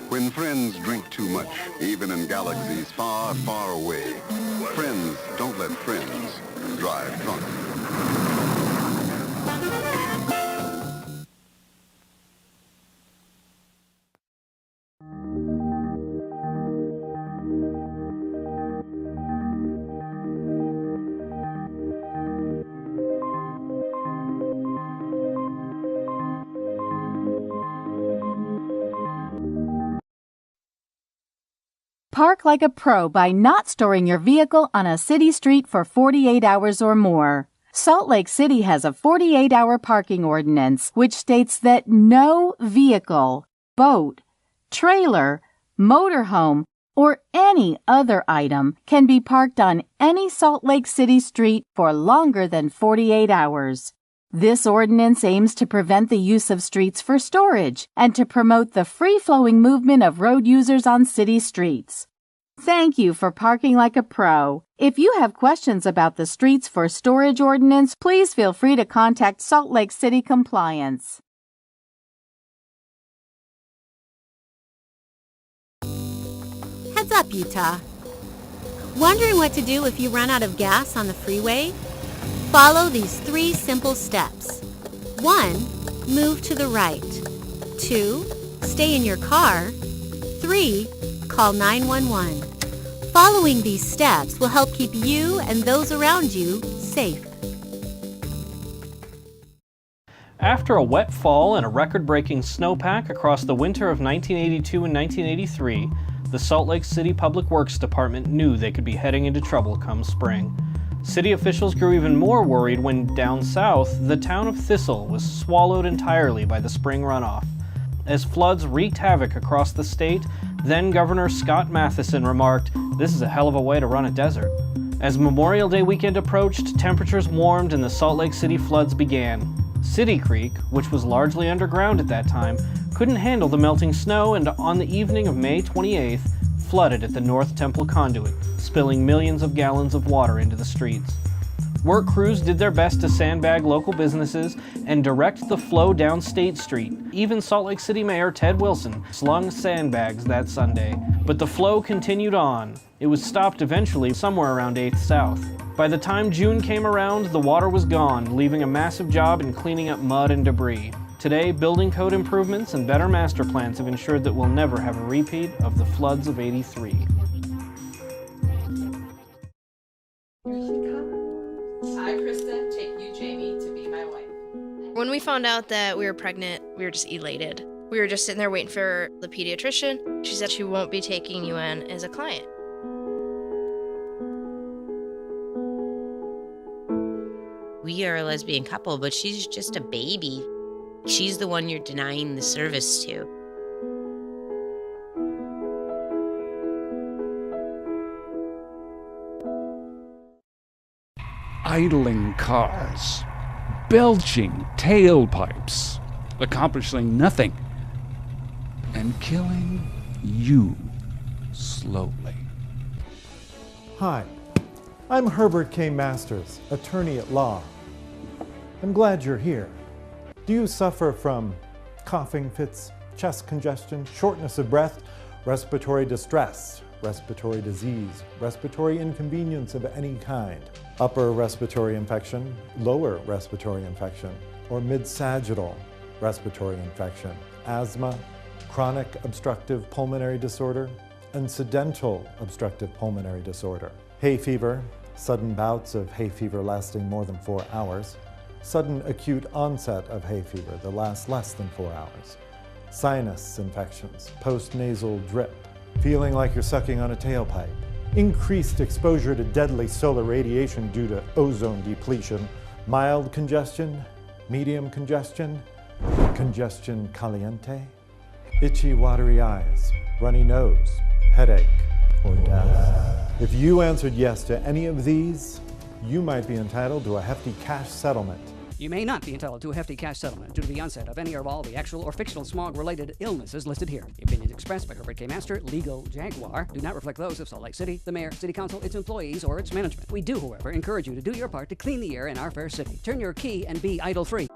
When friends drink too much, even in galaxies far, far away, friends don't let friends drive drunk. Park like a pro by not storing your vehicle on a city street for 48 hours or more. Salt Lake City has a 48-hour parking ordinance which states that no vehicle, boat, trailer, motorhome, or any other item can be parked on any Salt Lake City street for longer than 48 hours. This ordinance aims to prevent the use of streets for storage and to promote the free-flowing movement of road users on city streets. Thank you for parking like a pro. If you have questions about the Streets for Storage ordinance, please feel free to contact Salt Lake City Compliance. Heads up, Utah. Wondering what to do if you run out of gas on the freeway? Follow these 3 simple steps. 1. Move to the right. 2. Stay in your car. 3. Call 911. Following these steps will help keep you and those around you safe. After a wet fall and a record-breaking snowpack across the winter of 1982 and 1983, the Salt Lake City Public Works Department knew they could be heading into trouble come spring. City officials grew even more worried when, down south, the town of Thistle was swallowed entirely by the spring runoff. As floods wreaked havoc across the state, then Governor Scott Matheson remarked, "This is a hell of a way to run a desert." As Memorial Day weekend approached, temperatures warmed and the Salt Lake City floods began. City Creek, which was largely underground at that time, couldn't handle the melting snow and on the evening of May 28th, flooded at the North Temple conduit, spilling millions of gallons of water into the streets. Work crews did their best to sandbag local businesses and direct the flow down State Street. Even Salt Lake City Mayor Ted Wilson slung sandbags that Sunday. But the flow continued on. It was stopped eventually somewhere around 8th South. By the time June came around, the water was gone, leaving a massive job in cleaning up mud and debris. Today, building code improvements and better master plans have ensured that we'll never have a repeat of the floods of '83. Here she comes. I, Krista, take you, Jamie, to be my wife. When we found out that we were pregnant, we were just elated. We were just sitting there waiting for the pediatrician. She said she won't be taking you in as a client. We are a lesbian couple, but she's just a baby. She's the one you're denying the service to. Idling cars, belching tailpipes, accomplishing nothing, and killing you slowly. Hi, I'm Herbert K. Masters, attorney at law. I'm glad you're here. Do you suffer from coughing fits, chest congestion, shortness of breath, respiratory distress, respiratory disease, respiratory inconvenience of any kind, upper respiratory infection, lower respiratory infection, or mid-sagittal respiratory infection, asthma, chronic obstructive pulmonary disorder, incidental obstructive pulmonary disorder, hay fever, sudden bouts of hay fever lasting more than 4 hours, sudden acute onset of hay fever that lasts less than 4 hours, sinus infections, postnasal drip, feeling like you're sucking on a tailpipe, increased exposure to deadly solar radiation due to ozone depletion, mild congestion, medium congestion, congestion caliente, itchy watery eyes, runny nose, headache, or death. If you answered yes to any of these, you might be entitled to a hefty cash settlement. You may not be entitled to a hefty cash settlement due to the onset of any or all the actual or fictional smog-related illnesses listed here. The opinions expressed by Herbert K. Master, Legal Jaguar, do not reflect those of Salt Lake City, the mayor, city council, its employees, or its management. We do, however, encourage you to do your part to clean the air in our fair city. Turn your key and be idle-free.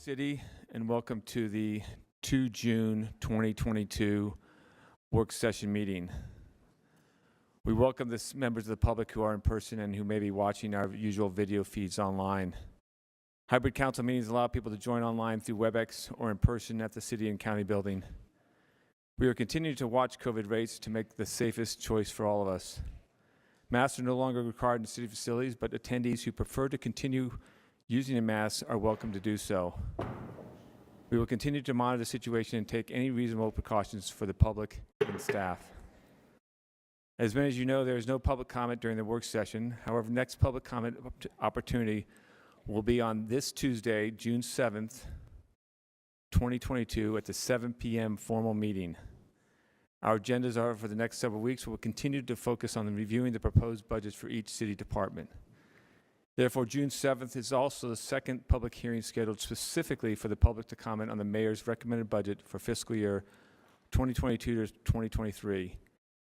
City, and welcome to the 2 June 2022 work session meeting. We welcome the members of the public who are in person and who may be watching our usual video feeds online. Hybrid council meetings allow people to join online through WebEx or in person at the city and county building. We are continuing to watch COVID rates to make the safest choice for all of us. Masks are no longer required in city facilities, but attendees who prefer to continue using a mask are welcome to do so. We will continue to monitor the situation and take any reasonable precautions for the public and staff. As many as you know, there is no public comment during the work session. However, next public comment opportunity will be on this Tuesday, June 7th, 2022 at the 7 p.m. formal meeting. Our agendas are for the next several weeks. We'll continue to focus on reviewing the proposed budgets for each city department. Therefore, June 7th is also the second public hearing scheduled specifically for the public to comment on the mayor's recommended budget for fiscal year 2022 to 2023.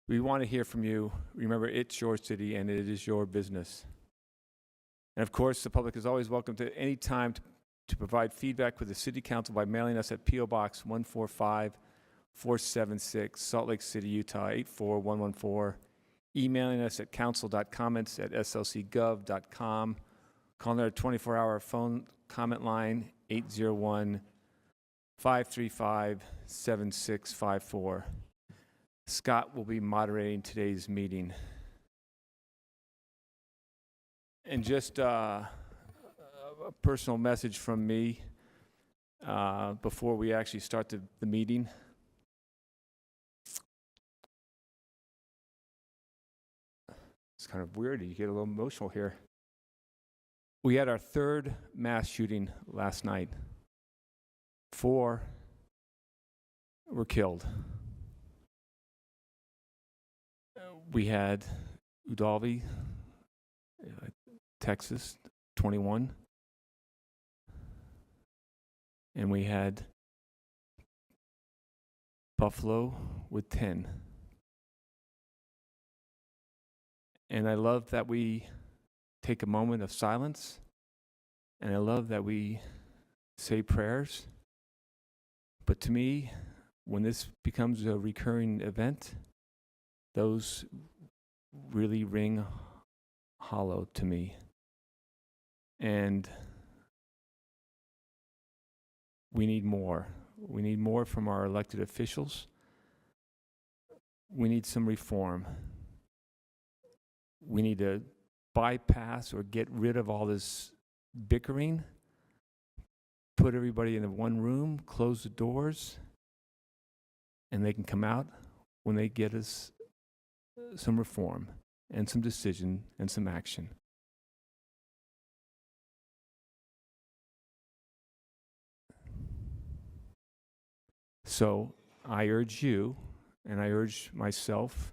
We want to hear from you. Remember, it's your city and it is your business. And of course, the public is always welcome to any time to provide feedback with the City Council by mailing us at P.O. Box 145476, Salt Lake City, Utah 84114. Emailing us at council.comments@slcgov.com, calling our 24-hour phone comment line 801-535-7654. Scott will be moderating today's meeting. And just a personal message from me before we actually start the meeting. It's kind of weird. You get a little emotional here. We had our third mass shooting last night. 4 were killed. We had Uvalde, Texas, 21. And we had Buffalo with 10. And I love that we take a moment of silence, and I love that we say prayers. But to me, when this becomes a recurring event, those really ring hollow to me. And we need more. We need more from our elected officials. We need some reform. We need to bypass or get rid of all this bickering, put everybody in one room, close the doors, and they can come out when they get us some reform and some decision and some action. So I urge you, and I urge myself,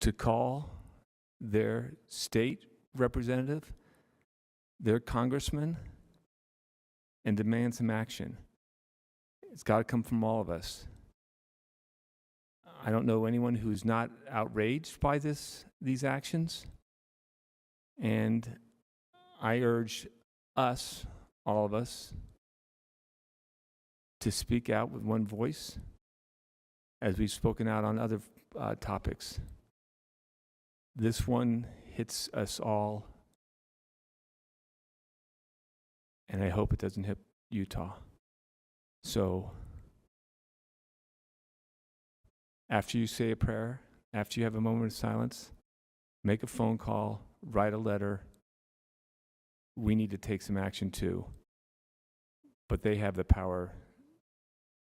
to call their state representative, their congressman, and demand some action. It's got to come from all of us. I don't know anyone who's not outraged by these actions, and I urge us, all of us, to speak out with one voice, as we've spoken out on other topics. This one hits us all, and I hope it doesn't hit Utah. So, after you say a prayer, after you have a moment of silence, make a phone call, write a letter. We need to take some action too. But they have the power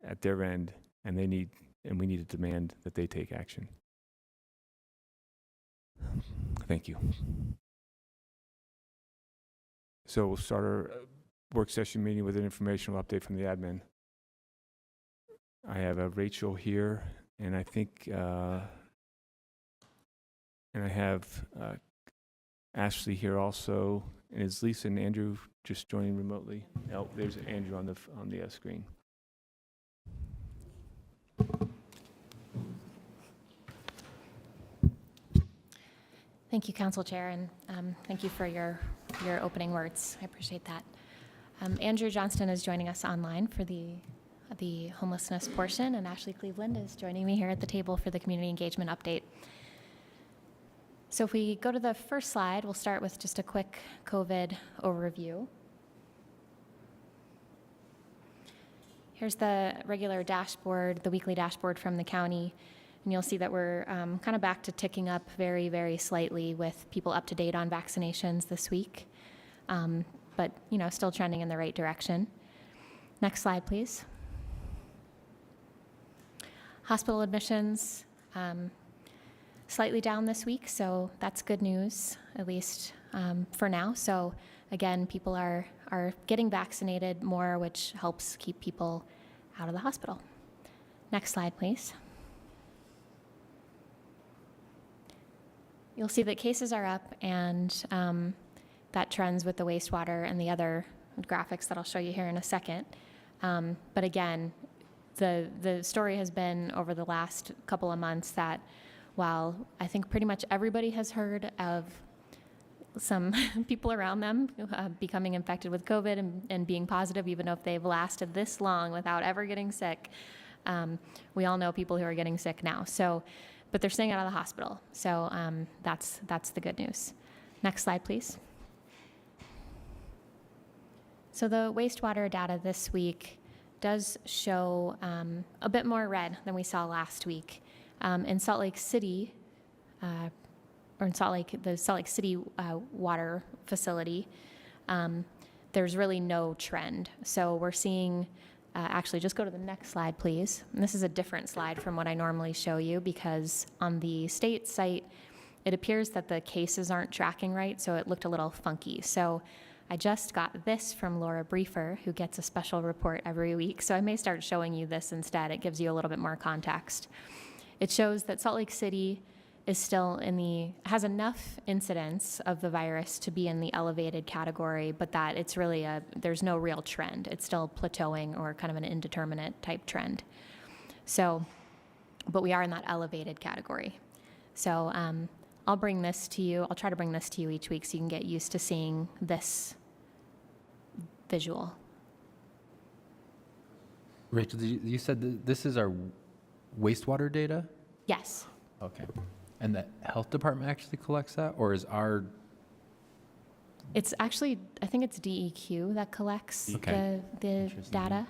at their end, and we need to demand that they take action. Thank you. So we'll start our work session meeting with an informational update from the admin. I have Rachel here, and I think, and I have Ashley here also, and is Lisa and Andrew just joining remotely? Oh, there's Andrew on the screen. Thank you, Council Chair, and thank you for your opening words. I appreciate that. Andrew Johnston is joining us online for the homelessness portion, and Ashley Cleveland is joining me here at the table for the community engagement update. So if we go to the first slide, we'll start with just a quick COVID overview. Here's the regular dashboard, the weekly dashboard from the county, and you'll see that we're kind of back to ticking up very, very slightly with people up to date on vaccinations this week, but still trending in the right direction. Next slide, please. Hospital admissions, slightly down this week, so that's good news, at least for now. So again, people are getting vaccinated more, which helps keep people out of the hospital. Next slide, please. You'll see that cases are up, and that trends with the wastewater and the other graphics that I'll show you here in a second. But again, the story has been over the last couple of months that while I think pretty much everybody has heard of some people around them becoming infected with COVID and being positive, even if they've lasted this long without ever getting sick, we all know people who are getting sick now. So, but they're staying out of the hospital. So that's the good news. Next slide, please. So the wastewater data this week does show a bit more red than we saw last week. In Salt Lake City, or in the Salt Lake City water facility, there's really no trend. So we're seeing, actually just go to the next slide, please. And this is a different slide from what I normally show you because on the state site, it appears that the cases aren't tracking right, so it looked a little funky. So I just got this from Laura Briefer, who gets a special report every week. So I may start showing you this instead. It gives you a little bit more context. It shows that Salt Lake City is still has enough incidence of the virus to be in the elevated category, but that it's really there's no real trend. It's still plateauing or kind of an indeterminate type trend. So, but we are in that elevated category. So I'll bring this to you. I'll try to bring this to you each week so you can get used to seeing this visual. Rachel, you said that this is our wastewater data? Yes. Okay. And the health department actually collects that, or is our... It's actually, I think it's DEQ that collects the data,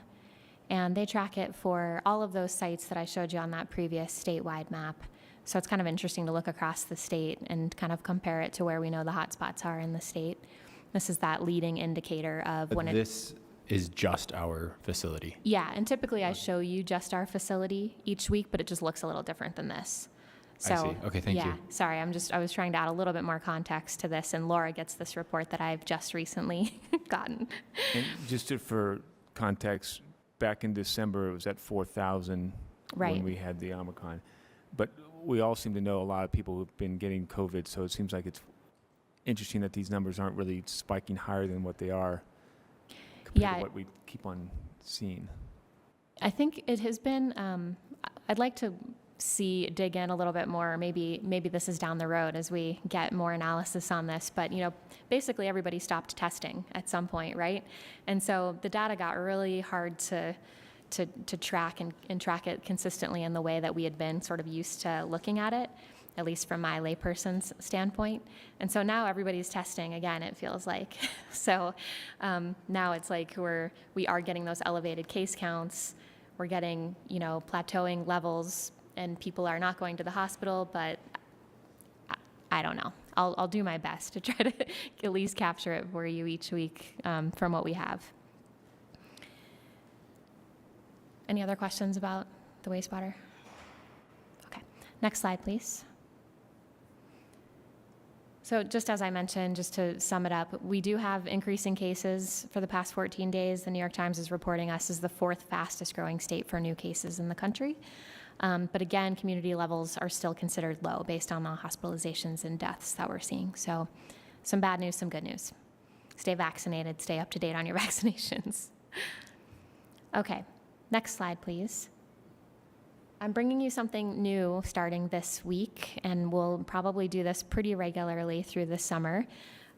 and they track it for all of those sites that I showed you on that previous statewide map. So it's kind of interesting to look across the state and kind of compare it to where we know the hotspots are in the state. This is that leading indicator of when this is just our facility. Yeah, and typically I show you just our facility each week, but it just looks a little different than this. So, I see. Okay, thank you. Yeah, sorry, I was trying to add a little bit more context to this, and Laura gets this report that I've just recently gotten. And just for context, back in December, it was at 4,000 when we had the Omicron. But we all seem to know a lot of people who've been getting COVID, so it seems like it's interesting that these numbers aren't really spiking higher than what they are compared to what we keep on seeing. I think it has been, I'd like to dig in a little bit more. Maybe this is down the road as we get more analysis on this, but basically everybody stopped testing at some point, right? And so the data got really hard to track and track it consistently in the way that we had been sort of used to looking at it, at least from my layperson's standpoint. And so now everybody's testing again, it feels like. So now it's like we are getting those elevated case counts. We're getting, plateauing levels, and people are not going to the hospital, but I don't know. I'll do my best to try to at least capture it for you each week from what we have. Any other questions about the wastewater? Okay, next slide, please. So just as I mentioned, just to sum it up, we do have increasing cases for the past 14 days. The New York Times is reporting us as the 4th fastest growing state for new cases in the country. But again, community levels are still considered low based on the hospitalizations and deaths that we're seeing. So some bad news, some good news. Stay vaccinated, stay up to date on your vaccinations. Okay, next slide, please. I'm bringing you something new starting this week, and we'll probably do this pretty regularly through the summer.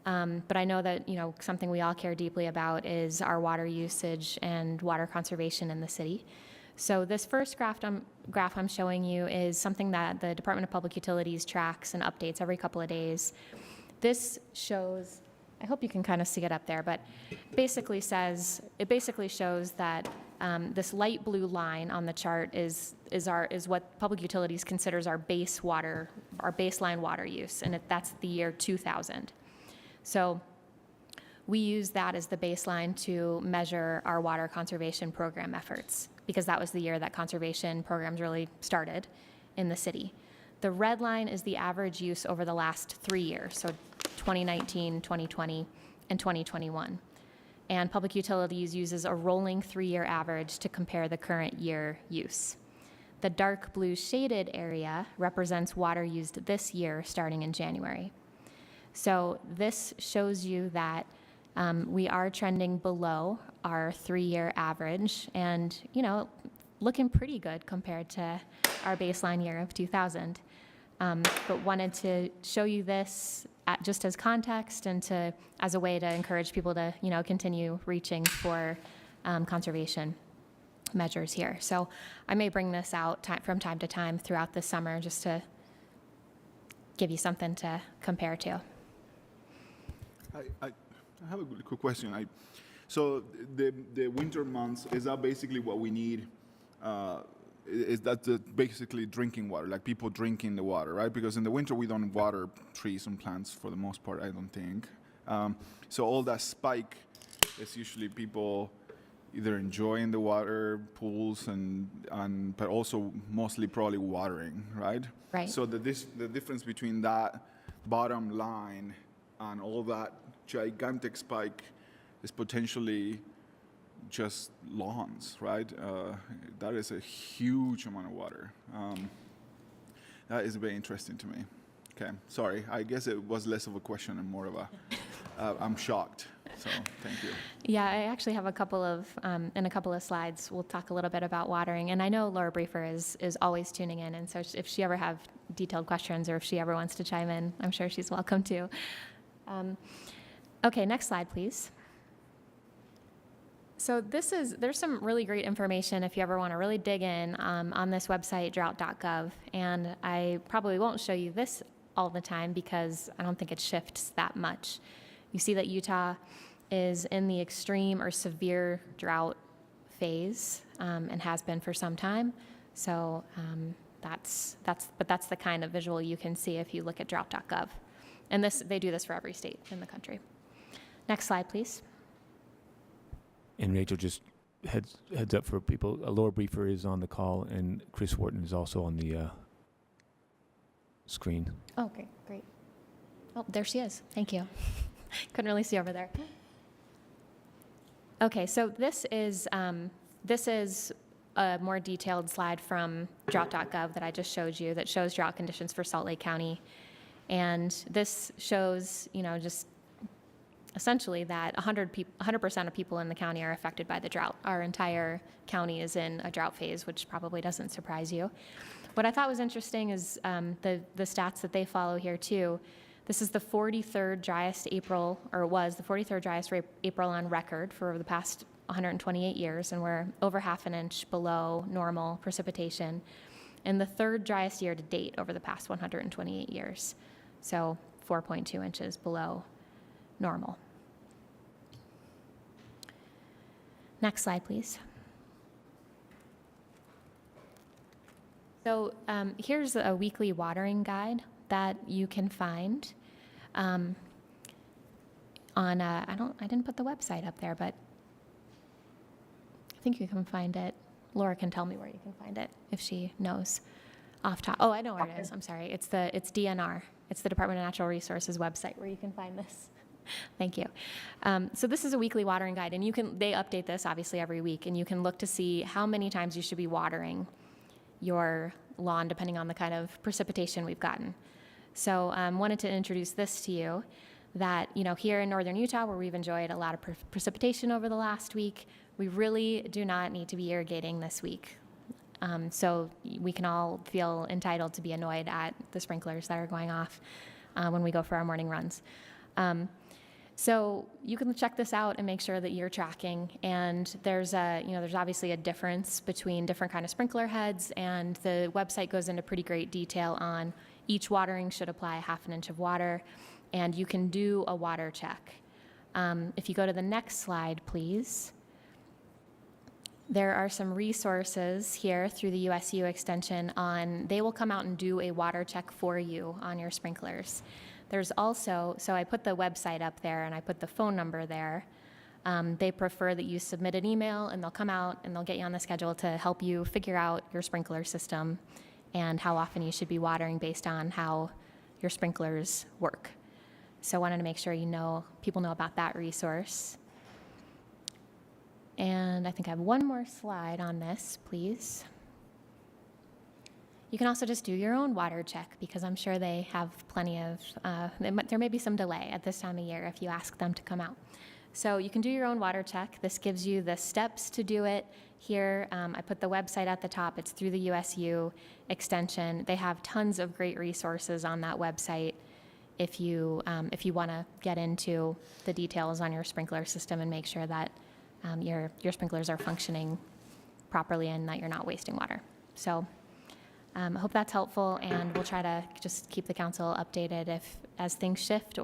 But I know that, something we all care deeply about is our water usage and water conservation in the city. So this first graph I'm showing you is something that the Department of Public Utilities tracks and updates every couple of days. This shows, I hope you can kind of see it up there, but it basically shows that this light blue line on the chart is what Public Utilities considers our baseline water use, and that's the year 2000. So we use that as the baseline to measure our water conservation program efforts, because that was the year that conservation programs really started in the city. The red line is the average use over the last 3 years, so 2019, 2020, and 2021. And Public Utilities uses a rolling 3-year average to compare the current year use. The dark blue shaded area represents water used this year starting in January. So this shows you that we are trending below our 3-year average and, looking pretty good compared to our baseline year of 2000. But wanted to show you this just as context and as a way to encourage people to, continue reaching for conservation measures here. So I may bring this out from time to time throughout the summer just to give you something to compare to. I have a quick question. So the winter months, is that basically what we need? Is that basically drinking water, like people drinking the water, right? Because in the winter we don't water trees and plants for the most part, I don't think. So all that spike is usually people either enjoying the water, pools, but also mostly probably watering, right? Right. So the difference between that bottom line and all that gigantic spike is potentially just lawns, right? That is a huge amount of water. That is very interesting to me. Okay, sorry. I guess it was less of a question and more of a, I'm shocked. So thank you. Yeah, I actually have in a couple of slides, we'll talk a little bit about watering. And I know Laura Briefer is always tuning in. And so if she ever have detailed questions or if she ever wants to chime in, I'm sure she's welcome to. Okay, next slide, please. So there's some really great information if you ever want to really dig in on this website, drought.gov. And I probably won't show you this all the time because I don't think it shifts that much. You see that Utah is in the extreme or severe drought phase and has been for some time. So that's the kind of visual you can see if you look at drought.gov. And they do this for every state in the country. Next slide, please. And Rachel, just heads up for people, Laura Briefer is on the call, and Chris Wharton is also on the screen. Oh, okay, great. Oh, there she is. Thank you. Couldn't really see over there. Okay, so this is a more detailed slide from drought.gov that I just showed you that shows drought conditions for Salt Lake County. And this shows, just essentially that 100% of people in the county are affected by the drought. Our entire county is in a drought phase, which probably doesn't surprise you. What I thought was interesting is the stats that they follow here too. This is the 43rd driest April, or it was the 43rd driest April on record for the past 128 years, and we're over half an inch below normal precipitation, and the third driest year to date over the past 128 years. So 4.2 inches below normal. Next slide, please. So here's a weekly watering guide that you can find on I didn't put the website up there, but I think you can find it. Laura can tell me where you can find it if she knows off top. Oh, I know where it is. I'm sorry. It's DNR. It's the Department of Natural Resources website where you can find this. Thank you. So this is a weekly watering guide, and they update this obviously every week, and you can look to see how many times you should be watering your lawn depending on the kind of precipitation we've gotten. So wanted to introduce this to you that, here in northern Utah, where we've enjoyed a lot of precipitation over the last week, we really do not need to be irrigating this week. So we can all feel entitled to be annoyed at the sprinklers that are going off when we go for our morning runs. So you can check this out and make sure that you're tracking. And there's obviously a difference between different kind of sprinkler heads, and the website goes into pretty great detail on each watering should apply a half an inch of water, and you can do a water check. If you go to the next slide, please. There are some resources here through the USU extension they will come out and do a water check for you on your sprinklers. There's also, so I put the website up there and I put the phone number there. They prefer that you submit an email, and they'll come out and they'll get you on the schedule to help you figure out your sprinkler system and how often you should be watering based on how your sprinklers work. So I wanted to make sure people know about that resource. And I think I have one more slide on this, please. You can also just do your own water check, because I'm sure they have plenty of, there may be some delay at this time of year if you ask them to come out. So you can do your own water check. This gives you the steps to do it. Here, I put the website at the top. It's through the USU extension. They have tons of great resources on that website if you want to get into the details on your sprinkler system and make sure that your sprinklers are functioning properly and that you're not wasting water. So I hope that's helpful, and we'll try to just keep the council updated as things shift,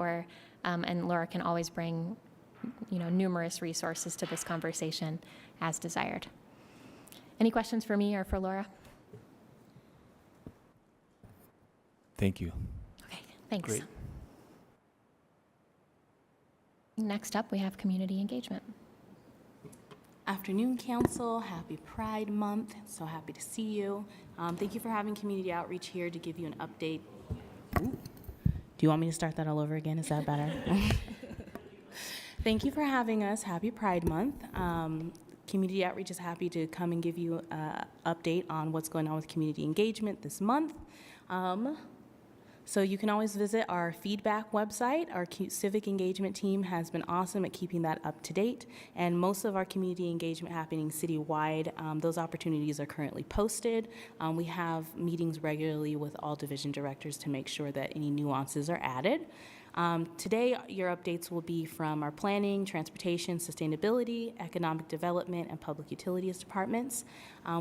and Laura can always bring numerous resources to this conversation as desired. Any questions for me or for Laura? Thank you. Okay, thanks. Great. Next up, we have community engagement. Afternoon, Council. Happy Pride Month. So happy to see you. Thank you for having community outreach here to give you an update. Ooh. Do you want me to start that all over again? Is that better? Thank you for having us. Happy Pride Month. Community outreach is happy to come and give you an update on what's going on with community engagement this month. So you can always visit our feedback website. Our Civic engagement team has been awesome at keeping that up to date, and most of our community engagement happening citywide. Those opportunities are currently posted. We have meetings regularly with all division directors to make sure that any nuances are added. Today, your updates will be from our planning, transportation, sustainability, economic development, and public utilities departments.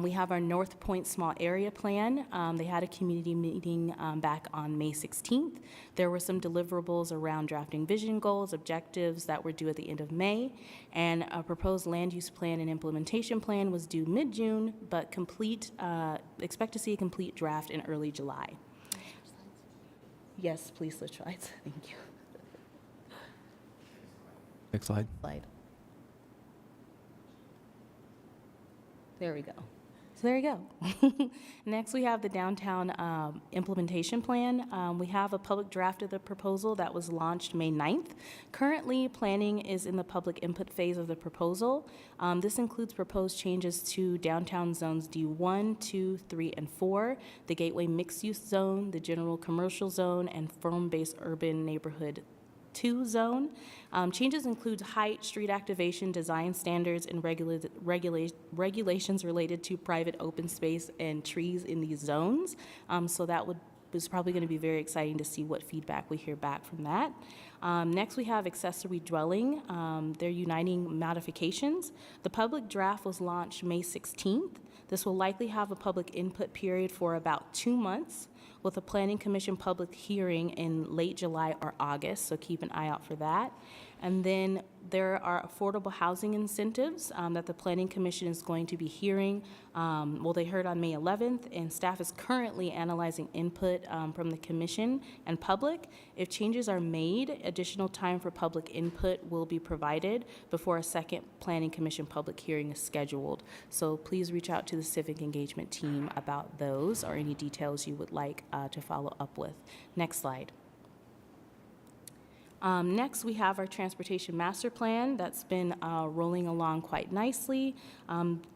We have our North Point Small Area Plan. They had a community meeting back on May 16th. There were some deliverables around drafting vision goals, objectives that were due at the end of May, and a proposed land use plan and implementation plan was due mid-June, but expect to see a complete draft in early July. Yes, please switch slides. Thank you. Next slide. There we go. So there you go. Next, we have the downtown implementation plan. We have a public draft of the proposal that was launched May 9th. Currently, planning is in the public input phase of the proposal. This includes proposed changes to downtown zones D1, 2, 3, and 4, the gateway mixed-use zone, the general commercial zone, and firm-based urban neighborhood 2 zone. Changes include height, street activation, design standards, and regulations related to private open space and trees in these zones. So that is probably going to be very exciting to see what feedback we hear back from that. Next, we have Accessory Dwelling. They're uniting modifications. The public draft was launched May 16th. This will likely have a public input period for about 2 months, with a Planning Commission public hearing in late July or August, so keep an eye out for that. And then there are affordable housing incentives that the Planning Commission is going to be hearing. They heard on May 11th, and staff is currently analyzing input from the Commission and public. If changes are made, additional time for public input will be provided before a second Planning Commission public hearing is scheduled. So please reach out to the Civic Engagement team about those or any details you would like to follow up with. Next slide. Next, we have our Transportation Master Plan that's been rolling along quite nicely.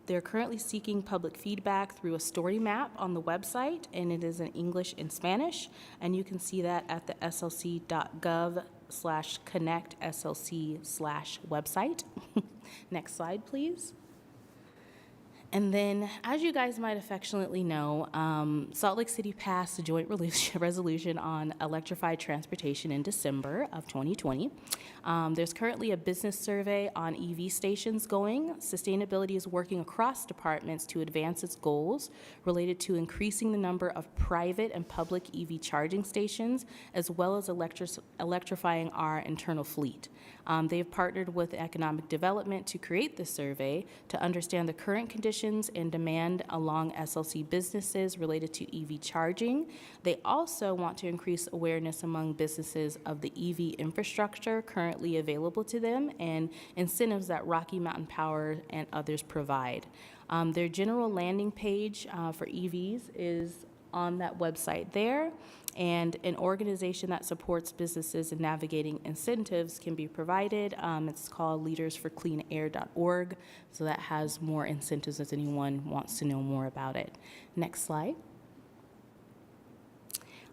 They're currently seeking public feedback through a story map on the website, and it is in English and Spanish, and you can see that at the slc.gov/connect/slc/website. Next slide, please. And then, as you guys might affectionately know, Salt Lake City passed a joint resolution on electrified transportation in December of 2020. There's currently a business survey on EV stations going. Sustainability is working across departments to advance its goals related to increasing the number of private and public EV charging stations, as well as electrifying our internal fleet. They've partnered with economic development to create this survey to understand the current conditions and demand along SLC businesses related to EV charging. They also want to increase awareness among businesses of the EV infrastructure currently available to them and incentives that Rocky Mountain Power and others provide. Their general landing page for EVs is on that website there, and an organization that supports businesses in navigating incentives can be provided. It's called leadersforcleanair.org, so that has more incentives if anyone wants to know more about it. Next slide.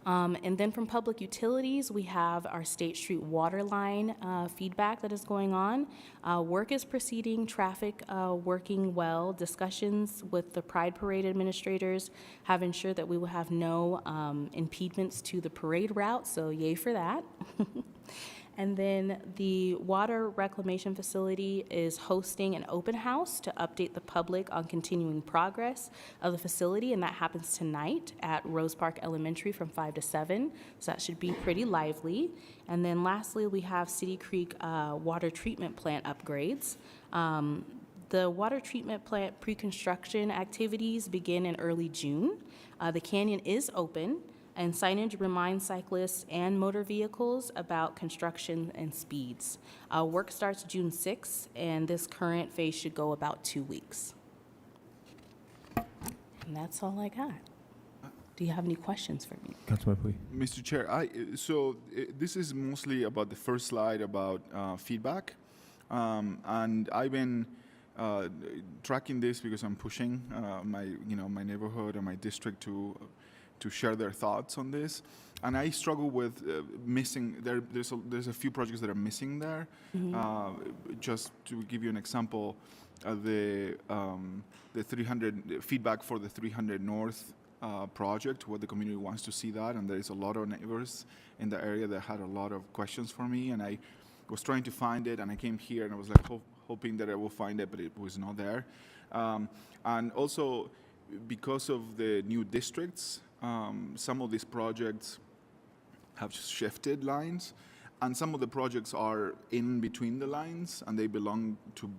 And then from public utilities, we have our State Street water line feedback that is going on. Work is proceeding, traffic working well. Discussions with the Pride Parade administrators have ensured that we will have no impediments to the parade route, so yay for that. And then the water reclamation facility is hosting an open house to update the public on continuing progress of the facility, and that happens tonight at Rose Park Elementary from 5 to 7, so that should be pretty lively. And then lastly, we have City Creek water treatment plant upgrades. The water treatment plant pre-construction activities begin in early June. The canyon is open, and signage reminds cyclists and motor vehicles about construction and speeds. Work starts June 6th, and this current phase should go about 2 weeks. And that's all I got. Do you have any questions for me? Councilman Pui. Mr. Chair, this is mostly about the first slide about feedback, and I've been tracking this because I'm pushing my neighborhood and my district to share their thoughts on this, and I struggle with missing. There's a few projects that are missing there. Mm-hmm. Just to give you an example, the 300 feedback for the 300 North project, what the community wants to see that, and there is a lot of neighbors in the area that had a lot of questions for me, and I was trying to find it, and I came here and I was like hoping that I will find it, but it was not there, and also because of the new districts. Some of these projects have shifted lines, and some of the projects are in between the lines, and they belong to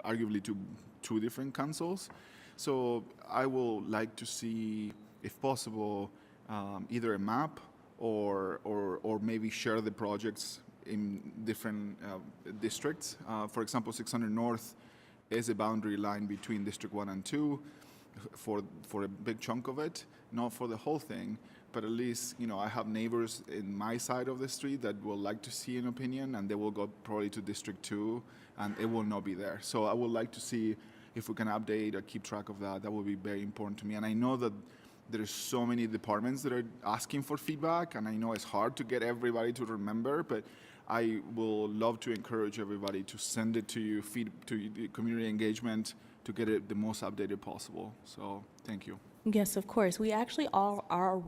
arguably to two different councils. So I will like to see, if possible, either a map or maybe share the projects in different districts. For example, 600 North is a boundary line between District 1 and 2 for a big chunk of it, not for the whole thing, but at least, I have neighbors in my side of the street that will like to see an opinion, and they will go probably to District 2, and it will not be there. So I would like to see if we can update or keep track of that. That would be very important to me. And I know that there's so many departments that are asking for feedback, and I know it's hard to get everybody to remember, but I will love to encourage everybody to send it to you, feed to the community engagement, to get it the most updated possible. So thank you. Yes, of course. We actually are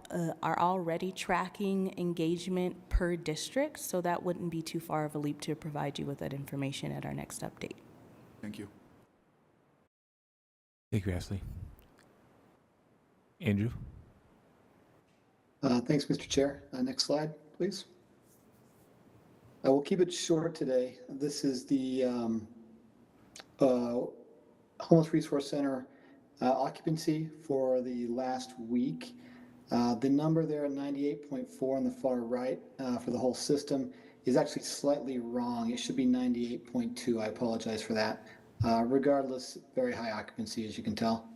already tracking engagement per district, so that wouldn't be too far of a leap to provide you with that information at our next update. Thank you. Thank you, Ashley. Andrew? Thanks, Mr. Chair. Next slide, please. I will keep it short today. This is the Homeless Resource Center occupancy for the last week. The number there at 98.4 on the far right for the whole system is actually slightly wrong. It should be 98.2. I apologize for that. Regardless, very high occupancy, as you can tell.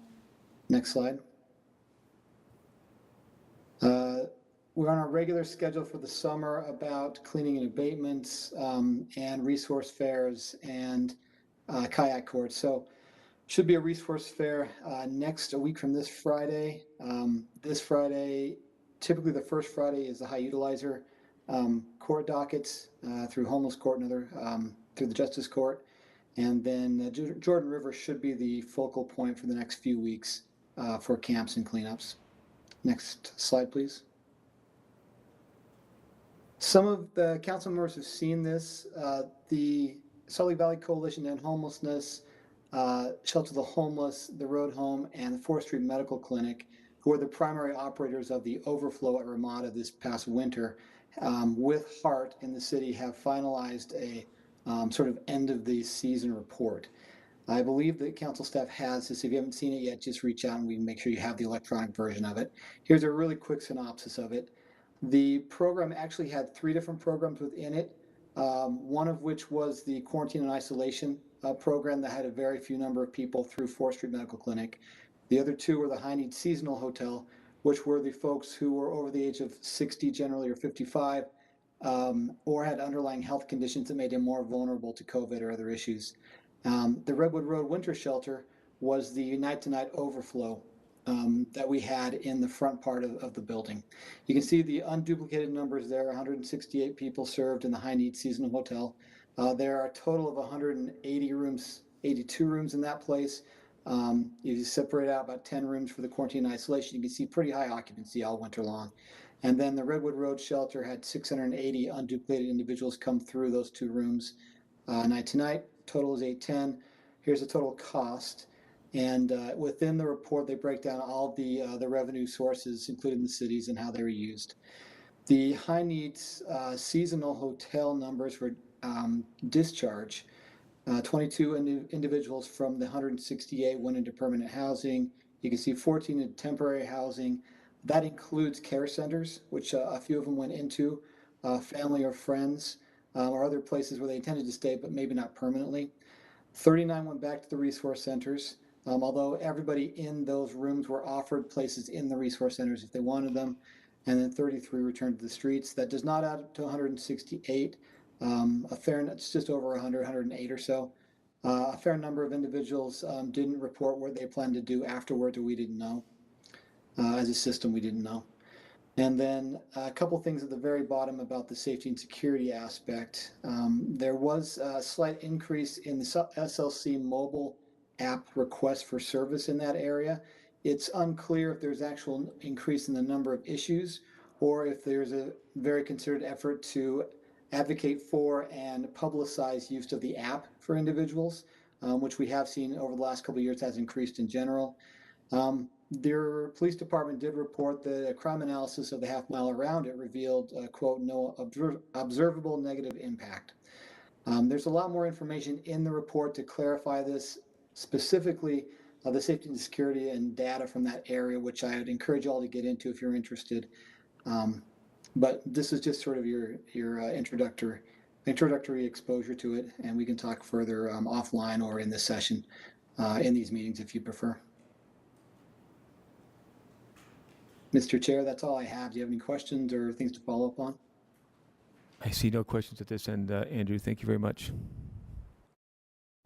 Next slide. We're on our regular schedule for the summer about cleaning and abatements and resource fairs and kayak courts. So should be a resource fair a week from this Friday. This Friday, typically the first Friday is the high utilizer court dockets through homeless court and other through the justice court. And then Jordan River should be the focal point for the next few weeks for camps and cleanups. Next slide, please. Some of the council members have seen this. The Salt Lake Valley Coalition and Homelessness, Shelter the Homeless, the Road Home, and the Forestry Medical Clinic, who are the primary operators of the overflow at Ramada this past winter, with Heart in the city, have finalized a sort of end of the season report. I believe that council staff has this. If you haven't seen it yet, just reach out and we can make sure you have the electronic version of it. Here's a really quick synopsis of it. The program actually had 3 different programs within it, one of which was the quarantine and isolation program that had a very few number of people through 4th Street Medical Clinic. The other 2 were the high need seasonal hotel, which were the folks who were over the age of 60 generally or 55, or had underlying health conditions that made them more vulnerable to COVID or other issues. The Redwood Road Winter Shelter was the night-to-night overflow that we had in the front part of the building. You can see the unduplicated numbers there, 168 people served in the high-need seasonal hotel. There are a total of 180 rooms, 82 rooms in that place. If you separate out about 10 rooms for the quarantine and isolation, you can see pretty high occupancy all winter long. And then the Redwood Road Shelter had 680 unduplicated individuals come through those 2 rooms night to night. Total is 810. Here's the total cost. And within the report, they break down all the revenue sources, including the cities and how they were used. The high needs seasonal hotel numbers for discharge, 22 individuals from the 168 went into permanent housing. You can see 14 in temporary housing. That includes care centers, which a few of them went into, family or friends, or other places where they intended to stay, but maybe not permanently. 39 went back to the resource centers. Although everybody in those rooms were offered places in the resource centers if they wanted them, and then 33 returned to the streets. That does not add up to 168. It's just over 100, 108 or so. A fair number of individuals didn't report what they planned to do afterward that we didn't know. As a system, we didn't know. And then a couple things at the very bottom about the safety and security aspect. There was a slight increase in the SLC mobile app request for service in that area. It's unclear if there's actual increase in the number of issues or if there's a very concerted effort to advocate for and publicize use of the app for individuals, which we have seen over the last couple of years has increased in general. Their police department did report that a crime analysis of the half mile around it revealed, quote, no observable negative impact. There's a lot more information in the report to clarify this, specifically the safety and security and data from that area, which I would encourage you all to get into if you're interested. But this is just sort of your introductory exposure to it, and we can talk further offline or in this session in these meetings if you prefer. Mr. Chair, that's all I have. Do you have any questions or things to follow up on? I see no questions at this end. Andrew, thank you very much.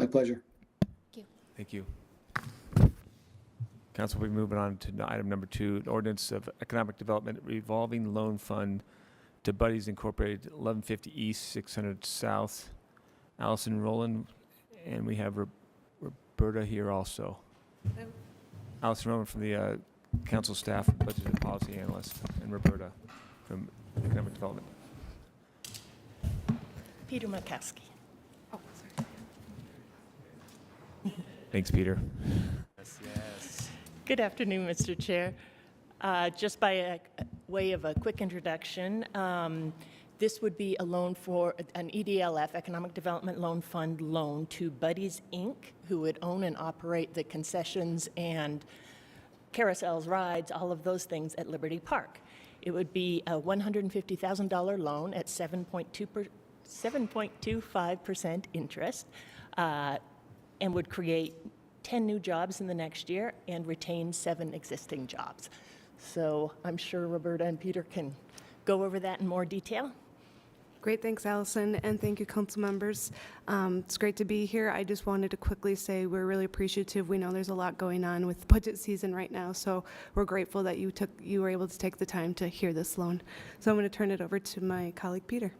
My pleasure. Thank you. Council will be moving on to item number 2, an ordinance of economic development revolving loan fund to Buddies Incorporated, 1150 East, 600 South. Allison Rowland, and we have Roberta here also. Hello. Allison Rowland from the council staff, budget and policy analyst, and Roberta from economic development. Peter Makowski. Oh, sorry. Thanks, Peter. Yes. Good afternoon, Mr. Chair. Just by a way of a quick introduction, this would be a loan for an EDLF, Economic Development Loan Fund loan to Buddies, Inc., who would own and operate the concessions and carousels, rides, all of those things at Liberty Park. It would be a $150,000 loan at 7.25% interest and would create 10 new jobs in the next year and retain 7 existing jobs. So I'm sure Roberta and Peter can go over that in more detail. Great, thanks, Allison, and thank you, council members. It's great to be here. I just wanted to quickly say we're really appreciative. We know there's a lot going on with budget season right now, so we're grateful that you were able to take the time to hear this loan. So I'm going to turn it over to my colleague, Peter.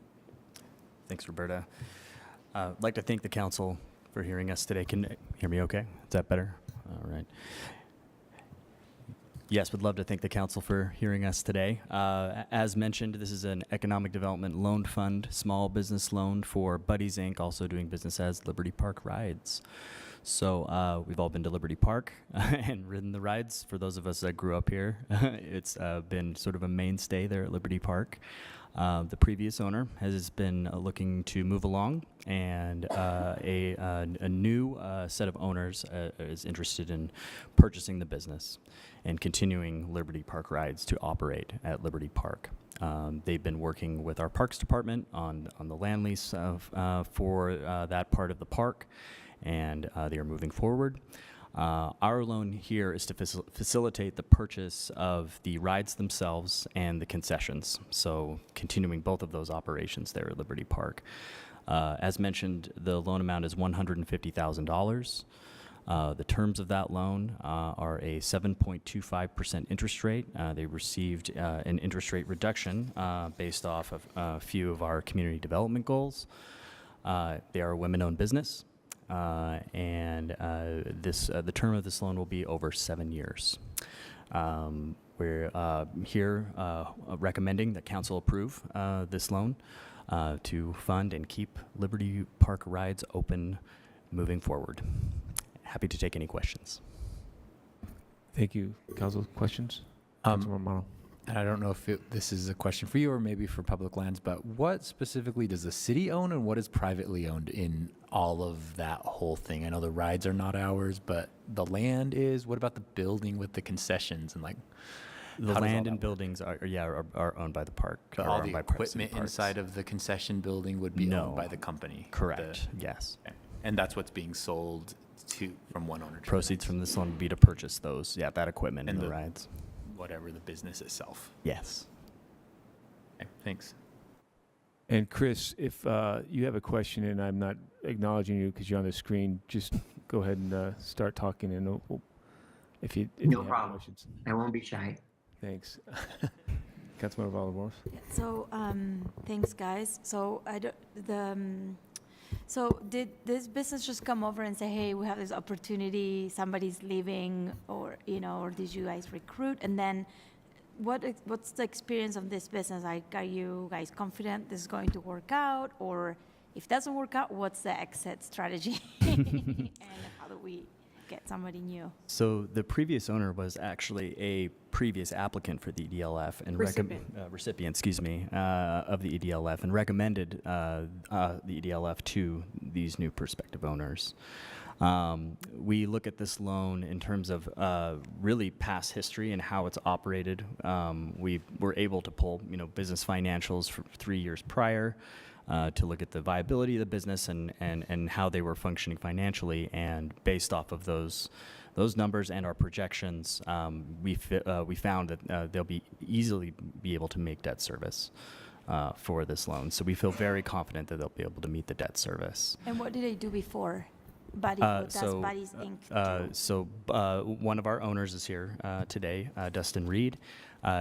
Thanks, Roberta. I'd like to thank the council for hearing us today. Can you hear me okay? Is that better? All right. Yes, would love to thank the council for hearing us today. As mentioned, this is an economic development loan fund, small business loan for Buddies Inc., also doing business as Liberty Park Rides. So we've all been to Liberty Park and ridden the rides. For those of us that grew up here, it's been sort of a mainstay there at Liberty Park. The previous owner has been looking to move along, and a new set of owners is interested in purchasing the business and continuing Liberty Park Rides to operate at Liberty Park. They've been working with our Parks Department on the land lease for that part of the park, and they are moving forward. Our loan here is to facilitate the purchase of the rides themselves and the concessions, so continuing both of those operations there at Liberty Park. As mentioned, the loan amount is $150,000. The terms of that loan are a 7.25% interest rate. They received an interest rate reduction based off of a few of our community development goals. They are a women-owned business. The term of this loan will be over 7 years. We're here recommending that council approve this loan to fund and keep Liberty Park Rides open moving forward. Happy to take any questions. Thank you. Council, questions? Councilman Romano. And I don't know if this is a question for you or maybe for public lands, but what specifically does the city own and what is privately owned in all of that whole thing? I know the rides are not ours, but the land is. What about the building with the concessions and like? The land and buildings are owned by the park. But all the equipment inside of the concession building would be owned by the company. Correct. Yes. Okay. And that's what's being sold from one owner. Proceeds from this loan would be to purchase those. Yeah, that equipment and the rides. Whatever the business itself. Yes. Okay, thanks. And Chris, if you have a question and I'm not acknowledging you because you're on the screen, just go ahead and start talking, and if you no have problem. questions. I won't be shy. Thanks. Councilmember Valamoros. So thanks, guys. So so did this business just come over and say, hey, we have this opportunity, somebody's leaving, or or did you guys recruit? And then what's the experience of this business? Like, are you guys confident this is going to work out? Or if it doesn't work out, what's the exit strategy? And how do we get somebody new? So the previous owner was actually a previous applicant for the EDLF and recipient, of the EDLF, and recommended the EDLF to these new prospective owners. We look at this loan in terms of really past history and how it's operated. We were able to pull business financials for 3 years prior. To look at the viability of the business and how they were functioning financially, and based off of those numbers and our projections, we found that they'll easily be able to make debt service for this loan. So we feel very confident that they'll be able to meet the debt service. And what did they do before? Buddies Inc. One of our owners is here today, Dustin Reed.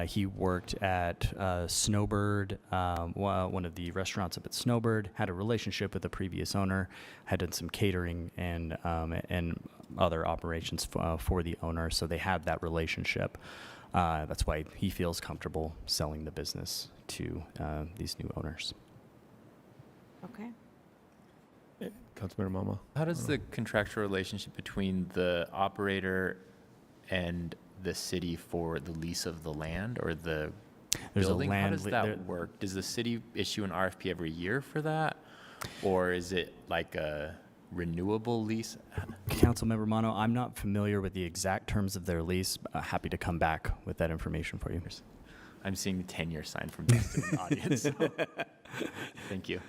He worked at Snowbird, one of the restaurants up at Snowbird, had a relationship with the previous owner, had done some catering and other operations for the owner, so they had that relationship. That's why he feels comfortable selling the business to these new owners. Okay. Councilmember Mama. How does the contractual relationship between the operator and the city for the lease of the land or the building? How does that work? Does the city issue an RFP every year for that? Or is it like a renewable lease? Councilmember Mono, I'm not familiar with the exact terms of their lease. Happy to come back with that information for you. I'm seeing the 10-year sign from Dustin in the audience. So. Thank you.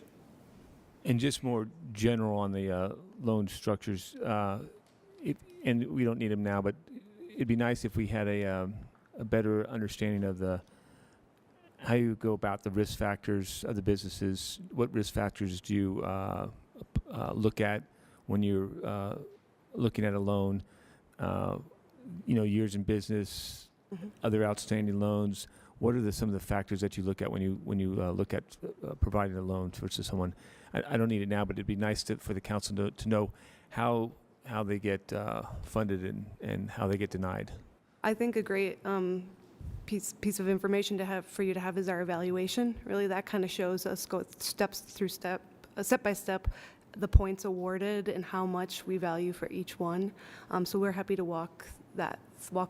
And just more general on the loan structures, and we don't need them now, but it'd be nice if we had a better understanding of how you go about the risk factors of the businesses. What risk factors do you look at when you're looking at a loan? Years in business, other outstanding loans. What are some of the factors that you look at when you look at providing a loan to someone? I don't need it now, but it'd be nice for the council to know how they get funded and how they get denied. I think a great piece of information to have for you to have is our evaluation. Really, that kind of shows us go step by step, the points awarded and how much we value for each one. So we're happy to walk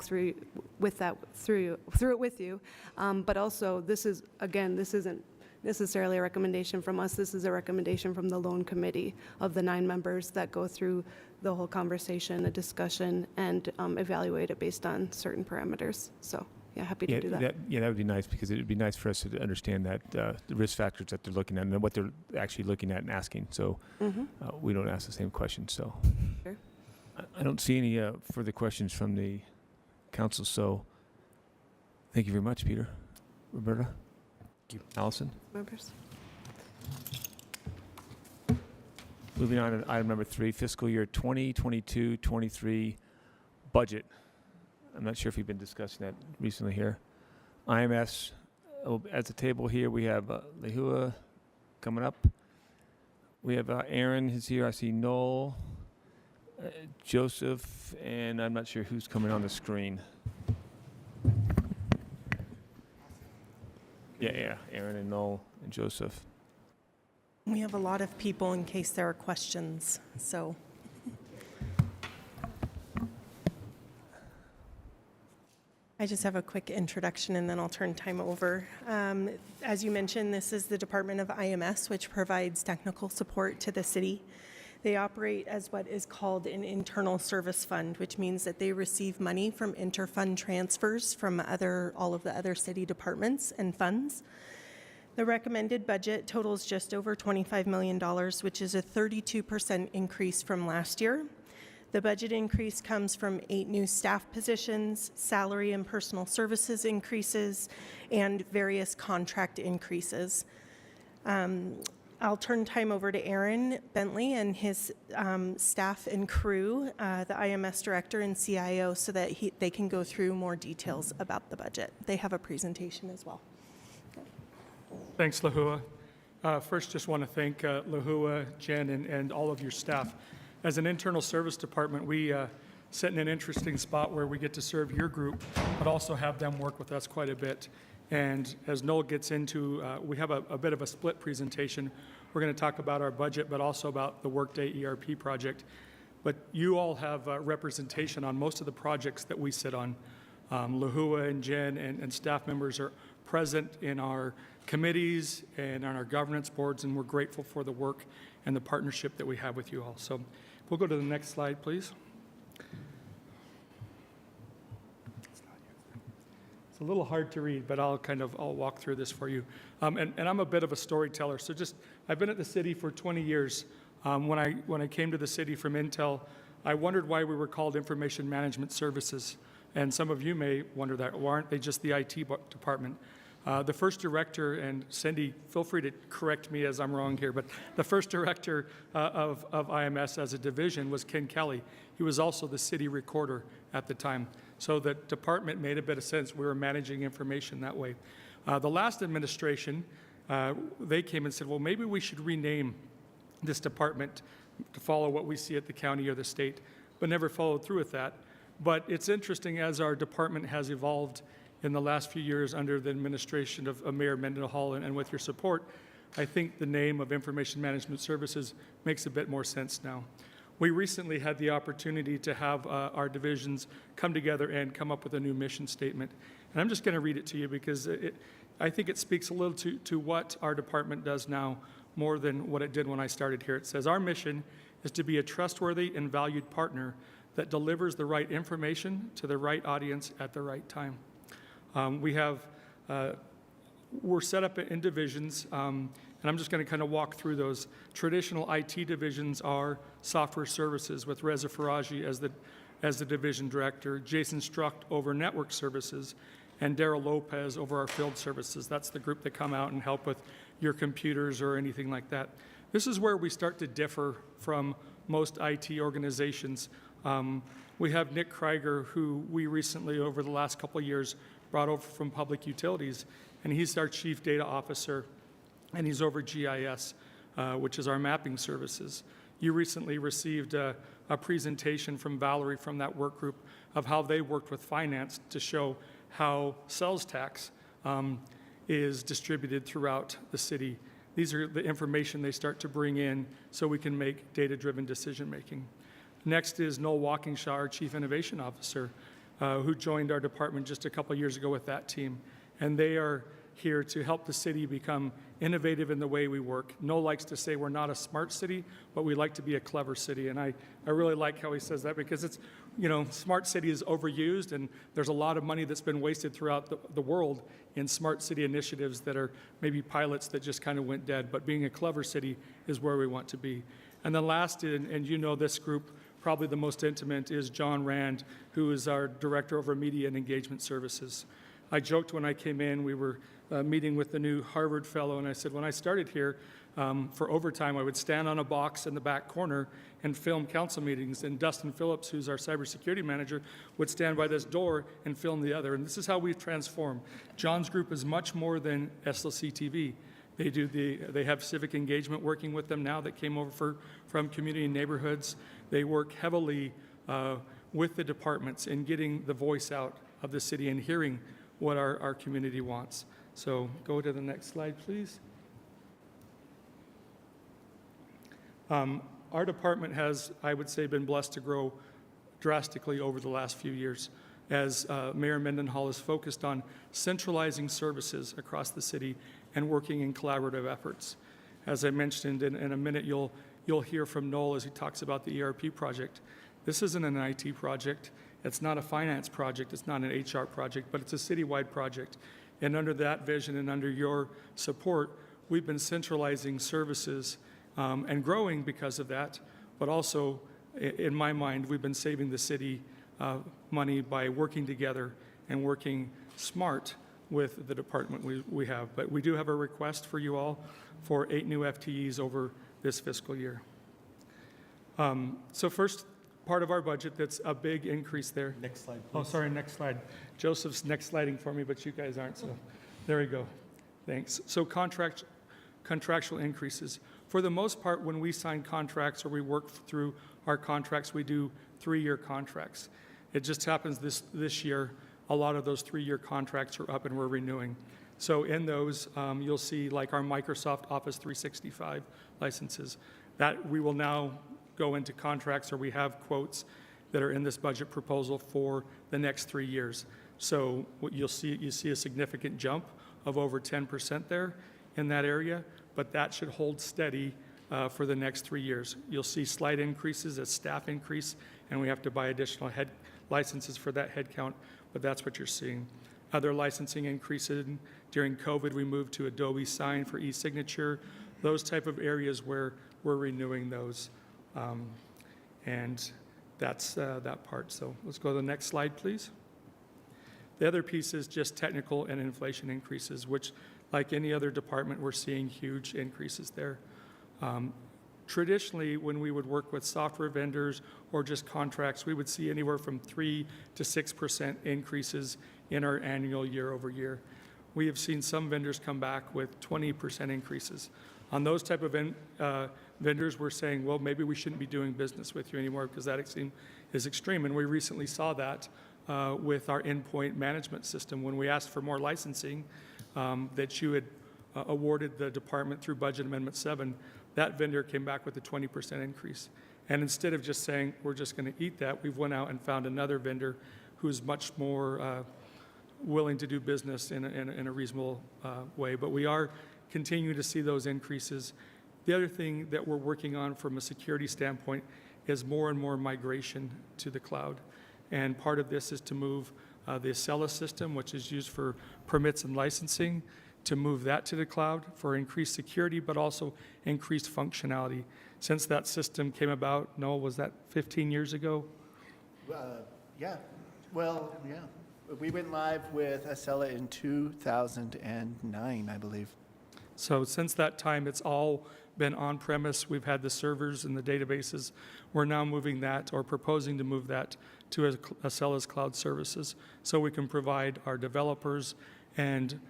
through it with you. But also, this isn't necessarily a recommendation from us. This is a recommendation from the loan committee of the 9 members that go through the whole conversation, a discussion, and evaluate it based on certain parameters. So yeah, happy to do that. That would be nice, because it would be nice for us to understand that the risk factors that they're looking at and what they're actually looking at and asking. So we don't ask the same questions. So sure. I don't see any further questions from the council. So thank you very much, Peter. Roberta? Thank you. Allison? Members? Moving on to item number 3, fiscal year 2022-23 budget. I'm not sure if we've been discussing that recently here. IMS, at the table here, we have Lehua coming up. We have Aaron is here. I see Noel, Joseph, and I'm not sure who's coming on the screen. Yeah, Aaron and Noel and Joseph. We have a lot of people in case there are questions, so. I just have a quick introduction and then I'll turn time over. As you mentioned, this is the Department of IMS, which provides technical support to the city. They operate as what is called an internal service fund, which means that they receive money from interfund transfers from all of the other city departments and funds. The recommended budget totals just over $25 million, which is a 32% increase from last year. The budget increase comes from 8 new staff positions, salary and personal services increases, and various contract increases. I'll turn time over to Aaron Bentley and his staff and crew, the IMS director and CIO, so that they can go through more details about the budget. They have a presentation as well. Thanks, Lehua. First, just want to thank Lehua, Jen, and all of your staff. As an internal service department, we sit in an interesting spot where we get to serve your group, but also have them work with us quite a bit. And as Noel gets into, we have a bit of a split presentation. We're going to talk about our budget, but also about the Workday ERP project. But you all have representation on most of the projects that we sit on. Lehua and Jen and staff members are present in our committees and on our governance boards, and we're grateful for the work and the partnership that we have with you all. So we'll go to the next slide, please. It's a little hard to read, but I'll walk through this for you. And I'm a bit of a storyteller, so I've been at the city for 20 years. When I came to the city from Intel, I wondered why we were called Information Management Services. And some of you may wonder that, why aren't they just the IT department? The first director, and Cindy, feel free to correct me as I'm wrong here, but the first director of IMS as a division was Ken Kelly. He was also the city recorder at the time. So the department made a bit of sense. We were managing information that way. The last administration, they came and said, well, maybe we should rename this department to follow what we see at the county or the state, but never followed through with that. But it's interesting, as our department has evolved in the last few years under the administration of Mayor Mendenhall and with your support, I think the name of Information Management Services makes a bit more sense now. We recently had the opportunity to have our divisions come together and come up with a new mission statement. And I'm just going to read it to you because I think it speaks a little to what our department does now more than what it did when I started here. It says, our mission is to be a trustworthy and valued partner that delivers the right information to the right audience at the right time. We're set up in divisions, and I'm just going to kind of walk through those. Traditional IT divisions are software services with Reza Faraji as the division director, Jason Struck over network services, and Daryl Lopez over our field services. That's the group that come out and help with your computers or anything like that. This is where we start to differ from most IT organizations. We have Nick Krieger, who we recently, over the last couple of years, brought over from Public Utilities, and he's our Chief Data Officer, and he's over GIS, which is our mapping services. You recently received a presentation from Valerie from that work group of how they worked with finance to show how sales tax is distributed throughout the city. These are the information they start to bring in so we can make data-driven decision-making. Next is Noel Walkingshaw, our Chief Innovation Officer, who joined our department just a couple years ago with that team. And they are here to help the city become innovative in the way we work. Noel likes to say we're not a smart city, but we like to be a clever city. And I really like how he says that, because it's, smart city is overused, and there's a lot of money that's been wasted throughout the world in smart city initiatives that are maybe pilots that just kind of went dead. But being a clever city is where we want to be. And then last, and this group, probably the most intimate, is John Rand, who is our Director over Media and Engagement Services. I joked when I came in, we were meeting with the new Harvard fellow, and I said, when I started here for overtime, I would stand on a box in the back corner and film council meetings, and Dustin Phillips, who's our cybersecurity manager, would stand by this door and film the other. And this is how we've transformed. John's group is much more than SLC TV. They have civic engagement working with them now that came over from community and neighborhoods. They work heavily with the departments in getting the voice out of the city and hearing what our community wants. So go to the next slide, please. Our department has, I would say, been blessed to grow drastically over the last few years as Mayor Mendenhall is focused on centralizing services across the city and working in collaborative efforts. As I mentioned, in a minute, you'll hear from Noel as he talks about the ERP project. This isn't an IT project. It's not a finance project. It's not an HR project, but it's a citywide project. And under that vision and under your support, we've been centralizing services and growing because of that. But also, in my mind, we've been saving the city money by working together and working smart with the department we have. But we do have a request for you all for 8 new FTEs over this fiscal year. So first part of our budget, that's a big increase there. Next slide, please. Oh, sorry, next slide. Joseph's next sliding for me, but you guys aren't, so there we go. Thanks. So contractual increases. For the most part, when we sign contracts or we work through our contracts, we do 3-year contracts. It just happens this year, a lot of those 3-year contracts are up and we're renewing. So in those, you'll see like our Microsoft Office 365 licenses, that we will now go into contracts, or we have quotes that are in this budget proposal for the next 3 years. So what you see a significant jump of over 10% there in that area, but that should hold steady for the next 3 years. You'll see slight increases as staff increase, and we have to buy additional licenses for that head count, but that's what you're seeing. Other licensing increases. During COVID, we moved to Adobe Sign for e-signature, those type of areas where we're renewing those. And that's that part. So let's go to the next slide, please. The other piece is just technical and inflation increases, which, like any other department, we're seeing huge increases there. Traditionally, when we would work with software vendors or just contracts, we would see anywhere from 3 to 6% increases in our annual year over year. We have seen some vendors come back with 20% increases. On those type of vendors, we're saying, well, maybe we shouldn't be doing business with you anymore because that is extreme. And we recently saw that with our endpoint management system when we asked for more licensing that you had awarded the department through Budget Amendment 7. That vendor came back with a 20% increase. And instead of just saying, we're just going to eat that, we've went out and found another vendor who's much more willing to do business in a reasonable way. But we are continuing to see those increases. The other thing that we're working on from a security standpoint is more and more migration to the cloud. And part of this is to move the Acela system, which is used for permits and licensing, to move that to the cloud for increased security, but also increased functionality. Since that system came about, Noel, was that 15 years ago? Yeah. Well, yeah. We went live with Acela in 2009, I believe. So since that time, it's all been on-premise. We've had the servers and the databases. We're now moving that, or proposing to move that, to Acela's cloud services, so we can provide our developers and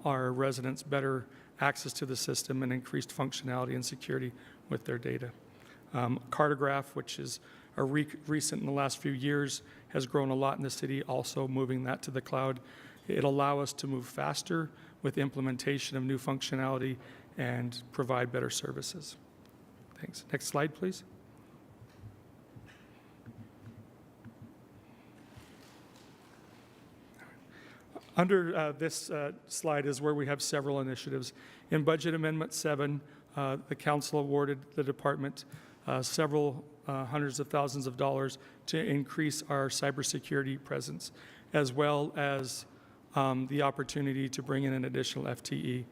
our residents better access to the system and increased functionality and security with their data. Cartograph, which is recent in the last few years has grown a lot in the city, also moving that to the cloud. It'll allow us to move faster with implementation of new functionality and provide better services. Thanks. Next slide, please. Under this slide is where we have several initiatives. In Budget Amendment 7, the council awarded the department several hundreds of thousands of dollars to increase our cybersecurity presence, as well as the opportunity to bring in an additional FTE.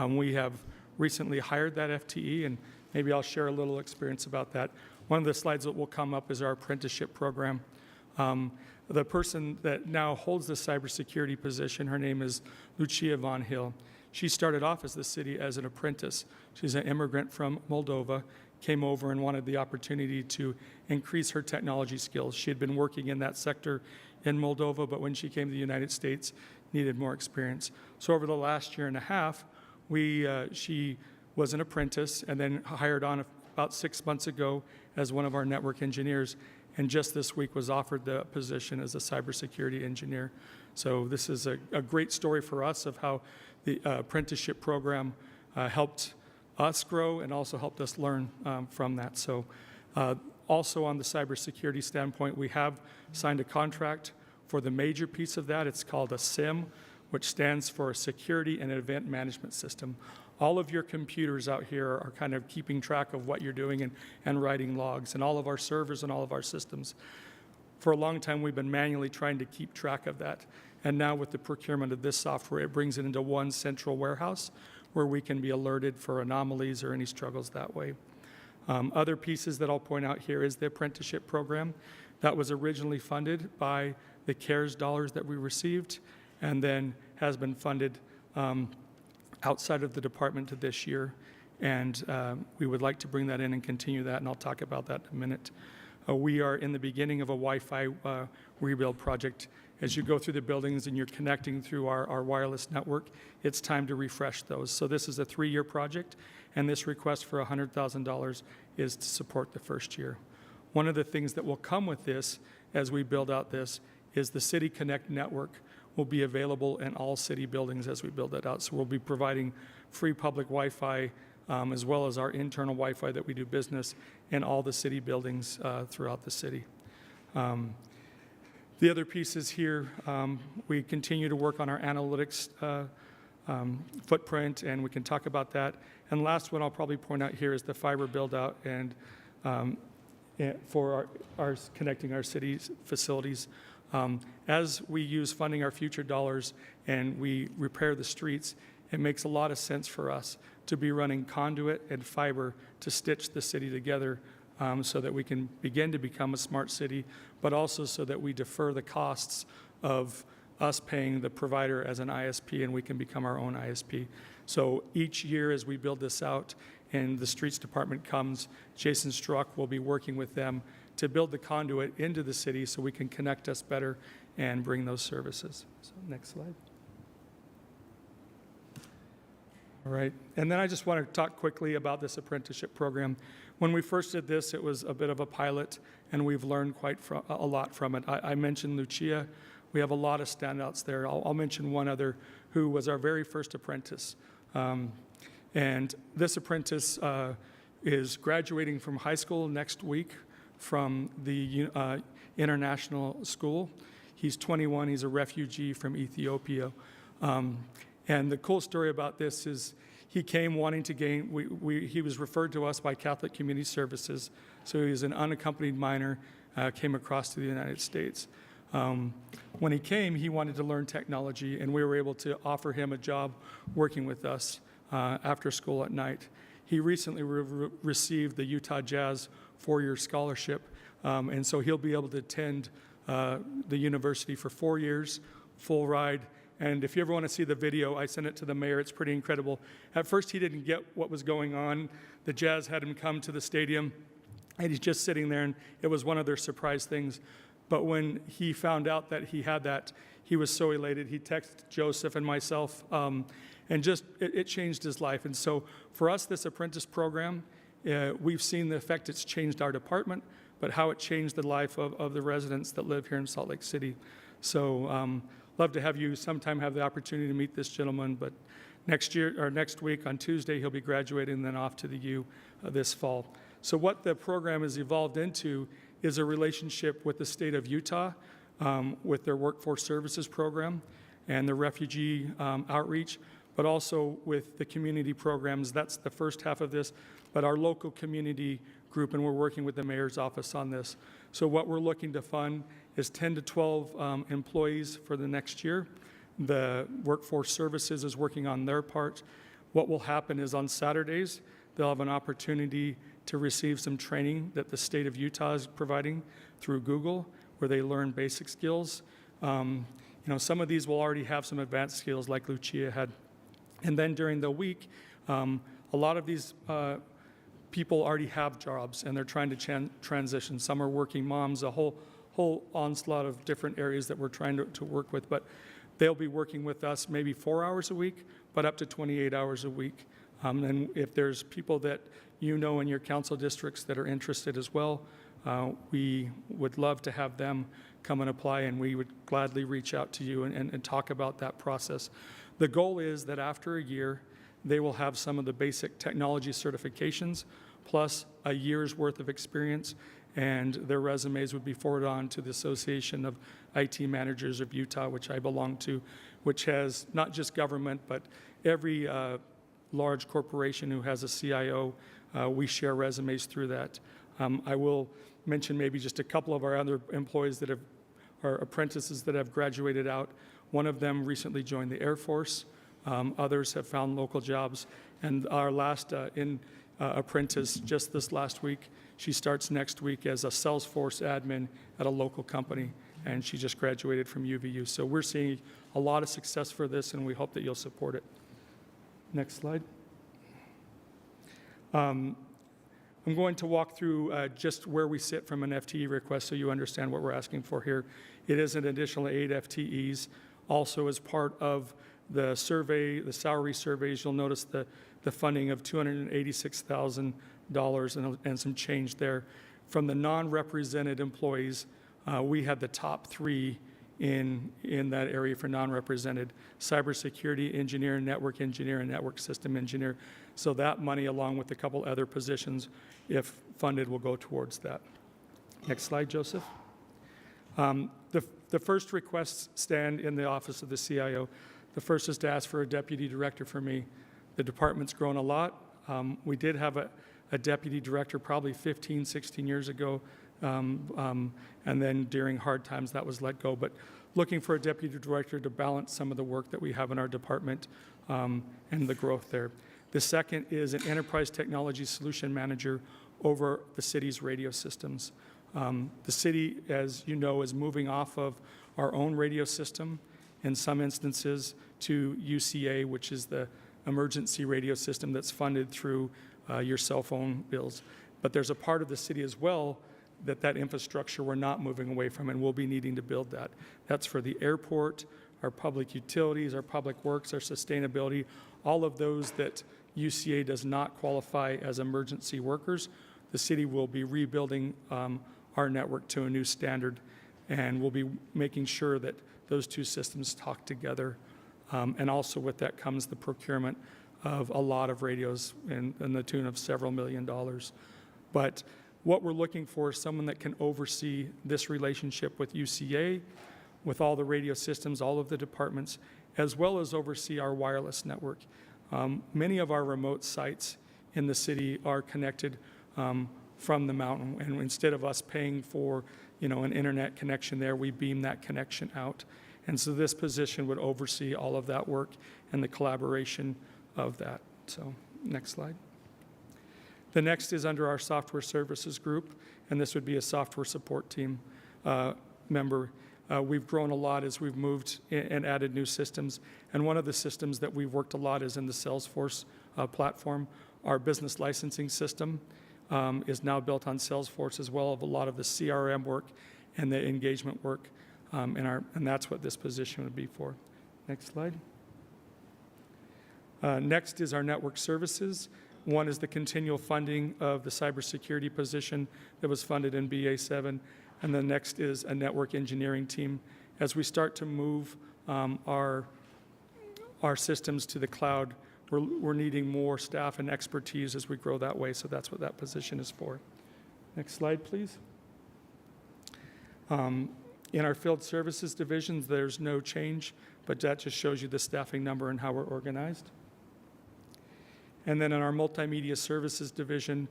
We have recently hired that FTE, and maybe I'll share a little experience about that. One of the slides that will come up is our apprenticeship program. The person that now holds the cybersecurity position, her name is Lucia Von Hill. She started off as the city as an apprentice. She's an immigrant from Moldova, came over and wanted the opportunity to increase her technology skills. She had been working in that sector in Moldova, but when she came to the United States, needed more experience. So over the last year and a half, she was an apprentice and then hired on about 6 months ago as one of our network engineers, and just this week was offered the position as a cybersecurity engineer. So this is a great story for us of how the apprenticeship program helped us grow and also helped us learn from that. So also on the cybersecurity standpoint, we have signed a contract for the major piece of that. It's called a SIM, which stands for Security and Event Management System. All of your computers out here are kind of keeping track of what you're doing and writing logs, and all of our servers and all of our systems. For a long time, we've been manually trying to keep track of that. And now with the procurement of this software, it brings it into one central warehouse where we can be alerted for anomalies or any struggles that way. Other pieces that I'll point out here is the apprenticeship program. That was originally funded by the CARES dollars that we received, and then has been funded outside of the department this year, and we would like to bring that in and continue that, and I'll talk about that in a minute. We are in the beginning of a Wi-Fi rebuild project. As you go through the buildings and you're connecting through our wireless network, it's time to refresh those. So this is a 3-year project, and this request for $100,000 is to support the first year. One of the things that will come with this as we build out this is the City Connect network will be available in all city buildings as we build that out. So we'll be providing free public Wi-Fi as well as our internal Wi-Fi that we do business in all the city buildings throughout the city. The other pieces here, we continue to work on our analytics footprint, and we can talk about that. And last one I'll probably point out here is the fiber build-out and for our connecting our city's facilities. As we use funding our future dollars and we repair the streets, it makes a lot of sense for us to be running conduit and fiber to stitch the city together so that we can begin to become a smart city, but also so that we defer the costs of us paying the provider as an ISP and we can become our own ISP. So each year as we build this out and the streets department comes, Jason Struck will be working with them to build the conduit into the city so we can connect us better and bring those services. So next slide. All right, and then I just want to talk quickly about this apprenticeship program. When we first did this, it was a bit of a pilot, and we've learned quite a lot from it. I mentioned Lucia. We have a lot of standouts there. I'll mention one other who was our very first apprentice. And this apprentice is graduating from high school next week from the international school. He's 21. He's a refugee from Ethiopia. And the cool story about this is he came wanting to gain, he was referred to us by Catholic Community Services. So he was an unaccompanied minor, came across to the United States. When he came, he wanted to learn technology, and we were able to offer him a job working with us after school at night. He recently received the Utah Jazz 4-year scholarship, and so he'll be able to attend the university for 4 years, full ride. And if you ever want to see the video, I sent it to the mayor. It's pretty incredible. At first, he didn't get what was going on. The Jazz had him come to the stadium, and he's just sitting there, and it was one of their surprise things. But when he found out that he had that, he was so elated. He texted Joseph and myself, and just it changed his life. And so for us, this apprentice program, we've seen the effect it's changed our department, but how it changed the life of the residents that live here in Salt Lake City. So love to have you sometime have the opportunity to meet this gentleman, but next week on Tuesday, he'll be graduating and then off to the U this fall. So what the program has evolved into is a relationship with the state of Utah, with their workforce services program and the refugee outreach, but also with the community programs. That's the first half of this, but our local community group, and we're working with the mayor's office on this. So what we're looking to fund is 10 to 12 employees for the next year. The workforce services is working on their part. What will happen is on Saturdays, they'll have an opportunity to receive some training that the state of Utah is providing through Google, where they learn basic skills. Some of these will already have some advanced skills like Lucia had. And then during the week, a lot of these people already have jobs and they're trying to transition. Some are working moms, a whole onslaught of different areas that we're trying to work with. But they'll be working with us maybe 4 hours a week, but up to 28 hours a week. And if there's people that you know in your council districts that are interested as well, we would love to have them come and apply, and we would gladly reach out to you and talk about that process. The goal is that after a year, they will have some of the basic technology certifications, plus a year's worth of experience, and their resumes would be forwarded on to the Association of IT Managers of Utah, which I belong to, which has not just government, but every large corporation who has a CIO. We share resumes through that. I will mention maybe just a couple of our other employees that are apprentices that have graduated out. One of them recently joined the Air Force. Others have found local jobs. And our last apprentice just this last week, she starts next week as a Salesforce admin at a local company, and she just graduated from UVU. So we're seeing a lot of success for this, and we hope that you'll support it. Next slide. I'm going to walk through just where we sit from an FTE request so you understand what we're asking for here. It is an additional 8 FTEs. Also, as part of the survey, the salary surveys, you'll notice the funding of $286,000 and some change there. From the non-represented employees, we had the top 3 in that area for non-represented: cybersecurity engineer, and network system engineer. So that money, along with a couple other positions, if funded, will go towards that. Next slide, Joseph. The first requests stand in the office of the CIO. The first is to ask for a deputy director for me. The department's grown a lot. We did have a deputy director probably 15, 16 years ago, and then during hard times that was let go. But looking for a deputy director to balance some of the work that we have in our department and the growth there. The second is an enterprise technology solution manager over the city's radio systems. The city, as you know, is moving off of our own radio system in some instances to UCA, which is the emergency radio system that's funded through your cell phone bills. But there's a part of the city as well that infrastructure we're not moving away from, and we'll be needing to build that. That's for the airport, our public utilities, our public works, our sustainability, all of those that UCA does not qualify as emergency workers. The city will be rebuilding our network to a new standard, and we'll be making sure that those two systems talk together. And also with that comes the procurement of a lot of radios in the tune of several $1 million. But what we're looking for is someone that can oversee this relationship with UCA, with all the radio systems, all of the departments, as well as oversee our wireless network. Many of our remote sites in the city are connected from the mountain, and instead of us paying for an internet connection there, we beam that connection out. And so this position would oversee all of that work and the collaboration of that. So next slide. The next is under our software services group, and this would be a software support team member. We've grown a lot as we've moved and added new systems. And one of the systems that we've worked a lot is in the Salesforce platform. Our business licensing system is now built on Salesforce, as well as a lot of the CRM work and the engagement work, and that's what this position would be for. Next slide. Next is our network services. One is the continual funding of the cybersecurity position that was funded in BA7, and the next is a network engineering team. As we start to move our systems to the cloud, we're needing more staff and expertise as we grow that way, so that's what that position is for. Next slide, please. In our field services divisions, there's no change, but that just shows you the staffing number and how we're organized. And then in our multimedia services division,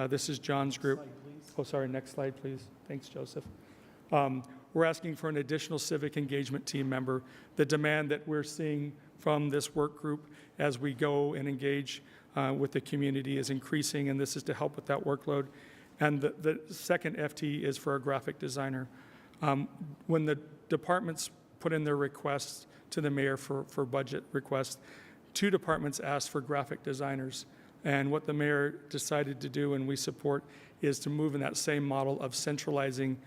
this is John's group. Oh, sorry, next slide, please. Thanks, Joseph. We're asking for an additional civic engagement team member. The demand that we're seeing from this work group as we go and engage with the community is increasing, and this is to help with that workload. And the second FT is for a graphic designer. When the departments put in their requests to the mayor for budget requests, 2 departments asked for graphic designers. And what the mayor decided to do, and we support, is to move in that same model of centralizing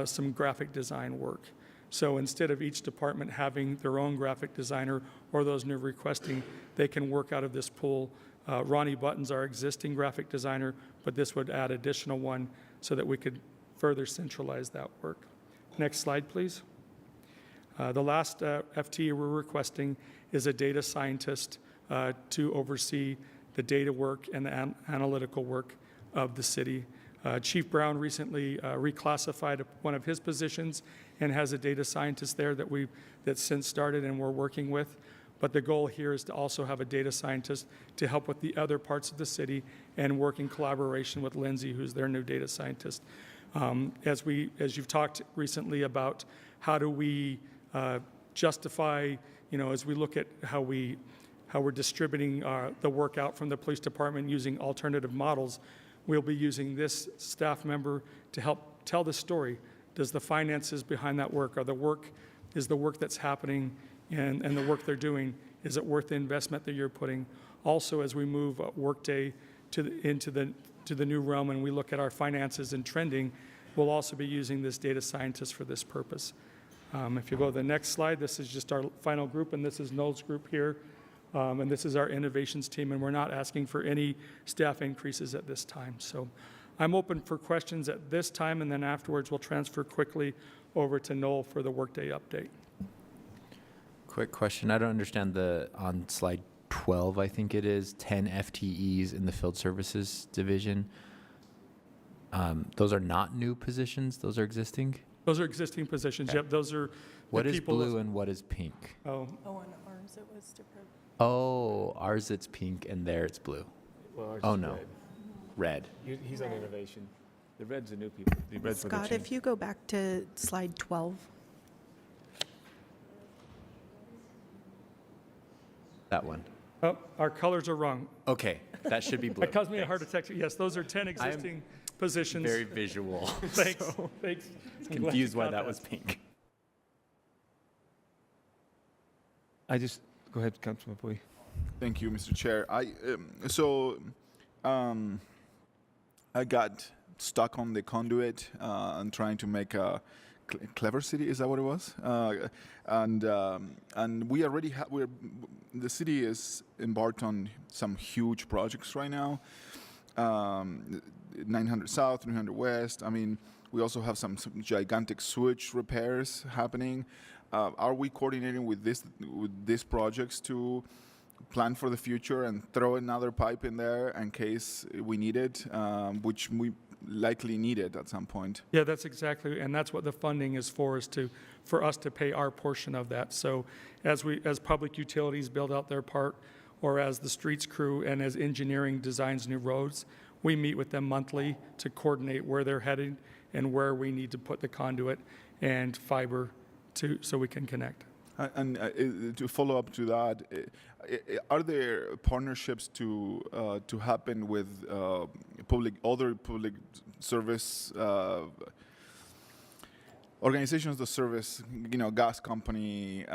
some graphic design work. So instead of each department having their own graphic designer or those new requesting, they can work out of this pool. Ronnie Button's our existing graphic designer, but this would add additional one so that we could further centralize that work. Next slide, please. The last FT we're requesting is a data scientist to oversee the data work and the analytical work of the city. Chief Brown recently reclassified one of his positions and has a data scientist there that's since started and we're working with. But the goal here is to also have a data scientist to help with the other parts of the city and work in collaboration with Lindsay, who's their new data scientist. As you've talked recently about how do we justify, as we look at how we're distributing the work out from the police department using alternative models, we'll be using this staff member to help tell the story. Does the finances behind that work, is the work that's happening and the work they're doing, is it worth the investment that you're putting? Also, as we move Workday into the new realm and we look at our finances and trending, we'll also be using this data scientist for this purpose. If you go to the next slide, this is just our final group, and this is Noel's group here. And this is our innovations team, and we're not asking for any staff increases at this time. So I'm open for questions at this time, and then afterwards we'll transfer quickly over to Noel for the Workday update. Quick question. I don't understand on slide 12, I think it is, 10 FTEs in the field services division. Those are not new positions? Those are existing? Those are existing positions. Okay. Yep, those are What is blue and what is pink? Oh, on ours it was different. Oh, ours it's pink and there it's blue. Well, ours oh, is no. Red. He's on innovation. The red's the new people. The red's Scott, if you go back to slide 12. That one. Oh, our colors are wrong. Okay, that should be blue. That caused me a heart attack. Yes, those are 10 existing positions. Very visual. Thanks. So Thanks. Confused why that was pink. Go ahead, Councilman Pui. Thank you, Mr. Chair. I got stuck on the conduit and trying to make a clever city. Is that what it was? And we already the city is embarked on some huge projects right now. 900 South, 300 West. I mean, we also have some gigantic sewage repairs happening. Are we coordinating with these projects to plan for the future and throw another pipe in there in case we need it, which we likely need it at some point? Yeah, that's exactly, and that's what the funding is for us to pay our portion of that. So as public utilities build out their part, or as the streets crew and as engineering designs new roads, we meet with them monthly to coordinate where they're headed and where we need to put the conduit and fiber so we can connect. And to follow up to that, are there partnerships to happen with other public service organizations that service, gas company,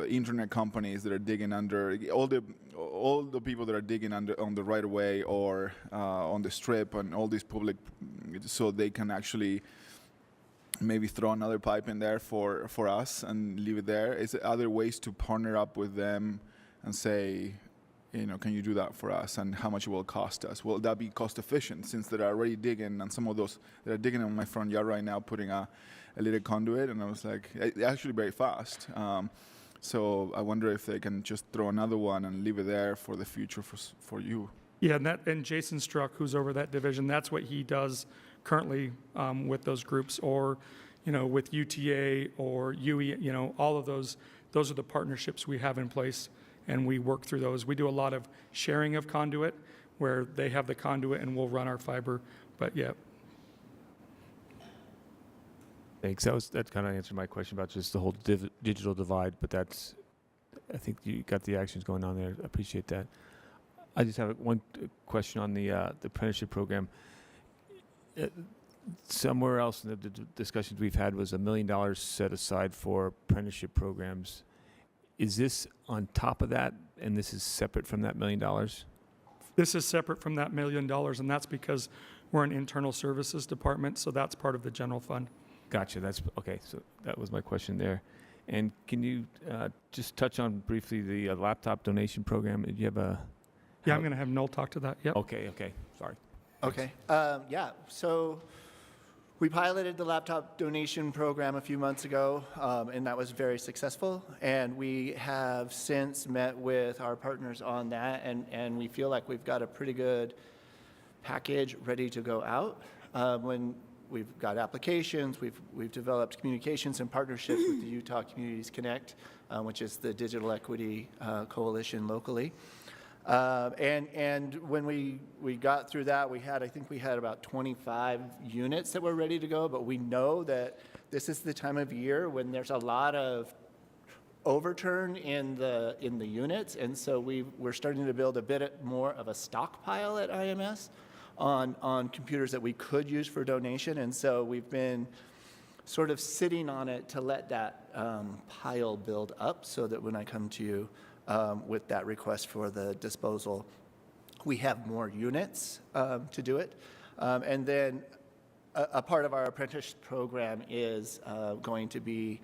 internet companies that are digging under all the people that are digging under on the right of way or on the strip and all these public, so they can actually maybe throw another pipe in there for us and leave it there. Is there other ways to partner up with them and say, can you do that for us, and how much it will cost us? Will that be cost efficient, since they're already digging, and some of those that are digging in my front yard right now, putting a little conduit, and I was like, actually very fast. So I wonder if they can just throw another one and leave it there for the future for you. Yeah, and Jason Struck, who's over that division, that's what he does currently with those groups, or with UTA or UE, all of those are the partnerships we have in place, and we work through those. We do a lot of sharing of conduit, where they have the conduit and we'll run our fiber, but yeah. Thanks. That kind of answered my question about just the whole digital divide, but I think you got the actions going on there. I appreciate that. I just have one question on the apprenticeship program. Somewhere else in the discussions we've had was $1 million set aside for apprenticeship programs. Is this on top of that, and this is separate from that $1 million? This is separate from that $1 million, and that's because we're an internal services department, so that's part of the general fund. Gotcha. That's okay. So that was my question there. And can you just touch on briefly the laptop donation program? Did you have a? Yeah, I'm going to have Noel talk to that. Yep. Okay. Sorry. Okay. Yeah. So we piloted the laptop donation program a few months ago, and that was very successful. And we have since met with our partners on that, and we feel like we've got a pretty good package ready to go out. When we've got applications, we've developed communications and partnerships with the Utah Communities Connect, which is the digital equity coalition locally. And when we got through that, I think we had about 25 units that were ready to go, but we know that this is the time of year when there's a lot of overturn in the units, and so we're starting to build a bit more of a stockpile at IMS on computers that we could use for donation, and so we've been sort of sitting on it to let that pile build up, so that when I come to you with that request for the disposal, we have more units to do it. And then a part of our apprenticeship program is going to be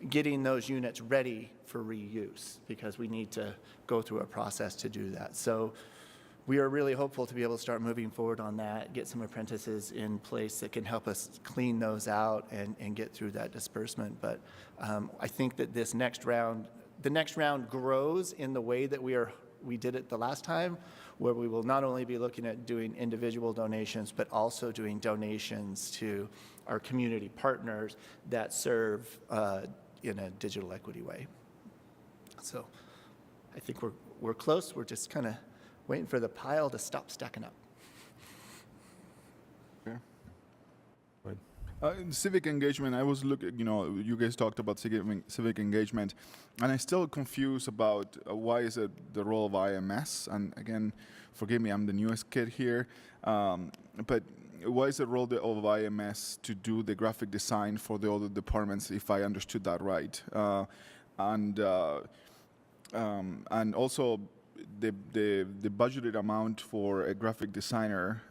getting those units ready for reuse, because we need to go through a process to do that. So we are really hopeful to be able to start moving forward on that, get some apprentices in place that can help us clean those out and get through that disbursement. But I think that the next round grows in the way that we did it the last time, where we will not only be looking at doing individual donations, but also doing donations to our community partners that serve in a digital equity way. So I think we're close. We're just kind of waiting for the pile to stop stacking up. Civic engagement, I was looking, you guys talked about civic engagement, and I'm still confused about why is it the role of IMS, and again, forgive me, I'm the newest kid here, but why is the role of IMS to do the graphic design for the other departments, if I understood that right? And also, the budgeted amount for a graphic designer,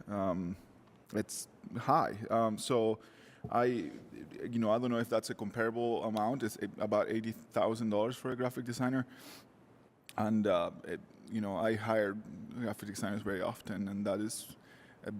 it's high. So I don't know if that's a comparable amount. It's about $80,000 for a graphic designer, and I hire graphic designers very often, and that is a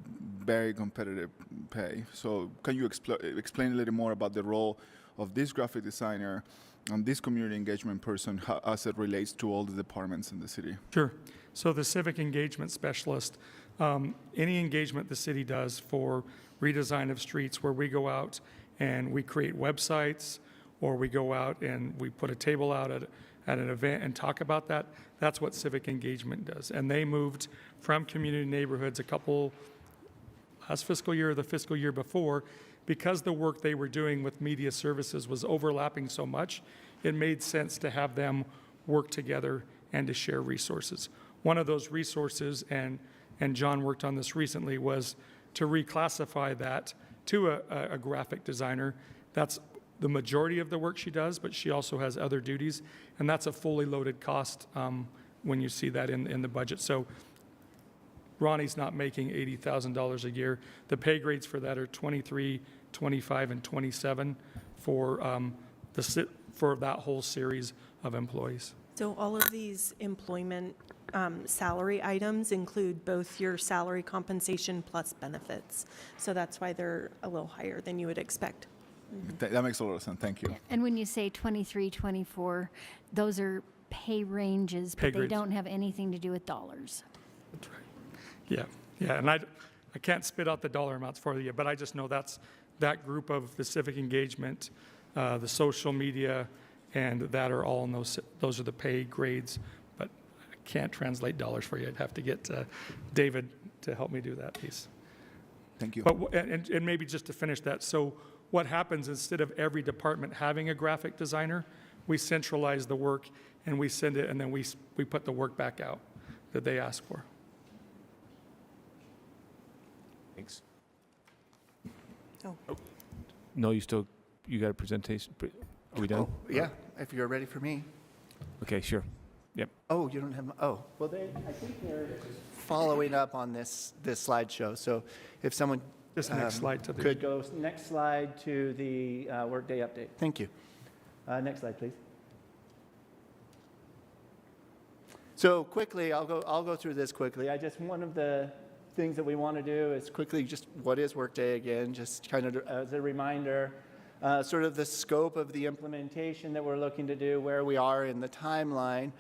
very competitive pay. So can you explain a little more about the role of this graphic designer and this community engagement person as it relates to all the departments in the city? Sure. So the civic engagement specialist, any engagement the city does for redesign of streets, where we go out and we create websites, or we go out and we put a table out at an event and talk about that, that's what civic engagement does. And they moved from community neighborhoods last fiscal year or the fiscal year before, because the work they were doing with media services was overlapping so much, it made sense to have them work together and to share resources. One of those resources, and John worked on this recently, was to reclassify that to a graphic designer. That's the majority of the work she does, but she also has other duties, and that's a fully loaded cost when you see that in the budget. So Ronnie's not making $80,000 a year. The pay grades for that are 23, 25, and 27 for that whole series of employees. So all of these employment salary items include both your salary compensation plus benefits. So that's why they're a little higher than you would expect. That makes a lot of sense. Thank you. And when you say 23, 24, those are pay ranges, Pay but they grades. don't have anything to do with dollars. That's right. Yeah, and I can't spit out the dollar amounts for you, but I just know that's that group of the civic engagement, the social media, and that are all in those are the pay grades, but I can't translate dollars for you. I'd have to get David to help me do that piece. Thank you. But, and maybe just to finish that, so what happens, instead of every department having a graphic designer, we centralize the work and we send it, and then we put the work back out that they ask for. Thanks. Oh. No, you got a presentation? Are we done? Oh, yeah, if you're ready for me. Okay, sure. Yep. Oh, you don't have, well, I think they're following up on this slideshow. So if someone Just next slide to the. could go next slide to the Workday update. Thank you. Next slide, please. So quickly, I'll go through this quickly. One of the things that we want to do is quickly just what is Workday again, just kind of as a reminder, sort of the scope of the implementation that we're looking to do, where we are in the timeline.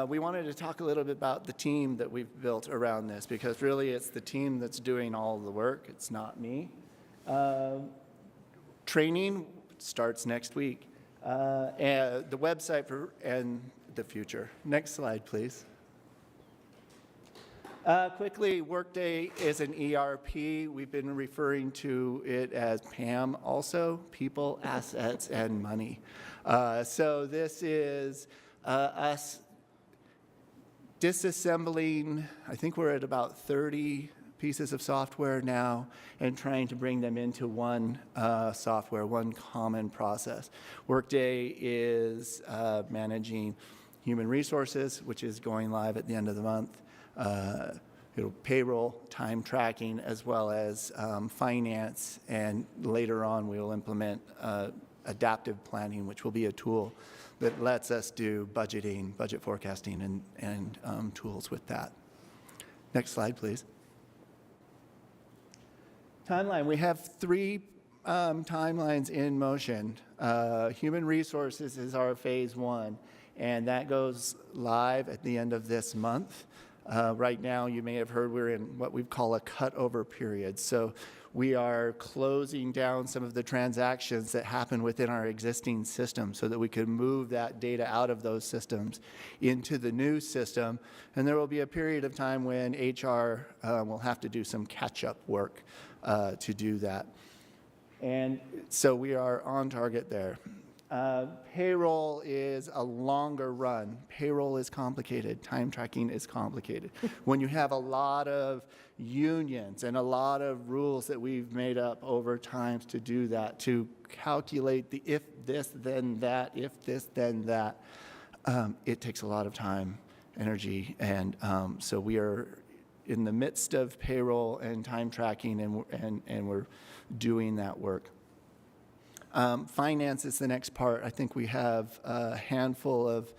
We wanted to talk a little bit about the team that we've built around this, because really it's the team that's doing all of the work. It's not me. Training starts next week. And the website and the future. Next slide, please. Quickly, Workday is an ERP. We've been referring to it as PAM also, People, Assets, and Money. So this is us disassembling, I think we're at about 30 pieces of software now, and trying to bring them into one software, one common process. Workday is managing human resources, which is going live at the end of the month. Payroll, time tracking, as well as finance, and later on we will implement adaptive planning, which will be a tool that lets us do budgeting, budget forecasting, and tools with that. Next slide, please. Timeline. We have 3 timelines in motion. Human resources is our phase 1, and that goes live at the end of this month. Right now, you may have heard we're in what we call a cutover period. So we are closing down some of the transactions that happen within our existing system so that we can move that data out of those systems into the new system. And there will be a period of time when HR will have to do some catch-up work to do that. And so we are on target there. Payroll is a longer run. Payroll is complicated. Time tracking is complicated. When you have a lot of unions and a lot of rules that we've made up over time to do that, to calculate the if this, then that, if this, then that, it takes a lot of time, energy, and so we are in the midst of payroll and time tracking, and we're doing that work. Finance is the next part. I think we have a handful of,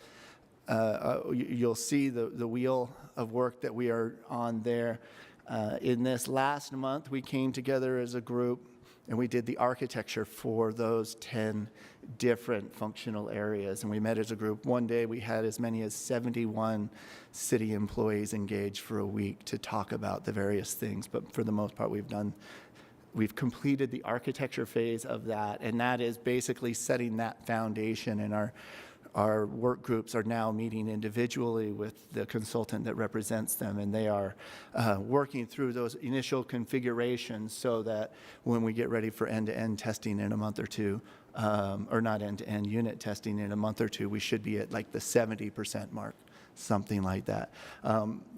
you'll see the wheel of work that we are on there. In this last month, we came together as a group and we did the architecture for those 10 different functional areas. And we met as a group. One day we had as many as 71 city employees engaged for a week to talk about the various things. But for the most part, we've completed the architecture phase of that, and that is basically setting that foundation, and our work groups are now meeting individually with the consultant that represents them, and they are working through those initial configurations so that when we get ready for end-to-end testing in a month or two, or not end-to-end unit testing in a month or two, we should be at like the 70% mark, something like that.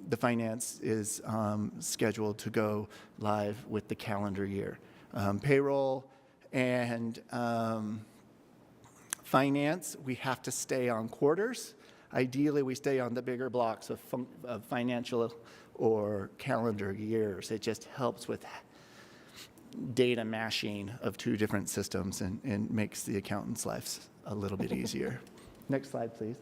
The finance is scheduled to go live with the calendar year. Payroll and finance, we have to stay on quarters. Ideally, we stay on the bigger blocks of financial or calendar years. It just helps with data mashing of 2 different systems and makes the accountant's lives a little bit easier. Next slide, please.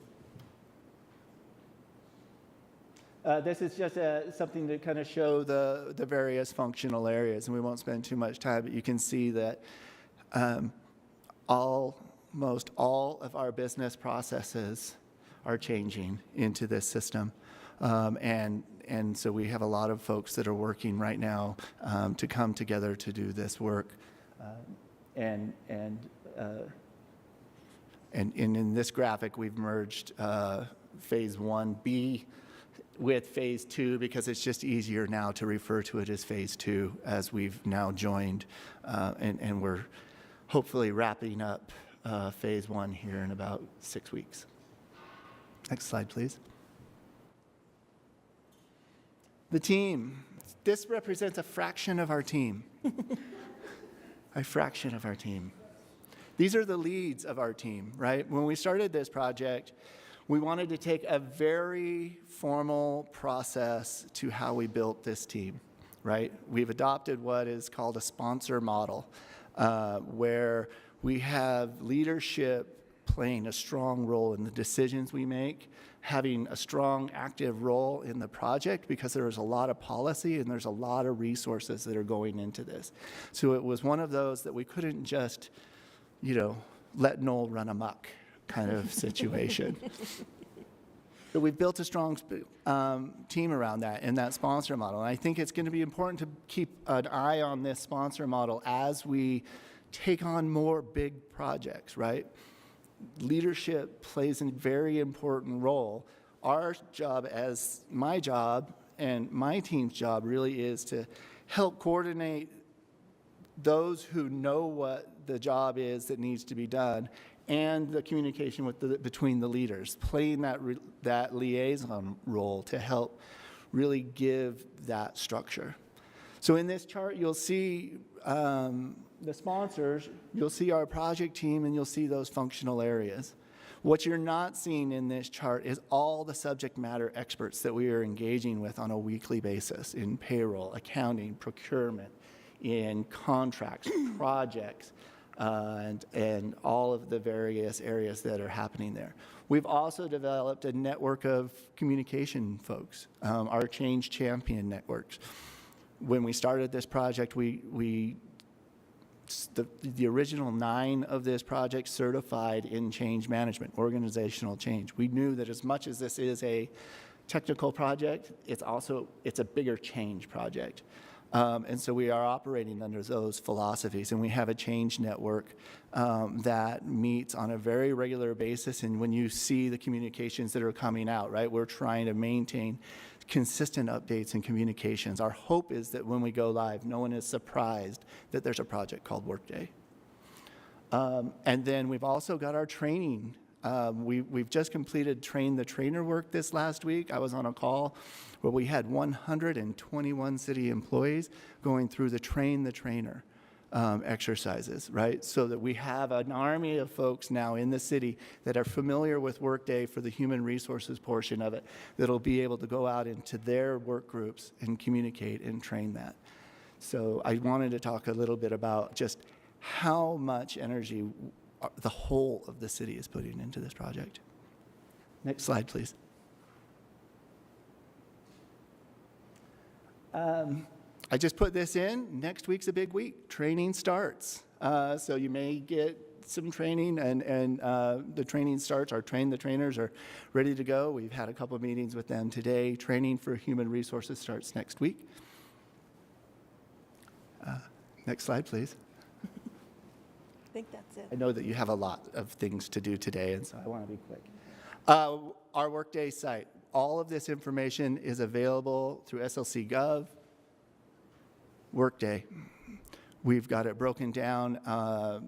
This is just something to kind of show the various functional areas, and we won't spend too much time, but you can see that almost all of our business processes are changing into this system. And so we have a lot of folks that are working right now to come together to do this work. And in this graphic, we've merged Phase 1B with Phase 2 because it's just easier now to refer to it as Phase 2 as we've now joined. And we're hopefully wrapping up Phase 1 here in about 6 weeks. Next slide, please. The team. This represents a fraction of our team. A fraction of our team. These are the leads of our team, right? When we started this project, we wanted to take a very formal process to how we built this team, right? We've adopted what is called a sponsor model, where we have leadership playing a strong role in the decisions we make, having a strong active role in the project because there's a lot of policy and there's a lot of resources that are going into this. So it was one of those that we couldn't just, let Noel run amok kind of situation. But we've built a strong team around that in that sponsor model. And I think it's going to be important to keep an eye on this sponsor model as we take on more big projects, right? Leadership plays a very important role. Our job, as my job and my team's job, really is to help coordinate those who know what the job is that needs to be done and the communication between the leaders, playing that liaison role to help really give that structure. So in this chart, you'll see the sponsors, you'll see our project team, and you'll see those functional areas. What you're not seeing in this chart is all the subject matter experts that we are engaging with on a weekly basis in payroll, accounting, procurement, in contracts, projects, and all of the various areas that are happening there. We've also developed a network of communication folks, our Change Champion networks. When we started this project, the original 9 of this project certified in change management, organizational change. We knew that as much as this is a technical project, it's a bigger change project. And so we are operating under those philosophies, and we have a change network that meets on a very regular basis. And when you see the communications that are coming out, right, we're trying to maintain consistent updates and communications. Our hope is that when we go live, no one is surprised that there's a project called Workday. And then we've also got our training. We've just completed Train the Trainer work this last week. I was on a call where we had 121 city employees going through the Train the Trainer exercises, right? So that we have an army of folks now in the city that are familiar with Workday for the human resources portion of it, that'll be able to go out into their work groups and communicate and train that. So I wanted to talk a little bit about just how much energy the whole of the city is putting into this project. Next slide, please. I just put this in. Next week's a big week. Training starts. So you may get some training, and the training starts. Our Train the Trainers are ready to go. We've had a couple of meetings with them today. Training for human resources starts next week. Next slide, please. I think that's it. I know that you have a lot of things to do today, and so I want to be quick. Our Workday site. All of this information is available through SLC Gov, Workday. We've got it broken down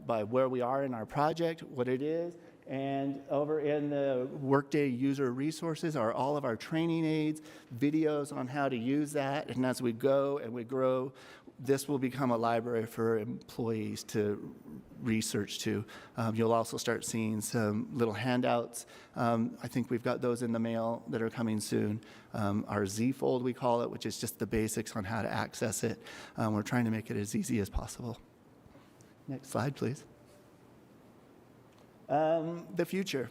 by where we are in our project, what it is, and over in the Workday user resources are all of our training aids, videos on how to use that, and as we go and we grow, this will become a library for employees to research to. You'll also start seeing some little handouts. I think we've got those in the mail that are coming soon. Our Z-fold, we call it, which is just the basics on how to access it. We're trying to make it as easy as possible. Next slide, please. The future.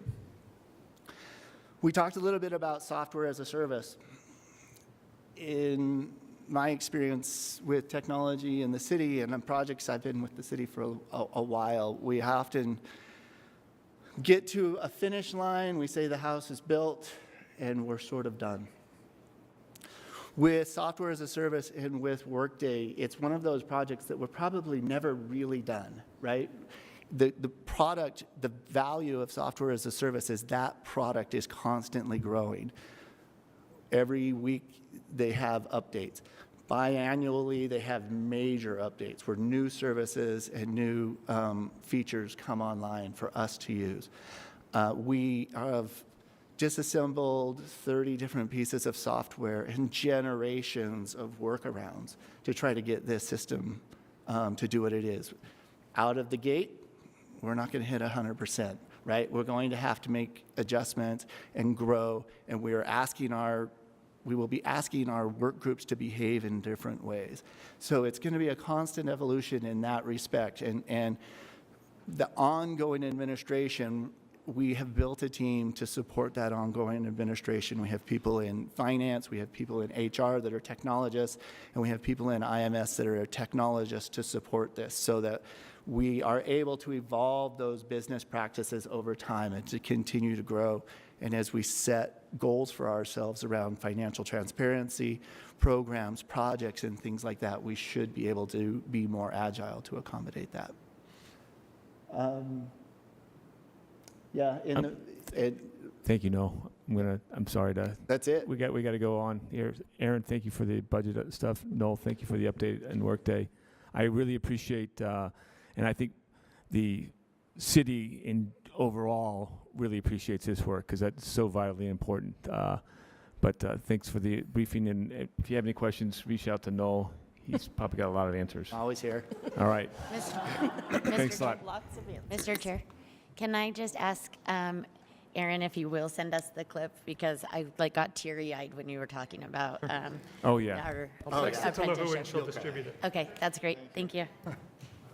We talked a little bit about software as a service. in my experience with technology in the city and on projects, I've been with the city for a while, we often get to a finish line, we say the house is built, and we're sort of done. With software as a service and with Workday, it's one of those projects that we're probably never really done, right? The product, the value of software as a service is that product is constantly growing. Every week they have updates. Biannually, they have major updates where new services and new features come online for us to use. We have disassembled 30 different pieces of software and generations of workarounds to try to get this system to do what it is. Out of the gate, we're not going to hit 100%, right? We're going to have to make adjustments and grow, and we will be asking our work groups to behave in different ways. So it's going to be a constant evolution in that respect. And the ongoing administration, we have built a team to support that ongoing administration. We have people in finance, we have people in HR that are technologists, and we have people in IMS that are technologists to support this so that we are able to evolve those business practices over time and to continue to grow. And as we set goals for ourselves around financial transparency, programs, projects, and things like that, we should be able to be more agile to accommodate that. Thank you, Noel. I'm sorry to. That's it. We got to go on here. Aaron, thank you for the budget stuff. Noel, thank you for the update and Workday. I really appreciate, and I think the city in overall really appreciates this work because that's so vitally important. But thanks for the briefing, and if you have any questions, reach out to Noel. He's probably got a lot of answers. Always here. All right. Thanks a lot. Mr. Chair, can I just ask Aaron if you will send us the clip, because I got teary-eyed when you were talking about oh yeah. our Apprenticeship. And she'll distribute it. Okay, that's great. Thank you.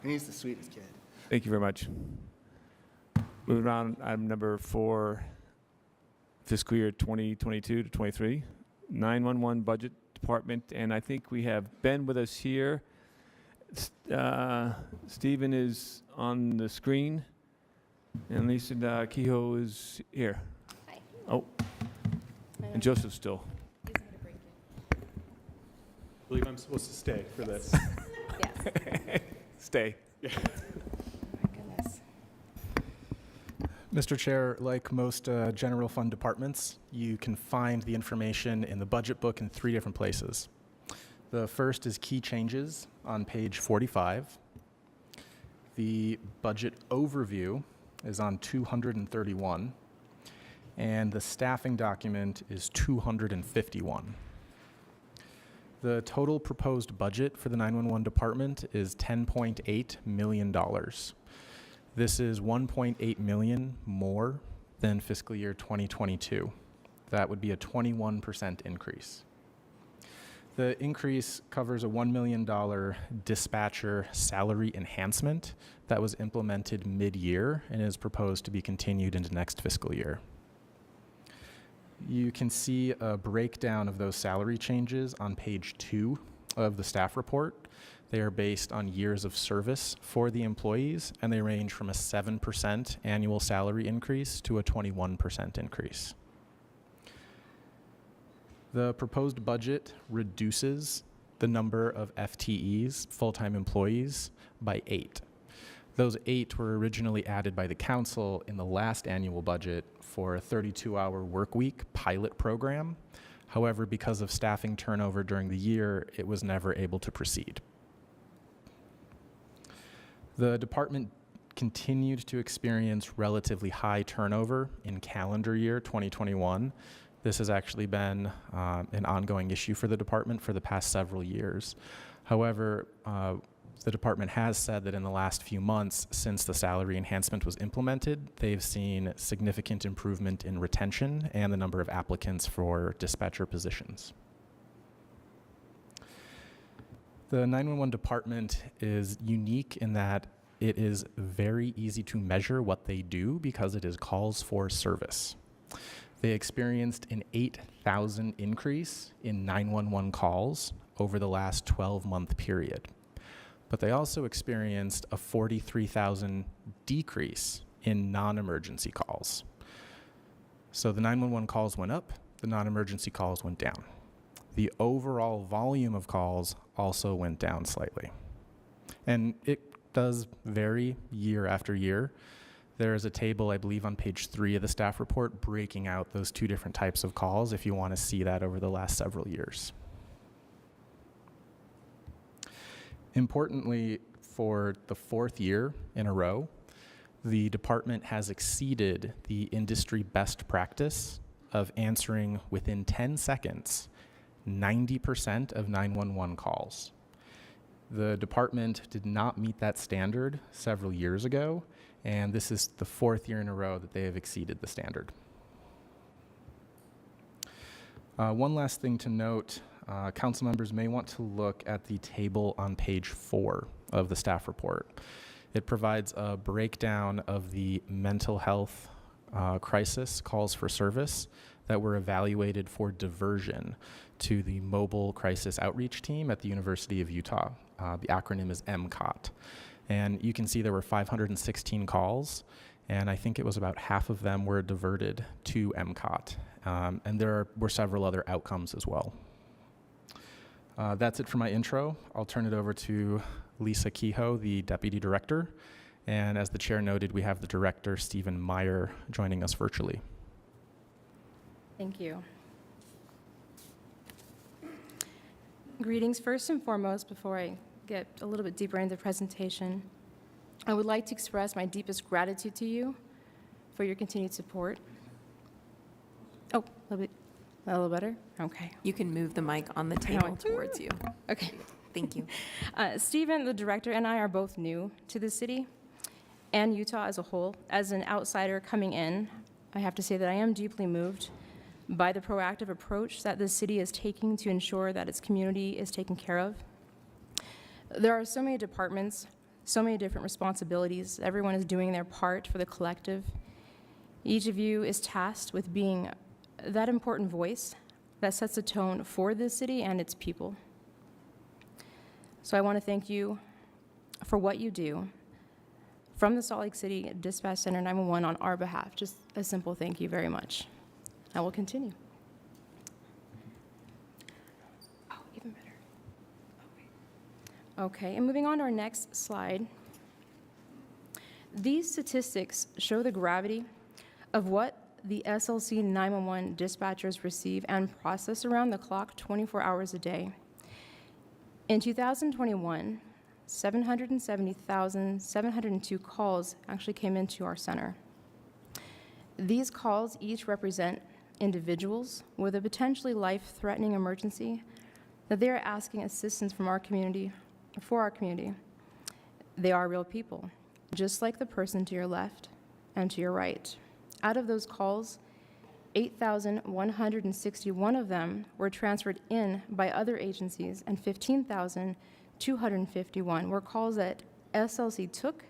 He's the sweetest kid. Thank you very much. Moving on, item number 4, fiscal year 2022 to 23, 911 budget department, and I think we have Ben with us here. Stephen is on the screen, and Lisa Kehoe is here. Hi. Oh, and Joseph's still. I believe I'm supposed to stay for this. Yes. Stay. Yeah. Mr. Chair, like most general fund departments, you can find the information in the budget book in 3 different places. The first is key changes on page 45. The budget overview is on 231, and the staffing document is 251. The total proposed budget for the 911 department is $10.8 million. This is $1.8 million more than fiscal year 2022. That would be a 21% increase. The increase covers a $1 million dispatcher salary enhancement that was implemented mid-year and is proposed to be continued into next fiscal year. You can see a breakdown of those salary changes on page 2 of the staff report. They are based on years of service for the employees, and they range from a 7% annual salary increase to a 21% increase. The proposed budget reduces the number of FTEs, full-time employees, by 8. Those 8 were originally added by the council in the last annual budget for a 32-hour work week pilot program. However, because of staffing turnover during the year, it was never able to proceed. The department continued to experience relatively high turnover in calendar year 2021. This has actually been an ongoing issue for the department for the past several years. However, the department has said that in the last few months since the salary enhancement was implemented, they've seen significant improvement in retention and the number of applicants for dispatcher positions. The 911 department is unique in that it is very easy to measure what they do because it is calls for service. They experienced an 8,000 increase in 911 calls over the last 12-month period. But they also experienced a 43,000 decrease in non-emergency calls. So the 911 calls went up, the non-emergency calls went down. The overall volume of calls also went down slightly. And it does vary year after year. There is a table, I believe, on page 3 of the staff report breaking out those two different types of calls if you want to see that over the last several years. Importantly, for the 4th year in a row, the department has exceeded the industry best practice of answering within 10 seconds 90% of 911 calls. The department did not meet that standard several years ago, and this is the 4th year in a row that they have exceeded the standard. One last thing to note, council members may want to look at the table on page 4 of the staff report. It provides a breakdown of the mental health crisis calls for service that were evaluated for diversion to the Mobile Crisis Outreach Team at the University of Utah. The acronym is MCOT. And you can see there were 516 calls, and I think it was about half of them were diverted to MCOT. And there were several other outcomes as well. That's it for my intro. I'll turn it over to Lisa Kehoe, the Deputy Director. And as the chair noted, we have the Director, Stephen Meyer, joining us virtually. Thank you. Greetings. First and foremost, before I get a little bit deeper into the presentation, I would like to express my deepest gratitude to you for your continued support. Oh, a little better? Okay. You can move the mic on the table towards you. Okay. Thank you. Stephen, the director, and I are both new to the city and Utah as a whole. As an outsider coming in, I have to say that I am deeply moved by the proactive approach that the city is taking to ensure that its community is taken care of. There are so many departments, so many different responsibilities. Everyone is doing their part for the collective. Each of you is tasked with being that important voice that sets a tone for this city and its people. So I want to thank you for what you do from the Salt Lake City Dispatch Center 911 on our behalf. Just a simple thank you very much. I will continue. Oh, even better. Okay, and moving on to our next slide. These statistics show the gravity of what the SLC 911 dispatchers receive and process around the clock 24 hours a day. In 2021, 770,702 calls actually came into our center. These calls each represent individuals with a potentially life-threatening emergency that they are asking assistance from our community, for our community. They are real people, just like the person to your left and to your right. Out of those calls, 8,161 of them were transferred in by other agencies, and 15,251 were calls that SLC took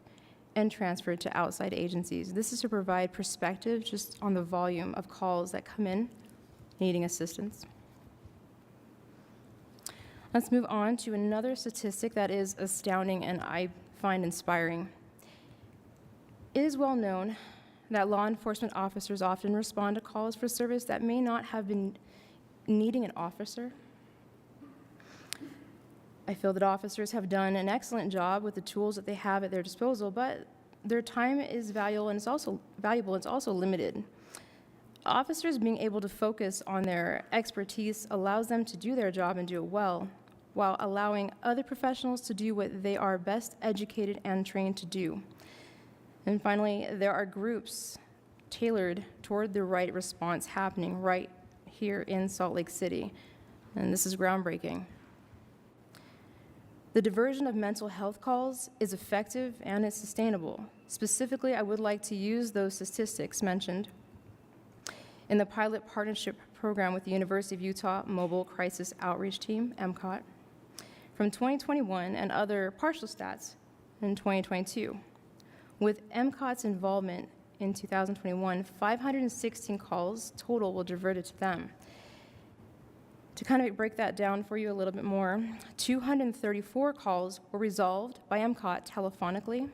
and transferred to outside agencies. This is to provide perspective just on the volume of calls that come in needing assistance. Let's move on to another statistic that is astounding and I find inspiring. It is well known that law enforcement officers often respond to calls for service that may not have been needing an officer. I feel that officers have done an excellent job with the tools that they have at their disposal, but their time is valuable and it's also limited. Officers being able to focus on their expertise allows them to do their job and do it well, while allowing other professionals to do what they are best educated and trained to do. And finally, there are groups tailored toward the right response happening right here in Salt Lake City, and this is groundbreaking. The diversion of mental health calls is effective and it's sustainable. Specifically, I would like to use those statistics mentioned in the pilot partnership program with the University of Utah Mobile Crisis Outreach Team, MCOT, from 2021 and other partial stats in 2022. With MCOT's involvement in 2021, 516 calls total were diverted to them. To kind of break that down for you a little bit more, 234 calls were resolved by MCOT telephonically.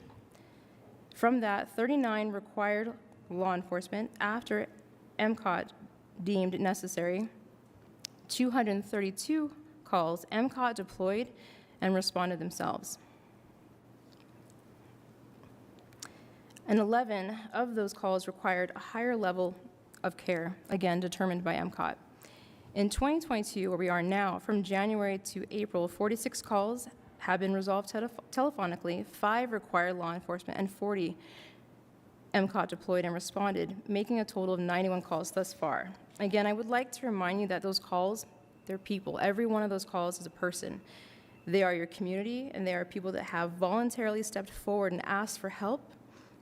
From that, 39 required law enforcement after MCOT deemed it necessary. 232 calls MCOT deployed and responded themselves. And 11 of those calls required a higher level of care, again determined by MCOT. In 2022, where we are now, from January to April, 46 calls have been resolved telephonically, 5 required law enforcement, and 40 MCOT deployed and responded, making a total of 91 calls thus far. Again, I would like to remind you that those calls, they're people. Every one of those calls is a person. They are your community, and they are people that have voluntarily stepped forward and asked for help.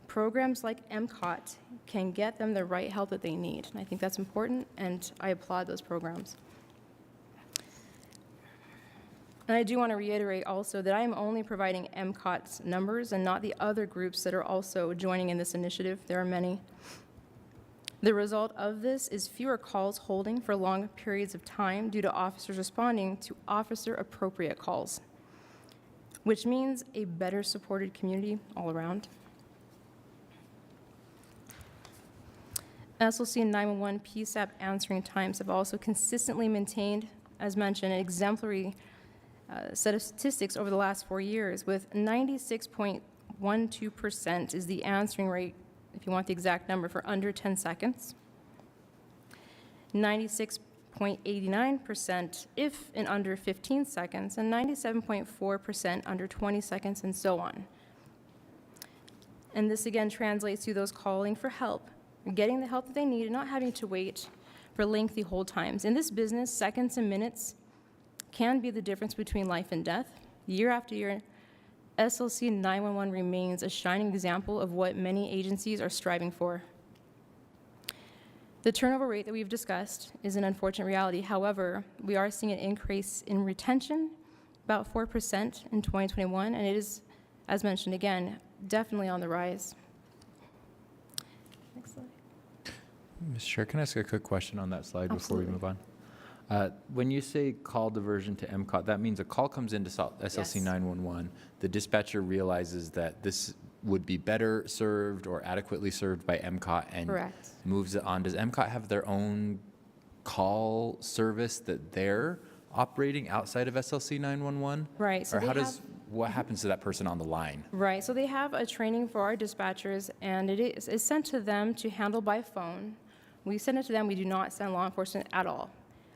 Programs like MCOT can get them the right help that they need. And I think that's important, and I applaud those programs. And I do want to reiterate also that I am only providing MCOT's numbers and not the other groups that are also joining in this initiative. There are many. The result of this is fewer calls holding for long periods of time due to officers responding to officer-appropriate calls, which means a better supported community all around. SLC 911 PSAP answering times have also consistently maintained, as mentioned, an exemplary set of statistics over the last 4 years, with 96.12% is the answering rate, if you want the exact number, for under 10 seconds, 96.89% if in under 15 seconds, and 97.4% under 20 seconds, and so on. And this again translates to those calling for help, getting the help that they need and not having to wait for lengthy hold times. In this business, seconds and minutes can be the difference between life and death. Year after year, SLC 911 remains a shining example of what many agencies are striving for. The turnover rate that we've discussed is an unfortunate reality. However, we are seeing an increase in retention, about 4% in 2021, and it is, as mentioned again, definitely on the rise. Next slide. Mr. Chair, can I ask a quick question on that slide Absolutely. before we move on? When you say call diversion to MCOT, that means a call comes into SLC 911. The dispatcher realizes that this would be better served or adequately served by MCOT and Correct. moves it on. Does MCOT have their own call service that they're operating outside of SLC 911? Right. So or they how have- does what happens to that person on the line? Right, so they have a training for our dispatchers, and it is sent to them to handle by phone. We send it to them. We do not send law enforcement at all.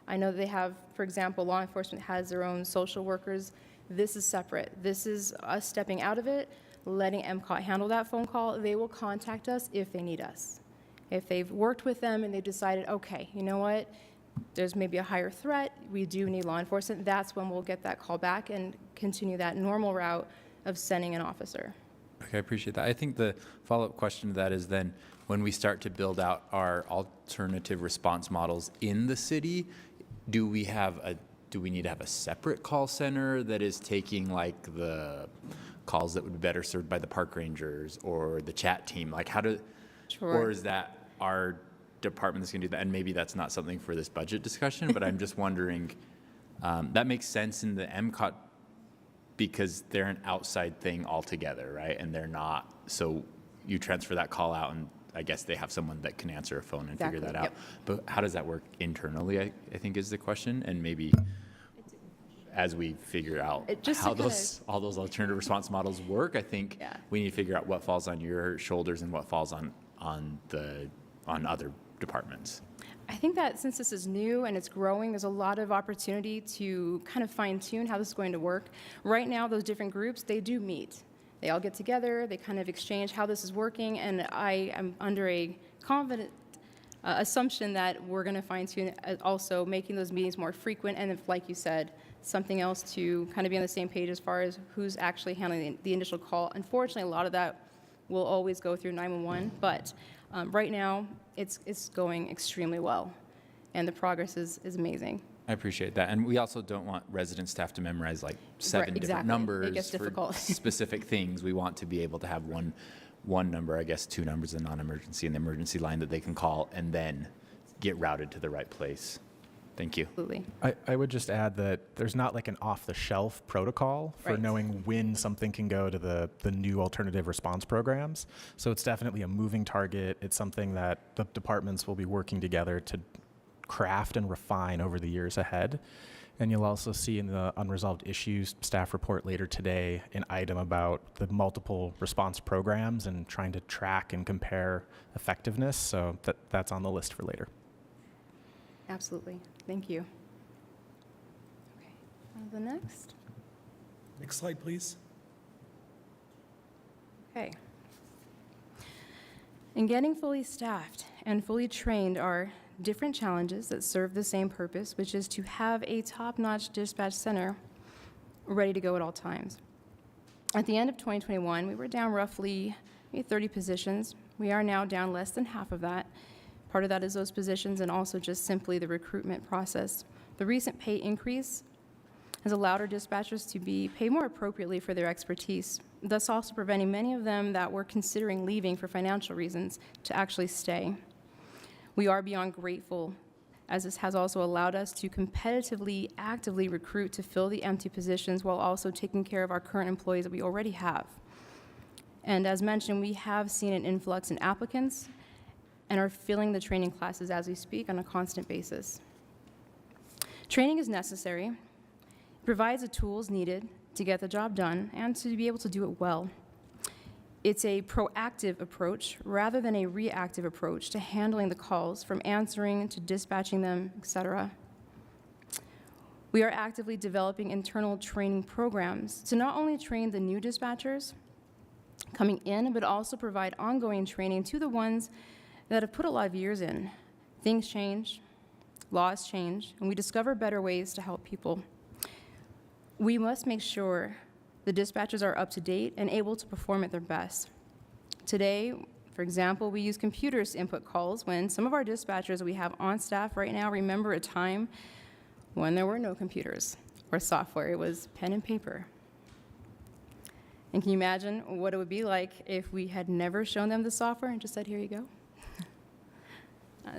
I know that they have, for example, law enforcement has their own social workers. This is separate. This is us stepping out of it, letting MCOT handle that phone call. They will contact us if they need us. If they've worked with them and they've decided, okay, you know what, there's maybe a higher threat, we do need law enforcement, that's when we'll get that call back and continue that normal route of sending an officer. Okay, I appreciate that. I think the follow-up question to that is then when we start to build out our alternative response models in the city, do we need to have a separate call center that is taking like the calls that would be better served by the park rangers or the chat team? Like Sure. or is that our department that's going to do that? And maybe that's not something for this budget discussion, but I'm just wondering, that makes sense in the MCOT because they're an outside thing altogether, right? And they're not, so you transfer that call out and I guess they have someone that can answer a phone and figure that out. Yep. But how does that work internally, I think is the question. And maybe as we figure out how all those alternative response models work, I think we need to figure out what falls on your shoulders and what falls on other departments. I think that since this is new and it's growing, there's a lot of opportunity to kind of fine-tune how this is going to work. Right now, those different groups, they do meet. They all get together, they kind of exchange how this is working, and I am under a confident assumption that we're going to fine-tune also making those meetings more frequent, and if, like you said, something else to kind of be on the same page as far as who's actually handling the initial call. Unfortunately, a lot of that will always go through 911, but right now, it's going extremely well, and the progress is amazing. I appreciate that. And we also don't want resident staff to memorize like seven different numbers It gets difficult. for specific things. We want to be able to have one number, I guess 2 numbers, a non-emergency and the emergency line that they can call and then get routed to the right place. Thank you. Absolutely. I would just add that there's not like an off-the-shelf protocol for knowing when something can go to the new alternative response programs. So it's definitely a moving target. It's something that the departments will be working together to craft and refine over the years ahead. And you'll also see in the unresolved issues staff report later today an item about the multiple response programs and trying to track and compare effectiveness. So that's on the list for later. Absolutely. Thank you. Okay, on to the next. Next slide, please. Okay. In getting fully staffed and fully trained are different challenges that serve the same purpose, which is to have a top-notch dispatch center ready to go at all times. At the end of 2021, we were down roughly 30 positions. We are now down less than half of that. Part of that is those positions and also just simply the recruitment process. The recent pay increase has allowed our dispatchers to be paid more appropriately for their expertise, thus also preventing many of them that were considering leaving for financial reasons to actually stay. We are beyond grateful, as this has also allowed us to competitively, actively recruit to fill the empty positions while also taking care of our current employees that we already have. And as mentioned, we have seen an influx in applicants and are filling the training classes as we speak on a constant basis. Training is necessary. It provides the tools needed to get the job done and to be able to do it well. It's a proactive approach rather than a reactive approach to handling the calls, from answering to dispatching them, etc. We are actively developing internal training programs to not only train the new dispatchers coming in, but also provide ongoing training to the ones that have put a lot of years in. Things change, laws change, and we discover better ways to help people. We must make sure the dispatchers are up to date and able to perform at their best. Today, for example, we use computers to input calls when some of our dispatchers we have on staff right now remember a time when there were no computers or software. It was pen and paper. And can you imagine what it would be like if we had never shown them the software and just said, here you go?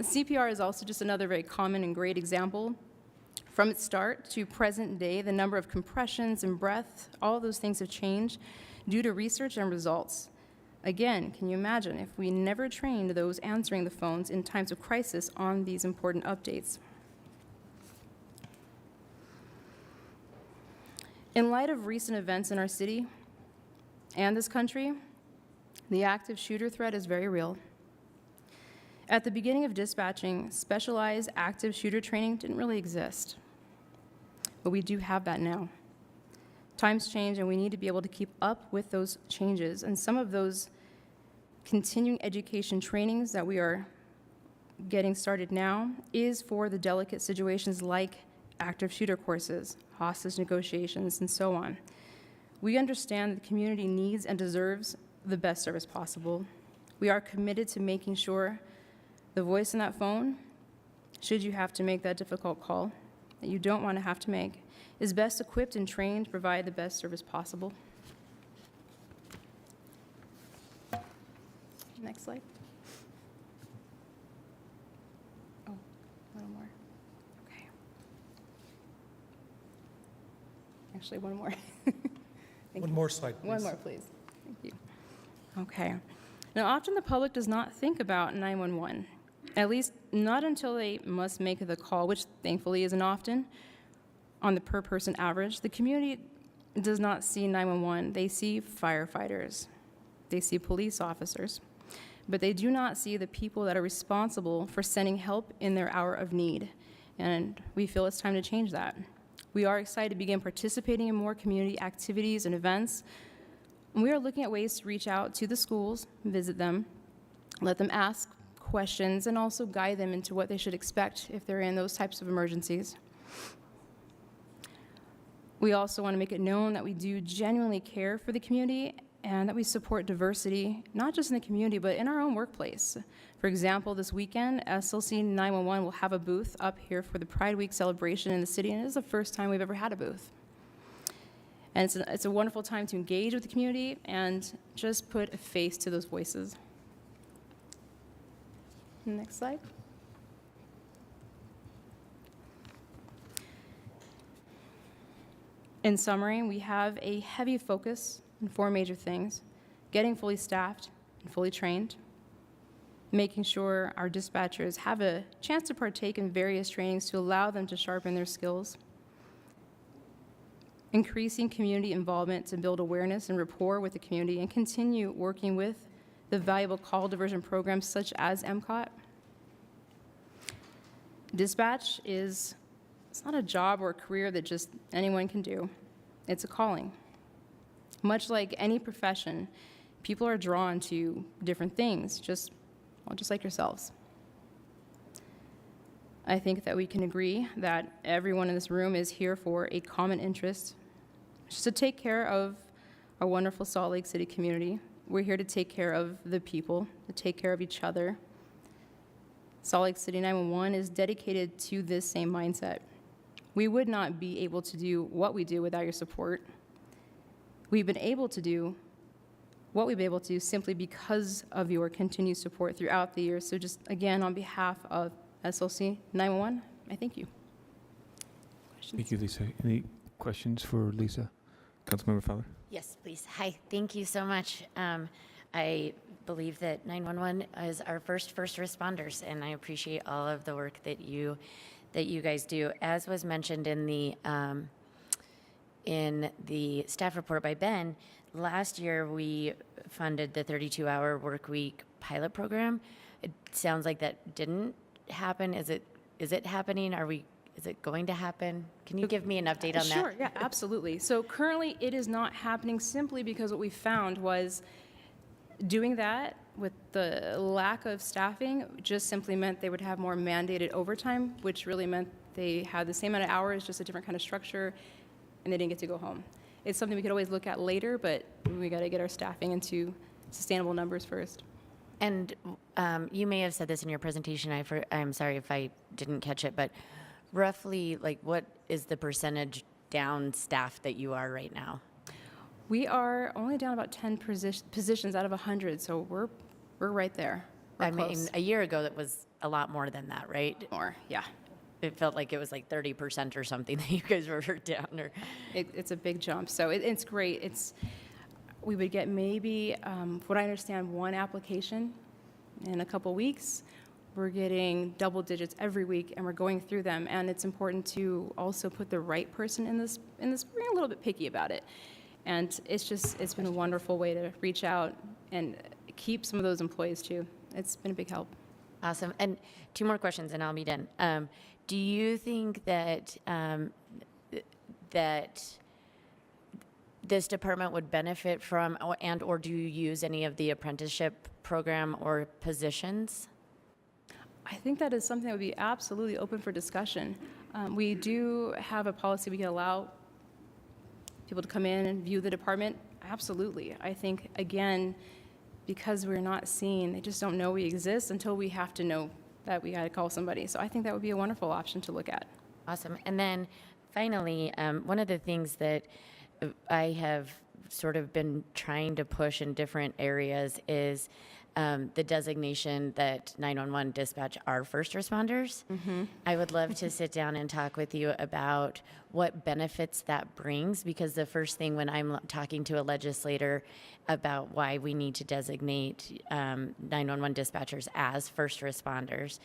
CPR is also just another very common and great example. From its start to present day, the number of compressions and breath, all of those things have changed due to research and results. Again, can you imagine if we never trained those answering the phones in times of crisis on these important updates? In light of recent events in our city and this country, the active shooter threat is very real. At the beginning of dispatching, specialized active shooter training didn't really exist, but we do have that now. Times change, and we need to be able to keep up with those changes, and some of those continuing education trainings that we are getting started now is for the delicate situations like active shooter courses, hostage negotiations, and so on. We understand that the community needs and deserves the best service possible. We are committed to making sure the voice in that phone, should you have to make that difficult call that you don't want to have to make, is best equipped and trained to provide the best service possible. Next slide. Oh, a little more. Okay. Actually, one more. One more slide, please. One more, please. Thank you. Okay. Now, often the public does not think about 911, at least not until they must make the call, which thankfully isn't often. On the per-person average, the community does not see 911. They see firefighters. They see police officers. But they do not see the people that are responsible for sending help in their hour of need. And we feel it's time to change that. We are excited to begin participating in more community activities and events. And we are looking at ways to reach out to the schools, visit them, let them ask questions, and also guide them into what they should expect if they're in those types of emergencies. We also want to make it known that we do genuinely care for the community and that we support diversity, not just in the community, but in our own workplace. For example, this weekend, SLC 911 will have a booth up here for the Pride Week celebration in the city, and it is the first time we've ever had a booth. And it's a wonderful time to engage with the community and just put a face to those voices. Next slide. In summary, we have a heavy focus on 4 major things: getting fully staffed and fully trained, making sure our dispatchers have a chance to partake in various trainings to allow them to sharpen their skills, increasing community involvement to build awareness and rapport with the community, and continue working with the valuable call diversion programs such as MCOT. Dispatch it's not a job or a career that just anyone can do. It's a calling. Much like any profession, people are drawn to different things, just like yourselves. I think that we can agree that everyone in this room is here for a common interest, just to take care of our wonderful Salt Lake City community. We're here to take care of the people, to take care of each other. Salt Lake City 911 is dedicated to this same mindset. We would not be able to do what we do without your support. We've been able to do what we've been able to do simply because of your continued support throughout the years. So just again, on behalf of SLC 911, I thank you. Thank you, Lisa. Any questions for Lisa? Councilmember Fowler? Yes, please. Hi, thank you so much. I believe that 911 is our first responders, and I appreciate all of the work that you guys do. As was mentioned in the staff report by Ben, last year we funded the 32-hour work week pilot program. It sounds like that didn't happen. Is it happening? Is it going to happen? Can you give me an update on that? Sure, yeah, absolutely. So currently it is not happening simply because what we found was doing that with the lack of staffing just simply meant they would have more mandated overtime, which really meant they had the same amount of hours, just a different kind of structure, and they didn't get to go home. It's something we could always look at later, but we got to get our staffing into sustainable numbers first. And you may have said this in your presentation. I'm sorry if I didn't catch it, but roughly, like, what is the percentage down staff that you are right now? We are only down about 10 positions out of 100, so we're right there. I mean, a year ago that was a lot more than that, right? More, yeah. It felt like it was like 30% or something that you guys were down. Or it's a big jump, so it's great. We would get maybe, what I understand, 1 application in a couple weeks. We're getting double digits every week, and we're going through them. And it's important to also put the right person in this. We're a little bit picky about it. And it's been a wonderful way to reach out and keep some of those employees too. It's been a big help. Awesome. And 2 more questions and I'll be done. Do you think that that this department would benefit from or do you use any of the apprenticeship program or positions? I think that is something that would be absolutely open for discussion. We do have a policy we can allow people to come in and view the department. Absolutely. I think, again, because we're not seen, they just don't know we exist until we have to know that we got to call somebody. So I think that would be a wonderful option to look at. Awesome. And then finally, one of the things that I have sort of been trying to push in different areas is the designation that 911 dispatch are first responders. Mm-hmm. I would love to sit down and talk with you about what benefits that brings, because the first thing when I'm talking to a legislator about why we need to designate 911 dispatchers as first responders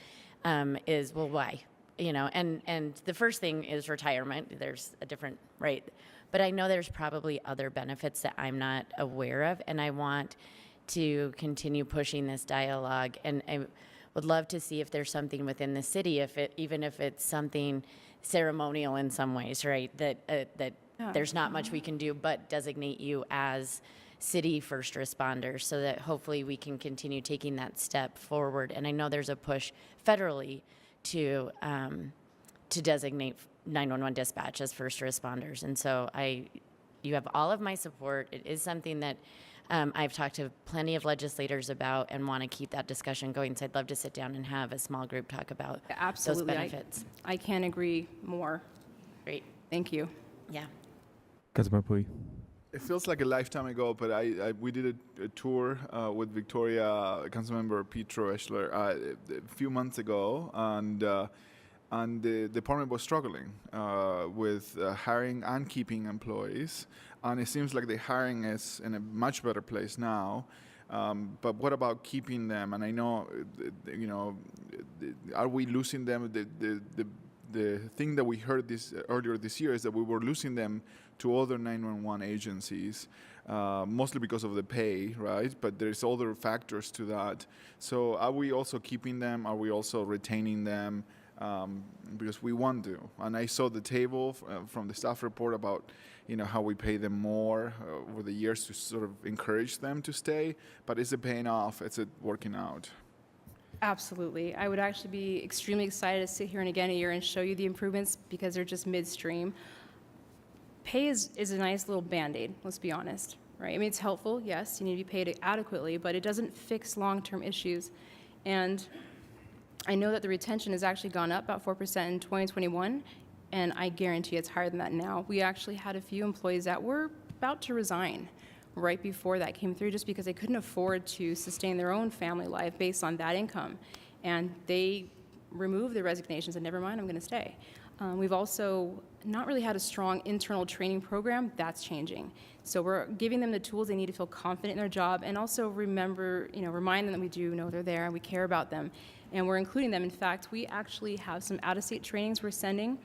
is, well, why? You know, and the first thing is retirement. There's a different, right? But I know there's probably other benefits that I'm not aware of, and I want to continue pushing this dialogue. And I would love to see if there's something within the city, even if it's something ceremonial in some ways, right? That there's not much we can do but designate you as city first responders, so that hopefully we can continue taking that step forward. And I know there's a push federally to designate 911 dispatch as first responders. And so you have all of my support. It is something that I've talked to plenty of legislators about and want to keep that discussion going. So I'd love to sit down and have a small group talk about Absolutely. those benefits. I can't agree more. Great. Thank you. Yeah. Councilmember Puy. It feels like a lifetime ago, but we did a tour with Victoria, Councilmember Petro Eschler, a few months ago, and the department was struggling with hiring and keeping employees, and it seems like the hiring is in a much better place now. But what about keeping them? And I know, are we losing them? The thing that we heard earlier this year is that we were losing them to other 911 agencies, mostly because of the pay, right? But there's other factors to that. So are we also keeping them? Are we also retaining them? Because we want to. And I saw the table from the staff report about, how we pay them more over the years to sort of encourage them to stay. But is it paying off? Is it working out? Absolutely. I would actually be extremely excited to sit here in again a year and show you the improvements because they're just midstream. Pay is a nice little Band-Aid, let's be honest, right? I mean, it's helpful, yes, you need to be paid adequately, but it doesn't fix long-term issues. And I know that the retention has actually gone up about 4% in 2021, and I guarantee it's higher than that now. We actually had a few employees that were about to resign right before that came through just because they couldn't afford to sustain their own family life based on that income. And they removed their resignations and never mind, I'm going to stay. We've also not really had a strong internal training program. That's changing. So we're giving them the tools they need to feel confident in their job and also remind them that we do know they're there and we care about them. And we're including them. In fact, we actually have some out-of-state trainings we're sending,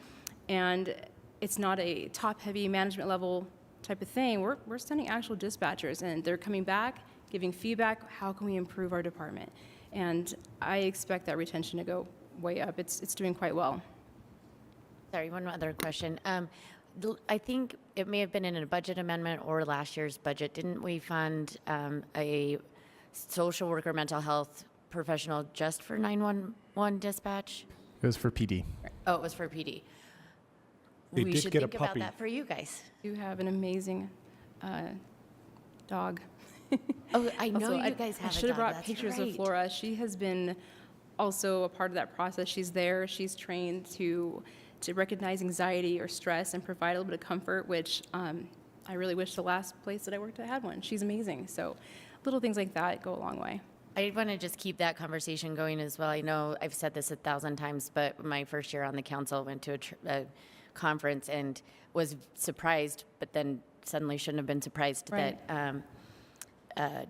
and it's not a top-heavy management level type of thing. We're sending actual dispatchers, and they're coming back, giving feedback, how can we improve our department? And I expect that retention to go way up. It's doing quite well. Sorry, one other question. I think it may have been in a budget amendment or last year's budget. Didn't we fund a social worker mental health professional just for 911 dispatch? It was for PD. Oh, it was for PD. They We did should get a think about puppy. that for you guys. You have an amazing dog. Oh, I know Also, you guys have I a should have dog, brought that's pictures right. of Flora. She has been also a part of that process. She's there. She's trained to recognize anxiety or stress and provide a little bit of comfort, which I really wish the last place that I worked at had one. She's amazing. So little things like that go a long way. I want to just keep that conversation going as well. I know I've said this 1,000 times, but my first year on the council, went to a conference and was surprised, but then suddenly shouldn't have been surprised that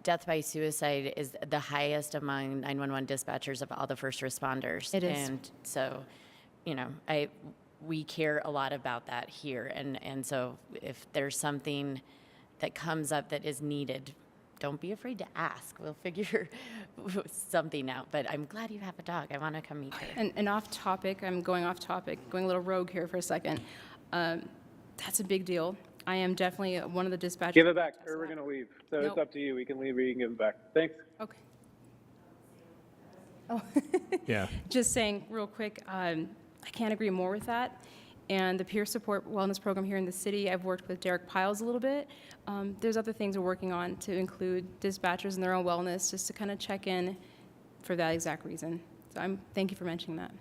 death by suicide is the highest among 911 dispatchers of all the first responders. It is. And so, we care a lot about that here. And so if there's something that comes up that is needed, don't be afraid to ask. We'll figure something out. But I'm glad you have a dog. I want to come meet her. And off topic, I'm going off topic, going a little rogue here for a second. That's a big deal. I am definitely one of the dispatchers. Give it back, or we're going to leave. So Nope. it's up to you. We can leave or you can give it back. Thanks. Okay. Oh, Yeah. just saying real quick, I can't agree more with that. And the peer support wellness program here in the city, I've worked with Derek Piles a little bit. There's other things we're working on to include dispatchers in their own wellness, just to kind of check in for that exact reason. So thank you for mentioning that.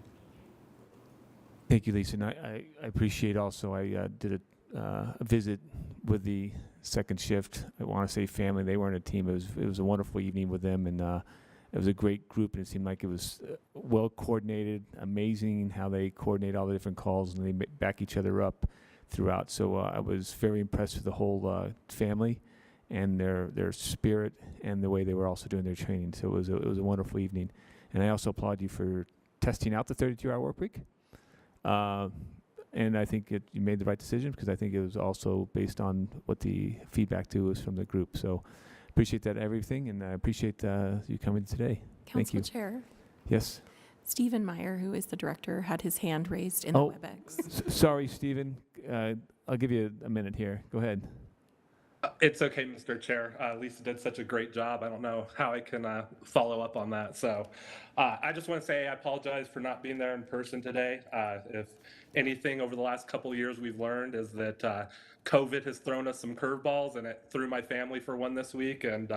Thank you, Lisa. And I appreciate also, I did a visit with the second shift. I want to say family. They were in a team. It was a wonderful evening with them, and it was a great group, and it seemed like it was well coordinated, amazing how they coordinate all the different calls, and they back each other up throughout. So I was very impressed with the whole family and their spirit and the way they were also doing their training. So it was a wonderful evening. And I also applaud you for testing out the 32-hour work week. And I think you made the right decision, because I think it was also based on what the feedback too was from the group. So appreciate that everything, and I appreciate you coming today. Thank you. Council Chair, Yes. Stephen Meyer, who is the director, had his hand raised in the WebEx. Sorry, Stephen. I'll give you a minute here. Go ahead. It's okay, Mr. Chair. Lisa did such a great job. I don't know how I can follow up on that. So I just want to say I apologize for not being there in person today. If anything over the last couple of years we've learned is that COVID has thrown us some curveballs, and it threw my family for one this week. And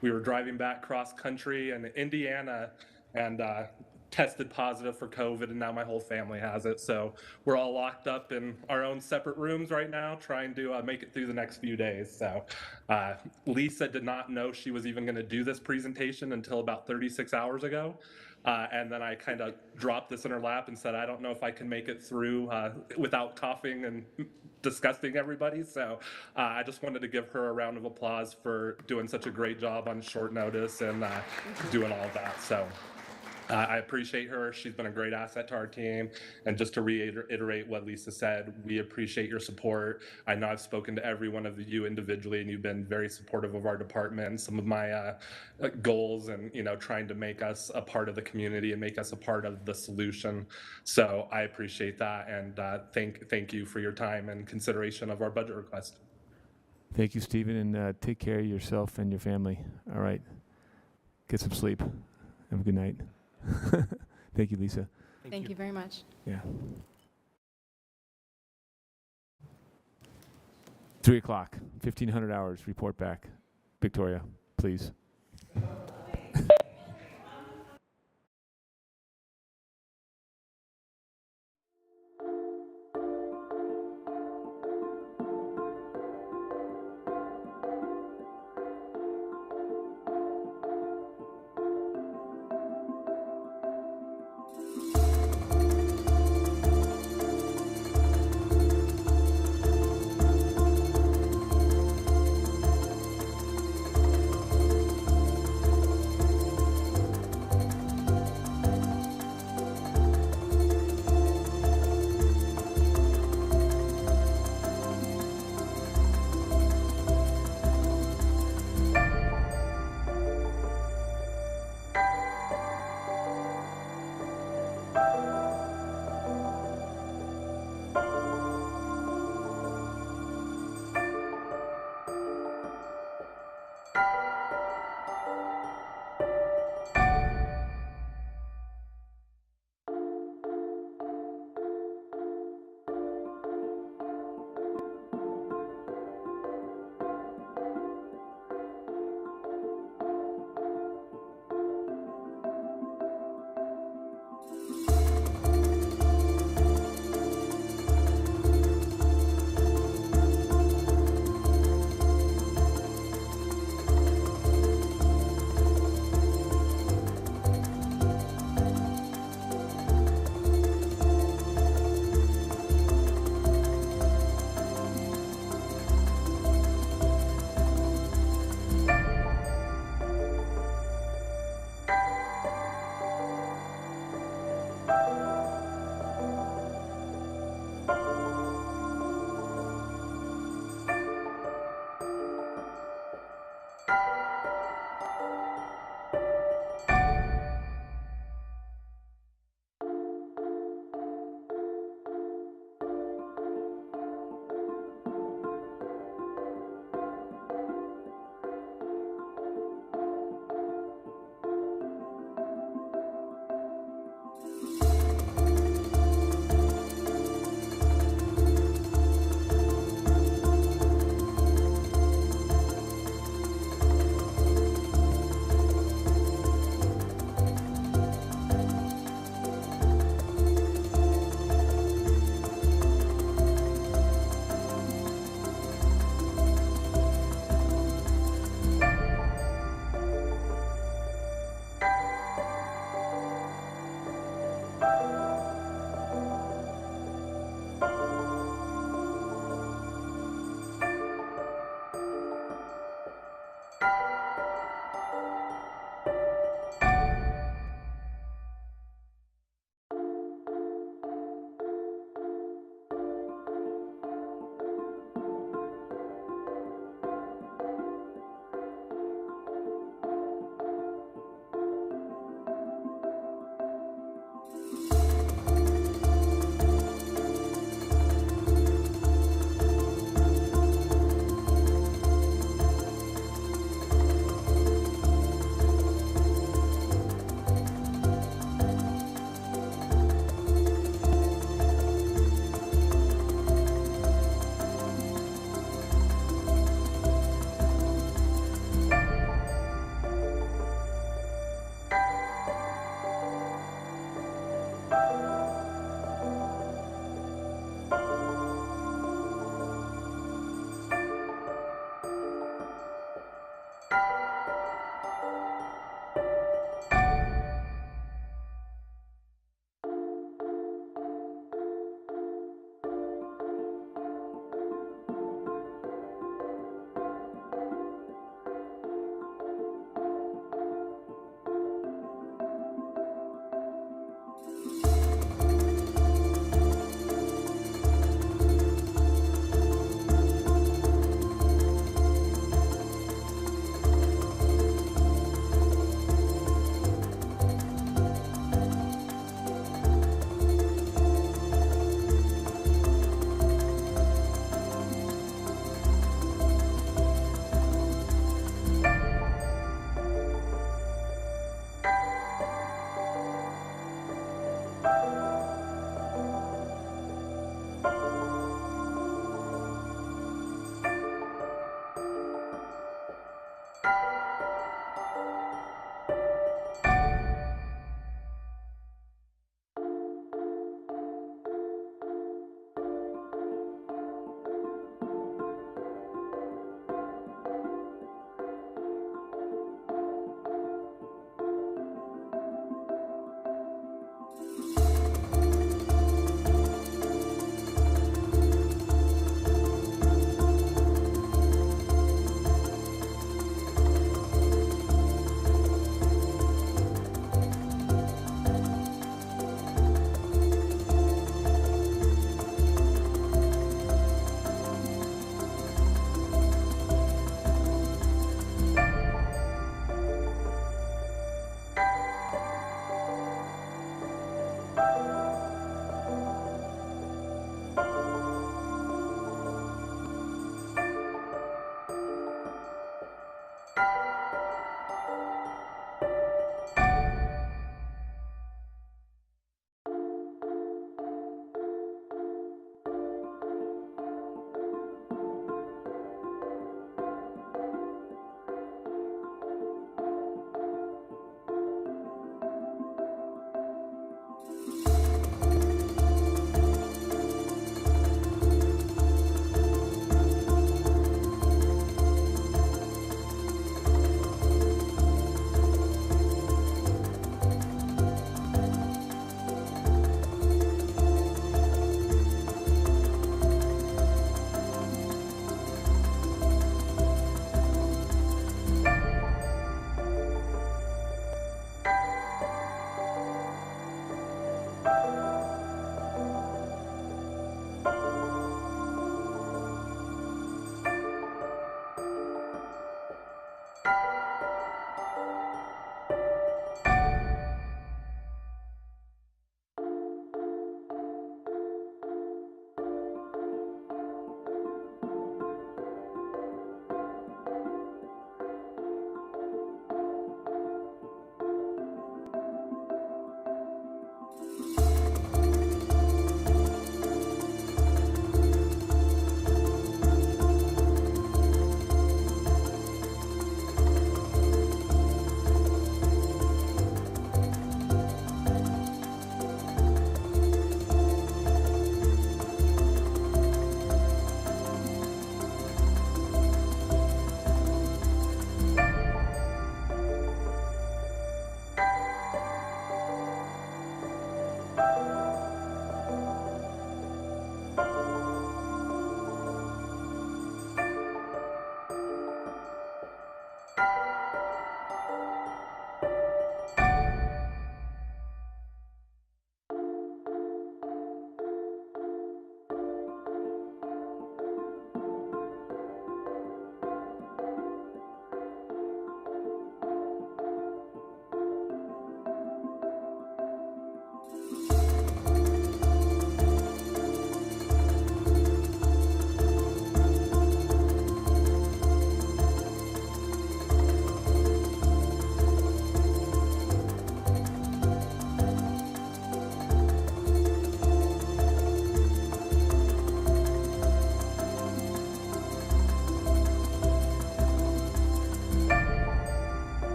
we were driving back cross country in Indiana, and tested positive for COVID, and now my whole family has it. So we're all locked up in our own separate rooms right now, trying to make it through the next few days. So Lisa did not know she was even going to do this presentation until about 36 hours ago. And then I kind of dropped this in her lap and said, I don't know if I can make it through without coughing and disgusting everybody. So I just wanted to give her a round of applause for doing such a great job on short notice and doing all of that. So I appreciate her. She's been a great asset to our team. And just to reiterate what Lisa said, we appreciate your support. I know I've spoken to every one of you individually, and you've been very supportive of our department and some of my goals and, you know, trying to make us a part of the community and make us a part of the solution. So I appreciate that, and thank you for your time and consideration of our budget request. Thank you, Stephen, and take care of yourself and your family. All right. Get some sleep. Have a good night. Thank you, Lisa. Thank you very much. Yeah. 3 o'clock, 1,500 hours, report back. Victoria, please.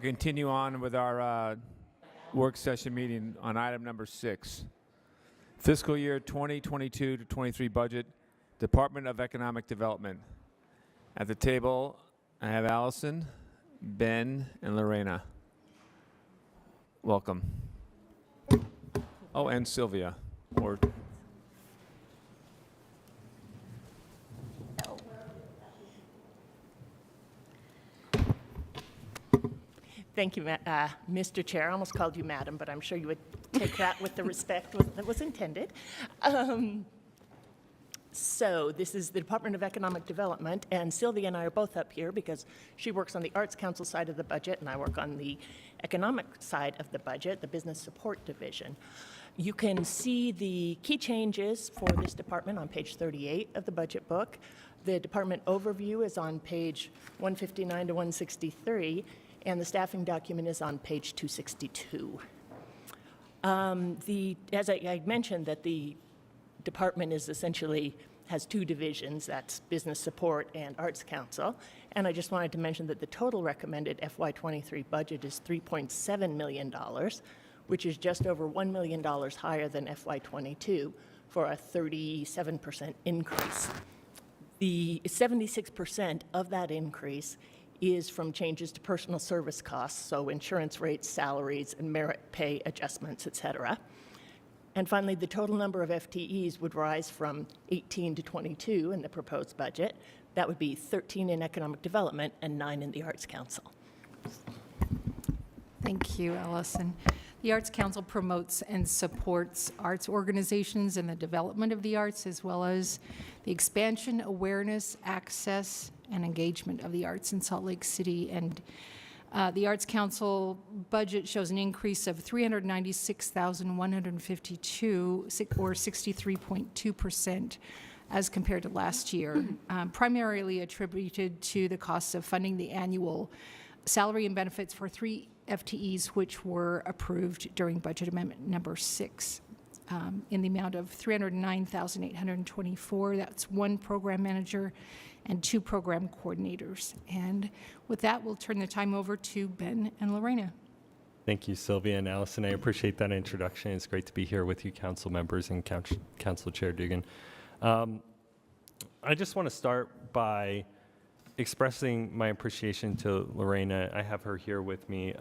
continue on with our work session meeting on item number 6. Fiscal year 2022 to 23 budget, Department of Economic Development. At the table, I have Allison, Ben, and Lorena. Welcome. Oh, and Sylvia. Or Thank you, Mr. Chair. I almost called you madam, but I'm sure you would take that with the respect that was intended. So this is the Department of Economic Development, and Sylvia and I are both up here because she works on the Arts Council side of the budget, and I work on the economic side of the budget, the Business Support Division. You can see the key changes for this department on page 38 of the budget book. The department overview is on page 159 to 163, and the staffing document is on page 262. As I mentioned, that the department is essentially has 2 divisions, that's Business Support and Arts Council. And I just wanted to mention that the total recommended FY23 budget is $3.7 million, which is just over $1 million higher than FY22 for a 37% increase. The 76% of that increase is from changes to personal service costs, so insurance rates, salaries, and merit pay adjustments, et cetera. And finally, the total number of FTEs would rise from 18 to 22 in the proposed budget. That would be 13 in economic development and 9 in the Arts Council. Thank you, Allison. The Arts Council promotes and supports arts organizations and the development of the arts, as well as the expansion, awareness, access, and engagement of the arts in Salt Lake City. And the Arts Council budget shows an increase of $396,152, or 63.2%, as compared to last year, primarily attributed to the costs of funding the annual salary and benefits for 3 FTEs, which were approved during budget amendment number 6, in the amount of $309,824. That's 1 program manager and 2 program coordinators. And with that, we'll turn the time over to Ben and Lorena. Thank you, Sylvia and Allison. I appreciate that introduction. It's great to be here with you, council members and Council Chair Dugan. I just want to start by expressing my appreciation to Lorena. I have her here with me.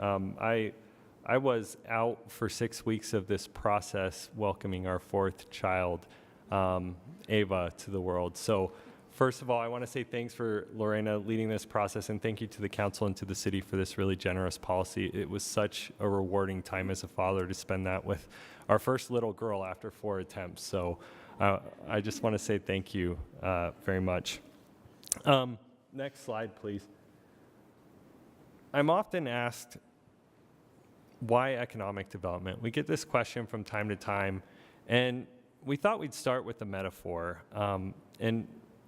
I was out for 6 weeks of this process welcoming our 4th child, Ava, to the world. So first of all, I want to say thanks for Lorena leading this process, and thank you to the council and to the city for this really generous policy. It was such a rewarding time as a father to spend that with our first little girl after 4 attempts. So I just want to say thank you very much. Next slide, please. I'm often asked, why economic development? We get this question from time to time, and we thought we'd start with a metaphor,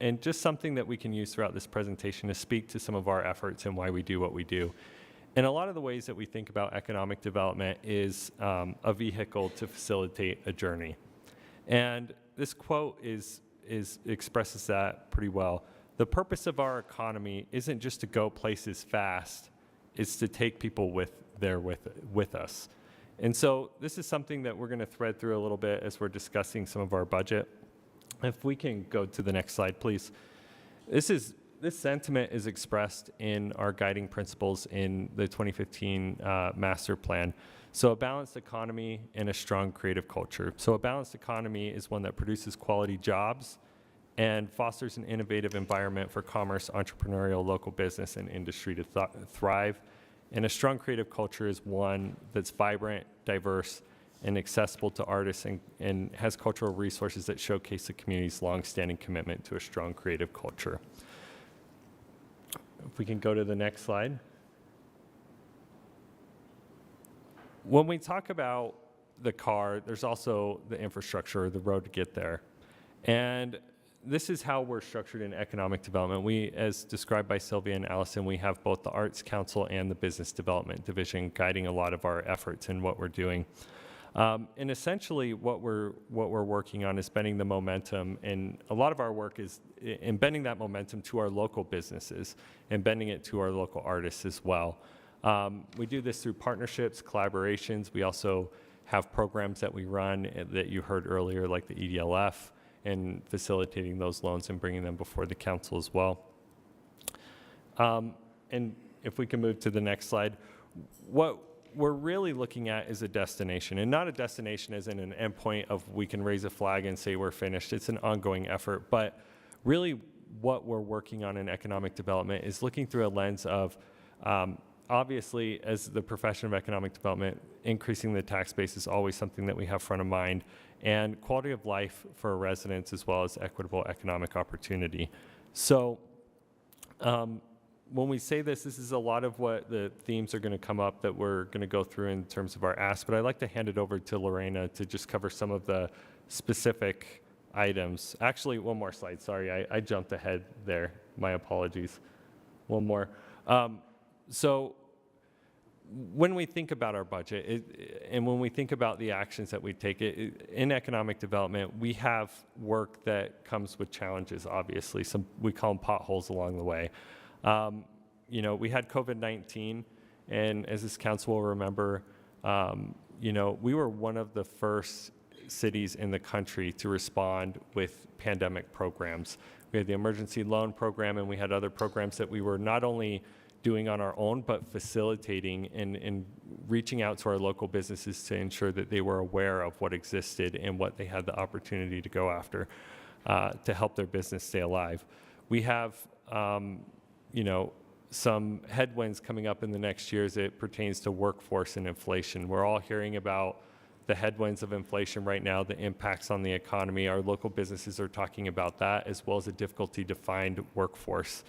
and just something that we can use throughout this presentation to speak to some of our efforts and why we do what we do. And a lot of the ways that we think about economic development is a vehicle to facilitate a journey. And this quote expresses that pretty well. The purpose of our economy isn't just to go places fast, it's to take people with us. And so this is something that we're going to thread through a little bit as we're discussing some of our budget. If we can go to the next slide, please. This sentiment is expressed in our guiding principles in the 2015 master plan. So a balanced economy and a strong creative culture. So a balanced economy is one that produces quality jobs and fosters an innovative environment for commerce, entrepreneurial, local business, and industry to thrive. And a strong creative culture is one that's vibrant, diverse, and accessible to artists and has cultural resources that showcase the community's longstanding commitment to a strong creative culture. If we can go to the next slide. When we talk about the car, there's also the infrastructure, the road to get there. And this is how we're structured in economic development. We, as described by Sylvia and Allison, we have both the Arts Council and the Business Development Division guiding a lot of our efforts and what we're doing. And essentially what we're working on is bending the momentum, and a lot of our work is in bending that momentum to our local businesses and bending it to our local artists as well. We do this through partnerships, collaborations. We also have programs that we run that you heard earlier, like the EDLF, and facilitating those loans and bringing them before the council as well. And if we can move to the next slide, what we're really looking at is a destination, and not a destination as in an endpoint of we can raise a flag and say we're finished. It's an ongoing effort, but really what we're working on in economic development is looking through a lens of obviously, as the profession of economic development, increasing the tax base is always something that we have front of mind, and quality of life for residents as well as equitable economic opportunity. So when we say this is a lot of what the themes are going to come up that we're going to go through in terms of our ask, but I'd like to hand it over to Lorena to just cover some of the specific items. Actually, one more slide. Sorry, I jumped ahead there. My apologies. One more. So when we think about our budget and when we think about the actions that we take in economic development, we have work that comes with challenges, obviously. We call them potholes along the way. You know, we had COVID-19, and as this council will remember, you know, we were one of the first cities in the country to respond with pandemic programs. We had the emergency loan program, and we had other programs that we were not only doing on our own, but facilitating and reaching out to our local businesses to ensure that they were aware of what existed and what they had the opportunity to go after to help their business stay alive. We have, you know, some headwinds coming up in the next year as it pertains to workforce and inflation. We're all hearing about the headwinds of inflation right now, the impacts on the economy. Our local businesses are talking about that, as well as the difficulty to find workforce.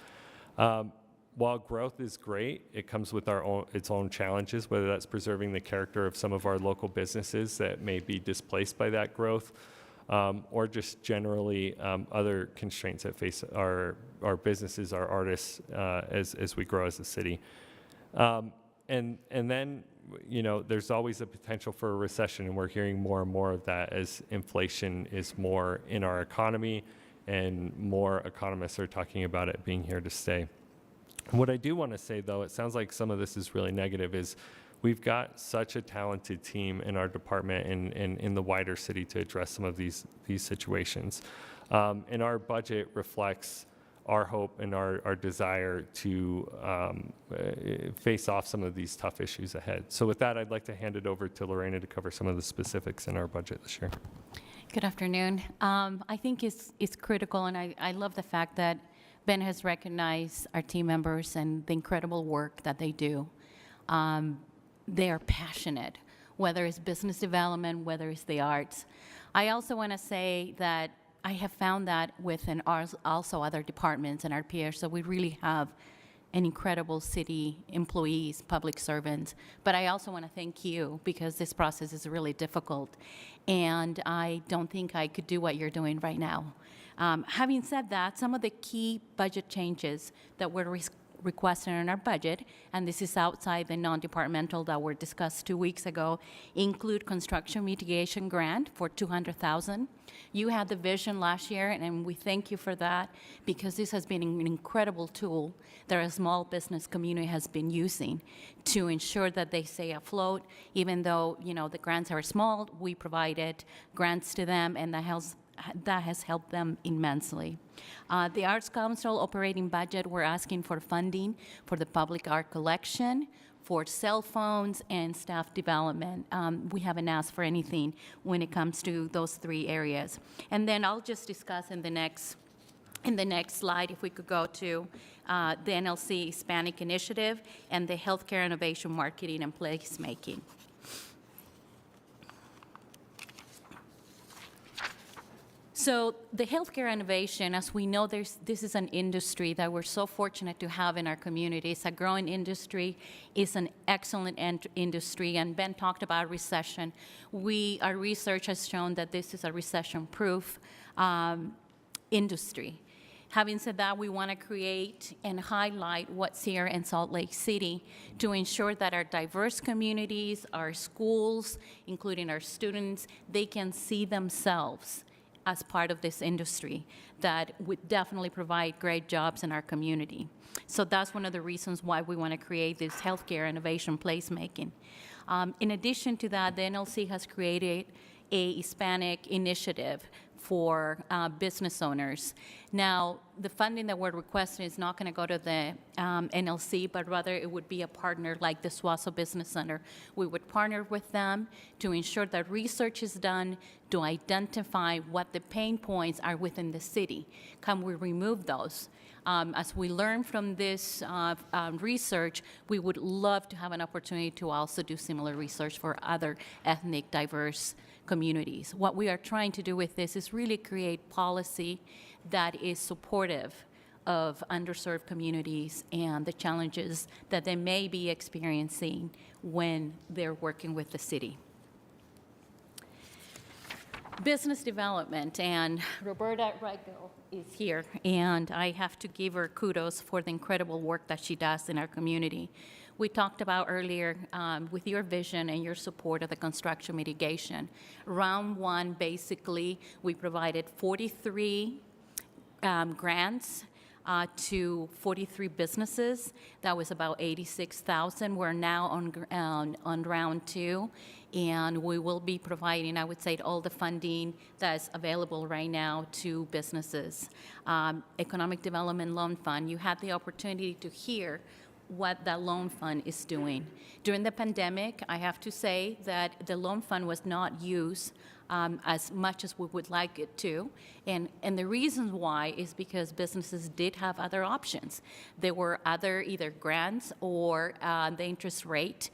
While growth is great, it comes with its own challenges, whether that's preserving the character of some of our local businesses that may be displaced by that growth, or just generally other constraints that face our businesses, our artists, as we grow as a city. And then, you know, there's always a potential for a recession, and we're hearing more and more of that as inflation is more in our economy, and more economists are talking about it being here to stay. What I do want to say, though, it sounds like some of this is really negative, is we've got such a talented team in our department and in the wider city to address some of these situations. And our budget reflects our hope and our desire to face off some of these tough issues ahead. So with that, I'd like to hand it over to Lorena to cover some of the specifics in our budget this year. Good afternoon. I think it's critical, and I love the fact that Ben has recognized our team members and the incredible work that they do. They are passionate, whether it's business development, whether it's the arts. I also want to say that I have found that within also other departments and our peers, so we really have an incredible city employees, public servants. But I also want to thank you, because this process is really difficult, and I don't think I could do what you're doing right now. Having said that, some of the key budget changes that we're requesting in our budget, and this is outside the non-departmental that were discussed 2 weeks ago, include construction mitigation grant for $200,000. You had the vision last year, and we thank you for that, because this has been an incredible tool that our small business community has been using to ensure that they stay afloat. Even though, you know, the grants are small, we provided grants to them, and that has helped them immensely. The Arts Council operating budget, we're asking for funding for the public art collection, for cell phones, and staff development. We haven't asked for anything when it comes to those three areas. And then I'll just discuss in the next slide, if we could go to the NLC Hispanic Initiative and the Healthcare Innovation Marketing and Placemaking. So the healthcare innovation, as we know, this is an industry that we're so fortunate to have in our community. It's a growing industry. It's an excellent industry. And Ben talked about recession. Our research has shown that this is a recession-proof industry. Having said that, we want to create and highlight what's here in Salt Lake City to ensure that our diverse communities, our schools, including our students, they can see themselves as part of this industry that would definitely provide great jobs in our community. So that's one of the reasons why we want to create this healthcare innovation placemaking. In addition to that, the NLC has created a Hispanic initiative for business owners. Now, the funding that we're requesting is not going to go to the NLC, but rather it would be a partner like the Suazo Business Center. We would partner with them to ensure that research is done to identify what the pain points are within the city. Can we remove those? As we learn from this research, we would love to have an opportunity to also do similar research for other ethnic diverse communities. What we are trying to do with this is really create policy that is supportive of underserved communities and the challenges that they may be experiencing when they're working with the city. Business development, and Roberta Reichel is here, and I have to give her kudos for the incredible work that she does in our community. We talked about earlier with your vision and your support of the construction mitigation. Round one, basically, we provided 43 grants to 43 businesses. That was about 86,000. We're now on round two, and we will be providing, I would say, all the funding that's available right now to businesses. Economic Development Loan Fund, you had the opportunity to hear what that loan fund is doing. During the pandemic, I have to say that the loan fund was not used as much as we would like it to. And the reason why is because businesses did have other options. There were other either grants or the interest rate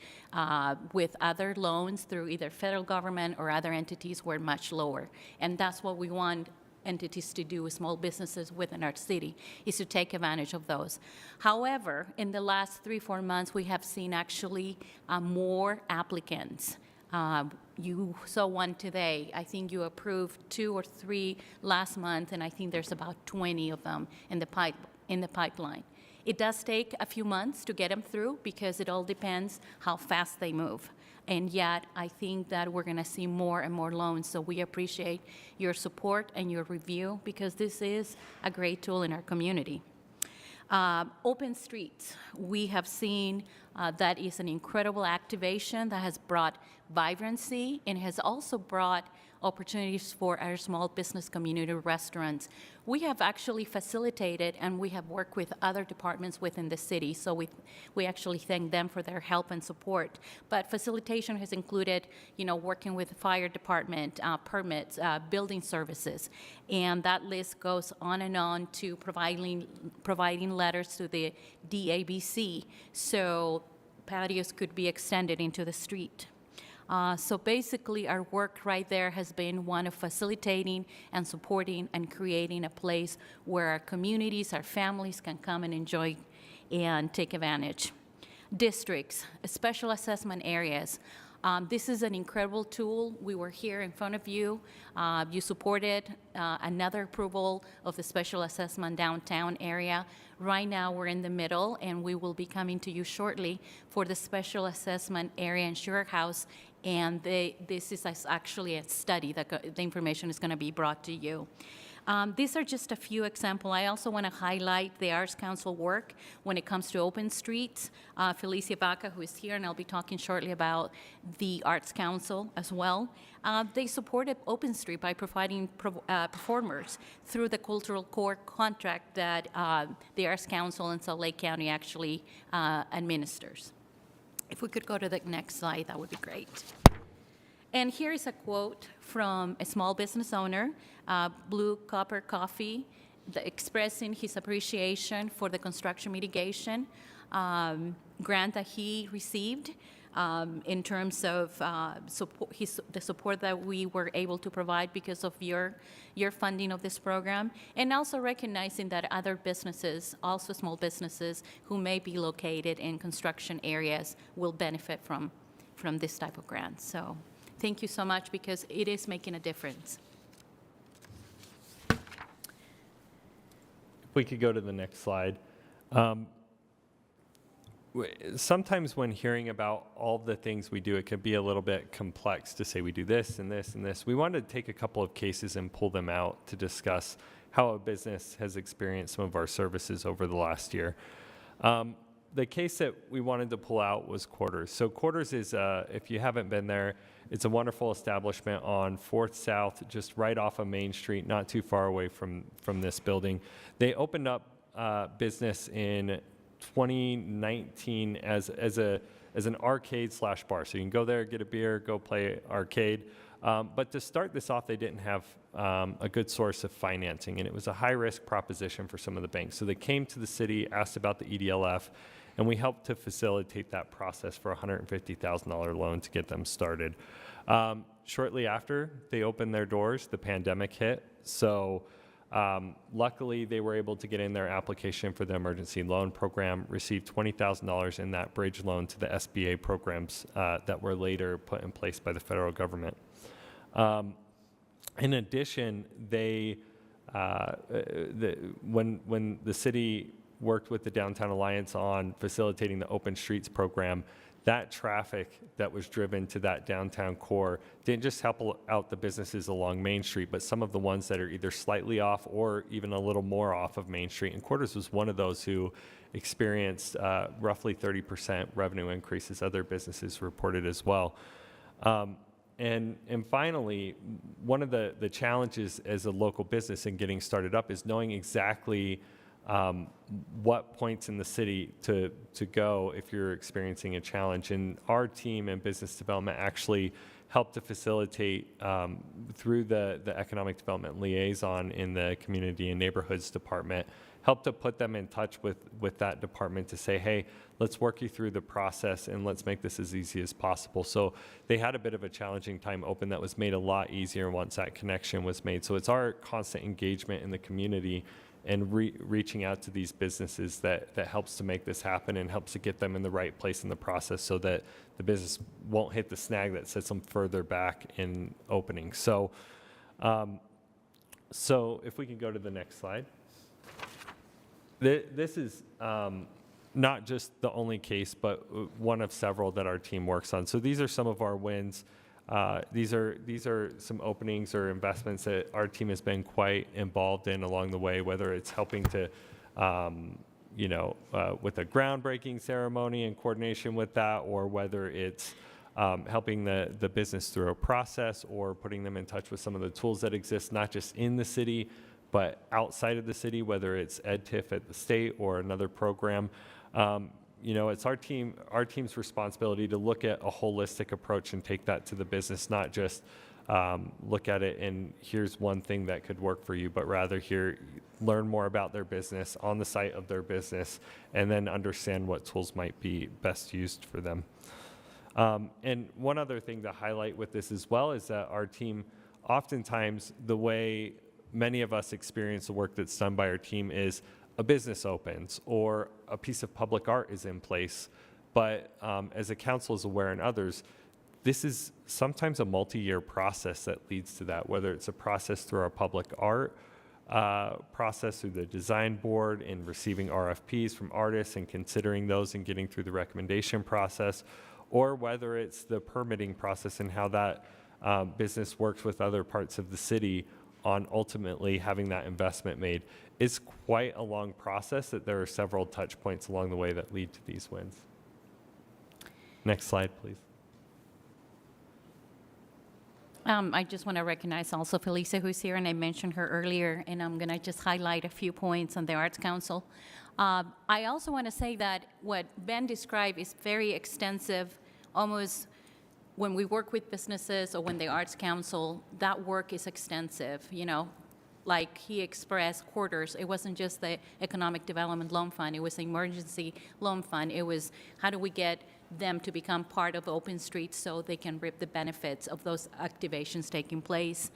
with other loans through either federal government or other entities were much lower. And that's what we want entities to do with small businesses within our city, is to take advantage of those. However, in the last 3-4 months, we have seen actually more applicants. You saw one today. I think you approved 2 or 3 last month, and I think there's about 20 of them in the pipeline. It does take a few months to get them through because it all depends how fast they move. And yet, I think that we're going to see more and more loans. So we appreciate your support and your review because this is a great tool in our community. Open Streets, we have seen that is an incredible activation that has brought vibrancy and has also brought opportunities for our small business community restaurants. We have actually facilitated and we have worked with other departments within the city, so we actually thank them for their help and support. But facilitation has included, working with the fire department, permits, building services, and that list goes on and on to providing letters to the DABC, so patios could be extended into the street. So basically, our work right there has been one of facilitating and supporting and creating a place where our communities, our families can come and enjoy and take advantage. Districts, special assessment areas. This is an incredible tool. We were here in front of you. You supported another approval of the special assessment downtown area. Right now, we're in the middle, and we will be coming to you shortly for the special assessment area in Sugar House. And this is actually a study that the information is going to be brought to you. These are just a few examples. I also want to highlight the Arts Council work when it comes to open streets. Felicia Baca, who is here, and I'll be talking shortly about the Arts Council as well. They supported Open Street by providing performers through the Cultural Core contract that the Arts Council in Salt Lake County actually administers. If we could go to the next slide, that would be great. And here is a quote from a small business owner, Blue Copper Coffee, expressing his appreciation for the construction mitigation grant that he received in terms of the support that we were able to provide because of your funding of this program, and also recognizing that other businesses, also small businesses who may be located in construction areas, will benefit from this type of grant. So thank you so much because it is making a difference. If we could go to the next slide. sometimes when hearing about all the things we do, it can be a little bit complex to say we do this and this and this. We wanted to take a couple of cases and pull them out to discuss how a business has experienced some of our services over the last year. The case that we wanted to pull out was Quarters. So Quarters is, if you haven't been there, it's a wonderful establishment on 4th South, just right off of Main Street, not too far away from this building. They opened up business in 2019 as an arcade / bar. So you can go there, get a beer, go play arcade. But to start this off, they didn't have a good source of financing, and it was a high-risk proposition for some of the banks. So they came to the city, asked about the EDLF, and we helped to facilitate that process for a $150,000 loan to get them started. Shortly after they opened their doors, the pandemic hit. So luckily, they were able to get in their application for the emergency loan program, received $20,000 in that bridge loan to the SBA programs that were later put in place by the federal government. In addition, when the city worked with the Downtown Alliance on facilitating the Open Streets program, that traffic that was driven to that downtown core didn't just help out the businesses along Main Street, but some of the ones that are either slightly off or even a little more off of Main Street. And Quarters was one of those who experienced roughly 30% revenue increases. Other businesses reported as well. And finally, one of the challenges as a local business in getting started up is knowing exactly what points in the city to go if you're experiencing a challenge. And our team and business development actually helped to facilitate through the economic development liaison in the community and neighborhoods department, helped to put them in touch with that department to say, hey, let's work you through the process and let's make this as easy as possible. So they had a bit of a challenging time open that was made a lot easier once that connection was made. So it's our constant engagement in the community and reaching out to these businesses that helps to make this happen and helps to get them in the right place in the process so that the business won't hit the snag that sets them further back in opening. So, so if we can go to the next slide. This is not just the only case, but one of several that our team works on. So these are some of our wins. These are some openings or investments that our team has been quite involved in along the way, whether it's helping to, with a groundbreaking ceremony in coordination with that, or whether it's helping the business through a process or putting them in touch with some of the tools that exist, not just in the city, but outside of the city, whether it's EdTIF at the state or another program. It's our team's responsibility to look at a holistic approach and take that to the business, not just look at it and here's one thing that could work for you, but rather learn more about their business on the site of their business, and then understand what tools might be best used for them. And one other thing to highlight with this as well is that our team, oftentimes the way many of us experience the work that's done by our team is a business opens or a piece of public art is in place. But as a council is aware and others, this is sometimes a multi-year process that leads to that, whether it's a process through our public art process through the design board and receiving RFPs from artists and considering those and getting through the recommendation process, or whether it's the permitting process and how that business works with other parts of the city on ultimately having that investment made. It's quite a long process that there are several touch points along the way that lead to these wins. Next slide, please. I just want to recognize also Felicia, who's here, and I mentioned her earlier, and I'm going to just highlight a few points on the Arts Council. I also want to say that what Ben described is very extensive, almost when we work with businesses or when the Arts Council, that work is extensive, like he expressed Quarters. It wasn't just the Economic Development Loan Fund, it was the Emergency Loan Fund. It was how do we get them to become part of Open Streets so they can reap the benefits of those activations taking place.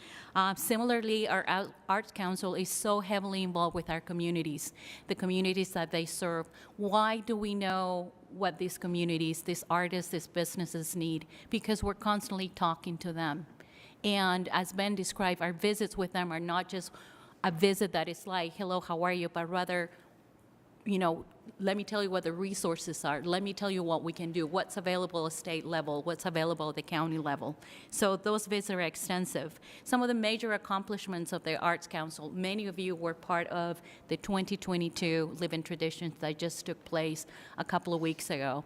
Similarly, our Arts Council is so heavily involved with our communities, the communities that they serve. Why do we know what these communities, these artists, these businesses need? Because we're constantly talking to them. And as Ben described, our visits with them are not just a visit that is like, hello, how are you, but rather let me tell you what the resources are. Let me tell you what we can do, what's available at state level, what's available at the county level. So those visits are extensive. Some of the major accomplishments of the Arts Council, many of you were part of the 2022 Living Traditions that just took place a couple of weeks ago.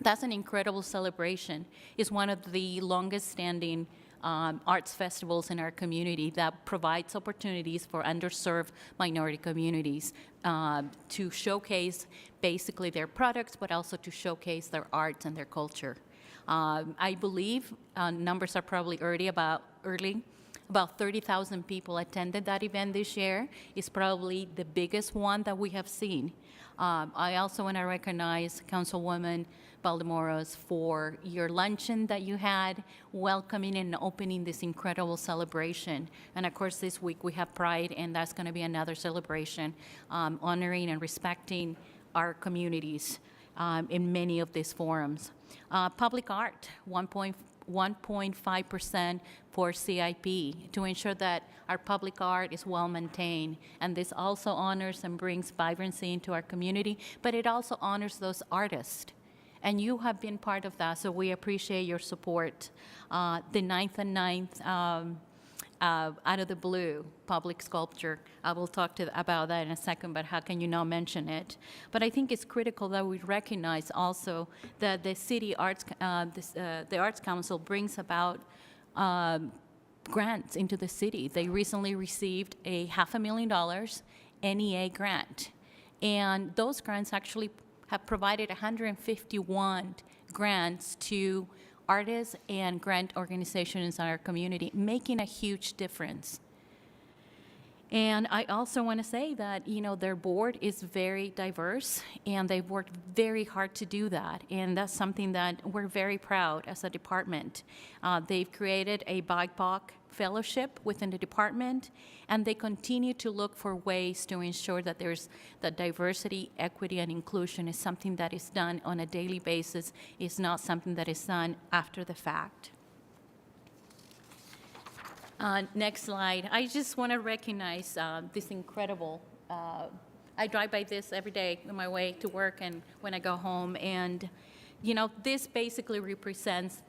That's an incredible celebration. It's one of the longest standing arts festivals in our community that provides opportunities for underserved minority communities to showcase basically their products, but also to showcase their arts and their culture. I believe numbers are probably about 30,000 people attended that event this year. It's probably the biggest one that we have seen. I also want to recognize Councilwoman Valdemoros for your luncheon that you had, welcoming and opening this incredible celebration. And of course, this week we have Pride, and that's going to be another celebration, honoring and respecting our communities in many of these forums. Public art, 1.5% for CIP to ensure that our public art is well maintained. And this also honors and brings vibrancy into our community, but it also honors those artists. And you have been part of that, so we appreciate your support. The 9th and 9th Out of the Blue public sculpture, I will talk about that in a second, but how can you not mention it? But I think it's critical that we recognize also that the city arts, the Arts Council brings about grants into the city. They recently received a $500,000 NEA grant, and those grants actually have provided 151 grants to artists and grant organizations in our community, making a huge difference. And I also want to say that, their board is very diverse, and they've worked very hard to do that. And that's something that we're very proud as a department. They've created a BIPOC fellowship within the department, and they continue to look for ways to ensure that that diversity, equity, and inclusion is something that is done on a daily basis. It's not something that is done after the fact. Next slide. I just want to recognize this incredible, I drive by this every day on my way to work and when I go home, and this basically represents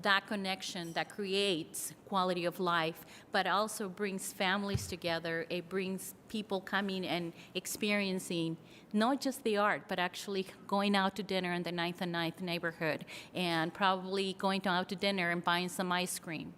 that connection that creates quality of life, but also brings families together. It brings people coming and experiencing not just the art, but actually going out to dinner in the 9th and 9th neighborhood, and probably going out to dinner and buying some ice cream.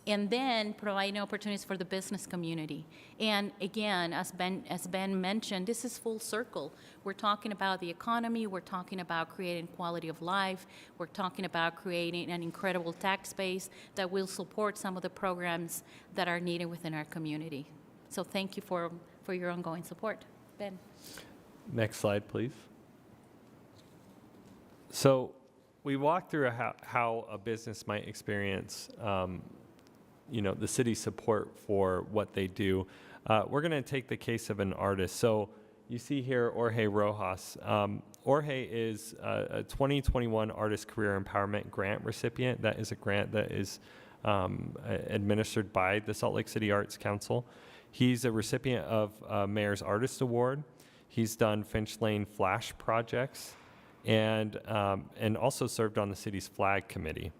And then providing opportunities for the business community. And again, as Ben mentioned, this is full circle. We're talking about the economy, we're talking about creating quality of life, we're talking about creating an incredible tax base that will support some of the programs that are needed within our community. So thank you for your ongoing support. Ben. Next slide, please. So we walked through how a business might experience the city's support for what they do. We're going to take the case of an artist. So you see here Jorge Rojas. Jorge is a 2021 Artist Career Empowerment Grant recipient. That is a grant that is administered by the Salt Lake City Arts Council. He's a recipient of Mayor's Artist Award. He's done Finch Lane Flash projects and also served on the city's flag committee.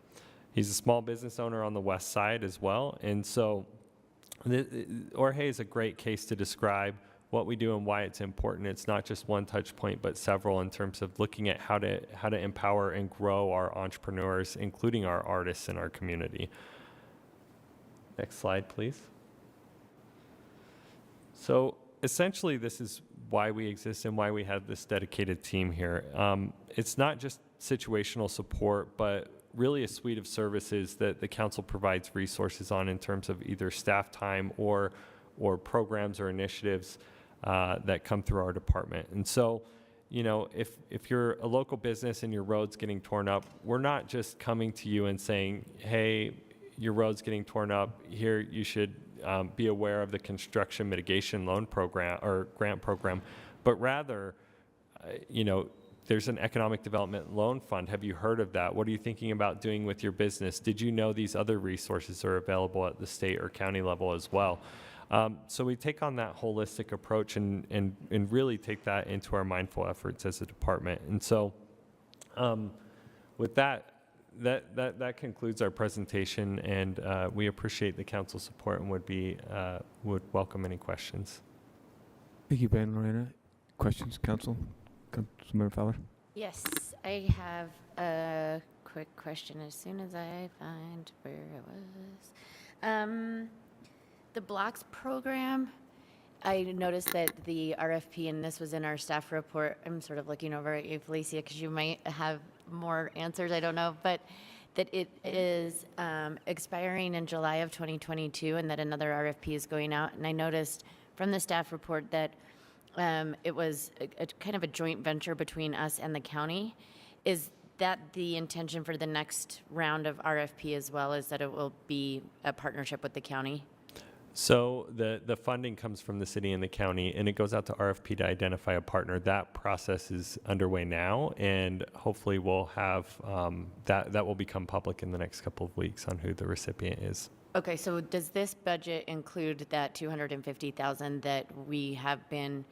He's a small business owner on the west side as well. And so Jorge is a great case to describe what we do and why it's important. It's not just one touch point, but several in terms of looking at how to empower and grow our entrepreneurs, including our artists in our community. Next slide, please. So essentially, this is why we exist and why we have this dedicated team here. It's not just situational support, but really a suite of services that the council provides resources on in terms of either staff time or programs or initiatives that come through our department. And so, if you're a local business and your road's getting torn up, we're not just coming to you and saying, hey, your road's getting torn up, here you should be aware of the construction mitigation loan program or grant program, but rather, there's an economic development loan fund. Have you heard of that? What are you thinking about doing with your business? Did you know these other resources are available at the state or county level as well? So we take on that holistic approach and really take that into our mindful efforts as a department. And so with that concludes our presentation, and we appreciate the council's support and would welcome any questions. Thank you, Ben, Lorena. Questions, Councilmember Fowler? Yes, I have a quick question as soon as I find where it was. The blocks program, I noticed that the RFP, and this was in our staff report, I'm sort of looking over at you, Felicia, because you might have more answers, I don't know, but that it is expiring in July of 2022 and that another RFP is going out. And I noticed from the staff report that it was a kind of a joint venture between us and the county. Is that the intention for the next round of RFP as well, is that it will be a partnership with the county? So the funding comes from the city and the county, and it goes out to RFP to identify a partner. That process is underway now, and hopefully we'll have that will become public in the next couple of weeks on who the recipient is. Okay, so does this budget include that $250,000 that we have been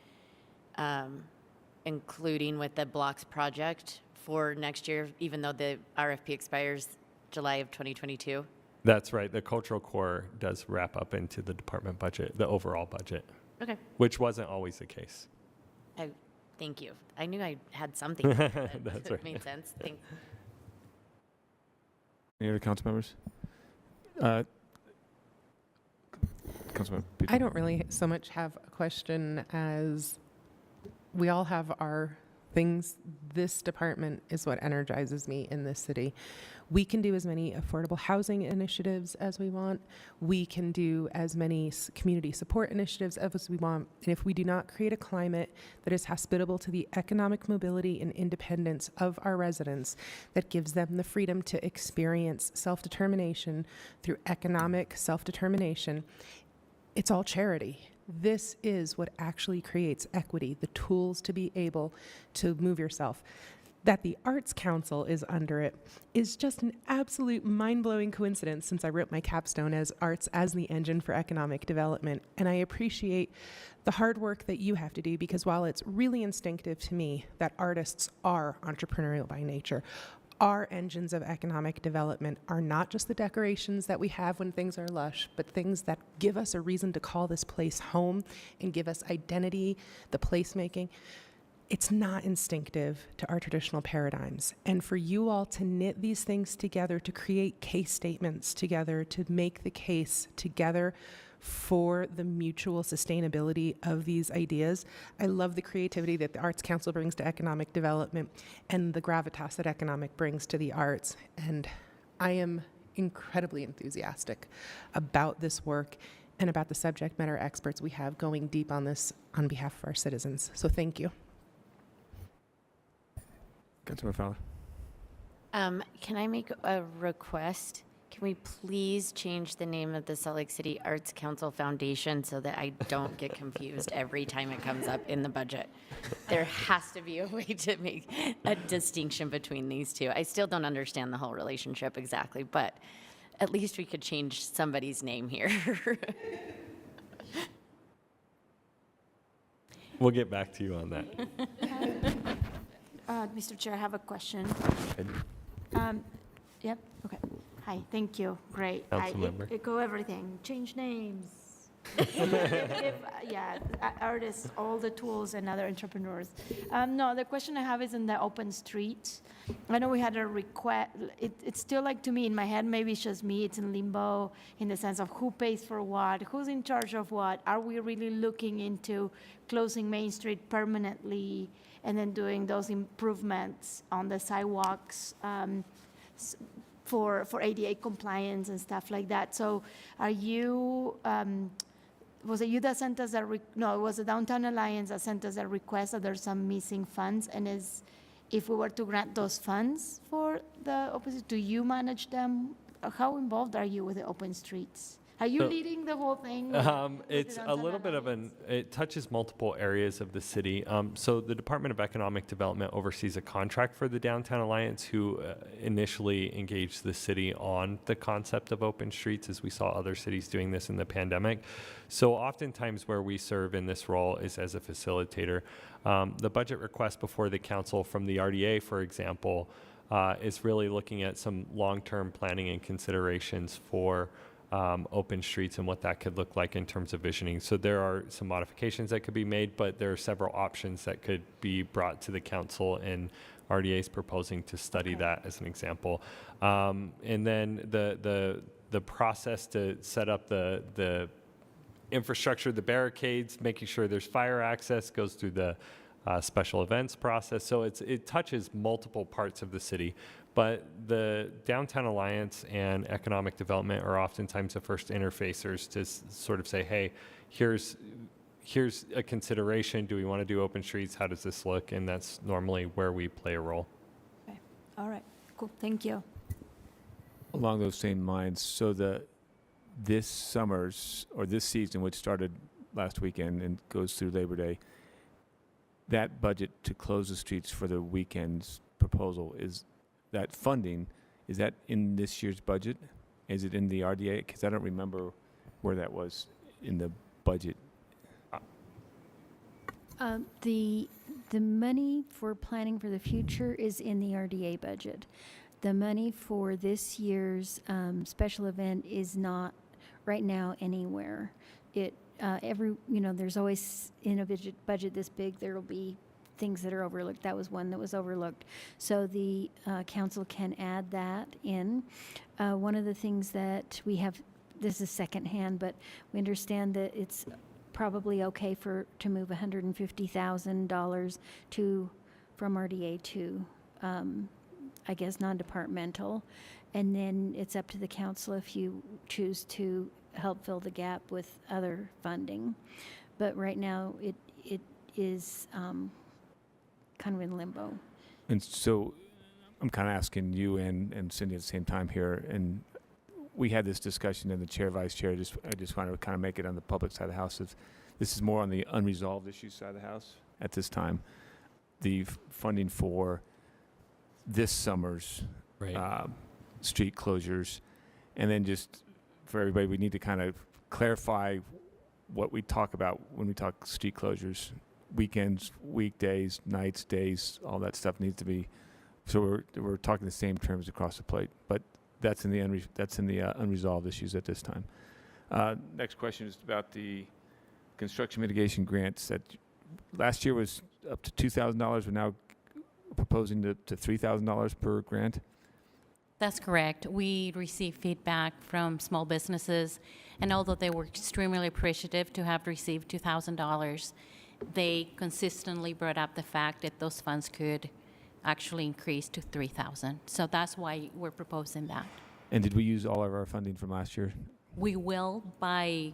including with the blocks project for next year, even though the RFP expires July of 2022? That's right. The cultural core does wrap up into the department budget, the overall budget. Okay. Which wasn't always the case. Thank you. I knew I had something that That's right. made sense. Thanks. Any other council members? Councilmember Peter. I don't really so much have a question as we all have our things. This department is what energizes me in this city. We can do as many affordable housing initiatives as we want. We can do as many community support initiatives as we want. And if we do not create a climate that is hospitable to the economic mobility and independence of our residents, that gives them the freedom to experience self-determination through economic self-determination, it's all charity. This is what actually creates equity, the tools to be able to move yourself. That the Arts Council is under it is just an absolute mind-blowing coincidence, since I wrote my capstone as arts as the engine for economic development. And I appreciate the hard work that you have to do, because while it's really instinctive to me that artists are entrepreneurial by nature, our engines of economic development are not just the decorations that we have when things are lush, but things that give us a reason to call this place home and give us identity, the placemaking. It's not instinctive to our traditional paradigms. And for you all to knit these things together, to create case statements together, to make the case together for the mutual sustainability of these ideas. I love the creativity that the Arts Council brings to economic development and the gravitas that economic brings to the arts. And I am incredibly enthusiastic about this work and about the subject matter experts we have going deep on this on behalf of our citizens. So thank you. Councilmember Fowler. Can I make a request? Can we please change the name of the Salt Lake City Arts Council Foundation so that I don't get confused every time it comes up in the budget? There has to be a way to make a distinction between these two. I still don't understand the whole relationship exactly, but at least we could change somebody's name here. We'll get back to you on that. Mr. Chair, I have a question. Yep, okay. Hi, thank you. Great. Councilmember. Echo everything. Change names. Artists, all the tools, and other entrepreneurs. No, the question I have is in the open streets. I know we had a request. It's still like, to me, in my head, maybe it's just me, it's in limbo in the sense of who pays for what, who's in charge of what. Are we really looking into closing Main Street permanently and then doing those improvements on the sidewalks for ADA compliance and stuff like that? So are you, was it you that sent us no, it was the Downtown Alliance that sent us a request that there's some missing funds, and if we were to grant those funds for the open, do you manage them? How involved are you with the open streets? Are you So- leading the whole thing? or with It's the a downtown little bit of it touches multiple areas of the city. So the Department of Economic Development oversees a contract for the Downtown Alliance, who initially engaged the city on the concept of open streets, as we saw other cities doing this in the pandemic. So oftentimes where we serve in this role is as a facilitator. The budget request before the council from the RDA, for example, is really looking at some long-term planning and considerations for open streets and what that could look like in terms of visioning. So there are some modifications that could be made, but there are several options that could be brought to the council, and RDA is proposing to study that as an example. And then the process to set up the infrastructure, the barricades, making sure there's fire access, goes through the special events process. So it touches multiple parts of the city. But the Downtown Alliance and Economic Development are oftentimes the first interfacers to sort of say, hey, here's a consideration. Do we want to do open streets? How does this look? And that's normally where we play a role. Okay. All right, cool, thank you. Along those same lines, so this summer's, or this season, which started last weekend and goes through Labor Day, that budget to close the streets for the weekend's proposal, is that funding, is that in this year's budget? Is it in the RDA? Because I don't remember where that was in the budget. The money for planning for the future is in the RDA budget. The money for this year's special event is not right now anywhere. There's always in a budget this big, there will be things that are overlooked. That was one that was overlooked. So the council can add that in. One of the things that we have, this is secondhand, but we understand that it's probably okay to move $150,000 from RDA to, I guess, non-departmental. And then it's up to the council if you choose to help fill the gap with other funding. But right now, it is kind of in limbo. And so I'm kind of asking you and Cindy at the same time here, and we had this discussion in the chair, vice chair, I just want to kind of make it on the public side of the house. This is more on the unresolved issues side of the house at this time. The funding for this summer's street closures, and then just for everybody, we need to kind of clarify what we talk about when we talk street closures. Weekends, weekdays, nights, days, all that stuff needs to be, so we're talking the same terms across the plate. But that's in the unresolved issues at this time. Next question is about the construction mitigation grants. That last year was up to $2,000. We're now proposing to $3,000 per grant. That's correct. We received feedback from small businesses, and although they were extremely appreciative to have received $2,000, they consistently brought up the fact that those funds could actually increase to $3,000. So that's why we're proposing that. And did we use all of our funding from last year? We will our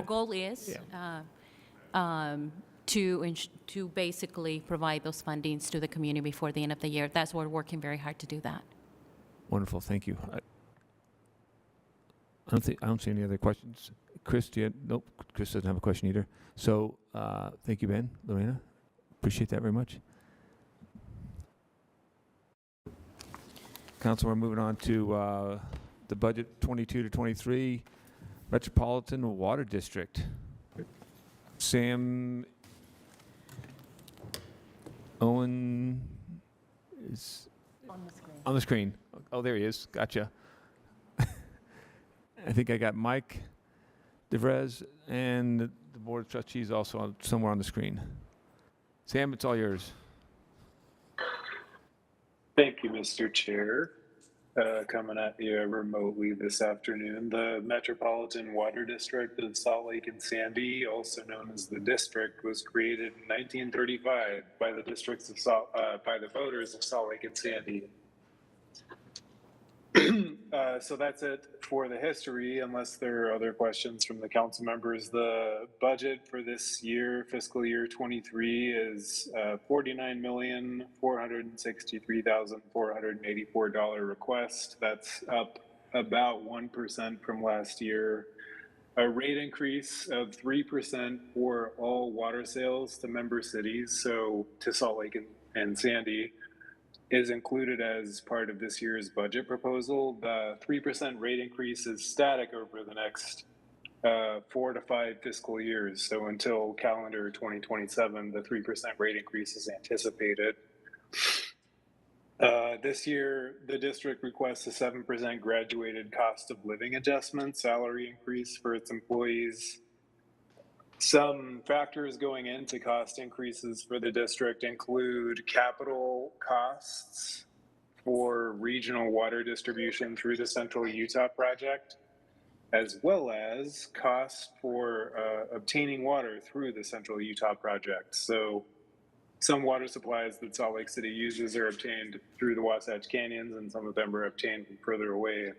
goal is to basically provide those fundings to the community before the end of the year. That's why we're working very hard to do that. Wonderful, thank you. I don't see any other questions. Chris, nope, Chris doesn't have a question either. So thank you, Ben, Lorena. Appreciate that very much. Council, we're moving on to the budget 22 to 23, Metropolitan Water District. Sam Owen is on the screen. Oh, there he is. Gotcha. I think I got Mike DeVrez and the Board of Trustees also somewhere on the screen. Sam, it's all yours. Thank you, Mr. Chair. Coming at you remotely this afternoon. The Metropolitan Water District of Salt Lake and Sandy, also known as the district, was created in 1935 by the by the voters of Salt Lake and Sandy. So that's it for the history, unless there are other questions from the council members. The budget for this year, fiscal year 23, is $49,463,484 request. That's up about 1% from last year. a rate increase of 3% for all water sales to member cities, so to Salt Lake and Sandy, is included as part of this year's budget proposal. The 3% rate increase is static over the next 4 to 5 fiscal years. So until calendar 2027, the 3% rate increase is anticipated. This year, the district requests a 7% graduated cost of living adjustment salary increase for its employees. Some factors going into cost increases for the district include capital costs for regional water distribution through the Central Utah project, as well as costs for obtaining water through the Central Utah project. So some water supplies that Salt Lake City uses are obtained through the Wasatch Canyons, and some of them are obtained from further away.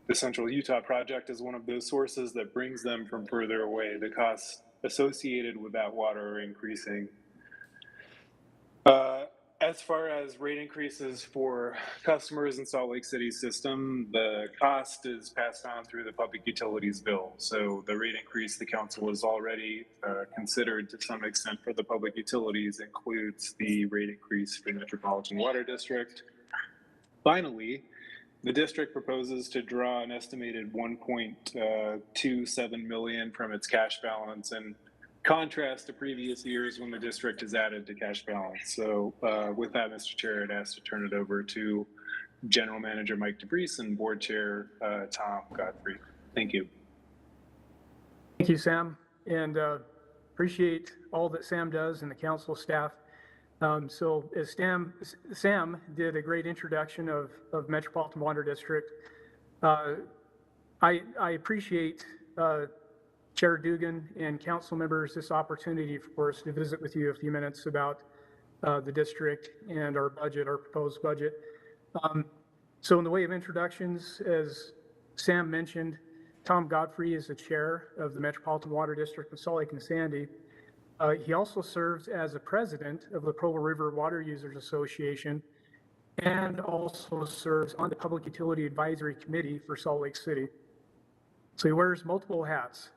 The Central Utah project is one of those sources that brings them from further away. The costs associated with that water are increasing. As far as rate increases for customers in Salt Lake City's system, the cost is passed on through the public utilities bill. So the rate increase the council has already considered to some extent for the public utilities includes the rate increase for the Metropolitan Water District. Finally, the district proposes to draw an estimated $1.27 million from its cash balance, in contrast to previous years when the district has added to cash balance. So with that, Mr. Chair, I'd ask to turn it over to General Manager Mike DeVries and Board Chair Tom Godfrey. Thank you. Thank you, Sam, and appreciate all that Sam does and the council staff. So as Sam did a great introduction of Metropolitan Water District, I appreciate Chair Dugan and council members this opportunity for us to visit with you a few minutes about the district and our budget, our proposed budget. So in the way of introductions, as Sam mentioned, Tom Godfrey is the chair of the Metropolitan Water District of Salt Lake and Sandy. He also serves as a president of the Provo River Water Users Association and also serves on the Public Utility Advisory Committee for Salt Lake City. So he wears multiple hats.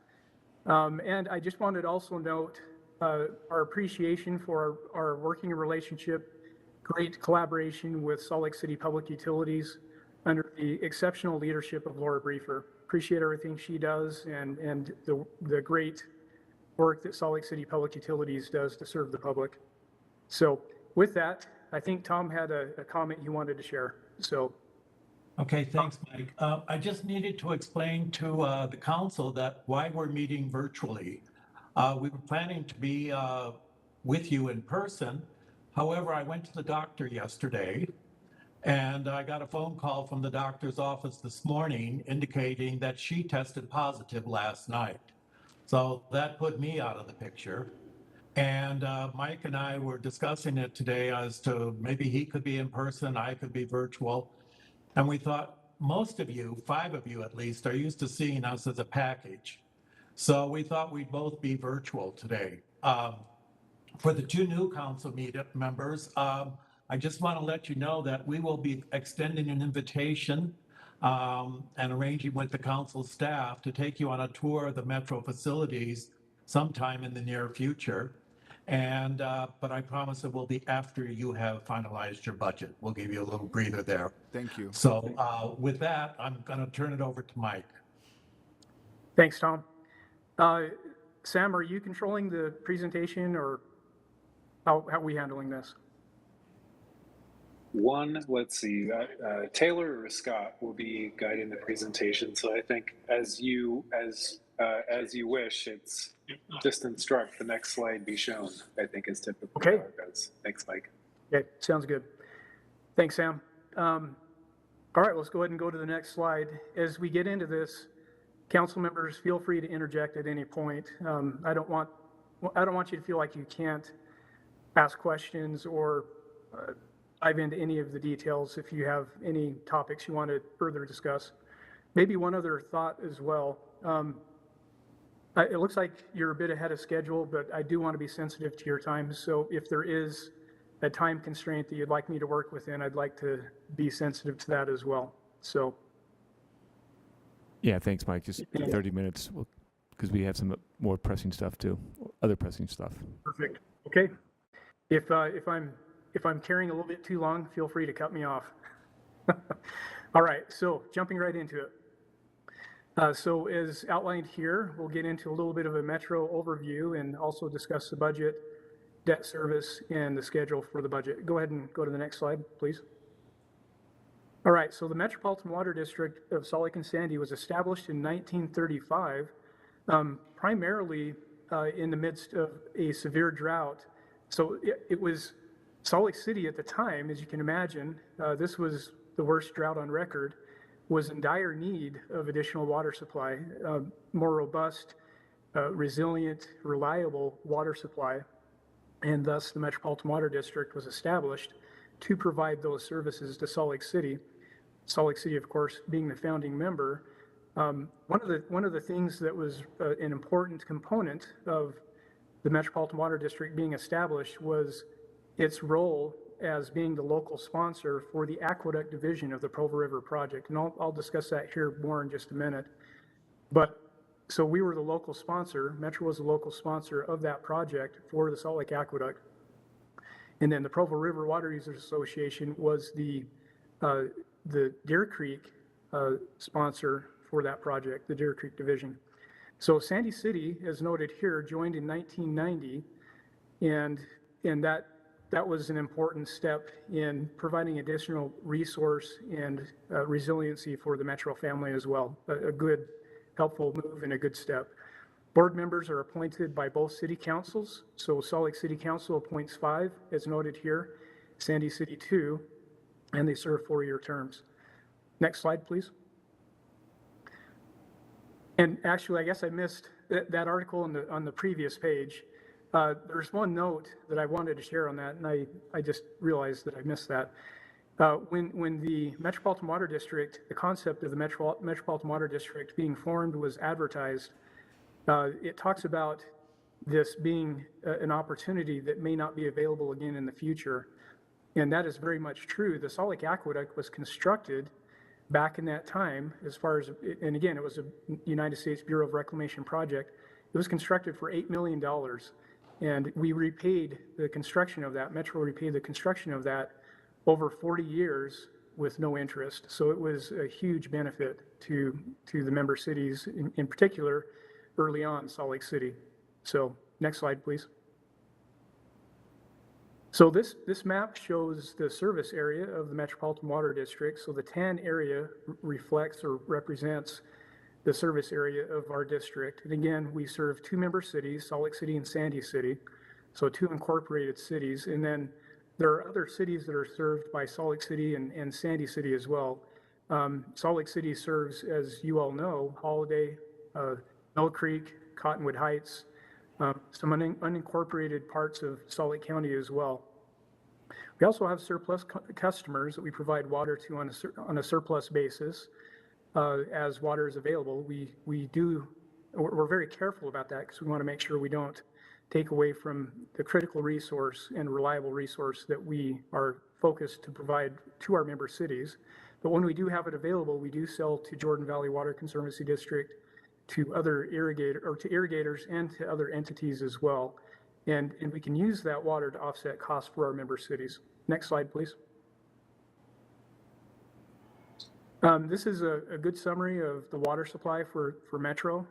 And I just wanted to also note our appreciation for our working relationship, great collaboration with Salt Lake City Public Utilities under the exceptional leadership of Laura Briefer. Appreciate everything she does and the great work that Salt Lake City Public Utilities does to serve the public. So with that, I think Tom had a comment he wanted to share. So. Okay, thanks, Mike. I just needed to explain to the council that why we're meeting virtually. We were planning to be with you in person. However, I went to the doctor yesterday and I got a phone call from the doctor's office this morning indicating that she tested positive last night. So that put me out of the picture. And Mike and I were discussing it today as to maybe he could be in person, I could be virtual. And we thought most of you, 5 of you at least, are used to seeing us as a package. So we thought we'd both be virtual today. For the 2 new council members, I just want to let you know that we will be extending an invitation and arranging with the council staff to take you on a tour of the Metro facilities sometime in the near future. And but I promise it will be after you have finalized your budget. We'll give you a little breather there. Thank you. So with that, I'm going to turn it over to Mike. Thanks, Tom. Sam, are you controlling the presentation, or how are we handling this? Let's see, Taylor or Scott will be guiding the presentation. So I think as you wish, it's just instruct the next slide be shown, I think is typically how it goes. Thanks, Mike. Okay, sounds good. Thanks, Sam. All right, let's go ahead and go to the next slide. As we get into this, council members, feel free to interject at any point. I don't want you to feel like you can't ask questions or dive into any of the details if you have any topics you want to further discuss. Maybe one other thought as well. It looks like you're a bit ahead of schedule, but I do want to be sensitive to your time. So if there is a time constraint that you'd like me to work within, I'd like to be sensitive to that as well. So. Yeah, thanks, Mike. Just 30 minutes. because we have some more pressing stuff too, other pressing stuff. Perfect. Okay. If I'm carrying a little bit too long, feel free to cut me off. All right, so jumping right into it. So as outlined here, we'll get into a little bit of a Metro overview and also discuss the budget, debt service, and the schedule for the budget. Go ahead and go to the next slide, please. All right, so the Metropolitan Water District of Salt Lake and Sandy was established in 1935, primarily in the midst of a severe drought. So it was Salt Lake City at the time, as you can imagine, this was the worst drought on record, was in dire need of additional water supply, more robust, resilient, reliable water supply. And thus the Metropolitan Water District was established to provide those services to Salt Lake City. Salt Lake City, of course, being the founding member. One of the things that was an important component of the Metropolitan Water District being established was its role as being the local sponsor for the Aqueduct Division of the Provo River Project. And I'll discuss that here more in just a minute. But so we were the local sponsor, Metro was the local sponsor of that project for the Salt Lake Aqueduct. And then the Provo River Water Users Association was the Deer Creek sponsor for that project, the Deer Creek Division. So Sandy City, as noted here, joined in 1990, and that was an important step in providing additional resource and resiliency for the Metro family as well. A good, helpful move and a good step. Board members are appointed by both city councils. So Salt Lake City Council appoints 5, as noted here, Sandy City 2, and they serve 4-year terms. Next slide, please. And actually, I guess I missed that article on the previous page. There's one note that I wanted to share on that, and I just realized that I missed that. When the Metropolitan Water District, the concept of the Metropolitan Water District being formed was advertised, it talks about this being an opportunity that may not be available again in the future. And that is very much true. The Salt Lake Aqueduct was constructed back in that time, as far as, and again, it was a United States Bureau of Reclamation project. It was constructed for $8 million. And we repaid the construction of that, Metro repaid the construction of that over 40 years with no interest. So it was a huge benefit to the member cities, in particular, early on, Salt Lake City. So next slide, please. So this map shows the service area of the Metropolitan Water District. So the tan area reflects or represents the service area of our district. And again, we serve 2 member cities, Salt Lake City and Sandy City, so 2 incorporated cities. And then there are other cities that are served by Salt Lake City and Sandy City as well. Salt Lake City serves, as you all know, Holiday, Mill Creek, Cottonwood Heights, some unincorporated parts of Salt Lake County as well. We also have surplus customers that we provide water to on a surplus basis. As water is available, we're very careful about that because we want to make sure we don't take away from the critical resource and reliable resource that we are focused to provide to our member cities. But when we do have it available, we do sell to Jordan Valley Water Conservancy District, to other irrigators and to other entities as well. And we can use that water to offset costs for our member cities. Next slide, please. This is a good summary of the water supply for Metro.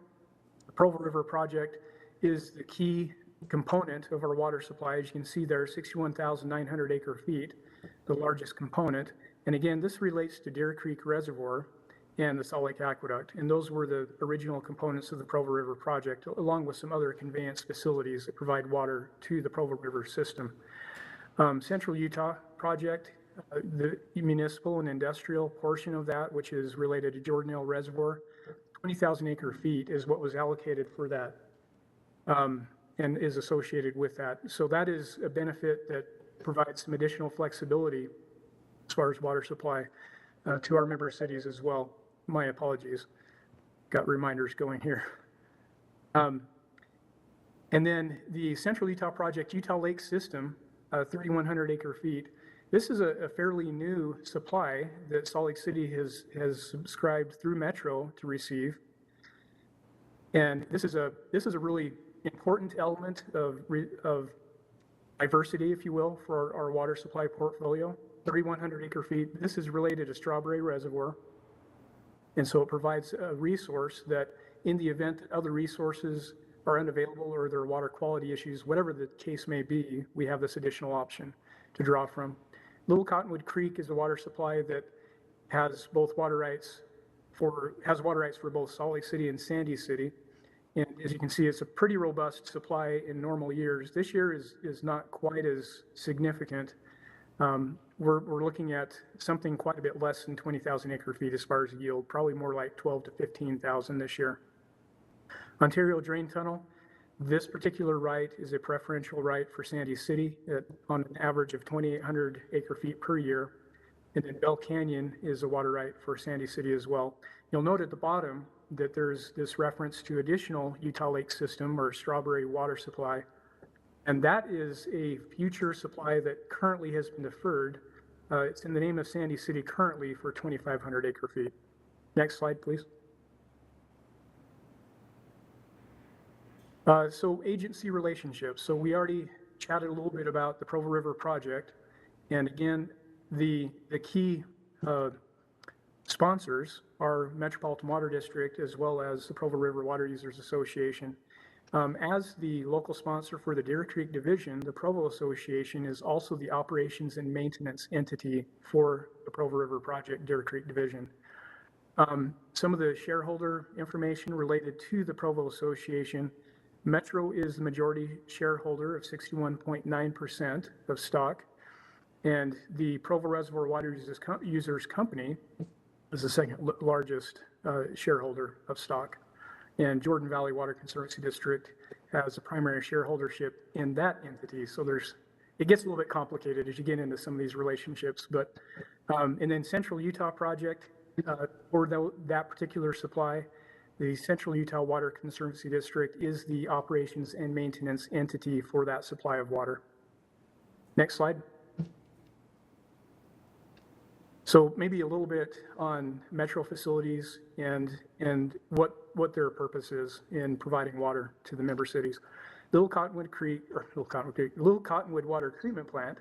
The Provo River Project is the key component of our water supply. As you can see there, 61,900 acre feet, the largest component. And again, this relates to Deer Creek Reservoir and the Salt Lake Aqueduct. And those were the original components of the Provo River Project, along with some other conveyance facilities that provide water to the Provo River system. Central Utah Project, the municipal and industrial portion of that, which is related to Jordanelle Reservoir, 20,000 acre feet is what was allocated for that and is associated with that. So that is a benefit that provides some additional flexibility as far as water supply to our member cities as well. My apologies. Got reminders going here. And then the Central Utah Project, Utah Lake System, 3,100 acre feet. This is a fairly new supply that Salt Lake City has subscribed through Metro to receive. And this is a really important element of diversity, if you will, for our water supply portfolio. 3,100 acre feet. This is related to Strawberry Reservoir. And so it provides a resource that in the event that other resources are unavailable or there are water quality issues, whatever the case may be, we have this additional option to draw from. Little Cottonwood Creek is a water supply that has water rights for both Salt Lake City and Sandy City. And as you can see, it's a pretty robust supply in normal years. This year is not quite as significant. We're looking at something quite a bit less than 20,000 acre feet as far as yield, probably more like 12 to 15,000 this year. Ontario Drain Tunnel, this particular right is a preferential right for Sandy City on an average of 2,800 acre feet per year. And then Bell Canyon is a water right for Sandy City as well. You'll note at the bottom that there's this reference to additional Utah Lake System or Strawberry water supply. And that is a future supply that currently has been deferred. It's in the name of Sandy City currently for 2,500 acre feet. Next slide, please. So agency relationships. So we already chatted a little bit about the Provo River project. And again, the key sponsors are Metropolitan Water District as well as the Provo River Water Users Association. As the local sponsor for the Deer Creek Division, the Provo Association is also the operations and maintenance entity for the Provo River Project Deer Creek Division. Some of the shareholder information related to the Provo Association: Metro is the majority shareholder of 61.9% of stock, and the Provo Reservoir Water Users Company is the second largest shareholder of stock. And Jordan Valley Water Conservancy District has a primary shareholdership in that entity. So it gets a little bit complicated as you get into some of these relationships. But and then Central Utah Project for that particular supply, the Central Utah Water Conservancy District is the operations and maintenance entity for that supply of water. Next slide. So maybe a little bit on Metro facilities and what their purpose is in providing water to the member cities. Little Cottonwood Water Treatment Plant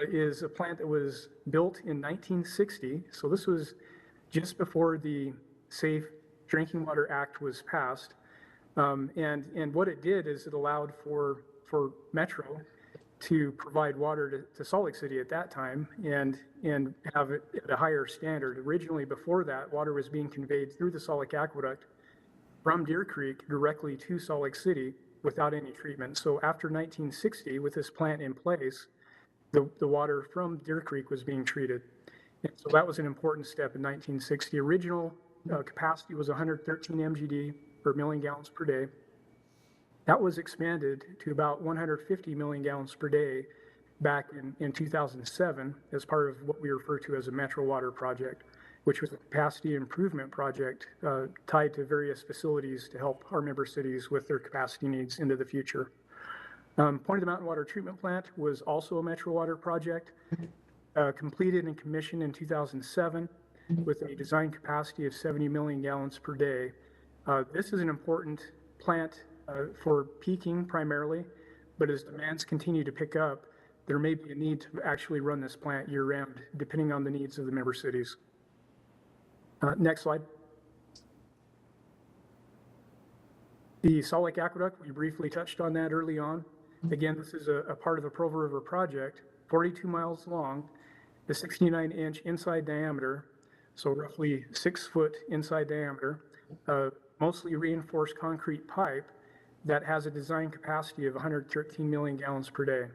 is a plant that was built in 1960. So this was just before the Safe Drinking Water Act was passed. And what it did is it allowed for Metro to provide water to Salt Lake City at that time and have it at a higher standard. Originally, before that, water was being conveyed through the Salt Lake Aqueduct from Deer Creek directly to Salt Lake City without any treatment. So after 1960, with this plant in place, the water from Deer Creek was being treated. And so that was an important step in 1960. Original capacity was 113 MGD, or million gallons per day. That was expanded to about 150 million gallons per day back in 2007 as part of what we refer to as a Metro Water project, which was a capacity improvement project tied to various facilities to help our member cities with their capacity needs into the future. Point of the Mountain Water Treatment Plant was also a Metro Water project, completed and commissioned in 2007 with a design capacity of 70 million gallons per day. This is an important plant for peaking primarily, but as demands continue to pick up, there may be a need to actually run this plant year-round, depending on the needs of the member cities. Next slide. The Salt Lake Aqueduct, we briefly touched on that early on. Again, this is a part of the Provo River project, 42 miles long, the 69-inch inside diameter, so roughly 6 foot inside diameter, mostly reinforced concrete pipe that has a design capacity of 113 million gallons per day.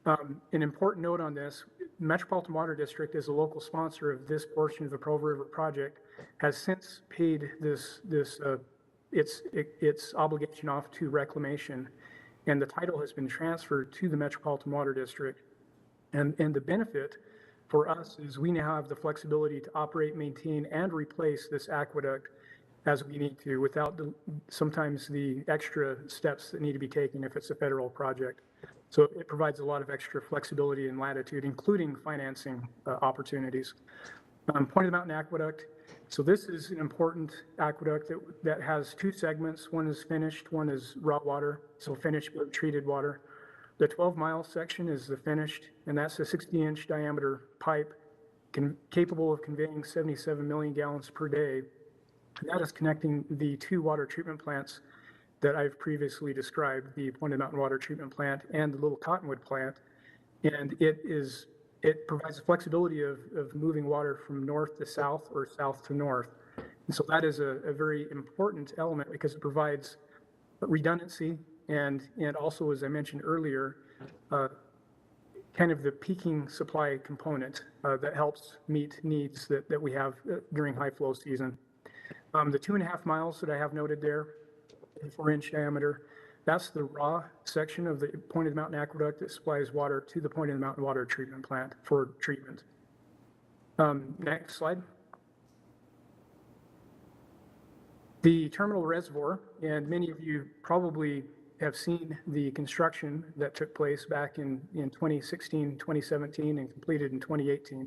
An important note on this: Metropolitan Water District, as a local sponsor of this portion of the Provo River project, has since paid its obligation off to reclamation, and the title has been transferred to the Metropolitan Water District. And the benefit for us is we now have the flexibility to operate, maintain, and replace this aqueduct as we need to, without sometimes the extra steps that need to be taken if it's a federal project. So it provides a lot of extra flexibility and latitude, including financing opportunities. Point of the Mountain Aqueduct, So this is an important aqueduct that has two segments. One is finished, one is raw water, so finished but treated water. The 12-mile section is the finished, and that's a 60-inch diameter pipe capable of conveying 77 million gallons per day. And that is connecting the two water treatment plants that I've previously described, the Pointed Mountain Water Treatment Plant and the Little Cottonwood Plant. And it provides the flexibility of moving water from north to south or south to north. And so that is a very important element because it provides redundancy and also, as I mentioned earlier, kind of the peaking supply component that helps meet needs that we have during high flow season. The 2.5 miles that I have noted there, 4-inch diameter, that's the raw section of the Pointed Mountain Aqueduct that supplies water to the Pointed Mountain Water Treatment Plant for treatment. Next slide. The terminal reservoir, and many of you probably have seen the construction that took place back in 2016, 2017, and completed in 2018.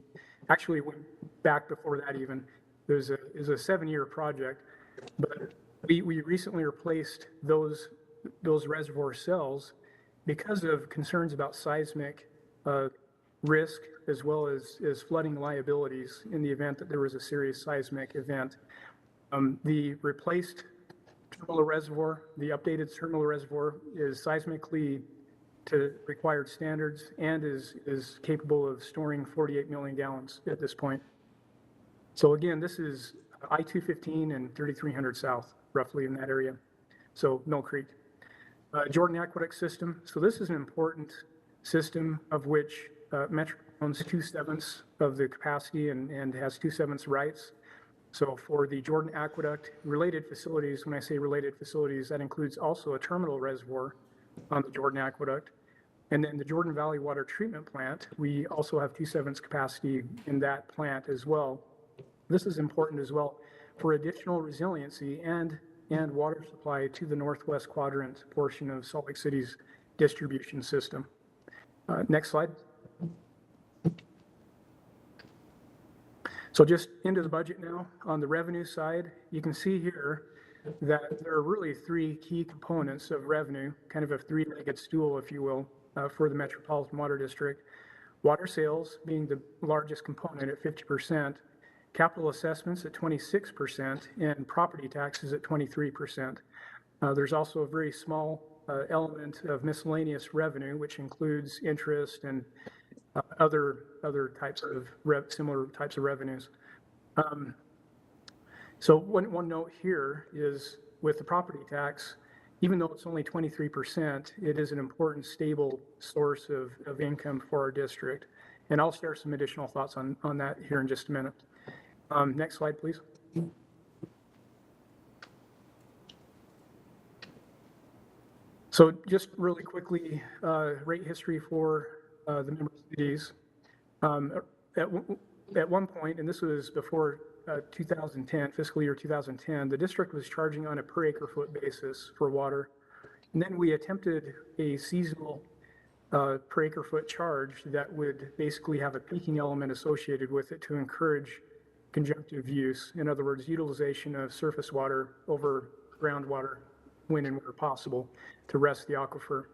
Actually, went back before that even. It was a 7-year project, but we recently replaced those reservoir cells because of concerns about seismic risk as well as flooding liabilities in the event that there was a serious seismic event. The replaced terminal reservoir, the updated terminal reservoir, is seismically to required standards and is capable of storing 48 million gallons at this point. So again, this is I-215 and 3300 South, roughly in that area. So Mill Creek. Jordan Aqueduct System. So this is an important system of which Metro owns 2/7 of the capacity and has 2/7 rights. So for the Jordan Aqueduct related facilities, when I say related facilities, that includes also a terminal reservoir on the Jordan Aqueduct. And then the Jordan Valley Water Treatment Plant, we also have 2/7 capacity in that plant as well. This is important as well for additional resiliency and water supply to the northwest quadrant portion of Salt Lake City's distribution system. Next slide. So just into the budget now. On the revenue side, you can see here that there are really three key components of revenue, kind of a three-legged stool, if you will, for the Metropolitan Water District. Water sales being the largest component at 50%, capital assessments at 26%, and property taxes at 23%. There's also a very small element of miscellaneous revenue, which includes interest and other types of similar types of revenues. So one note here is with the property tax, even though it's only 23%, it is an important stable source of income for our district. And I'll share some additional thoughts on that here in just a minute. Next slide, please. So just really quickly, rate history for the member cities. At one point, and this was before 2010, fiscal year 2010, the district was charging on a per acre foot basis for water. And then we attempted a seasonal per acre foot charge that would basically have a peaking element associated with it to encourage conjunctive use. In other words, utilization of surface water over groundwater when and where possible to rest the aquifer.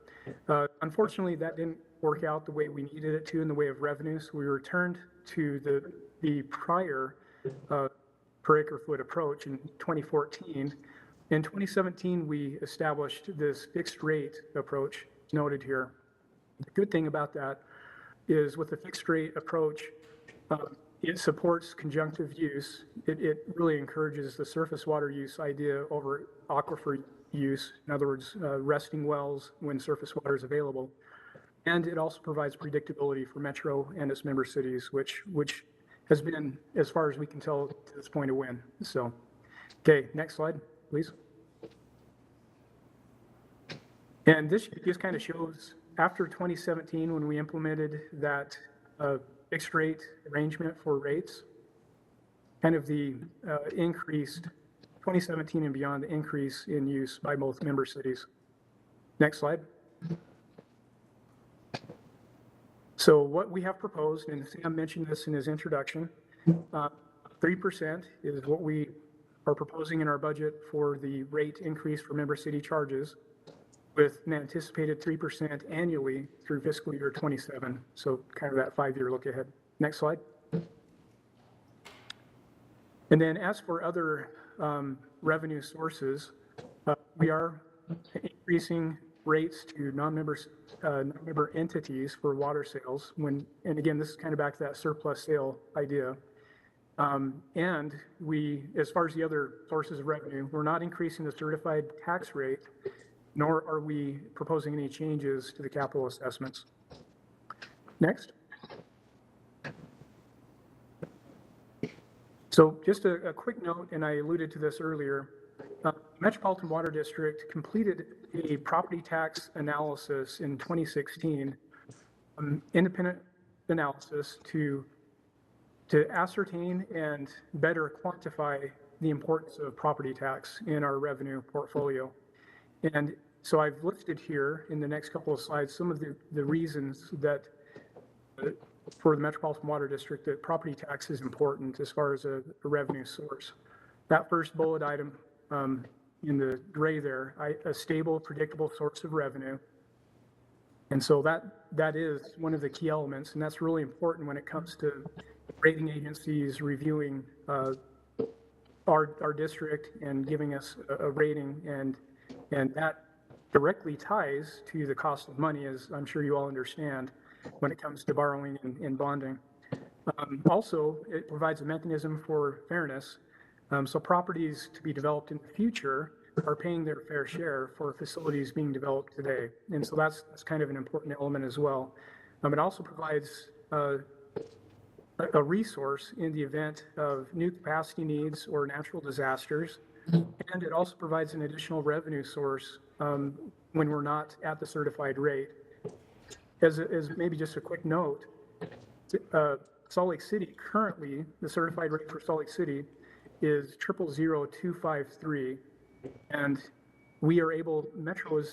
Unfortunately, that didn't work out the way we needed it to in the way of revenues. We returned to the prior per acre foot approach in 2014. In 2017, we established this fixed rate approach noted here. The good thing about that is with the fixed rate approach, it supports conjunctive use. It really encourages the surface water use idea over aquifer use. In other words, resting wells when surface water is available. And it also provides predictability for Metro and its member cities, which has been, as far as we can tell, to this point, a win. So, okay, next slide, please. And this just kind of shows after 2017, when we implemented that fixed rate arrangement for rates, kind of the increased 2017 and beyond, the increase in use by both member cities. Next slide. So what we have proposed, and Sam mentioned this in his introduction, 3% is what we are proposing in our budget for the rate increase for member city charges, with an anticipated 3% annually through fiscal year 27. So kind of that 5-year look ahead. Next slide. And then as for other revenue sources, we are increasing rates to non-member entities for water sales. And again, this is kind of back to that surplus sale idea. And we, as far as the other sources of revenue, we're not increasing the certified tax rate, nor are we proposing any changes to the capital assessments. Next. So just a quick note, and I alluded to this earlier, Metropolitan Water District completed a property tax analysis in 2016, independent analysis to ascertain and better quantify the importance of property tax in our revenue portfolio. And so I've listed here in the next couple of slides some of the reasons that for the Metropolitan Water District that property tax is important as far as a revenue source. That first bullet item in the gray there, a stable, predictable source of revenue. And so that is one of the key elements, and that's really important when it comes to rating agencies reviewing our district and giving us a rating, and that directly ties to the cost of money, as I'm sure you all understand, when it comes to borrowing and bonding. Also, it provides a mechanism for fairness. So properties to be developed in the future are paying their fair share for facilities being developed today. And so that's kind of an important element as well. It also provides a resource in the event of new capacity needs or natural disasters. And it also provides an additional revenue source when we're not at the certified rate. As maybe just a quick note, Salt Lake City, currently, the certified rate for Salt Lake City is 000253, and we are able, Metro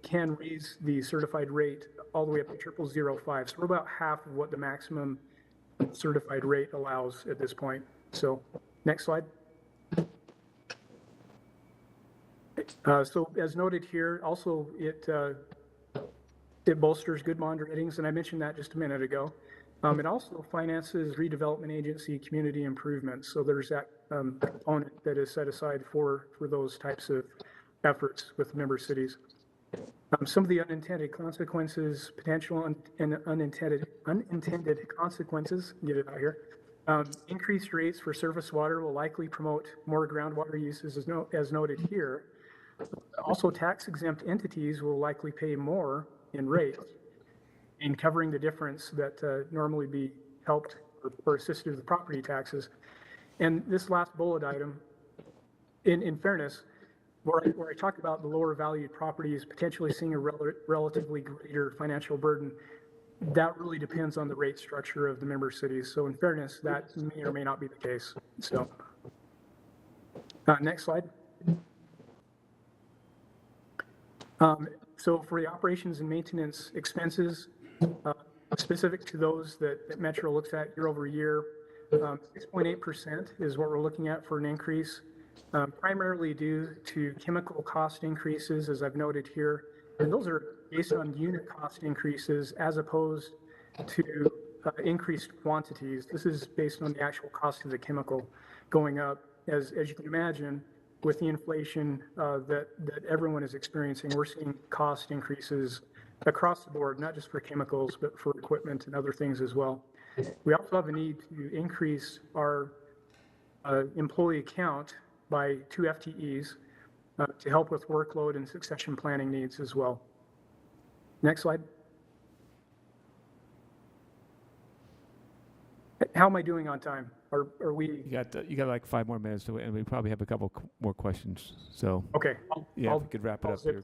can raise the certified rate all the way up to 0005. So we're about half of what the maximum certified rate allows at this point. So next slide. So as noted here, also it bolsters good bond ratings, and I mentioned that just a minute ago. It also finances redevelopment agency community improvements. So there's that component that is set aside for those types of efforts with member cities. Some of the unintended consequences, potential and unintended consequences, get it out here. Increased rates for surface water will likely promote more groundwater uses as noted here. Also, tax-exempt entities will likely pay more in rates in covering the difference that normally be helped or assisted with property taxes. And this last bullet item, in fairness, where I talk about the lower valued properties potentially seeing a relatively greater financial burden, that really depends on the rate structure of the member cities. So in fairness, that may or may not be the case. So next slide. So for the operations and maintenance expenses, specific to those that Metro looks at year over year, 6.8% is what we're looking at for an increase, primarily due to chemical cost increases, as I've noted here. And those are based on unit cost increases as opposed to increased quantities. This is based on the actual cost of the chemical going up. As you can imagine, with the inflation that everyone is experiencing, we're seeing cost increases across the board, not just for chemicals, but for equipment and other things as well. We also have a need to increase our employee count by 2 FTEs to help with workload and succession planning needs as well. Next slide. How am I doing on time? Are we? You got like 5 more minutes, and we probably have a couple more questions. So okay, if we could wrap it up here.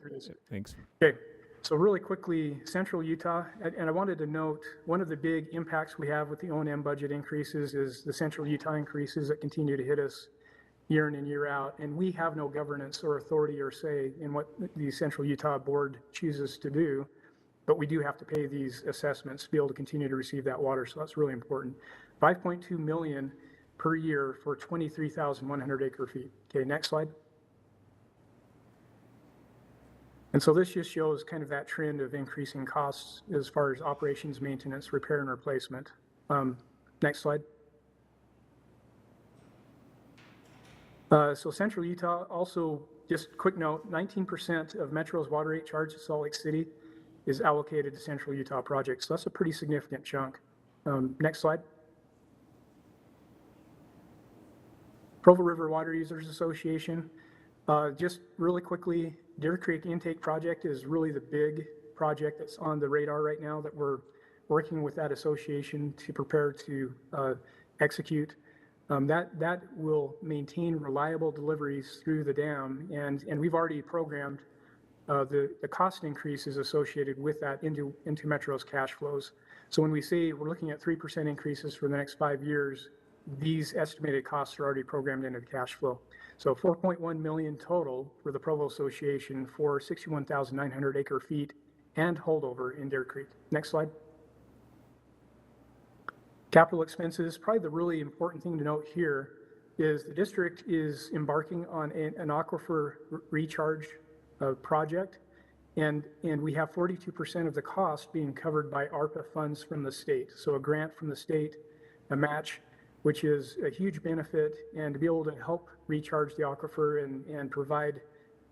Thanks. Okay. So really quickly, Central Utah, and I wanted to note one of the big impacts we have with the O&M budget increases is the Central Utah increases that continue to hit us year in and year out, and we have no governance or authority or say in what the Central Utah Board chooses to do, but we do have to pay these assessments to be able to continue to receive that water, so that's really important. $5.2 million per year for 23,100 acre feet. Okay, next slide. And so this just shows kind of that trend of increasing costs as far as operations, maintenance, repair, and replacement. Next slide. So Central Utah, also just quick note, 19% of Metro's water rate charge to Salt Lake City is allocated to Central Utah projects. So that's a pretty significant chunk. Next slide. Provo River Water Users Association. Just really quickly, Deer Creek Intake Project is really the big project that's on the radar right now that we're working with that association to prepare to execute. That will maintain reliable deliveries through the dam, and we've already programmed the cost increases associated with that into Metro's cash flows. So when we say we're looking at 3% increases for the next 5 years, these estimated costs are already programmed into the cash flow. So 4.1 million total for the Provo Association for 61,900 acre feet and holdover in Deer Creek. Next slide. Capital expenses, probably the really important thing to note here is the district is embarking on an aquifer recharge project, and we have 42% of the cost being covered by ARPA funds from the state. So a grant from the state, a match, which is a huge benefit, and to be able to help recharge the aquifer and provide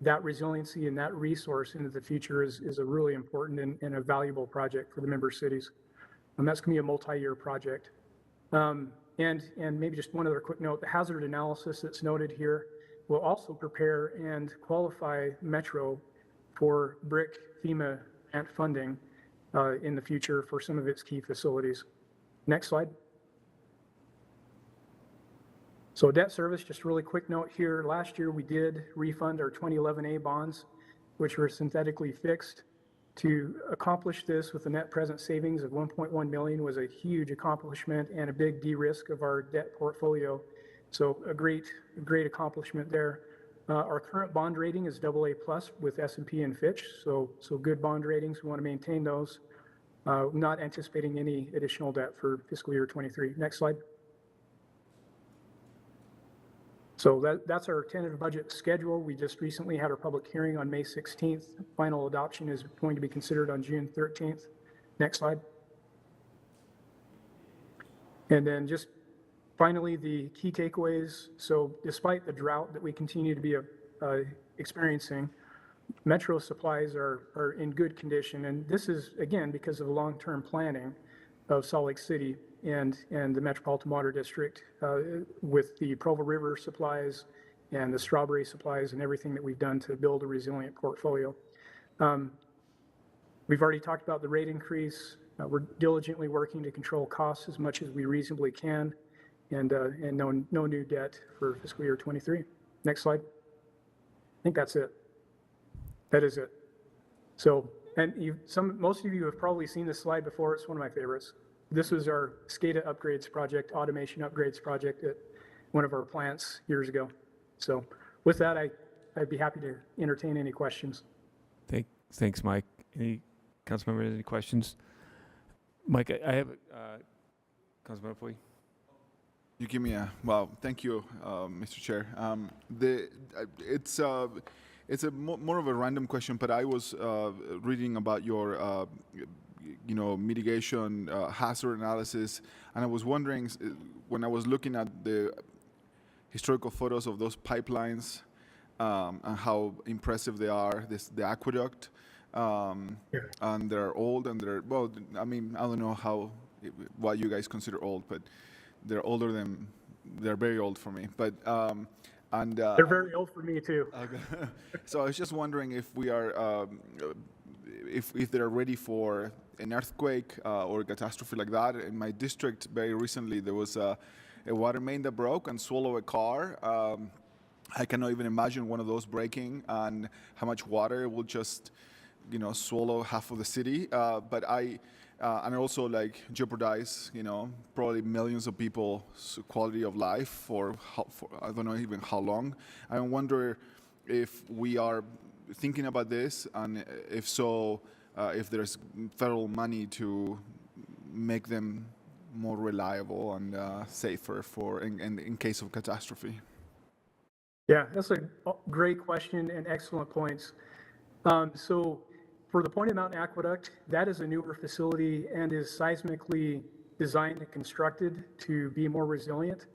that resiliency and that resource into the future is a really important and a valuable project for the member cities. And that's going to be a multi-year project. And maybe just one other quick note, the hazard analysis that's noted here will also prepare and qualify Metro for BRIC FEMA grant funding in the future for some of its key facilities. Next slide. So debt service, just a really quick note here. Last year we did refund our 2011A bonds, which were synthetically fixed. To accomplish this with a net present savings of 1.1 million was a huge accomplishment and a big de-risk of our debt portfolio. So a great accomplishment there. Our current bond rating is AA+ with S&P and Fitch, so good bond ratings. We want to maintain those. Not anticipating any additional debt for fiscal year 23. Next slide. So that's our tentative budget schedule. We just recently had our public hearing on May 16th. Final adoption is going to be considered on June 13th. Next slide. And then just finally, the key takeaways. So despite the drought that we continue to be experiencing, Metro supplies are in good condition. And this is, again, because of the long-term planning of Salt Lake City and the Metropolitan Water District with the Provo River supplies and the strawberry supplies and everything that we've done to build a resilient portfolio. We've already talked about the rate increase. We're diligently working to control costs as much as we reasonably can, and no new debt for fiscal year 23. Next slide. I think that's it. That is it. So, and most of you have probably seen this slide before. It's one of my favorites. This was our SCADA upgrades project, automation upgrades project at one of our plants years ago. So with that, I'd be happy to entertain any questions. Thanks, Mike. Any council members, any questions? Mike, I have council member for you. You give me well, thank you, Mr. Chair. It's more of a random question, but I was reading about your mitigation hazard analysis, and I was wondering, when I was looking at the historical photos of those pipelines and how impressive they are, the aqueduct, and they're old, and well, I mean, I don't know what you guys consider old, but they're very old for me, but they're very old for me too. So I was just wondering if we are if they're ready for an earthquake or a catastrophe like that. In my district, very recently, there was a water main that broke and swallowed a car. I cannot even imagine one of those breaking and how much water will just, swallow half of the city. But and also jeopardize, probably millions of people's quality of life for I don't know even how long. I wonder if we are thinking about this, and if so, if there's federal money to make them more reliable and safer for in case of catastrophe? Yeah, that's a great question and excellent points. So for the Pointed Mountain Aqueduct, that is a newer facility and is seismically designed and constructed to be more resilient.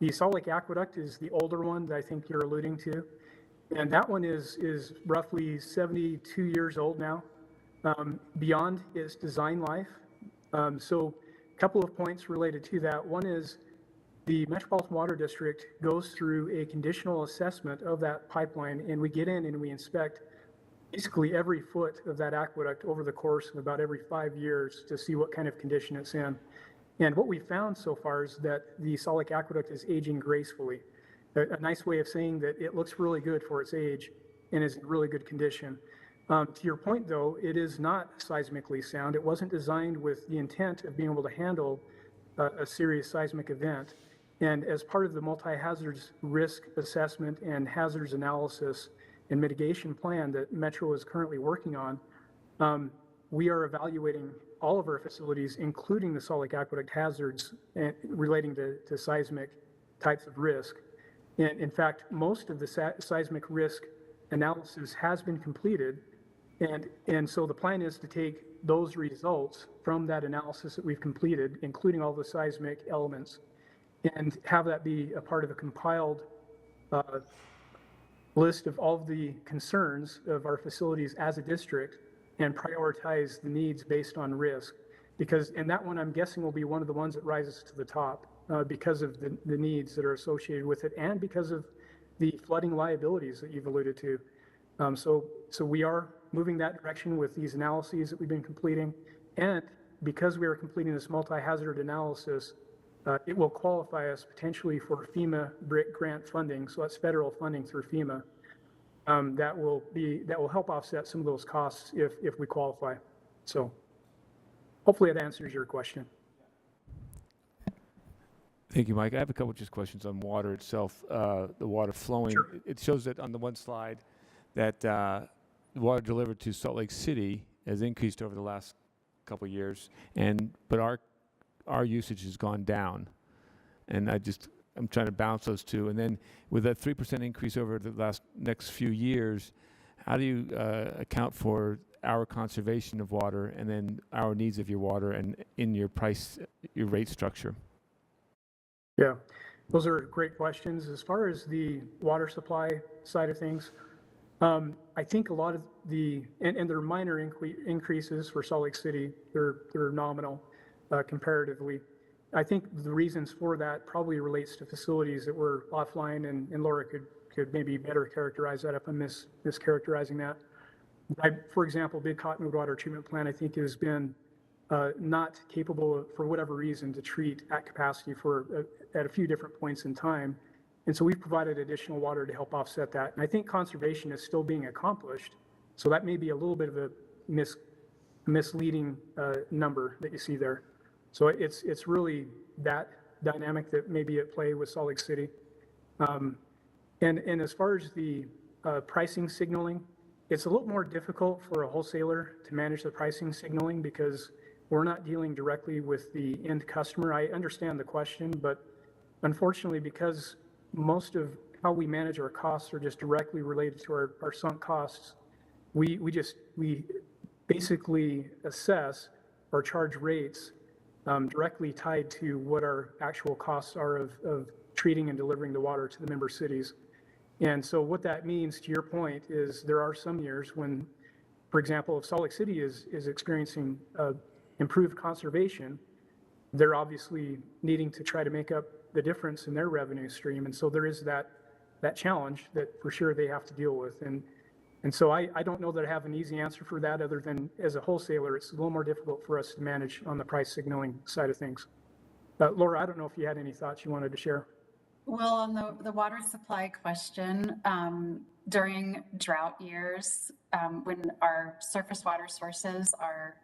The Salt Lake Aqueduct is the older one that I think you're alluding to. And that one is roughly 72 years old now, beyond its design life. So a couple of points related to that. One is the Metropolitan Water District goes through a conditional assessment of that pipeline, and we get in and we inspect basically every foot of that aqueduct over the course of about every 5 years to see what kind of condition it's in. And what we found so far is that the Salt Lake Aqueduct is aging gracefully. A nice way of saying that it looks really good for its age and is in really good condition. To your point, though, it is not seismically sound. It wasn't designed with the intent of being able to handle a serious seismic event. And as part of the multi-hazards risk assessment and hazards analysis and mitigation plan that Metro is currently working on, we are evaluating all of our facilities, including the Salt Lake Aqueduct hazards relating to seismic types of risk. And in fact, most of the seismic risk analysis has been completed. And so the plan is to take those results from that analysis that we've completed, including all the seismic elements, and have that be a part of a compiled list of all of the concerns of our facilities as a district and prioritize the needs based on risk. And that one, I'm guessing, will be one of the ones that rises to the top because of the needs that are associated with it and because of the flooding liabilities that you've alluded to. So we are moving that direction with these analyses that we've been completing. And because we are completing this multi-hazard analysis, it will qualify us potentially for FEMA BRIC grant funding. So that's federal funding through FEMA. That will help offset some of those costs if we qualify. So hopefully that answers your question. Thank you, Mike. I have a couple just questions on water itself, the water flowing. Sure. It shows that on the one slide that the water delivered to Salt Lake City has increased over the last couple of years, but our usage has gone down. And I'm trying to balance those two. And then with a 3% increase over the next few years, how do you account for our conservation of water and then our needs of your water and in your rate structure? Yeah, those are great questions. As far as the water supply side of things, I think a lot of and there are minor increases for Salt Lake City. They're nominal comparatively. I think the reasons for that probably relates to facilities that were offline, and Laura could maybe better characterize that if I'm mischaracterizing that. For example, Big Cottonwood Water Treatment Plant, I think, has been not capable, for whatever reason, to treat at capacity at a few different points in time. And so we've provided additional water to help offset that. And I think conservation is still being accomplished. So that may be a little bit of a misleading number that you see there. So it's really that dynamic that may be at play with Salt Lake City. And as far as the pricing signaling, it's a little more difficult for a wholesaler to manage the pricing signaling because we're not dealing directly with the end customer. I understand the question, but unfortunately, because most of how we manage our costs are just directly related to our sunk costs, we basically assess or charge rates directly tied to what our actual costs are of treating and delivering the water to the member cities. And so what that means, to your point, is there are some years when, for example, if Salt Lake City is experiencing improved conservation, they're obviously needing to try to make up the difference in their revenue stream. And so there is that challenge that for sure they have to deal with. And so I don't know that I have an easy answer for that other than as a wholesaler, it's a little more difficult for us to manage on the price signaling side of things. Laura, I don't know if you had any thoughts you wanted to share. Well, on the water supply question, during drought years, when our surface water sources are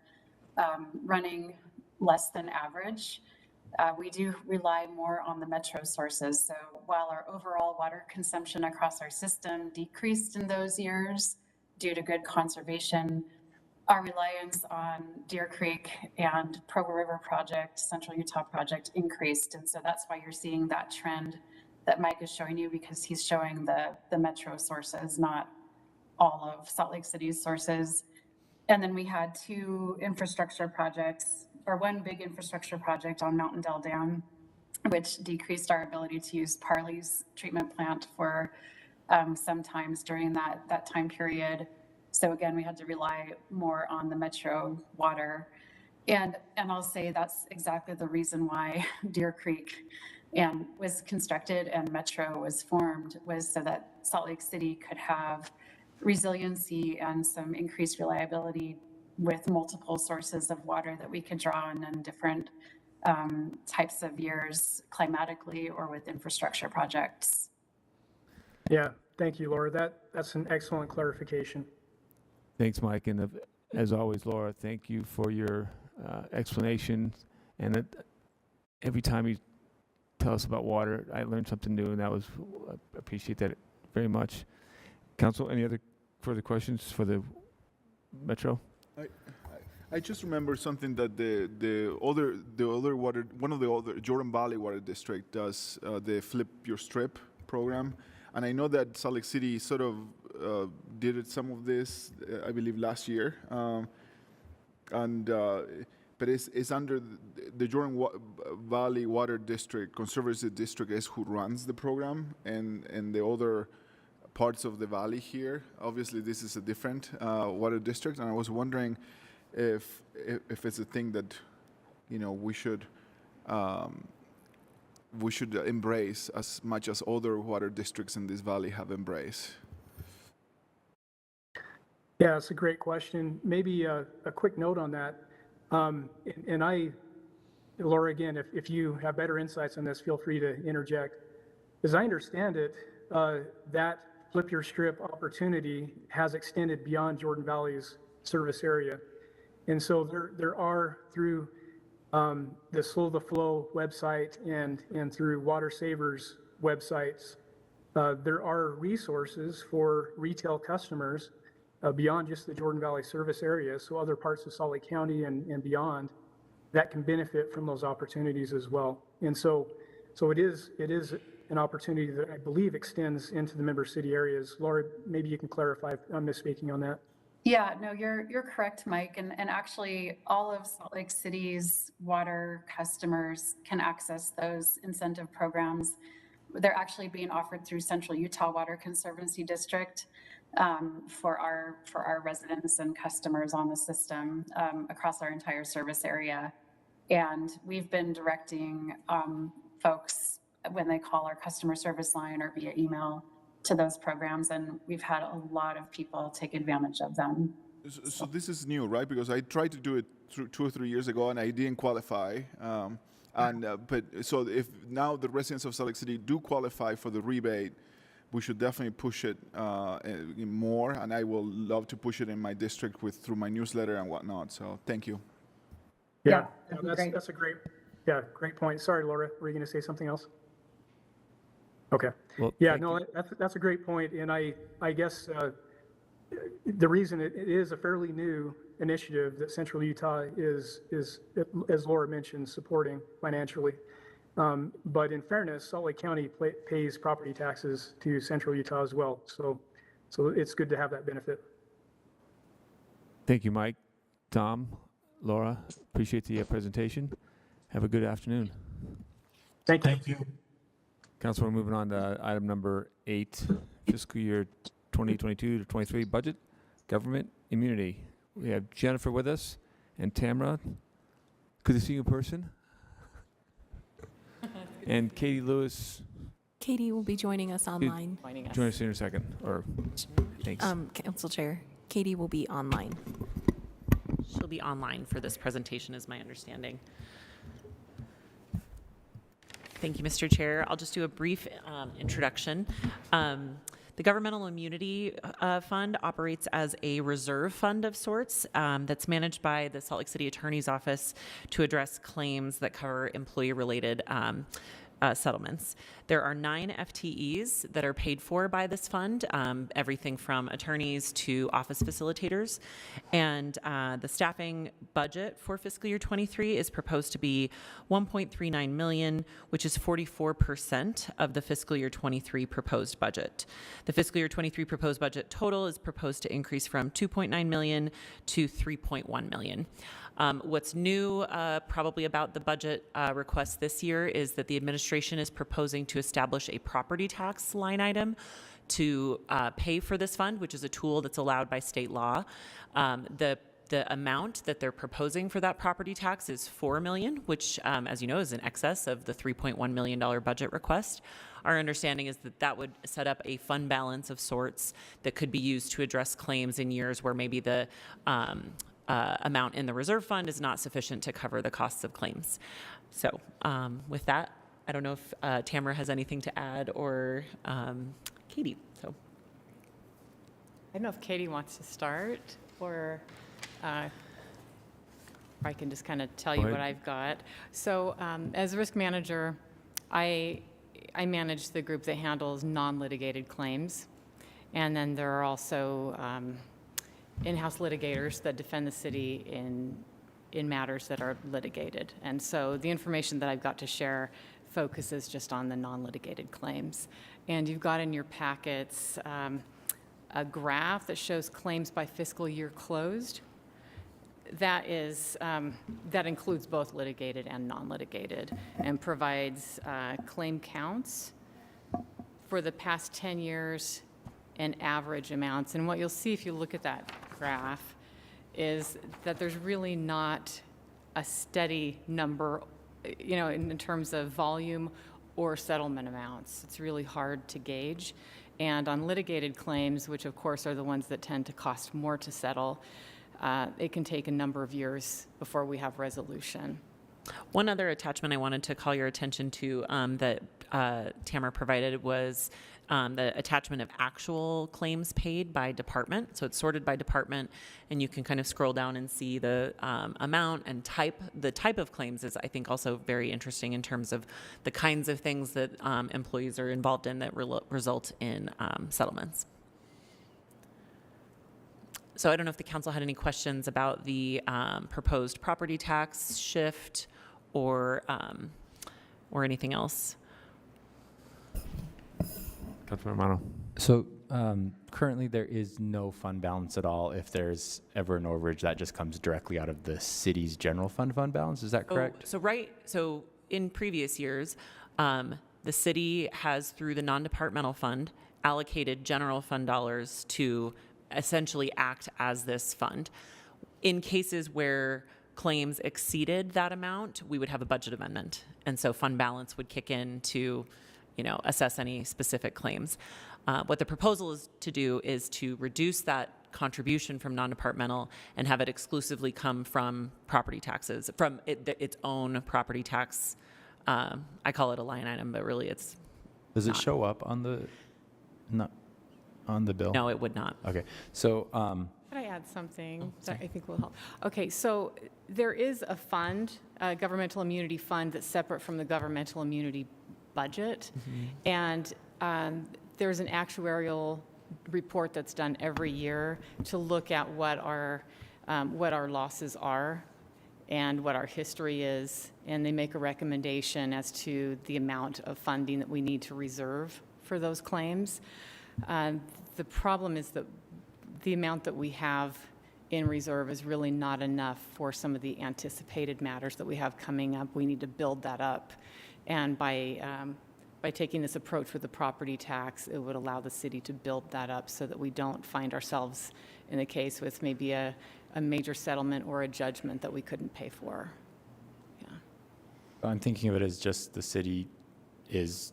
running less than average, we do rely more on the metro sources. So while our overall water consumption across our system decreased in those years due to good conservation, our reliance on Deer Creek and Provo River project, Central Utah project increased. And so that's why you're seeing that trend that Mike is showing you, because he's showing the metro sources, not all of Salt Lake City's sources. And then we had two infrastructure projects, or one big infrastructure project on Mountain Dell Dam, which decreased our ability to use Parley's treatment plant for sometimes during that time period. So again, we had to rely more on the metro water. And I'll say that's exactly the reason why Deer Creek was constructed and metro was formed, was so that Salt Lake City could have resiliency and some increased reliability with multiple sources of water that we could draw on in different types of years, climatically or with infrastructure projects. Yeah, thank you, Laura. That's an excellent clarification. Thanks, Mike. And as always, Laura, thank you for your explanation. And every time you tell us about water, I learned something new, and I appreciate that very much. Council, any other further questions for the Metro? I just remember something that the other water, one of the other Jordan Valley Water District does, the Flip Your Strip program, and I know that Salt Lake City sort of did some of this, I believe, last year, but it's under the Jordan Valley Water District, Conservancy District is who runs the program, and the other parts of the valley here. Obviously, this is a different water district, and I was wondering if it's a thing that, you know, we should embrace as much as other water districts in this valley have embraced. Yeah, it's a great question. Maybe a quick note on that. Laura, again, if you have better insights on this, feel free to interject. As I understand it, that Flip Your Strip opportunity has extended beyond Jordan Valley's service area. And so there are, through the Slow the Flow website and through Water Savers websites, there are resources for retail customers beyond just the Jordan Valley service area, so other parts of Salt Lake County and beyond that can benefit from those opportunities as well. And so it is an opportunity that I believe extends into the member city areas. Laura, maybe you can clarify if I'm misspeaking on that. Yeah, no, you're correct, Mike. And actually, all of Salt Lake City's water customers can access those incentive programs. They're actually being offered through Central Utah Water Conservancy District for our residents and customers on the system across our entire service area. And we've been directing folks when they call our customer service line or via email to those programs, and we've had a lot of people take advantage of them. So this is new, right? Because I tried to do it 2 or 3 years ago and I didn't qualify. But so if now the residents of Salt Lake City do qualify for the rebate, we should definitely push it more, and I will love to push it in my district through my newsletter and whatnot. So thank you. Yeah, that's a great point. Sorry, Laura, were you going to say something else? Okay. Well, yeah, no, that's a great point. And I guess the reason it is a fairly new initiative that Central Utah is, as Laura mentioned, supporting financially. But in fairness, Salt Lake County pays property taxes to Central Utah as well. So it's good to have that benefit. Thank you, Mike. Tom, Laura, appreciate the presentation. Have a good afternoon. Thank you. Thank you. Council, we're moving on to item number 8, fiscal year 2022 to 23 budget, government immunity. We have Jennifer with us and Tamara. Good to see you in person. And Katie Lewis. Katie will be joining us online. Join us in a second. Or thanks. Council Chair, Katie will be online. She'll be online for this presentation, is my understanding. Thank you, Mr. Chair. I'll just do a brief introduction. The Governmental Immunity Fund operates as a reserve fund of sorts that's managed by the Salt Lake City Attorney's Office to address claims that cover employee-related settlements. There are 9 FTEs that are paid for by this fund, everything from attorneys to office facilitators. And the staffing budget for fiscal year 23 is proposed to be $1.39 million, which is 44% of the fiscal year 23 proposed budget. The fiscal year 23 proposed budget total is proposed to increase from $2.9 million to $3.1 million. What's new probably about the budget request this year is that the administration is proposing to establish a property tax line item to pay for this fund, which is a tool that's allowed by state law. The amount that they're proposing for that property tax is $4 million, which, as you know, is in excess of the $3.1 million budget request. Our understanding is that that would set up a fund balance of sorts that could be used to address claims in years where maybe the amount in the reserve fund is not sufficient to cover the costs of claims. So with that, I don't know if Tamara has anything to add, or Katie. So I don't know if Katie wants to start, or I can just kind of tell you what I've got. So as risk manager, I manage the group that handles non-litigated claims. And then there are also in-house litigators that defend the city in matters that are litigated. And so the information that I've got to share focuses just on the non-litigated claims. And you've got in your packets a graph that shows claims by fiscal year closed. That includes both litigated and non-litigated, and provides claim counts for the past 10 years and average amounts. And what you'll see if you look at that graph is that there's really not a steady number, in terms of volume or settlement amounts. It's really hard to gauge. And on litigated claims, which of course are the ones that tend to cost more to settle, it can take a number of years before we have resolution. One other attachment I wanted to call your attention to that Tamara provided was the attachment of actual claims paid by department. So it's sorted by department, and you can kind of scroll down and see the amount and type. The type of claims is, I think, also very interesting in terms of the kinds of things that employees are involved in that result in settlements. So I don't know if the council had any questions about the proposed property tax shift or anything else. Councilman Romano. So currently there is no fund balance at all. If there's ever an overage, that just comes directly out of the city's general fund balance. Is that correct? So in previous years, the city has, through the non-departmental fund, allocated general fund dollars to essentially act as this fund. In cases where claims exceeded that amount, we would have a budget amendment. And so fund balance would kick in to, assess any specific claims. What the proposal is to do is to reduce that contribution from non-departmental and have it exclusively come from property taxes, from its own property tax. I call it a line item, but really it's Does it show up on the bill? No, it would not. Okay, so Could I add something that I think will help? Okay, so there is a fund, a governmental immunity fund, that's separate from the governmental immunity budget. And there's an actuarial report that's done every year to look at what our losses are and what our history is. And they make a recommendation as to the amount of funding that we need to reserve for those claims. The problem is that the amount that we have in reserve is really not enough for some of the anticipated matters that we have coming up. We need to build that up. And by taking this approach with the property tax, it would allow the city to build that up so that we don't find ourselves in a case with maybe a major settlement or a judgment that we couldn't pay for. Yeah. I'm thinking of it as just the city is,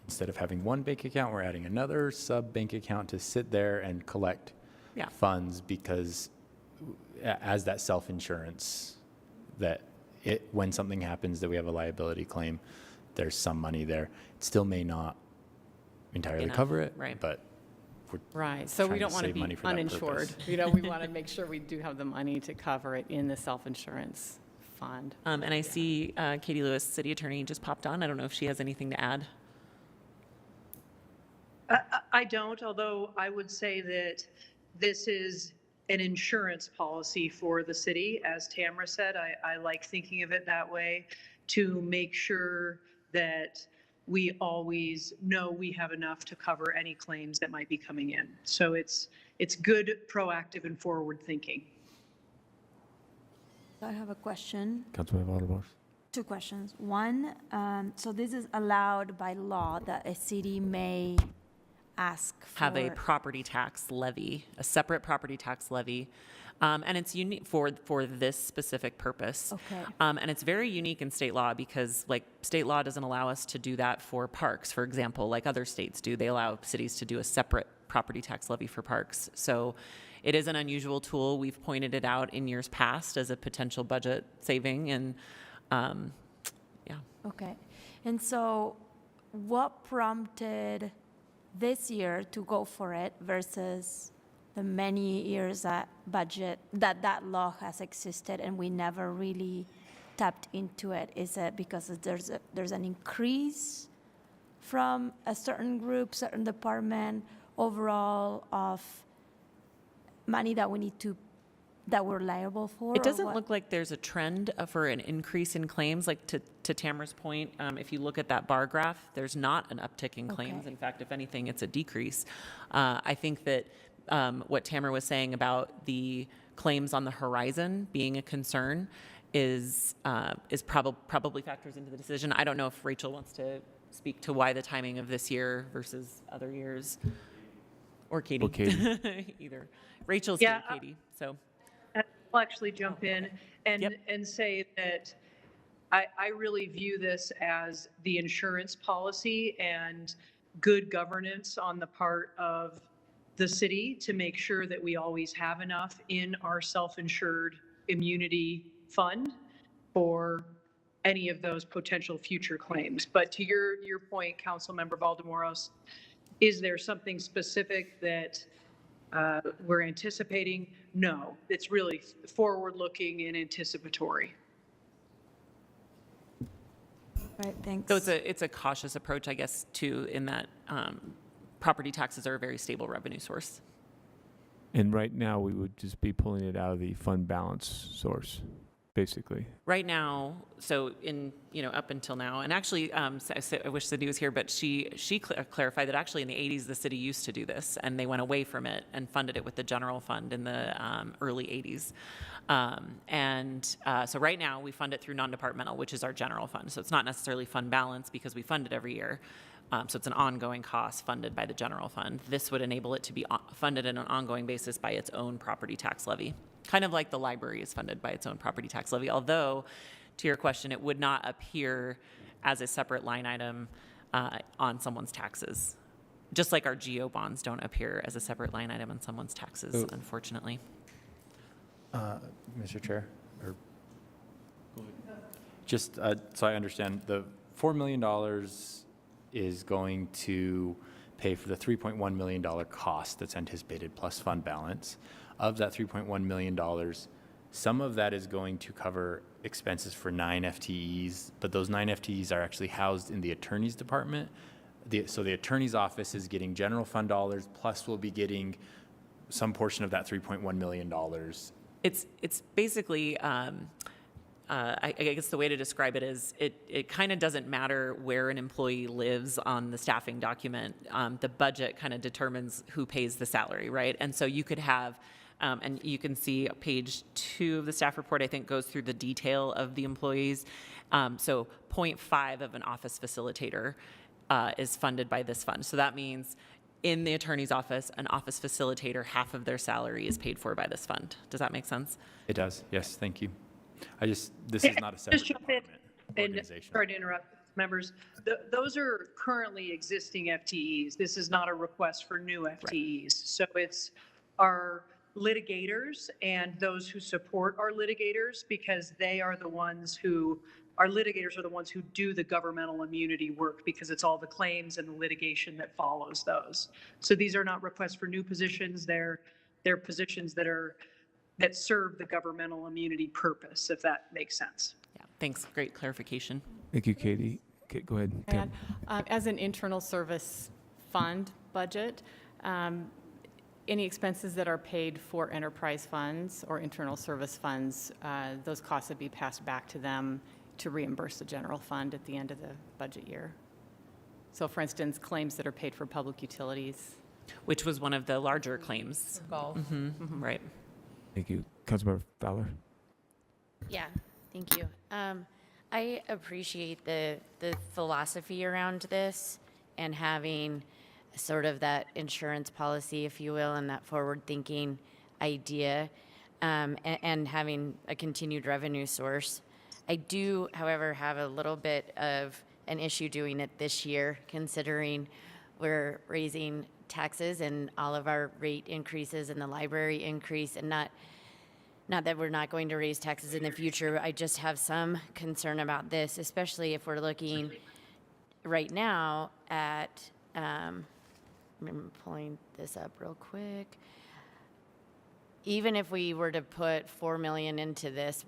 instead of having one bank account, we're adding another sub-bank account to sit there and collect funds, because as that self-insurance, that when something happens that we have a liability claim, there's some money there. It still may not entirely cover it, but we're So we don't want to save be money for that uninsured. purpose. We want to make sure we do have the money to cover it in the self-insurance fund. And I see Katie Lewis, City Attorney, just popped on. I don't know if she has anything to add. I don't, although I would say that this is an insurance policy for the city. As Tamara said, I like thinking of it that way to make sure that we always know we have enough to cover any claims that might be coming in. So it's good, proactive, and forward thinking. I have a question. Councilmember Alvarez. Two questions. One, so this is allowed by law that a city may ask for... Have a property tax levy, a separate property tax levy. And it's unique for this specific purpose. Okay. And it's very unique in state law because like state law doesn't allow us to do that for parks, for example, like other states do. They allow cities to do a separate property tax levy for parks. So it is an unusual tool. We've pointed it out in years past as a potential budget saving and yeah. Okay. And so what prompted this year to go for it versus the many years that law has existed and we never really tapped into it? Is it because there's an increase from a certain group, certain department overall of money that we're liable for? It doesn't look like there's a trend for an increase in claims. Like to Tamara's point, if you look at that bar graph, there's not an uptick in claims. Okay. In fact, if anything, it's a decrease. I think that what Tamara was saying about the claims on the horizon being a concern is probably factors into the decision. I don't know if Rachel wants to speak to why the timing of this year versus other years, or Katie. Or Katie. Either. Rachel's Yeah, here, Katie. So I'll actually jump in and say that I really view this as the insurance policy and good governance on the part of the city to make sure that we always have enough in our self-insured immunity fund for any of those potential future claims. But to your point, Councilmember Valdemoros, is there something specific that we're anticipating? No, it's really forward-looking and anticipatory. Right, thanks. So it's a cautious approach, I guess, too, in that property taxes are a very stable revenue source. And right now, we would just be pulling it out of the fund balance source, basically. Right now, so up until now, and actually, I wish Cindy was here, but she clarified that actually in the 80s, the city used to do this, and they went away from it and funded it with the general fund in the early 80s. So right now, we fund it through non-departmental, which is our general fund. So it's not necessarily fund balance because we fund it every year. So it's an ongoing cost funded by the general fund. This would enable it to be funded on an ongoing basis by its own property tax levy, kind of like the library is funded by its own property tax levy. Although, to your question, it would not appear as a separate line item on someone's taxes, just like our GO bonds don't appear as a separate line item on someone's taxes, unfortunately. Mr. Chair, just so I understand, the $4 million is going to pay for the $3.1 million cost that's anticipated plus fund balance. Of that $3.1 million, some of that is going to cover expenses for 9 FTEs, but those 9 FTEs are actually housed in the attorney's department. So the attorney's office is getting general fund dollars, plus we'll be getting some portion of that $3.1 million. It's basically, I guess the way to describe it is it kind of doesn't matter where an employee lives on the staffing document. The budget kind of determines who pays the salary, right? And so you could have, and you can see page 2 of the staff report, I think, goes through the detail of the employees. So 0.5 of an office facilitator is funded by this fund. So that means in the attorney's office, an office facilitator, half of their salary is paid for by this fund. Does that make sense? It does, yes, thank you. This is not a separate department organization. Sorry to interrupt, members. Those are currently existing FTEs. This is not a request for new FTEs. Right. So it's our litigators and those who support our litigators, because they are the ones who, our litigators are the ones who do the governmental immunity work, because it's all the claims and the litigation that follows those. So these are not requests for new positions. They're positions that are that serve the governmental immunity purpose, if that makes sense. Yeah, thanks. Great clarification. Thank you, Katie. Okay, go ahead, Tim. As an internal service fund budget, any expenses that are paid for enterprise funds or internal service funds, those costs would be passed back to them to reimburse the general fund at the end of the budget year. So for instance, claims that are paid for public utilities. Which was one of the larger claims. Golf. Right. Thank you. Councilmember Fowler. Yeah, thank you. I appreciate the philosophy around this and having sort of that insurance policy, if you will, and that forward-thinking idea, and having a continued revenue source. I do, however, have a little bit of an issue doing it this year, considering we're raising taxes and all of our rate increases and the library increase, and not that we're not going to raise taxes in the future. I just have some concern about this, especially if we're looking right now at, I'm pulling this up real quick. Even if we were to put $4 million into this,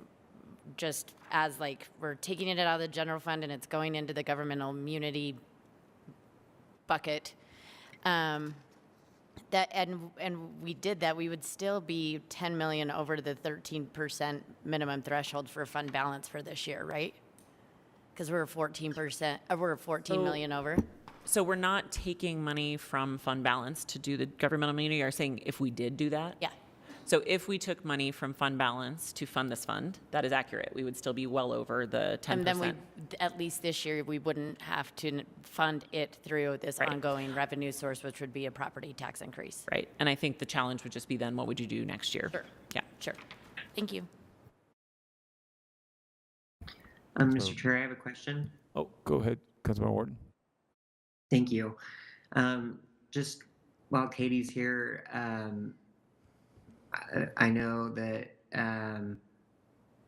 just as like we're taking it out of the general fund and it's going into the governmental immunity bucket, that and we did that, we would still be 10 million over the 13% minimum threshold for fund balance for this year, right? Because we're 14%, we're 14 million over. So we're not taking money from fund balance to do the governmental immunity. You're saying if we did do that? Yeah. So if we took money from fund balance to fund this fund, that is accurate. We would still be well over the 10%. And then we, at least this year, we wouldn't have to fund it through this ongoing revenue source, which would be a property tax increase. Right. And I think the challenge would just be then, what would you do next year? Sure. Yeah. Sure. Thank you. Mr. Chair, I have a question. Oh, go ahead, Councilmember Wharton. Thank you. Just while Katie's here, I know that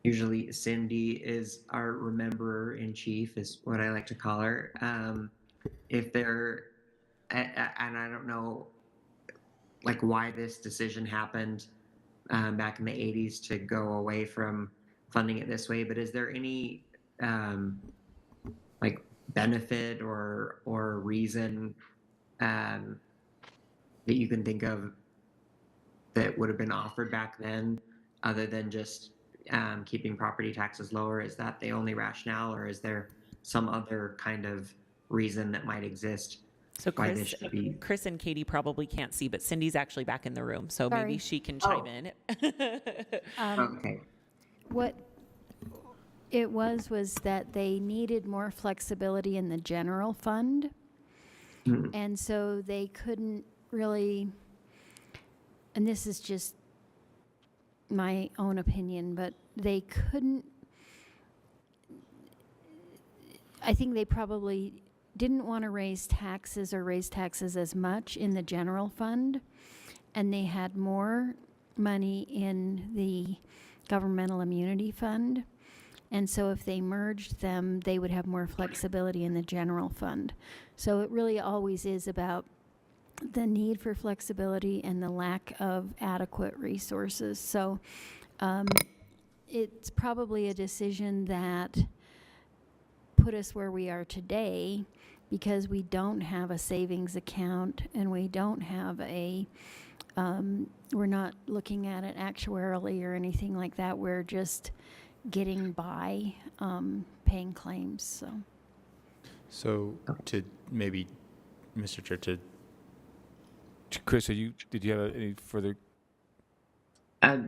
usually Cindy is our rememberer in chief, is what I like to call her. If there, and I don't know, like why this decision happened back in the 80s to go away from funding it this way, but is there any like benefit or reason that you can think of that would have been offered back then, other than just keeping property taxes lower? Is that the only rationale, or is there some other kind of reason that might exist? So Chris and Katie probably can't see, but Cindy's actually back in the room, so Sorry. maybe she can chime in. Okay. What it was that they needed more flexibility in the general fund, and so they couldn't really, and this is just my own opinion, but they couldn't, I think they probably didn't want to raise taxes as much in the general fund, and they had more money in the governmental immunity fund. And so if they merged them, they would have more flexibility in the general fund. So it really always is about the need for flexibility and the lack of adequate resources. So it's probably a decision that put us where we are today, because we don't have a savings account and we don't have a, we're not looking at it actuarially or anything like that. We're just getting by paying claims. So to maybe, Mr. Chair, to Chris, did you have any further?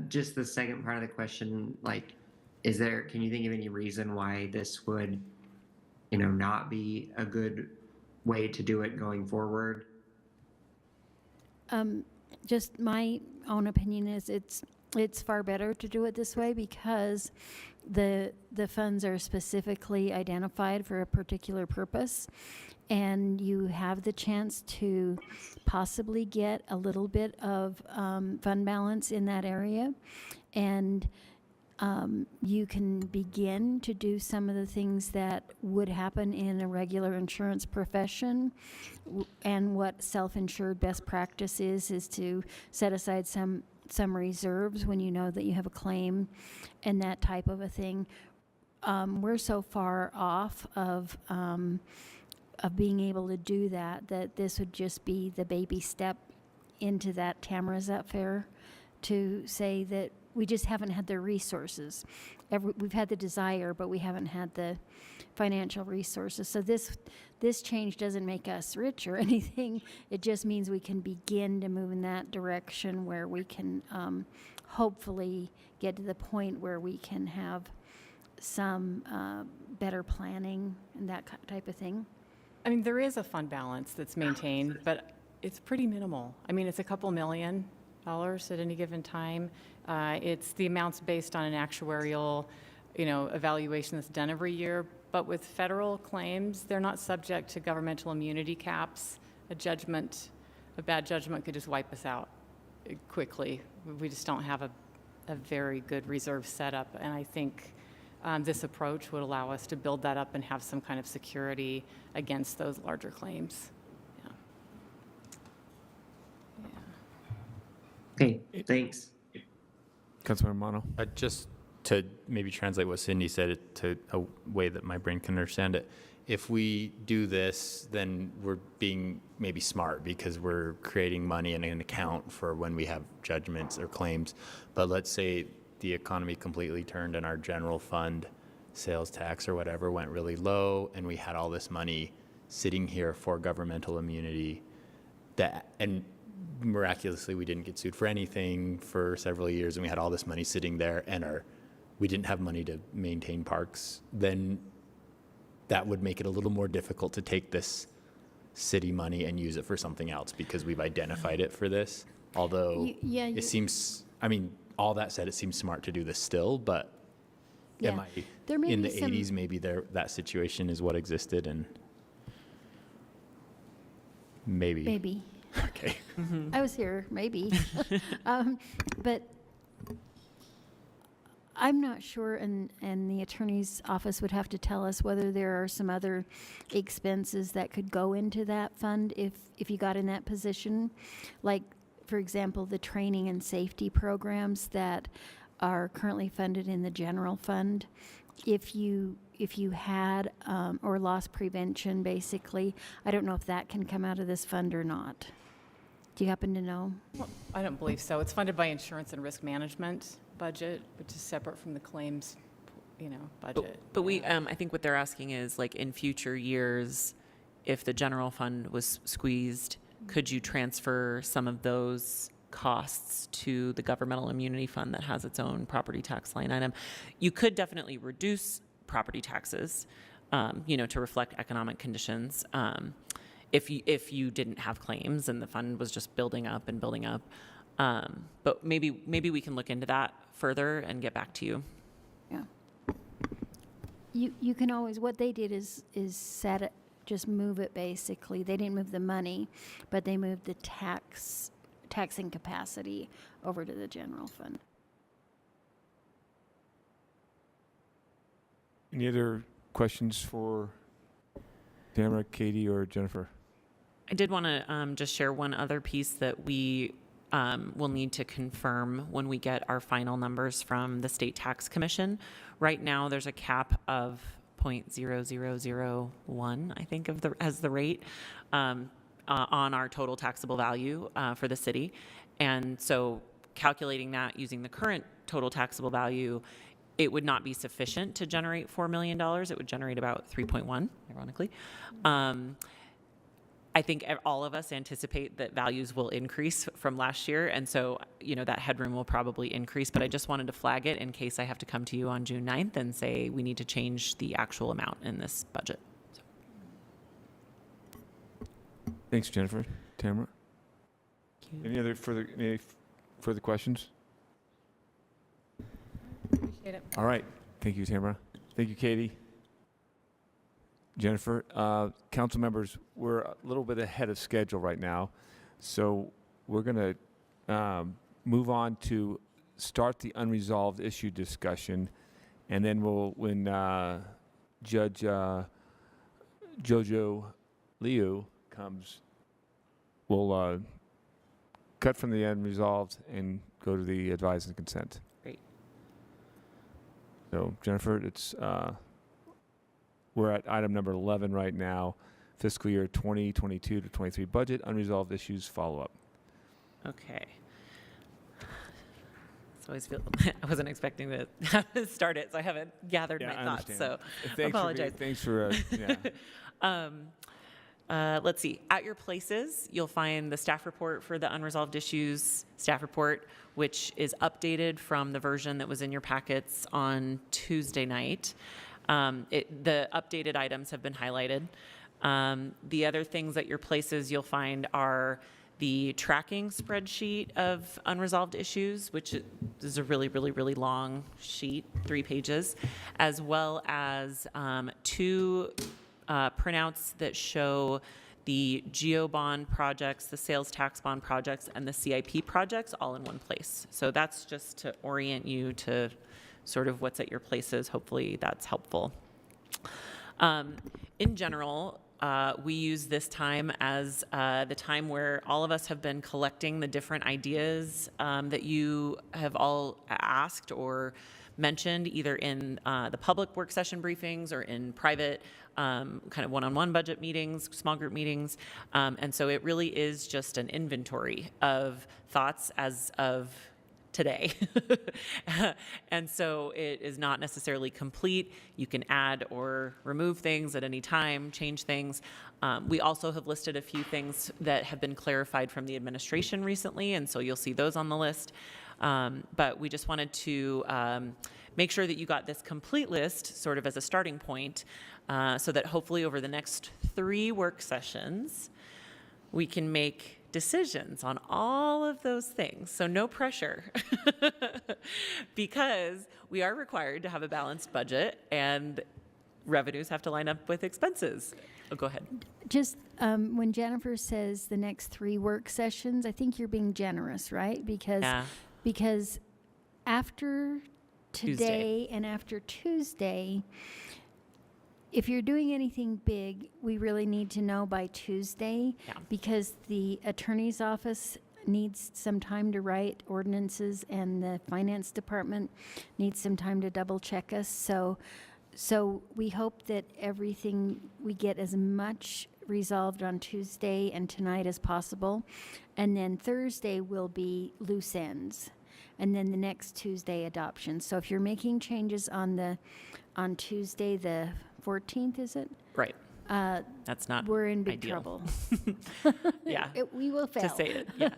Just the second part of the question, like, can you think of any reason why this would, not be a good way to do it going forward? Just my own opinion is it's far better to do it this way, because the funds are specifically identified for a particular purpose, and you have the chance to possibly get a little bit of fund balance in that area, and you can begin to do some of the things that would happen in a regular insurance profession. And what self-insured best practice is to set aside some some reserves when you know that you have a claim and that type of a thing. We're so far off of being able to do that this would just be the baby step into that. Tamara, is that fair to say that we just haven't had the resources? We've had the desire, but we haven't had the financial resources. So this change doesn't make us rich or anything. It just means we can begin to move in that direction where we can hopefully get to the point where we can have some better planning and that type of thing. I mean, there is a fund balance that's maintained, but it's pretty minimal. I mean, it's a couple $1 million at any given time. It's the amounts based on an actuarial, evaluation that's done every year. But with federal claims, they're not subject to governmental immunity caps. A bad judgment could just wipe us out quickly. We just don't have a very good reserve setup. And I think this approach would allow us to build that up and have some kind of security against those larger claims. Okay, thanks. Councilmember Mono. Just to maybe translate what Cindy said to a way that my brain can understand it. If we do this, then we're being maybe smart because we're creating money in an account for when we have judgments or claims. But let's say the economy completely turned and our general fund sales tax or whatever went really low and we had all this money sitting here for governmental immunity and miraculously we didn't get sued for anything for several years and we had all this money sitting there and we didn't have money to maintain parks, then that would make it a little more difficult to take this city money and use it for something else because we've identified it for this. Although it seems, all that said, it seems smart to do this still, but in the 80s, maybe that situation is what existed and maybe. Okay. Mm-hmm. I was here, maybe. But I'm not sure, and the attorney's office would have to tell us whether there are some other expenses that could go into that fund if you got in that position. Like, for example, the training and safety programs that are currently funded in the general fund. If you had, or loss prevention, basically, I don't know if that can come out of this fund or not. Do you happen to know? Well, I don't believe so. It's funded by insurance and risk management budget, which is separate from the claims, budget. But we, I think what they're asking is, like, in future years, if the general fund was squeezed, could you transfer some of those costs to the governmental immunity fund that has its own property tax line item? You could definitely reduce property taxes, to reflect economic conditions. If you didn't have claims and the fund was just building up and building up. But maybe we can look into that further and get back to you. Yeah. You can always, what they did is set it, just move it basically. They didn't move the money, but they moved the taxing capacity over to the general fund. Any other questions for Tamara, Katie, or Jennifer? I did want to just share one other piece that we will need to confirm when we get our final numbers from the State Tax Commission. Right now, there's a cap of 0.0001, I think, as the rate on our total taxable value for the city. And so calculating that using the current total taxable value, it would not be sufficient to generate $4 million. It would generate about 3.1, ironically. I think all of us anticipate that values will increase from last year. And so, that headroom will probably increase. But I just wanted to flag it in case I have to come to you on June 9th and say we need to change the actual amount in this budget. So. Thanks, Jennifer. Tamara? Any further questions? Appreciate it. All right. Thank you, Tamara. Thank you, Katie. Jennifer, council members, we're a little bit ahead of schedule right now, so we're going to move on to start the unresolved issue discussion, and then when Judge Jojo Liu comes, we'll cut from the unresolved and go to the advise and consent. Great. So Jennifer, we're at item number 11 right now, fiscal year 2022 to 23 budget, unresolved issues follow-up. Okay. So I wasn't expecting to start it, so I haven't gathered my thoughts. So apologize. Thanks for let's see. At your places, you'll find the staff report for the unresolved issues staff report, which is updated from the version that was in your packets on Tuesday night. The updated items have been highlighted. The other things at your places you'll find are the tracking spreadsheet of unresolved issues, which is a really, really, really long sheet, 3 pages, as well as 2 printouts that show the GEO bond projects, the sales tax bond projects, and the CIP projects all in one place. So that's just to orient you to sort of what's at your places. Hopefully that's helpful. In general, we use this time as the time where all of us have been collecting the different ideas that you have all asked or mentioned, either in the public work session briefings or in private kind of one-on-one budget meetings, small group meetings. And so it really is just an inventory of thoughts as of today. And so it is not necessarily complete. You can add or remove things at any time, change things. We also have listed a few things that have been clarified from the administration recently, and so you'll see those on the list. But we just wanted to make sure that you got this complete list sort of as a starting point, so that hopefully over the next 3 work sessions, we can make decisions on all of those things. So no pressure, because we are required to have a balanced budget and revenues have to line up with expenses. Oh, go ahead. Just when Jennifer says the next 3 work sessions, I think you're being generous, right? Because after today and after Tuesday, if you're doing anything big, we really need to know by Tuesday, because the attorney's office needs some time to write ordinances and the finance department needs some time to double check us. So we hope that we get as much resolved on Tuesday and tonight as possible. And then Thursday will be loose ends. And then the next Tuesday adoption. So if you're making changes on Tuesday the 14th, is it? Right. That's not we're in big ideal. trouble. Yeah. We will fail. To say it, yeah.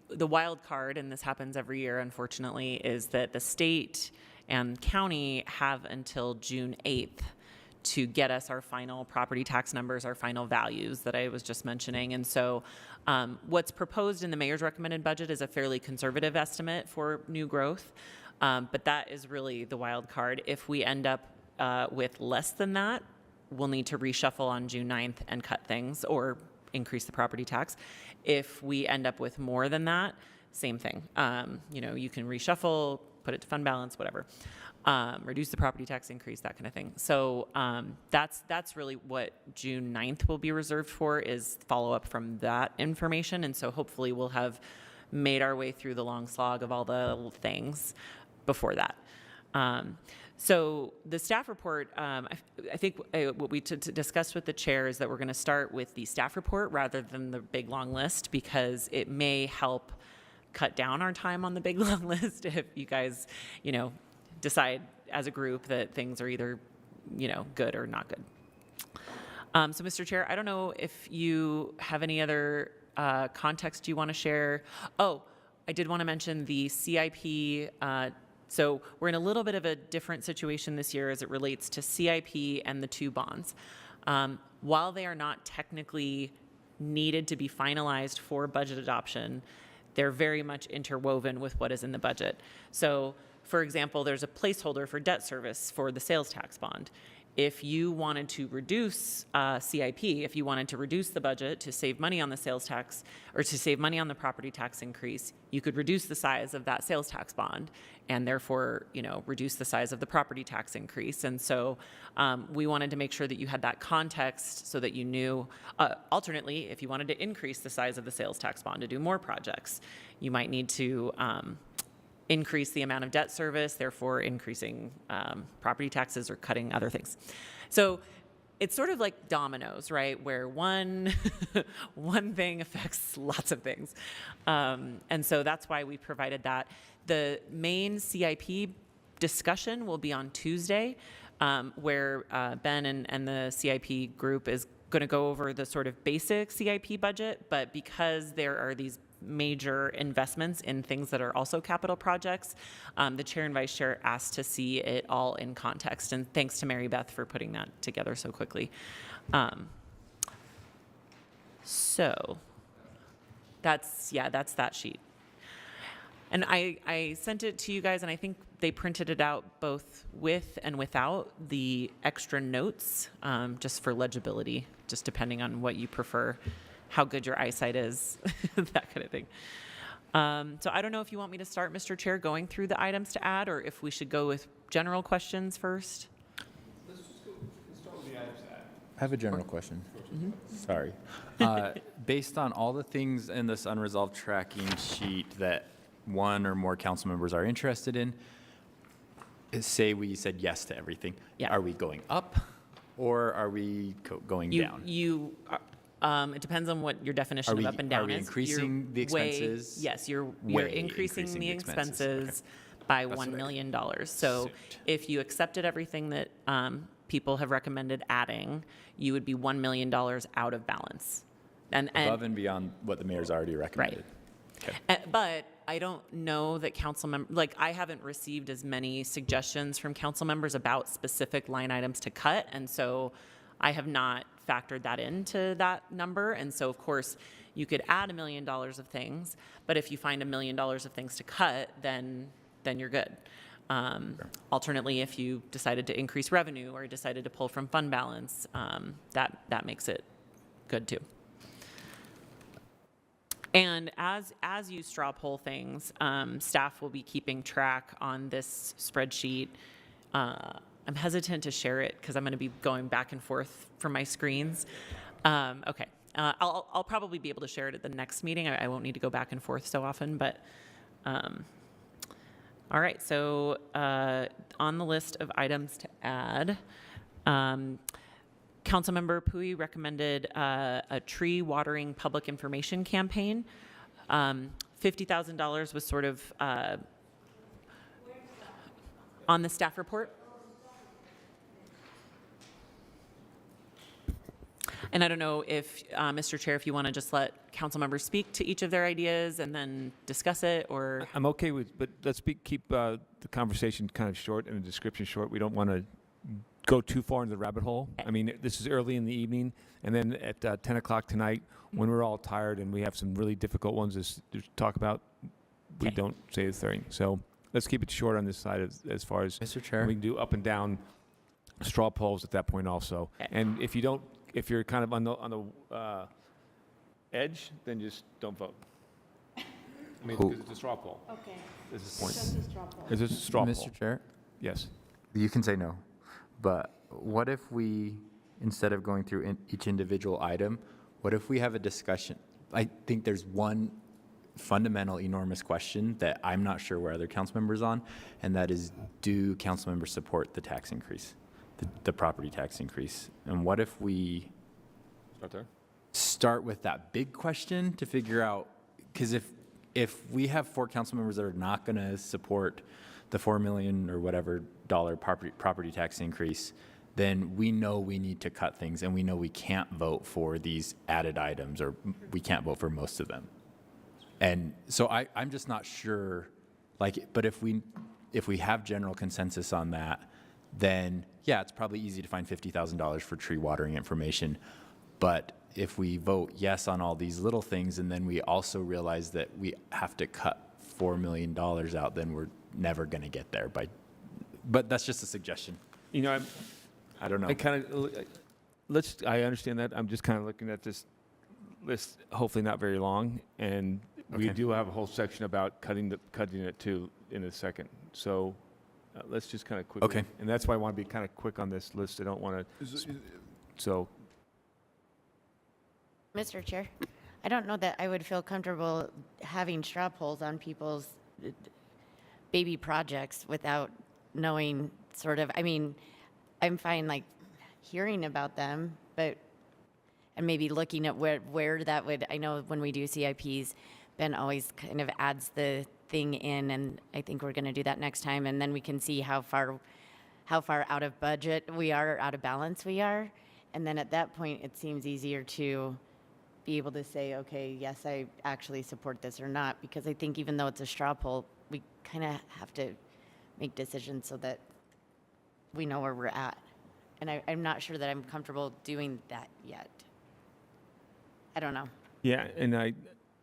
The wild card, and this happens every year, unfortunately, is that the state and county have until June 8th to get us our final property tax numbers, our final values that I was just mentioning. And so what's proposed in the mayor's recommended budget is a fairly conservative estimate for new growth. But that is really the wild card. If we end up with less than that, we'll need to reshuffle on June 9th and cut things or increase the property tax. If we end up with more than that, same thing. You can reshuffle, put it to fund balance, whatever. Reduce the property tax increase, that kind of thing. So that's really what June 9th will be reserved for, is follow-up from that information. And so hopefully we'll have made our way through the long slog of all the things before that. So the staff report, I think what we discussed with the chair is that we're going to start with the staff report rather than the big long list, because it may help cut down our time on the big long list if you guys, decide as a group that things are either, good or not good. So Mr. Chair, I don't know if you have any other context you want to share. Oh, I did want to mention the CIP. So we're in a little bit of a different situation this year as it relates to CIP and the 2 bonds. While they are not technically needed to be finalized for budget adoption, they're very much interwoven with what is in the budget. So, for example, there's a placeholder for debt service for the sales tax bond. if you wanted to reduce CIP, if you wanted to reduce the budget to save money on the sales tax or to save money on the property tax increase, you could reduce the size of that sales tax bond and therefore, reduce the size of the property tax increase. And so we wanted to make sure that you had that context so that you knew, alternately, if you wanted to increase the size of the sales tax bond to do more projects, you might need to increase the amount of debt service, therefore increasing property taxes or cutting other things. So it's sort of like dominoes, right? Where one thing affects lots of things. And so that's why we provided that. The main CIP discussion will be on Tuesday, where Ben and the CIP group is going to go over the sort of basic CIP budget, but because there are these major investments in things that are also capital projects, the chair and vice chair asked to see it all in context. And thanks to Mary Beth for putting that together so quickly. So that's that sheet. And I sent it to you guys, and I think they printed it out both with and without the extra notes, just for legibility, just depending on what you prefer, how good your eyesight is, that kind of thing. So I don't know if you want me to start, Mr. Chair, going through the items to add, or if we should go with general questions first. Let's start with the items to add. I have a general question. Mm-hmm. Sorry. Based on all the things in this unresolved tracking sheet that one or more council members are interested in, say we said yes to everything. Yeah. Are we going up or are we going down? It depends on what your definition of up and down is. Are we increasing the expenses? Yes, you're increasing the expenses by $1 million. So if you accepted everything that people have recommended adding, you would be $1 million out of balance. And above and beyond what the mayor's already recommended. Right. Okay. But I don't know that council members, I haven't received as many suggestions from council members about specific line items to cut. And so I have not factored that into that number. And so, of course, you could add $1 million of things, but if you find $1 million of things to cut, then you're good. Sure. Alternately, if you decided to increase revenue or decided to pull from fund balance, that makes it good too. And as you straw poll things, staff will be keeping track on this spreadsheet. I'm hesitant to share it because I'm going to be going back and forth from my screens. Okay, I'll probably be able to share it at the next meeting. I won't need to go back and forth so often, but all right. So on the list of items to add, Councilmember Pui recommended a tree watering public information campaign. $50,000 was sort of on the staff report. And I don't know if, Mr. Chair, if you want to just let council members speak to each of their ideas and then discuss it, or? I'm okay with, but let's keep the conversation kind of short and the description short. We don't want to go too far into the rabbit hole. I mean, this is early in the evening, and then at 10 o'clock tonight, when we're all tired and we have some really difficult ones to talk about, we don't say the thing. So let's keep it short on this side as far as Mr. Chair. We can do up and down straw polls at that point also. And if you're kind of on the edge, then just don't vote. I mean, because it's a straw poll. Okay. This is the point. Just a straw poll. Is this a straw poll? Mr. Chair? Yes. You can say no, but what if we, instead of going through each individual item, what if we have a discussion? I think there's one fundamental, enormous question that I'm not sure where other council members on, and that is, do council members support the tax increase, the property tax increase? And what if we start with that big question to figure out, because if we have 4 council members that are not going to support the $4 million or whatever dollar property tax increase, then we know we need to cut things, and we know we can't vote for these added items, or we can't vote for most of them. And so I'm just not sure, but if we have general consensus on that, then yeah, it's probably easy to find $50,000 for tree watering information. But if we vote yes on all these little things, and then we also realize that we have to cut $4 million out, then we're never going to get there. But that's just a suggestion. You know, I don't know. I kind of, I understand that. I'm just kind of looking at this list, hopefully not very long, and we Okay. do have a whole section about cutting it too in a second. So let's just kind of quickly. Okay. And that's why I want to be kind of quick on this list. I don't want to. So. Mr. Chair, I don't know that I would feel comfortable having straw polls on people's baby projects without knowing sort of, I mean, I'm fine like hearing about them, but, and maybe looking at where that would, I know when we do CIPs, Ben always kind of adds the thing in, and I think we're going to do that next time, and then we can see how far out of budget we are, out of balance we are, and then at that point, it seems easier to be able to say, okay, yes, I actually support this or not, because I think even though it's a straw poll, we kind of have to make decisions so that we know where we're at. And I'm not sure that I'm comfortable doing that yet. I don't know. Yeah, and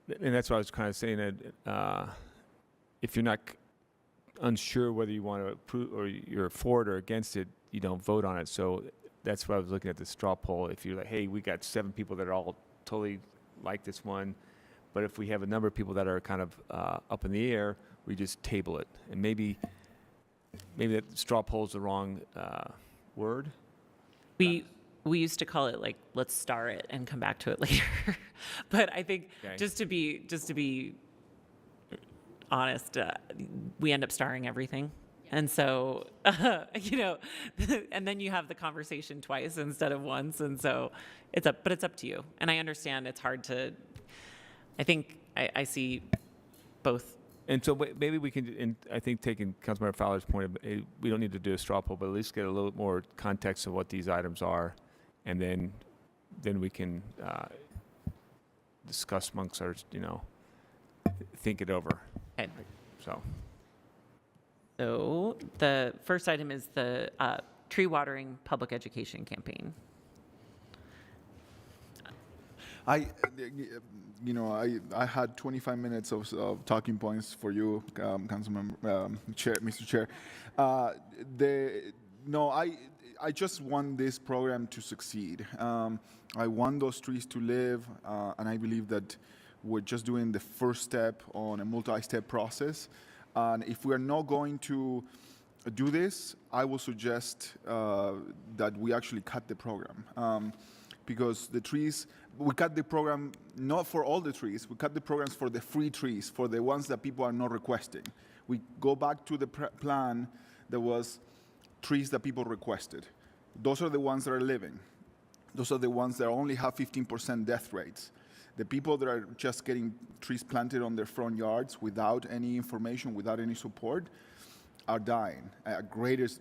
that's what I was kind of saying, that if you're not unsure whether you want to approve or you're for it or against it, you don't vote on it. So that's why I was looking at the straw poll. If you're like, hey, we got 7 people that are all totally like this one, but if we have a number of people that are kind of up in the air, we just table it. And maybe that straw poll is the wrong word. We used to call it like, let's star it and come back to it later. But I think just to be honest, we end up starring everything. And so, and then you have the conversation twice instead of once. And so it's up to you. And I understand it's hard to, I think I see both. And so maybe we can, and I think taking Councilmember Fowler's point, we don't need to do a straw poll, but at least get a little more context of what these items are. And then we can discuss amongst our, think it over. Okay. So the first item is the tree watering public education campaign. I had 25 minutes of talking points for you, Councilmember, Mr. Chair. I just want this program to succeed. I want those trees to live, and I believe that we're just doing the first step on a multi-step process. And if we are not going to do this, I will suggest that we actually cut the program. Because the trees, we cut the program not for all the trees, we cut the programs for the free trees, for the ones that people are not requesting. We go back to the plan that was trees that people requested. Those are the ones that are living. Those are the ones that only have 15% death rates. The people that are just getting trees planted on their front yards without any information, without any support, are dying at greatest,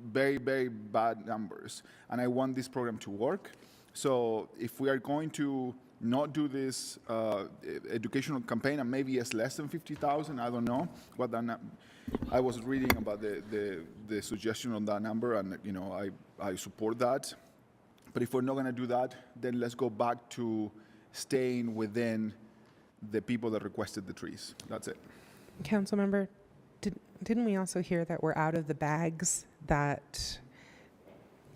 very, very bad numbers. And I want this program to work. So if we are going to not do this educational campaign, and maybe it's less than 50,000, I don't know what that. I was reading about the suggestion on that number, and I support that. But if we're not going to do that, then let's go back to staying within the people that requested the trees. That's it. Councilmember, didn't we also hear that we're out of the bags? That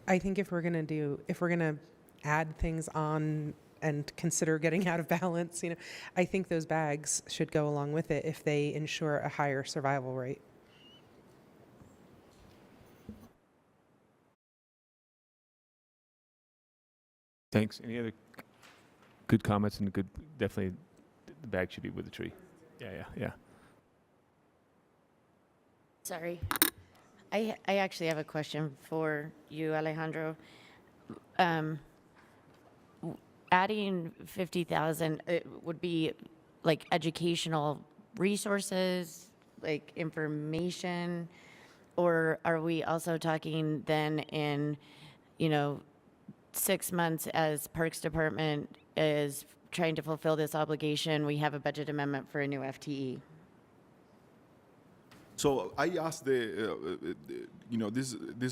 I think if we're going to add things on and consider getting out of balance, I think those bags should go along with it if they ensure a higher survival rate. thanks. Any other good comments? And definitely the bag should be with the tree. Yeah. Sorry. I actually have a question for you, Alejandro. Adding 50,000 would be like educational resources, like information, or are we also talking then in, 6 months as Parks Department is trying to fulfill this obligation, we have a budget amendment for a new FTE? So I asked this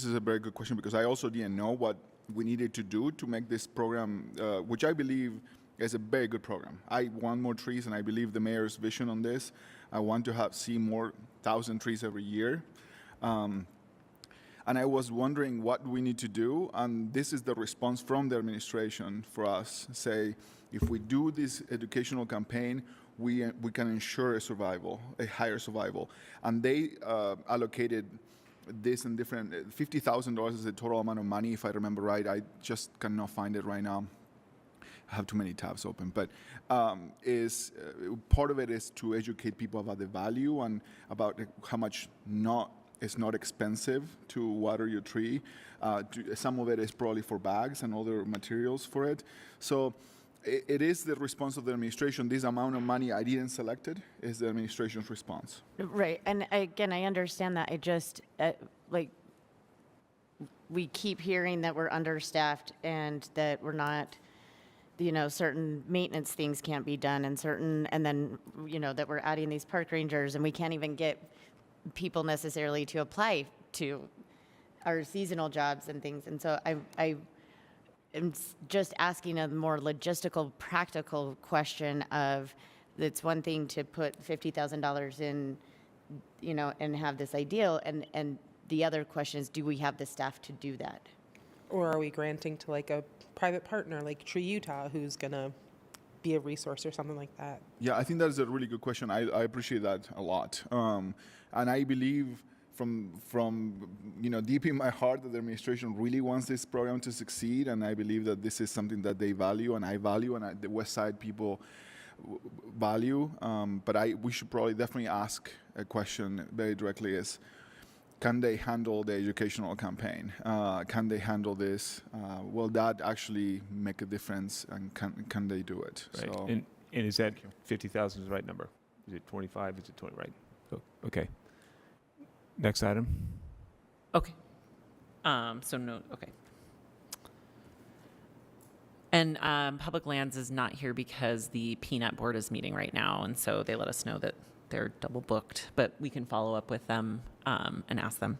is a very good question because I also didn't know what we needed to do to make this program, which I believe is a very good program. I want more trees, and I believe the mayor's vision on this. I want to see more 1,000 trees every year. And And I was wondering what we need to do, and this is the response from the administration for us. Say, if we do this educational campaign, we can ensure a higher survival. And they allocated this in different, $50,000 is the total amount of money, if I remember right. I just cannot find it right now. I have too many tabs open, but part of it is to educate people about the value and about how much it's not expensive to water your tree. Some of it is probably for bags and other materials for it. So it is the response of the administration. This amount of money, I didn't select it, is the administration's response. Right, and again, I understand that. I just, we keep hearing that we're understaffed and that we're not, certain maintenance things can't be done and then, that we're adding these park rangers and we can't even get people necessarily to apply to our seasonal jobs and things. And so I am just asking a more logistical, practical question of, it's one thing to put $50,000 in, and have this ideal, and the other question is, do we have the staff to do that? Or are we granting to like a private partner like Tree Utah who's going to be a resource or something like that? Yeah, I think that is a really good question. I appreciate that a lot. And I believe from deep in my heart that the administration really wants this program to succeed, and I believe that this is something that they value and I value and the West Side people value. But we should probably definitely ask a question very directly is, can they handle the educational campaign? Can they handle this? Will that actually make a difference, and can they do it? Right. So, and is that 50,000 is the right number? Is it 25? Is it 20? Right. Okay. Next item. Okay. So no. Okay. And Public Lands is not here because the Peanut Board is meeting right now, and so they let us know that they're double booked, but we can follow up with them and ask them.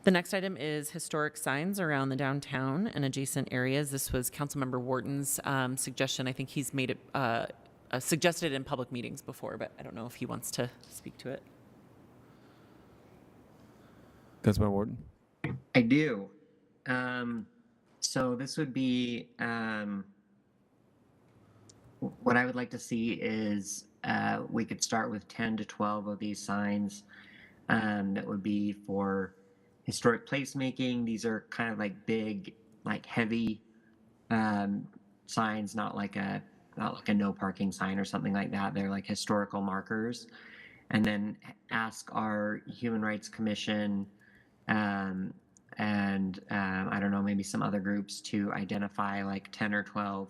The next item is historic signs around the downtown and adjacent areas. This was Councilmember Wharton's suggestion. I think he's made it suggested in public meetings before, but I don't know if he wants to speak to it. Councilmember Wharton? I do. So this would be, what I would like to see is we could start with 10 to 12 of these signs that would be for historic placemaking. These are kind of like big, like heavy signs, not like a no parking sign or something like that. They're like historical markers. And then ask our Human Rights Commission and I don't know, maybe some other groups to identify like 10 or 12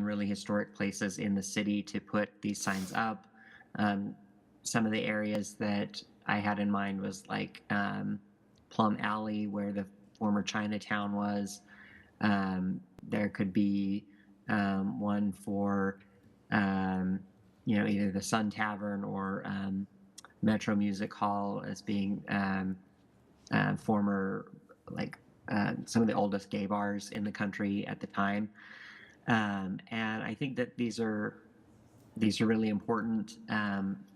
really historic places in the city to put these signs up. Some of the areas that I had in mind was like Plum Alley, where the former Chinatown was. There could be one for either the Sun Tavern or Metro Music Hall as being former, like some of the oldest gay bars in the country at the time. And I think that these are really important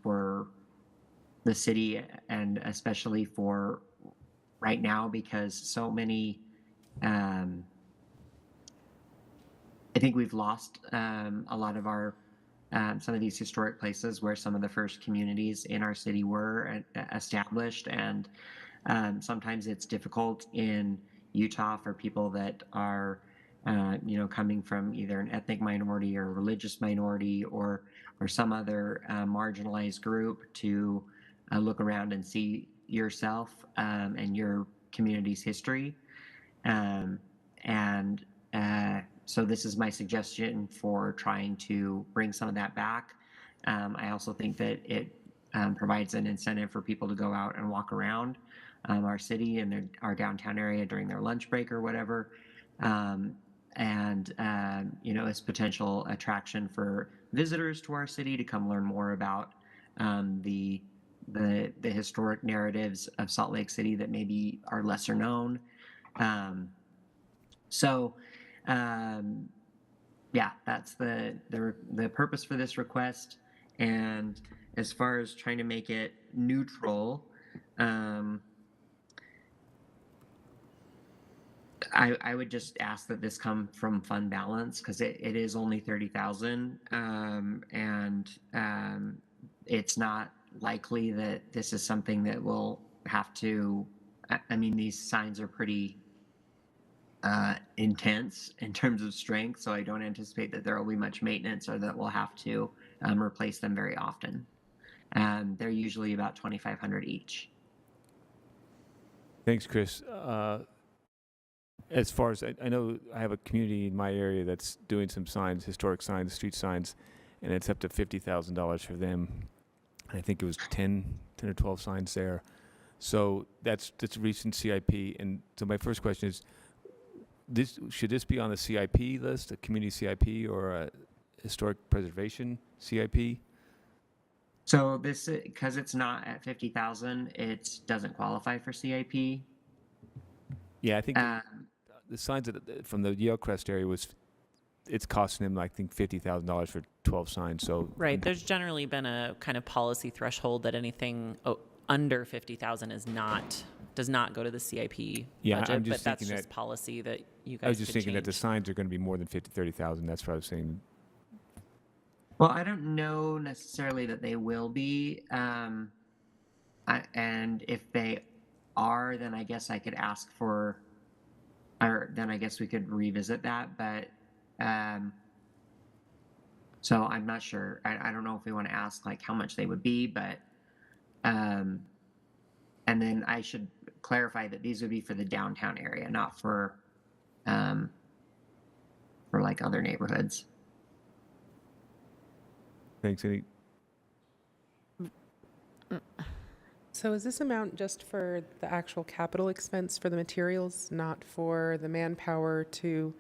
for the city, and especially for right now, because so many, I think we've lost a lot of our some of these historic places where some of the first communities in our city were established, and sometimes it's difficult in Utah for people that are coming from either an ethnic minority or a religious minority or some other marginalized group to look around and see yourself and your community's history. So this is my suggestion for trying to bring some of that back. I also think that it provides an incentive for people to go out and walk around our city and our downtown area during their lunch break or whatever. As potential attraction for visitors to our city to come learn more about the historic narratives of Salt Lake City that maybe are lesser known. That's the purpose for this request. And as far as trying to make it neutral, I would just ask that this come from fund balance because it is only 30,000, and it's not likely that this is something that we'll have to. I mean, these signs are pretty intense in terms of strength, so I don't anticipate that there will be much maintenance or that we'll have to replace them very often. They're usually about 2,500 each. Thanks, Chris. As far as I know, I have a community in my area that's doing some signs, historic signs, street signs, and it's up to $50,000 for them. I think it was 10 or 12 signs there. So that's recent CIP. And so my first question is, should this be on the CIP list, a community CIP or a historic preservation CIP? So this, because it's not at 50,000, it doesn't qualify for CIP. Yeah, I think the signs from the Yale Crest area it's costing them, I think, $50,000 for 12 signs. So Right. There's generally been a kind of policy threshold that anything under 50,000 does not go to the CIP budget, I'm just but that's thinking just policy that you guys I was just could thinking that the change. signs are going to be more than 30,000. That's what I was saying. Well, I don't know necessarily that they will be. And if they are, then I guess I could ask for, or then I guess we could revisit that. But so I'm not sure. I don't know if we want to ask like how much they would be, but and then I should clarify that these would be for the downtown area, not for like other neighborhoods. Thanks, Andy. So is this amount just for the actual capital expense for the materials, not for the manpower to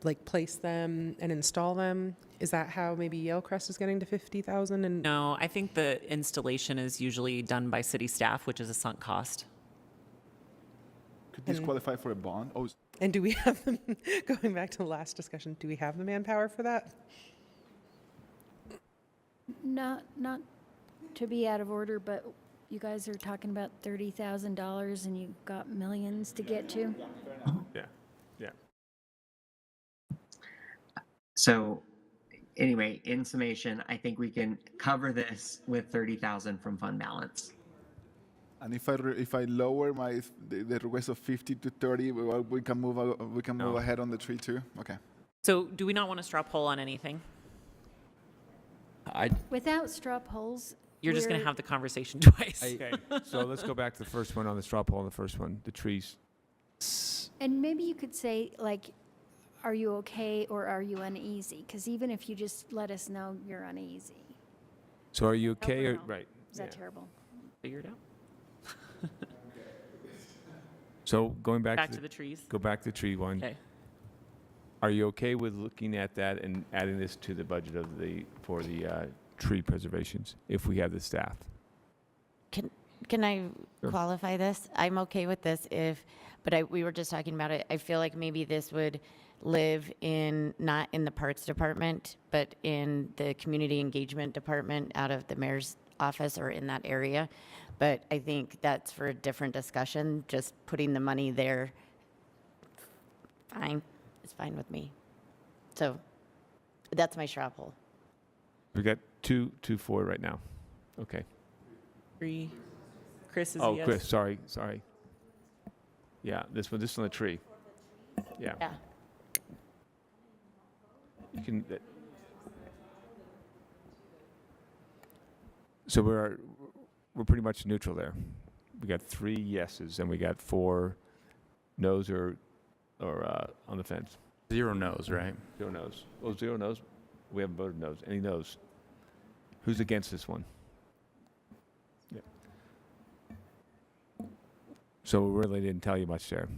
like place them and install them? Is that how maybe Yale Crest is getting to 50,000? And No, I think the installation is usually done by city staff, which is a sunk cost. Could this qualify for a bond? Oh, and do we have them, going back to the last discussion, do we have the manpower for that? Not to be out of order, but you guys are talking about $30,000 and you've got millions to get to. Yeah. So anyway, in summation, I think we can cover this with 30,000 from fund balance. and if I lower the request of 50 to 30, we can move move ahead on the tree too. Okay. So do we not want a straw poll on anything? Without straw polls, You're just going to have the conversation twice. Okay, so let's go back to the first one on the straw poll on the first one, the trees. and maybe you could say, like, are you okay or are you uneasy? Because even if you just let us know you're uneasy. So are you okay or, no. right? Is that terrible? Figure it out. So going back to the trees. Go back to the tree one. Okay. Are you okay with looking at that and adding this to the budget for the tree preservations if we have the staff? Can I qualify this? I'm okay with this but we were just talking about it. I feel like maybe this would live not in the parks department, but in the community engagement department out of the mayor's office or in that area. But I think that's for a different discussion. Just putting the money there, fine. It's fine with me. So that's my straw poll. We got two for right now. Okay. 3. Chris is a Oh, yes. Chris, sorry. Yeah, this one, the tree. Yeah. Yeah. You can. So we're pretty much neutral there. We got 3 yeses and we got 4 no's or on the fence. 0 no's, right? 0 no's. Oh, 0 no's. We haven't voted no's. Any no's? Who's against this one? Yeah. So we really didn't tell you much there.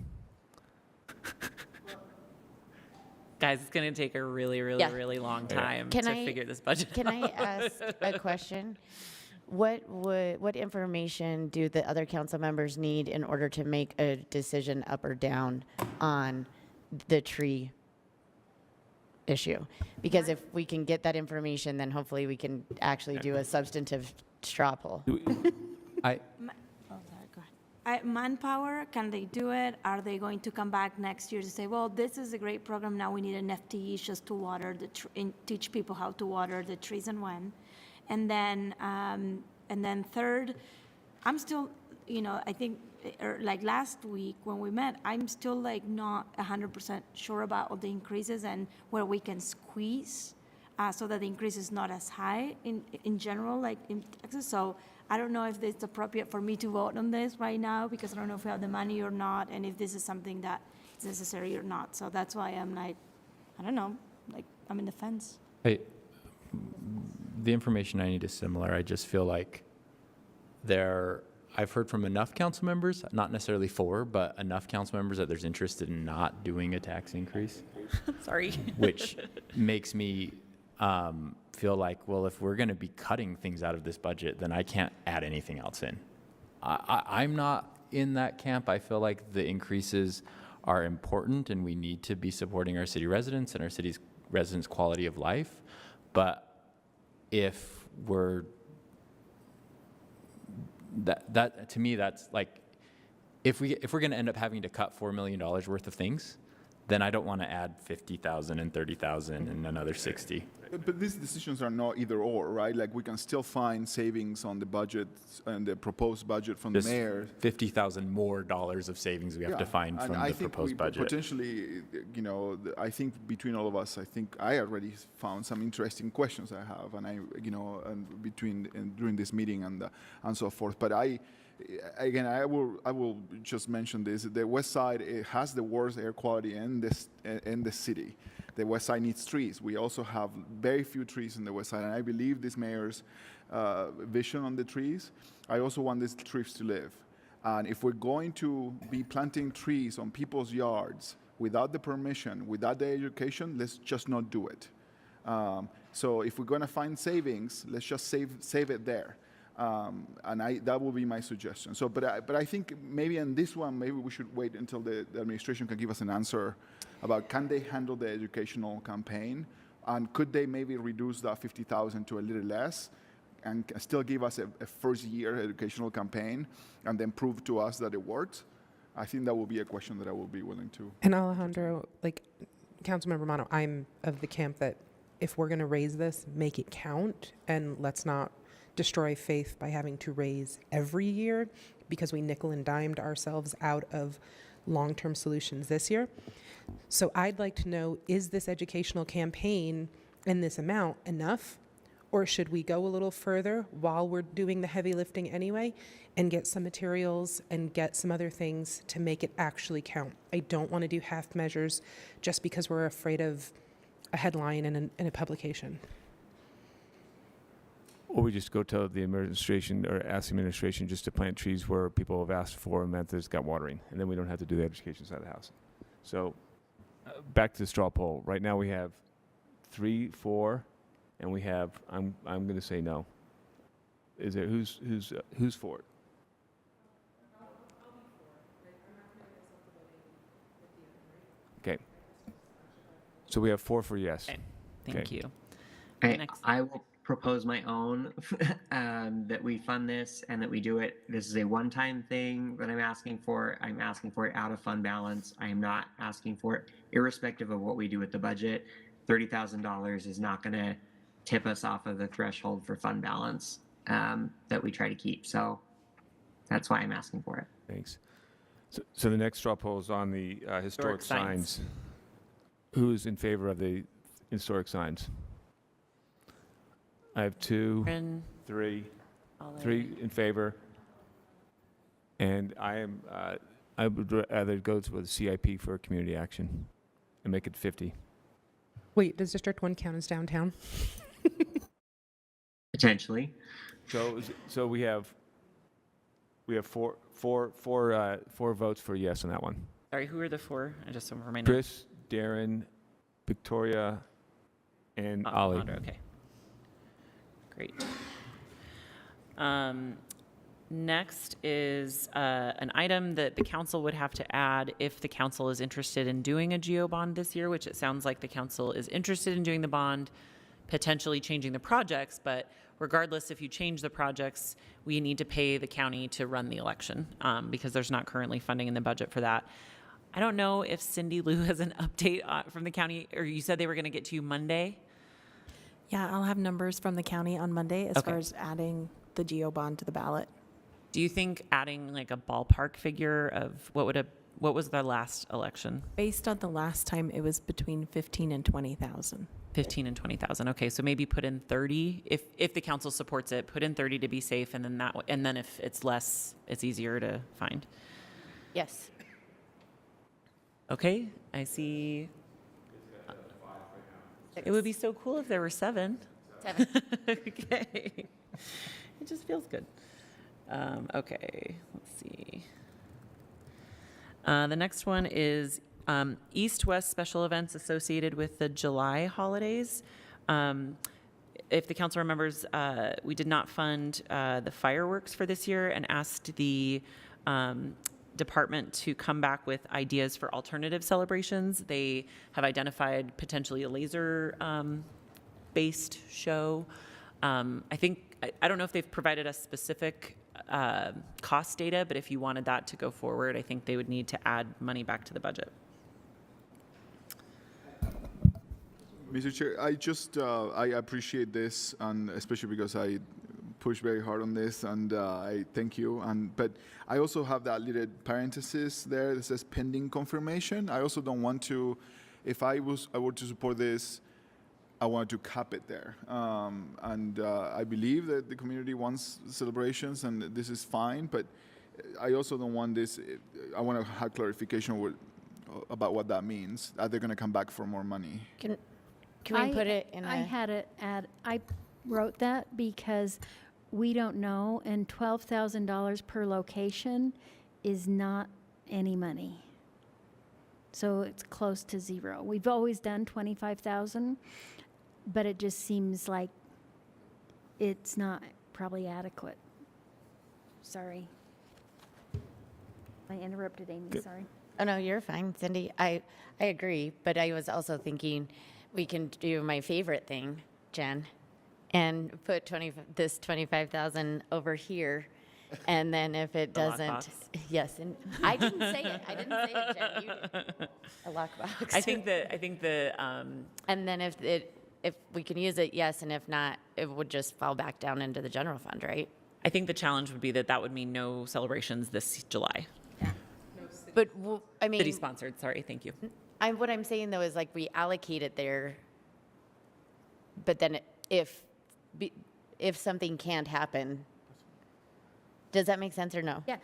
Guys, it's going to take a really, really, Yeah. really long time Can to I- figure this budget out. Can I ask a question? What information do the other council members need in order to make a decision up or down on the tree issue? Because if we can get that information, then hopefully we can actually do a substantive straw poll. I, Oh, sorry, go ahead. manpower, can they do it? Are they going to come back next year to say, well, this is a great program, now we need an FTE just to water and teach people how to water the trees and when? And then third, I'm still, I think, like last week when we met, I'm still like not 100% sure about all the increases and where we can squeeze so that the increase is not as high in general, like in Texas. So I don't know if it's appropriate for me to vote on this right now because I don't know if we have the money or not and if this is something that is necessary or not. So that's why I'm like, I don't know, like I'm in the fence. The information I need is similar. I just feel like I've heard from enough council members, not necessarily 4, but enough council members that there's interest in not doing a tax increase. Sorry. Which makes me feel like, well, if we're going to be cutting things out of this budget, then I can't add anything else in. I'm not in that camp. I feel like the increases are important and we need to be supporting our city residents and our city's residents' quality of life. But if we're that to me, that's like, if we're going to end up having to cut $4 million worth of things, then I don't want to add 50,000 and 30,000 and another 60. But these decisions are not either or, right? Like we can still find savings on the budget and the proposed budget from the mayor. $50,000 more of savings we have to find from the proposed budget. Potentially, I think between all of us, I think I already found some interesting questions I have, and during this meeting and so forth. But I will just mention this: the West Side has the worst air quality in the city. The West Side needs trees. We also have very few trees in the West Side, and I believe this mayor's vision on the trees. I also want these trees to live. And if we're going to be planting trees on people's yards without the permission, without the education, let's just not do it. So if we're going to find savings, let's just save it there. And that will be my suggestion. So, but I think maybe in this one, maybe we should wait until the administration can give us an answer about can they handle the educational campaign, and could they maybe reduce that 50,000 to a little less, and still give us a first-year educational campaign, and then prove to us that it worked. I think that will be a question that I will be willing to. And Alejandro, like Councilmember Mano, I'm of the camp that if we're going to raise this, make it count, and let's not destroy faith by having to raise every year because we nickel and dimed ourselves out of long-term solutions this year. So I'd like to know, is this educational campaign and this amount enough? Or should we go a little further while we're doing the heavy lifting anyway and get some materials and get some other things to make it actually count? I don't want to do half measures just because we're afraid of a headline in a publication. Or we just go tell the administration or ask the administration just to plant trees where people have asked for and that there's got watering, and then we don't have to do the education side of the house. So back to the straw poll. Right now we have 3, 4, and we have. I'm going to say no. Is there who's for it? Okay. So we have 4 for yes. Okay. Thank you. I will propose my own that we fund this and that we do it. This is a one-time thing that I'm asking for. I'm asking for it out of fund balance. I am not asking for it irrespective of what we do with the budget. $30,000 is not going to tip us off of the threshold for fund balance that we try to keep. So that's why I'm asking for it. Thanks. So the next straw poll is on the historic signs. Who's in favor of the historic signs? I have 2, 3 in favor, and I would rather go with CIP for community action and make it 50. Wait, does District 1 count as downtown? Potentially. So we have 4 votes for yes on that one. Sorry, who are the 4? I just want to remind you. Chris, Darren, Victoria, and Ali. Okay. Great. Next is an item that the council would have to add if the council is interested in doing a GEO bond this year, which it sounds like the council is interested in doing the bond, potentially changing the projects, but regardless, if you change the projects, we need to pay the county to run the election because there's not currently funding in the budget for that. I don't know if Cindy Lou has an update from the county, or you said they were going to get to you Monday? Yeah, I'll have numbers from the county on Monday as far as adding the GO bond to the ballot. Do you think adding like a ballpark figure of what was their last election? Based on the last time, it was between 15 and 20,000. 15 and 20,000. Okay, so maybe put in 30 if the council supports it. Put in 30 to be safe, and then if it's less, it's easier to find. Yes. Okay, I see. It would be so cool if there were 7. 7. Okay. It just feels good. Okay, let's see. The next one is East-West special events associated with the July holidays. If the council remembers, we did not fund the fireworks for this year and asked the department to come back with ideas for alternative celebrations. They have identified potentially a laser based show. I don't know if they've provided us specific cost data, but if you wanted that to go forward, I think they would need to add money back to the budget. Mr. Chair, I appreciate this, and especially because I pushed very hard on this, and I thank you. But I also have that little parenthesis there that says pending confirmation. I also don't want to, if I were to support this, I wanted to cap it there. I believe that the community wants celebrations, and this is fine, but I also don't want this, I want to have clarification about what that means. Are they going to come back for more money? Can we put it in I wrote that because we don't know, and $12,000 per location is not any money. So it's close to zero. We've always done 25,000, but it just seems like it's not probably adequate. Sorry. I interrupted Amy, sorry. Oh, no, you're fine, Cindy. I agree, but I was also thinking we can do my favorite thing, Jen, and put this 25,000 over here, and then if it doesn't, yes, and I didn't say it, Jen. You did. A lockbox. I think the and then if we can use it, yes, and if not, it would just fall back down into the general fund, right? I think the challenge would be that would mean no celebrations this July. Yeah. But I mean, city sponsored. Sorry, thank you. What I'm saying though is like we allocate it there, but then if something can't happen, does that make sense or no? Yeah,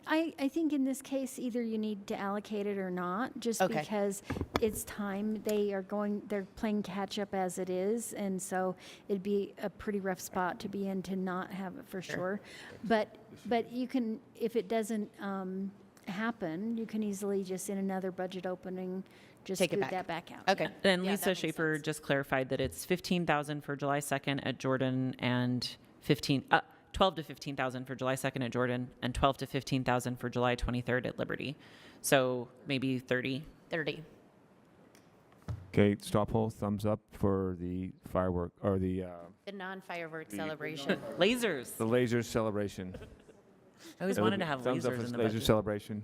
I think in this case, either you need to allocate it or not, just because it's time. They're playing catch up as it is, and so it'd be a pretty rough spot to be in to not have it for sure. But you can, if it doesn't happen, you can easily just in another budget opening just take move that back out. Okay. Then Lisa Schaefer just clarified that it's 15,000 for July 2nd at Jordan and 12 to 15,000 for July 2nd at Jordan and 12 to 15,000 for July 23rd at Liberty. So maybe 30. 30. Okay, straw poll, thumbs up for the firework or the non-firework celebration. Lasers. The laser celebration. I always wanted to have thumbs up lasers for in the laser budget. celebration.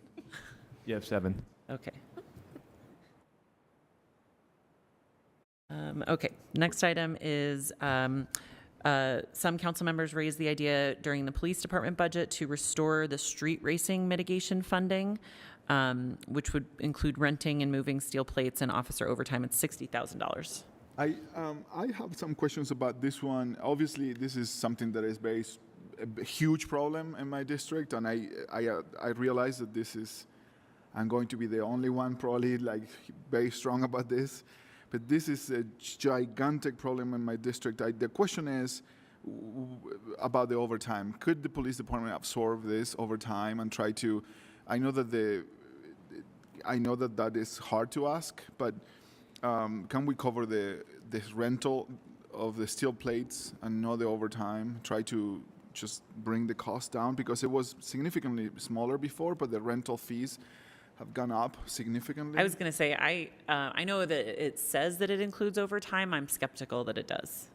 You have 7. Okay. Okay, next item is some council members raised the idea during the police department budget to restore the street racing mitigation funding, which would include renting and moving steel plates and officer overtime at $60,000. I have some questions about this one. Obviously, this is something that is a huge problem in my district, and I realize that I'm going to be the only one probably like very strong about this. But this is a gigantic problem in my district. The question is about the overtime. Could the police department absorb this overtime and try to? I know that that is hard to ask, but can we cover this rental of the steel plates and not the overtime? Try to just bring the cost down because it was significantly smaller before, but the rental fees have gone up significantly. I was going to say, I know that it says that it includes overtime. I'm skeptical that it does.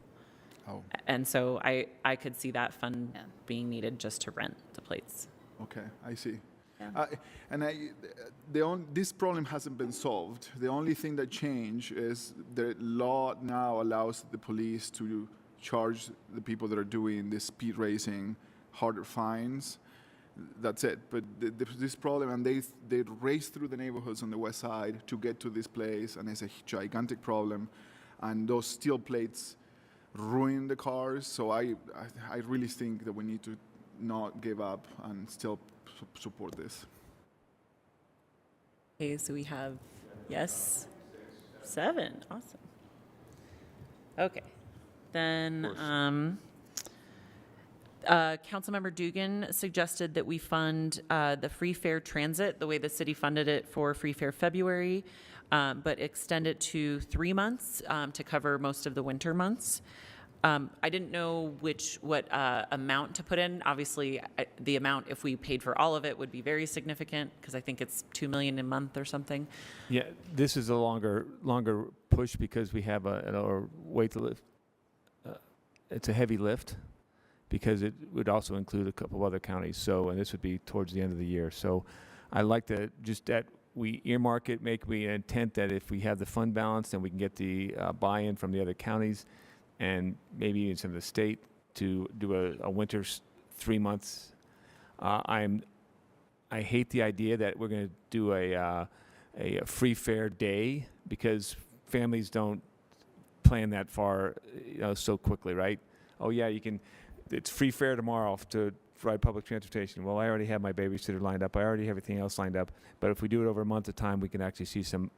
Oh. And so I could see that fund being needed just to rent the plates. Okay, I see. This problem hasn't been solved. The only thing that changed is the law now allows the police to charge the people that are doing this speed racing harder fines. That's it. But this problem, and they race through the neighborhoods on the west side to get to this place, and it's a gigantic problem. And those steel plates ruin the cars. So I really think that we need to not give up and still support this. Okay, so we have, yes, 7. Awesome. Okay. Then Councilmember Dugan suggested that we fund the free fare transit the way the city funded it for free fare February, but extend it to 3 months to cover most of the winter months. I didn't know what amount to put in. Obviously, the amount, if we paid for all of it, would be very significant because I think it's $2 million a month or something. Yeah, this is a longer push because we have a weight lift. It's a heavy lift because it would also include a couple of other counties. So, and this would be towards the end of the year. So, I like to just that we earmark it, make we an intent that if we have the fund balance, then we can get the buy-in from the other counties, and maybe even some of the state to do a winter 3 months. I hate the idea that we're going to do a free fare day because families don't plan that far, so quickly, right? Oh yeah, it's free fare tomorrow to ride public transportation. Well, I already have my babysitter lined up. I already have everything else lined up. But if we do it over a month of time, we can actually see some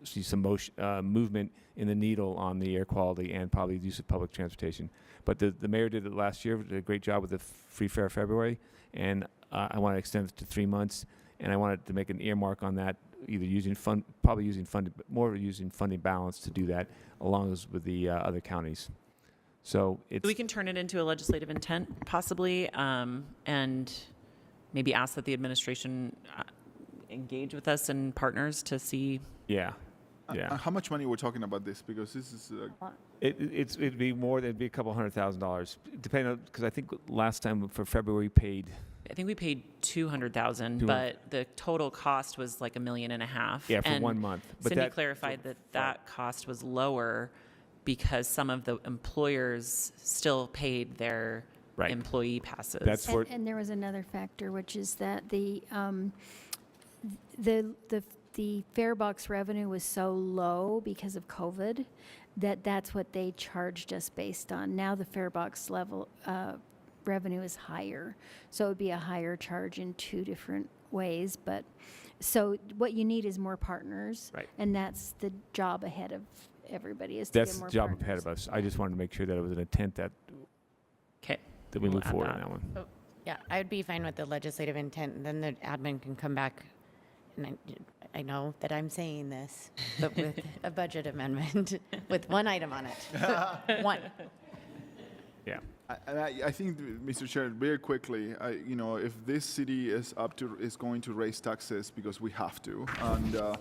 motion, movement in the needle on the air quality and probably the use of public transportation. But the mayor did it last year, did a great job with the free fare February, and I want to extend it to 3 months, and I wanted to make an earmark on that, either using funding balance to do that, along with the other counties. So we can turn it into a legislative intent, possibly, and maybe ask that the administration engage with us and partners to see. Yeah. How much money we're talking about this? Because this is. It'd be more. It'd be a couple $100,000, depending on, because I think last time for February we paid. I think we paid $200,000, but the total cost was like $1.5 million. Yeah, for 1 month. But Cindy clarified that cost was lower because some of the employers still paid their employee passes. And there was another factor, which is that the fare box revenue was so low because of COVID that's what they charged us based on. Now the fare box level revenue is higher, so it would be a higher charge in 2 different ways. But so what you need is more partners, and that's the job ahead of everybody. That's the job ahead of us. I just wanted to make sure that it was an intent that we move forward on that one. Oh, yeah, I would be fine with the legislative intent, and then the admin can come back. And I know that I'm saying this, but with a budget amendment with 1 item on it. 1. Yeah. I think, Mr. Chair, very quickly, if this city is going to raise taxes because we have to, and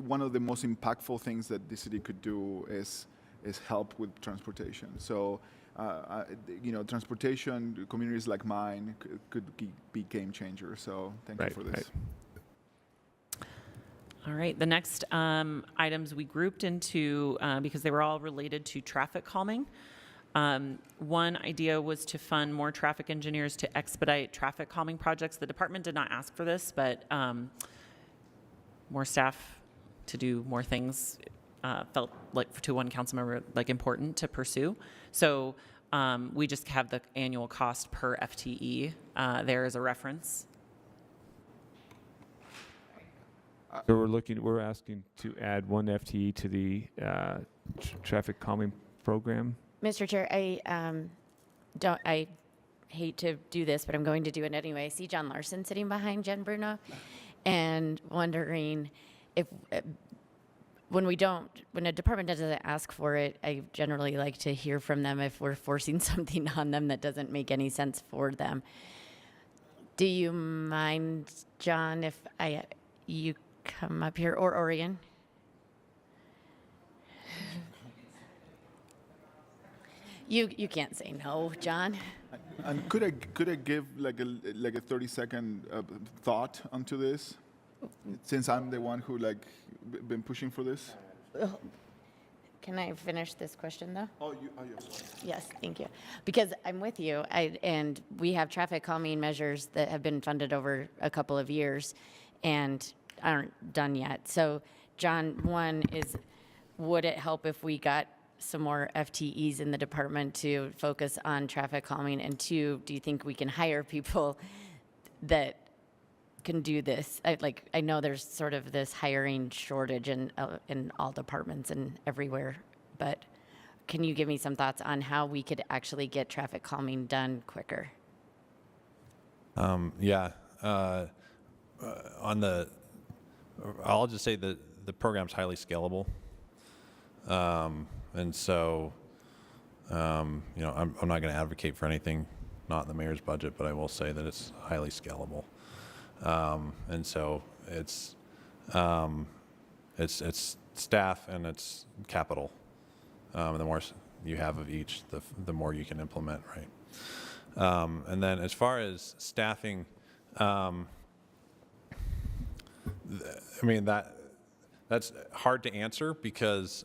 one of the most impactful things that the city could do is help with transportation. So, transportation, communities like mine could be game changers. So thank you for this. All right, the next items we grouped into, because they were all related to traffic calming. One idea was to fund more traffic engineers to expedite traffic calming projects. The department did not ask for this, but more staff to do more things felt like to one council member like important to pursue. So we just have the annual cost per FTE there as a reference. So we're asking to add 1 FTE to the traffic calming program. Mr. Chair, I hate to do this, but I'm going to do it anyway. I see John Larson sitting behind Jen Bruno, and wondering if when a department doesn't ask for it, I generally like to hear from them if we're forcing something on them that doesn't make any sense for them. Do you mind, John, if you come up here, or Orion? You can't say no, John. And could I give like a 30-second thought onto this, since I'm the one who been pushing for this? Can I finish this question though? Oh, yes. Yes, thank you. Because I'm with you, and we have traffic calming measures that have been funded over a couple of years and aren't done yet. So, John, one is, would it help if we got some more FTEs in the department to focus on traffic calming? And two, do you think we can hire people that can do this? I know there's sort of this hiring shortage in all departments and everywhere, but can you give me some thoughts on how we could actually get traffic calming done quicker? I'll just say that the program's highly scalable. And so, I'm not going to advocate for anything not in the mayor's budget, but I will say that it's highly scalable. And so it's staff and it's capital. The more you have of each, the more you can implement, right? And then as far as staffing, that's hard to answer because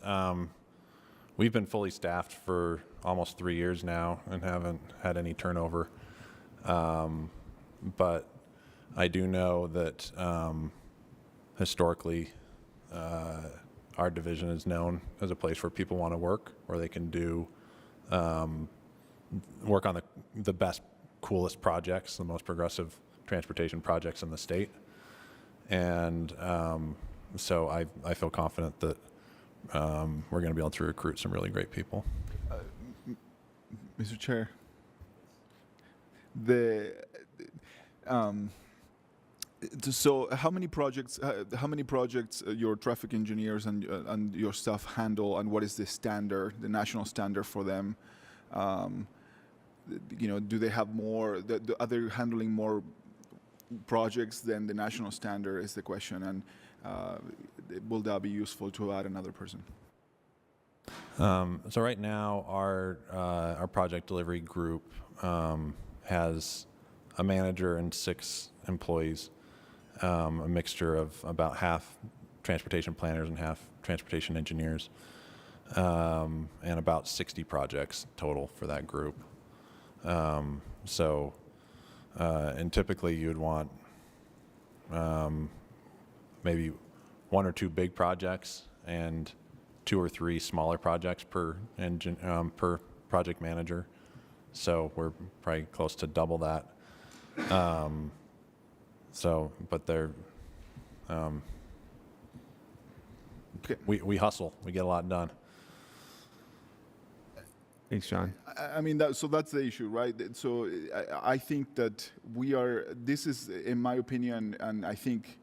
we've been fully staffed for almost 3 years now and haven't had any turnover. But I do know that historically our division is known as a place where people want to work, where they can do work on the best, coolest projects, the most progressive transportation projects in the state. And so I feel confident that we're going to be able to recruit some really great people. Mr. Chair, so how many projects your traffic engineers and your staff handle, and what is the standard, the national standard for them? Do they have more? Are they handling more projects than the national standard is the question, and will that be useful to add another person? So right now, our project delivery group has a manager and 6 employees, a mixture of about half transportation planners and half transportation engineers, and about 60 projects total for that group. And typically you'd want maybe 1 or 2 big projects and 2 or 3 smaller projects per project manager. So we're probably close to double that. But they're we hustle. We get a lot done. Thanks, John. So that's the issue, right? So I think that this is, in my opinion, and I think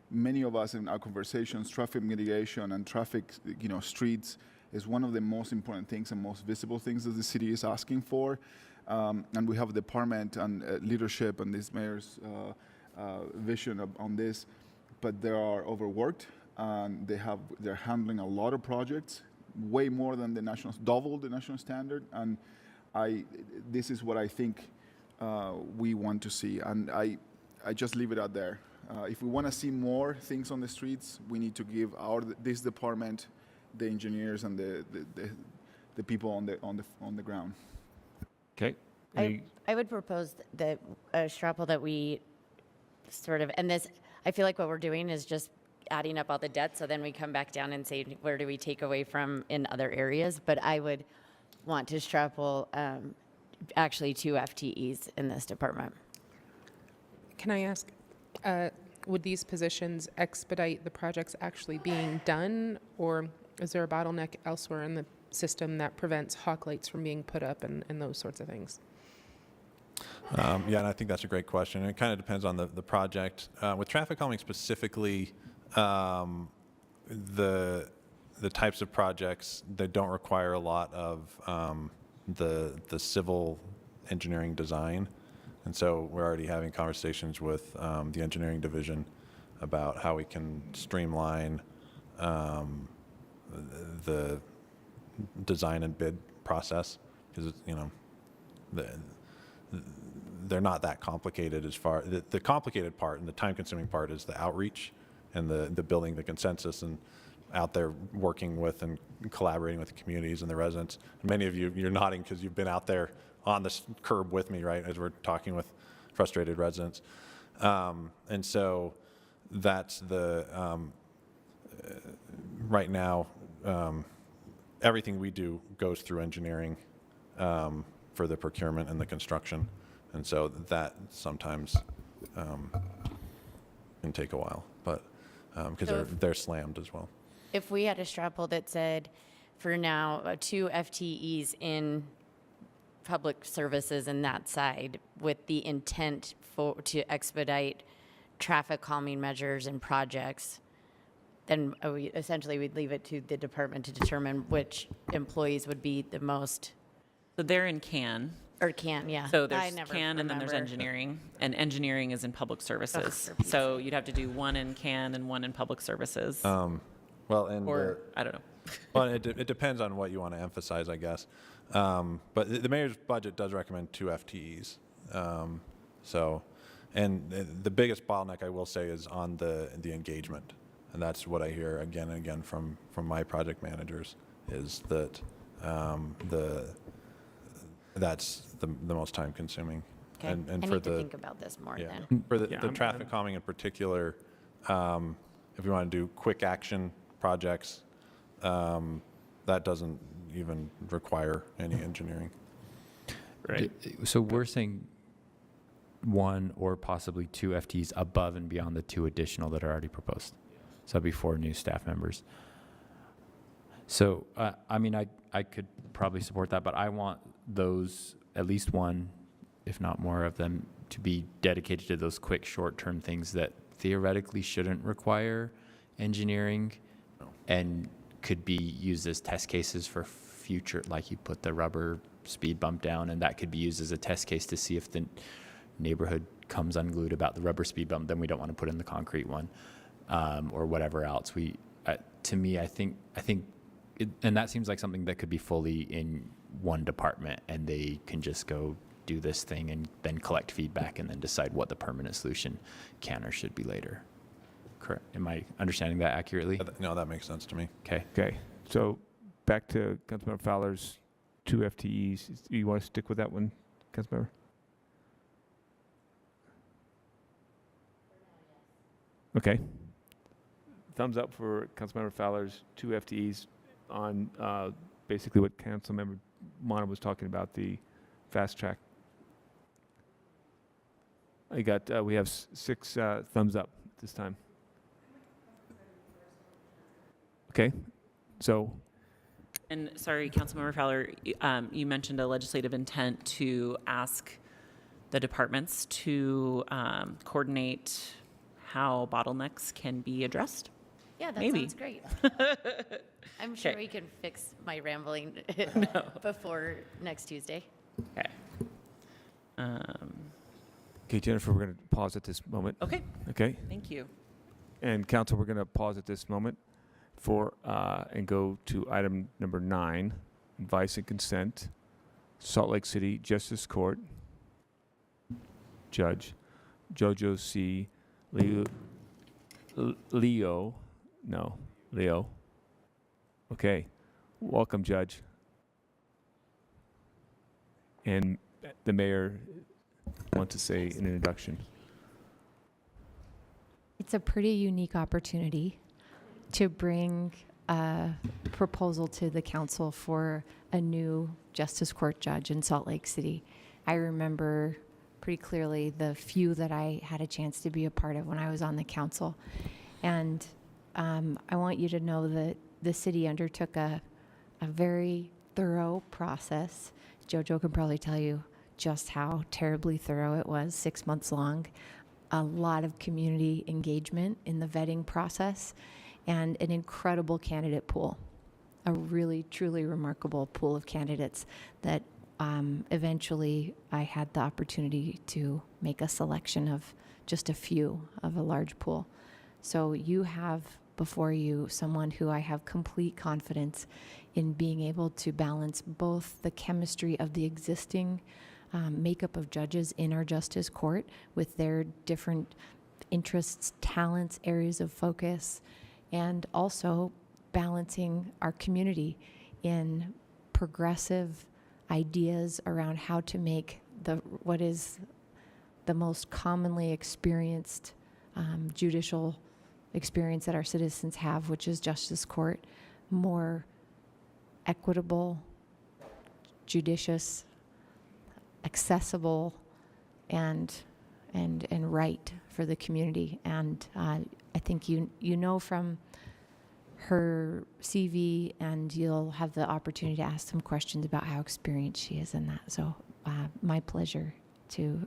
many of us in our conversations, traffic mitigation and traffic, streets is one of the most important things and most visible things that the city is asking for. And we have a department and leadership and this mayor's vision on this, but they are overworked and they're handling a lot of projects, way more than double the national standard. And this is what I think we want to see. And I just leave it out there. If we want to see more things on the streets, we need to give this department, the engineers and the people on the ground. Okay. I would propose that Strapple, that we sort of, and this, I feel like what we're doing is just adding up all the debt, so then we come back down and say, where do we take away from in other areas? But I would want to Strapple actually 2 FTEs in this department. Can I ask, would these positions expedite the projects actually being done, or is there a bottleneck elsewhere in the system that prevents hawk lights from being put up and those sorts of things? And I think that's a great question. It kind of depends on the project. With traffic calming specifically, the types of projects that don't require a lot of the civil engineering design. And so we're already having conversations with the engineering division about how we can streamline the design and bid process because they're not that complicated as far, the complicated part and the time-consuming part is the outreach and the building the consensus and out there working with and collaborating with the communities and the residents. Many of you, you're nodding because you've been out there on the curb with me, right, as we're talking with frustrated residents. And so that's the, right now, everything we do goes through engineering for the procurement and the construction. And so that sometimes can take a while, but because they're slammed as well. If we had a straw poll that said, for now, 2 FTEs in public services and that side with the intent to expedite traffic calming measures and projects, then essentially we'd leave it to the department to determine which employees would be the most. So they're in CAN. Or CAN, yeah. So there's CAN and then there's engineering, and engineering is in public services. So you'd have to do one in CAN and one in public services. Well, and I don't know. Well, it depends on what you want to emphasize, I guess. But the mayor's budget does recommend 2 FTEs. So, and the biggest bottleneck I will say is on the engagement, and that's what I hear again and again from my project managers is that that's the most time consuming. Okay. And I for need to think about this more then. For the traffic calming in particular, if we want to do quick action projects, that doesn't even require any engineering. Right. So we're saying 1 or possibly 2 FTEs above and beyond the 2 additional that are already proposed. So that'd be 4 new staff members. So, I mean, I could probably support that, but I want those, at least 1, if not more of them, to be dedicated to those quick short-term things that theoretically shouldn't require engineering and could be used as test cases for future, like you put the rubber speed bump down, and that could be used as a test case to see if the neighborhood comes unglued about the rubber speed bump, then we don't want to put in the concrete one, or whatever else. To me, I think and that seems like something that could be fully in one department, and they can just go do this thing and then collect feedback and then decide what the permanent solution can or should be later. Correct. Am I understanding that accurately? No, that makes sense to me. Okay. Okay. So back to Councilmember Fowler's 2 FTEs. You want to stick with that one, Councilmember? Okay. Thumbs up for Councilmember Fowler's 2 FTEs on basically what Councilmember Mana was talking about, the fast track. We have 6 thumbs up this time. Okay, so. And sorry, Councilmember Fowler, you mentioned a legislative intent to ask the departments to coordinate how bottlenecks can be addressed. Yeah, that Maybe. sounds great. I'm sure we can fix my rambling before next Tuesday. Okay. Okay, Jennifer, we're going to pause at this moment. Okay. Okay. Thank you. And council, we're going to pause at this moment for and go to item number 9, advice and consent, Salt Lake City Justice Court, Judge Jojo C. Leo. Okay, welcome, Judge. And the mayor wants to say an introduction. It's a pretty unique opportunity to bring a proposal to the council for a new justice court judge in Salt Lake City. I remember pretty clearly the few that I had a chance to be a part of when I was on the council. And I want you to know that the city undertook a very thorough process. Jojo can probably tell you just how terribly thorough it was, 6 months long. A lot of community engagement in the vetting process and an incredible candidate pool, a really, truly remarkable pool of candidates that eventually I had the opportunity to make a selection of just a few of a large pool. So you have before you someone who I have complete confidence in being able to balance both the chemistry of the existing makeup of judges in our justice court with their different interests, talents, areas of focus, and also balancing our community in progressive ideas around how to make what is the most commonly experienced judicial experience that our citizens have, which is justice court, more equitable, judicious, accessible, and right for the community. And I think you know from her CV, and you'll have the opportunity to ask some questions about how experienced she is in that. So my pleasure to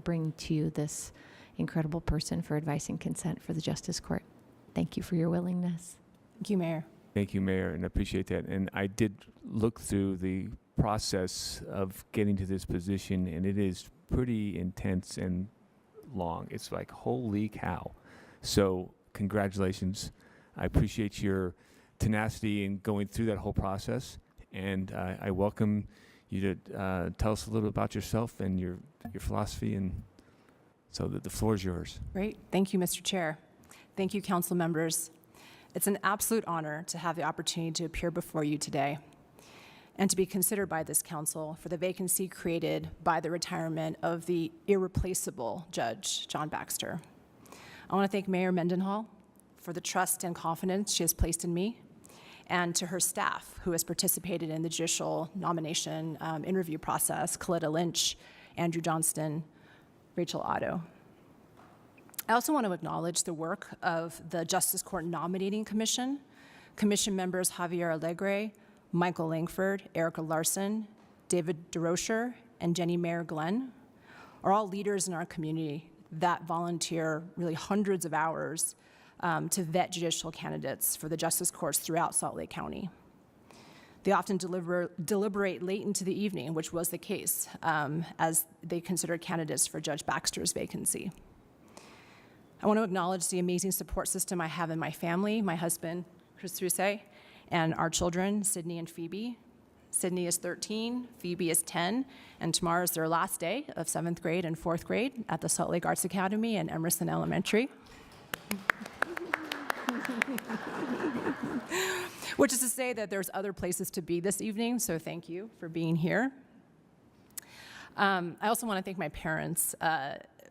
bring to you this incredible person for advice and consent for the Justice Court. Thank you for your willingness. Thank you, Mayor. Thank you, Mayor, and I appreciate that. And I did look through the process of getting to this position, and it is pretty intense and long. It's like, holy cow. So congratulations. I appreciate your tenacity in going through that whole process, and I welcome you to tell us a little bit about yourself and your philosophy, and so that the floor is yours. Great. Thank you, Mr. Chair. Thank you, council members. It's an absolute honor to have the opportunity to appear before you today and to be considered by this council for the vacancy created by the retirement of the irreplaceable Judge John Baxter. I want to thank Mayor Mendenhall for the trust and confidence she has placed in me, and to her staff who has participated in the judicial nomination interview process, Coletta Lynch, Andrew Johnston, Rachel Otto. I also want to acknowledge the work of the Justice Court Nominating Commission, Commission members Javier Alegre, Michael Langford, Erica Larson, David DeRocher, and Jenny Mayer Glenn are all leaders in our community that volunteer really hundreds of hours to vet judicial candidates for the justice courts throughout Salt Lake County. They often deliberate late into the evening, which was the case, as they considered candidates for Judge Baxter's vacancy. I want to acknowledge the amazing support system I have in my family, my husband, Chris Ruse, and our children, Sydney and Phoebe. Sydney is 13, Phoebe is 10, and tomorrow is their last day of 7th grade and 4th grade at the Salt Lake Arts Academy and Emerson Elementary. Which is to say that there's other places to be this evening, so thank you for being here. I also want to thank my parents,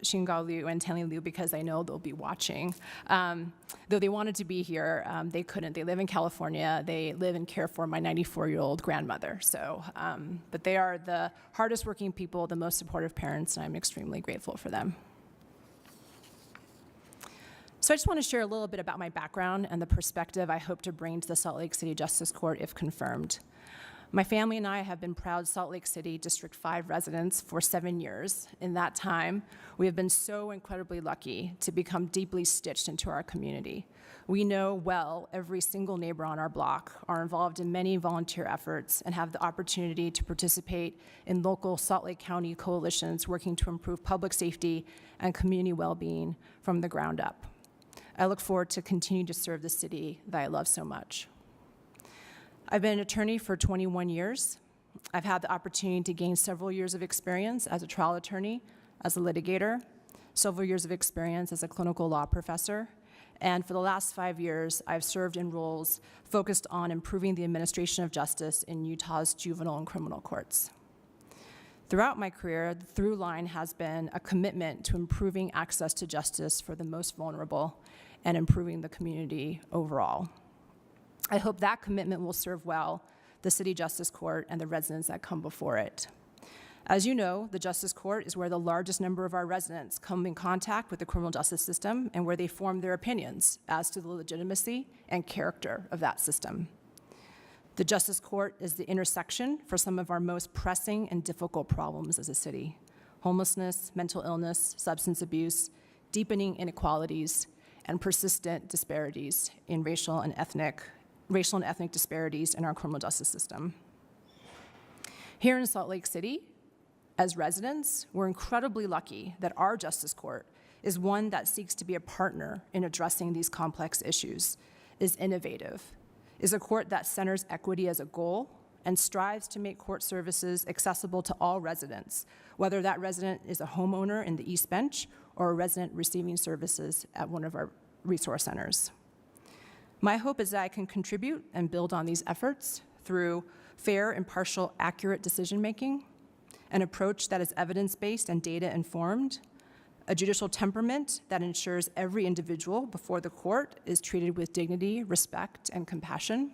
Xingao Liu and Tanli Liu, because I know they'll be watching. Though they wanted to be here, they couldn't. They live in California. They live and care for my 94-year-old grandmother. So, but they are the hardest working people, the most supportive parents, and I'm extremely grateful for them. So I just want to share a little bit about my background and the perspective I hope to bring to the Salt Lake City Justice Court if confirmed. My family and I have been proud Salt Lake City District 5 residents for 7 years. In that time, we have been so incredibly lucky to become deeply stitched into our community. We know well every single neighbor on our block, are involved in many volunteer efforts, and have the opportunity to participate in local Salt Lake County coalitions working to improve public safety and community well-being from the ground up. I look forward to continuing to serve the city that I love so much. I've been an attorney for 21 years. I've had the opportunity to gain several years of experience as a trial attorney, as a litigator, several years of experience as a clinical law professor, and for the last 5 years, I've served in roles focused on improving the administration of justice in Utah's juvenile and criminal courts. Throughout my career, the through line has been a commitment to improving access to justice for the most vulnerable and improving the community overall. I hope that commitment will serve well the City Justice Court and the residents that come before it. As you know, the Justice Court is where the largest number of our residents come in contact with the criminal justice system and where they form their opinions as to the legitimacy and character of that system. The Justice Court is the intersection for some of our most pressing and difficult problems as a city: homelessness, mental illness, substance abuse, deepening inequalities, and persistent disparities in racial and ethnic disparities in our criminal justice system. Here in Salt Lake City, as residents, we're incredibly lucky that our Justice Court is one that seeks to be a partner in addressing these complex issues, is innovative, is a court that centers equity as a goal and strives to make court services accessible to all residents, whether that resident is a homeowner in the East Bench or a resident receiving services at one of our resource centers. My hope is that I can contribute and build on these efforts through fair, impartial, accurate decision-making, an approach that is evidence-based and data-informed, a judicial temperament that ensures every individual before the court is treated with dignity, respect, and compassion,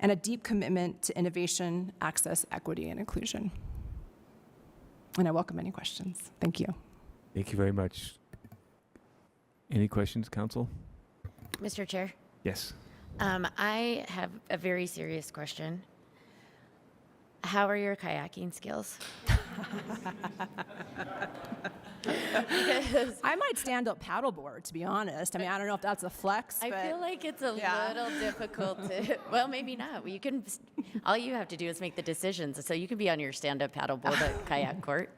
and a deep commitment to innovation, access, equity, and inclusion. And I welcome any questions. Thank you. Thank you very much. Any questions, council? Mr. Chair? Yes. I have a very serious question. How are your kayaking skills? Because I might stand up paddleboard, to be honest. I mean, I don't know if that's a flex. I feel like it's a little difficult to, well, maybe not. You can, all you have to do is make the decisions. So you can be on your stand-up paddleboard at kayak court.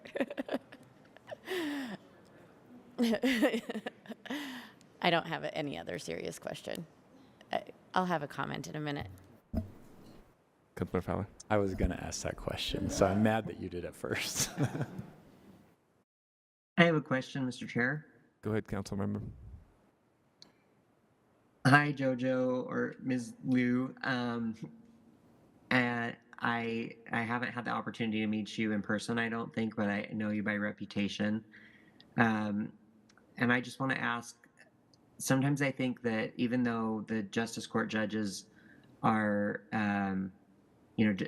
I don't have any other serious question. I'll have a comment in a minute. Councilor Fowler. I was going to ask that question, so I'm mad that you did it first. I have a question, Mr. Chair. Go ahead, council member. Hi, Jojo or Ms. Liu. I haven't had the opportunity to meet you in person, I don't think, but I know you by reputation. And I just want to ask, sometimes I think that even though the Justice Court judges are,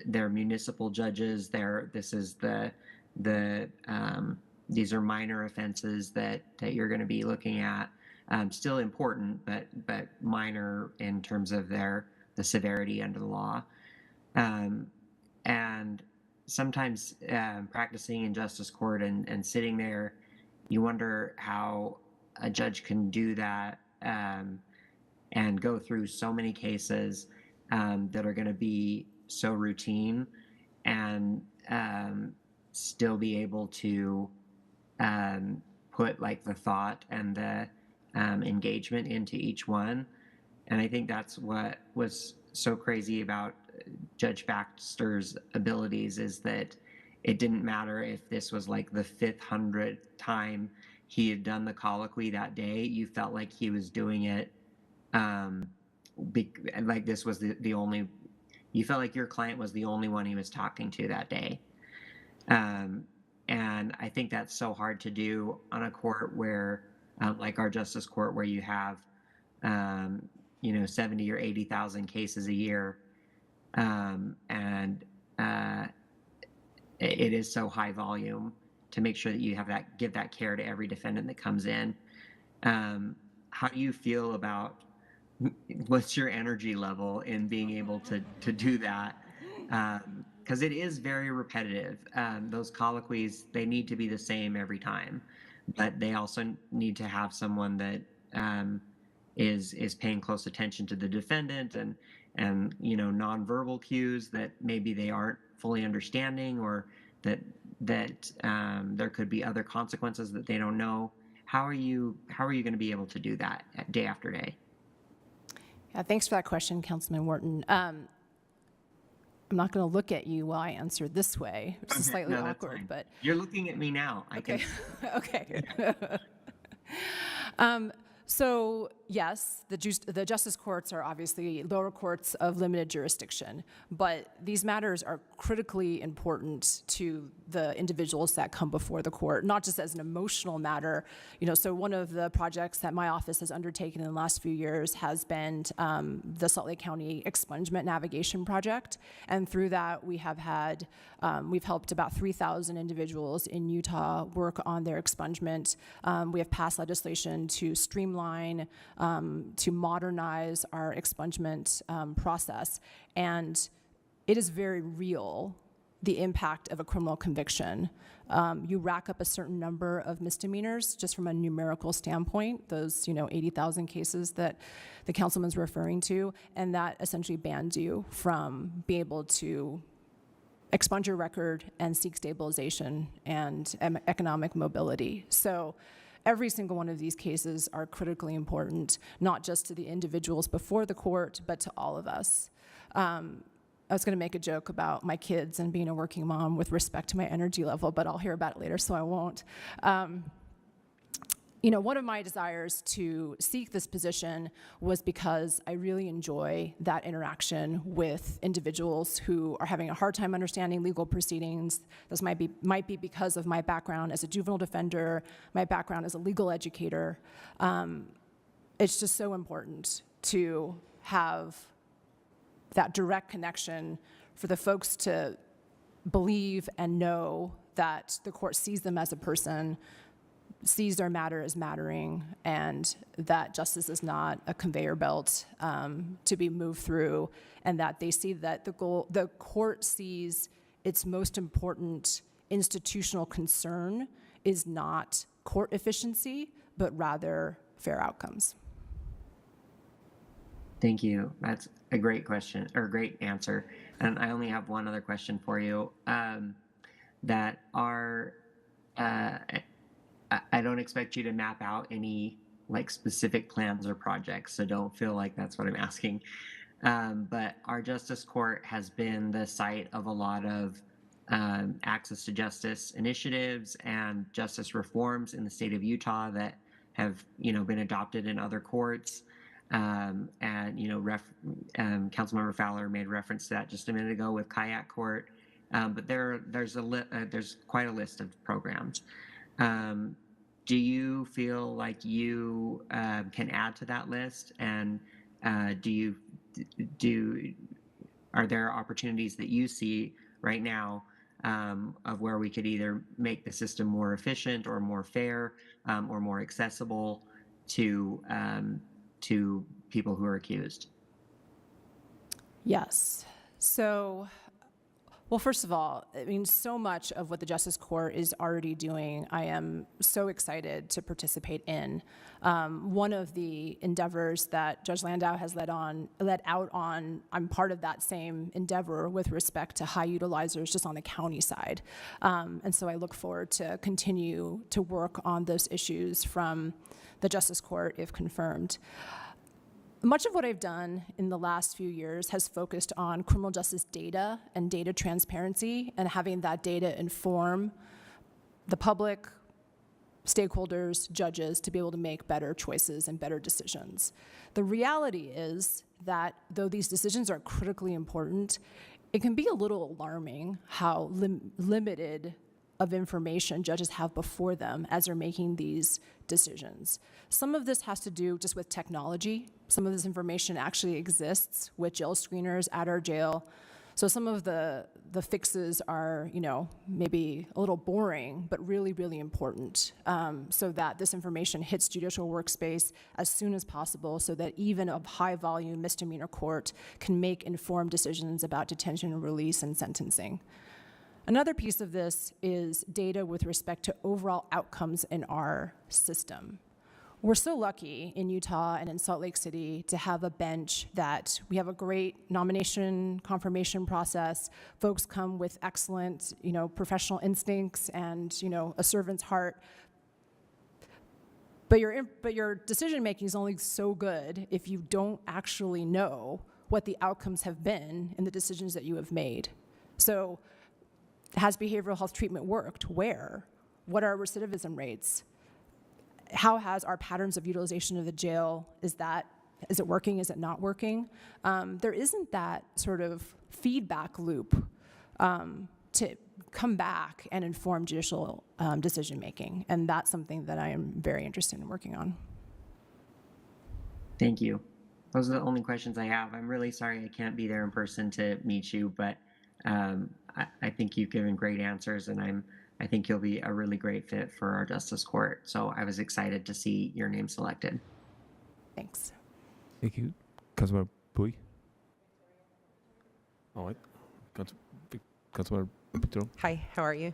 they're municipal judges, these are minor offenses that you're going to be looking at. Still important, but minor in terms of the severity under the law. And sometimes practicing in Justice Court and sitting there, you wonder how a judge can do that and go through so many cases that are going to be so routine and still be able to put like the thought and the engagement into each one. And I think that's what was so crazy about Judge Baxter's abilities, is that it didn't matter if this was like the 500th time he had done the colloquy that day. You felt like he was doing it like this was the only, you felt like your client was the only one he was talking to that day. And I think that's so hard to do on a court where, like our Justice Court, where you have, 70 or 80,000 cases a year. It is so high volume to make sure that you have give that care to every defendant that comes in. How do you feel about, what's your energy level in being able to do that? Because it is very repetitive. Those colloquies, they need to be the same every time, but they also need to have someone that is paying close attention to the defendant and nonverbal cues that maybe they aren't fully understanding, or that there could be other consequences that they don't know. How are you going to be able to do that day after day? Yeah, thanks for that question, Councilman Wharton. I'm not going to look at you while I answer this way, which is slightly awkward, but you're looking at me now. Okay. Okay. So yes, the justice courts are obviously lower courts of limited jurisdiction, but these matters are critically important to the individuals that come before the court, not just as an emotional matter. So one of the projects that my office has undertaken in the last few years has been the Salt Lake County Expungement Navigation Project, and through that we've helped about 3,000 individuals in Utah work on their expungement. We have passed legislation to streamline, to modernize our expungement process. And it is very real, the impact of a criminal conviction. You rack up a certain number of misdemeanors just from a numerical standpoint, those 80,000 cases that the councilman's referring to, and that essentially bans you from being able to expunge your record and seek stabilization and economic mobility. So every single one of these cases are critically important, not just to the individuals before the court, but to all of us. I was going to make a joke about my kids and being a working mom with respect to my energy level, but I'll hear about it later, so I won't. You know, one of my desires to seek this position was because I really enjoy that interaction with individuals who are having a hard time understanding legal proceedings. This might be because of my background as a juvenile defender, my background as a legal educator. It's just so important to have that direct connection for the folks to believe and know that the court sees them as a person, sees their matter as mattering, and that justice is not a conveyor belt to be moved through, and that they see that the court sees its most important institutional concern is not court efficiency, but rather fair outcomes. Thank you. That's a great question, or great answer. And I only have one other question for you. That are, I don't expect you to map out any like specific plans or projects, so don't feel like that's what I'm asking. But our justice court has been the site of a lot of access to justice initiatives and justice reforms in the state of Utah that have, been adopted in other courts. And Councilmember Fowler made reference to that just a minute ago with Kayak Court. But there's quite a list of programs. Do you feel like you can add to that list? And are there opportunities that you see right now of where we could either make the system more efficient or more fair or more accessible to people who are accused? Yes. So, well, first of all, I mean, so much of what the Justice Court is already doing, I am so excited to participate in. One of the endeavors that Judge Landau has led out on, I'm part of that same endeavor with respect to high utilizers just on the county side. And so I look forward to continue to work on those issues from the Justice Court if confirmed. Much of what I've done in the last few years has focused on criminal justice data and data transparency and having that data inform the public, stakeholders, judges to be able to make better choices and better decisions. The reality is that though these decisions are critically important, it can be a little alarming how limited of information judges have before them as they're making these decisions. Some of this has to do just with technology. Some of this information actually exists with jail screeners at our jail. So some of the fixes are, maybe a little boring, but really, really important, so that this information hits judicial workspace as soon as possible so that even a high volume misdemeanor court can make informed decisions about detention and release and sentencing. Another piece of this is data with respect to overall outcomes in our system. We're so lucky in Utah and in Salt Lake City to have a bench that we have a great nomination confirmation process. Folks come with excellent, professional instincts and, a servant's heart. But your decision making is only so good if you don't actually know what the outcomes have been in the decisions that you have made. So, has behavioral health treatment worked? Where? What are our recidivism rates? How has our patterns of utilization of the jail, is it working, is it not working? There isn't that sort of feedback loop to come back and inform judicial decision making, and that's something that I am very interested in working on. Thank you. Those are the only questions I have. I'm really sorry I can't be there in person to meet you, but I think you've given great answers, and I think you'll be a really great fit for our Justice Court. So I was excited to see your name selected. Thanks. Thank you. Councilmember Pui. All right. Councilmember Petro. Hi, how are you?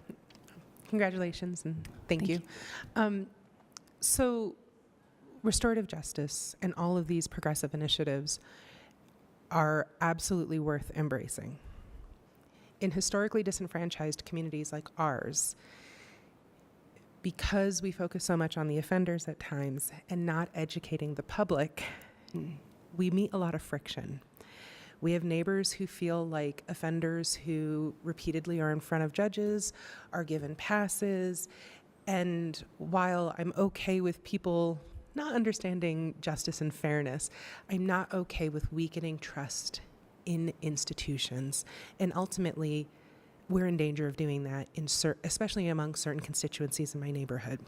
Congratulations and thank you. So restorative justice and all of these progressive initiatives are absolutely worth embracing. In historically disenfranchised communities like ours, because we focus so much on the offenders at times and not educating the public, we meet a lot of friction. We have neighbors who feel like offenders who repeatedly are in front of judges are given passes. And while I'm okay with people not understanding justice and fairness, I'm not okay with weakening trust in institutions. And ultimately, we're in danger of doing that, especially among certain constituencies in my neighborhood.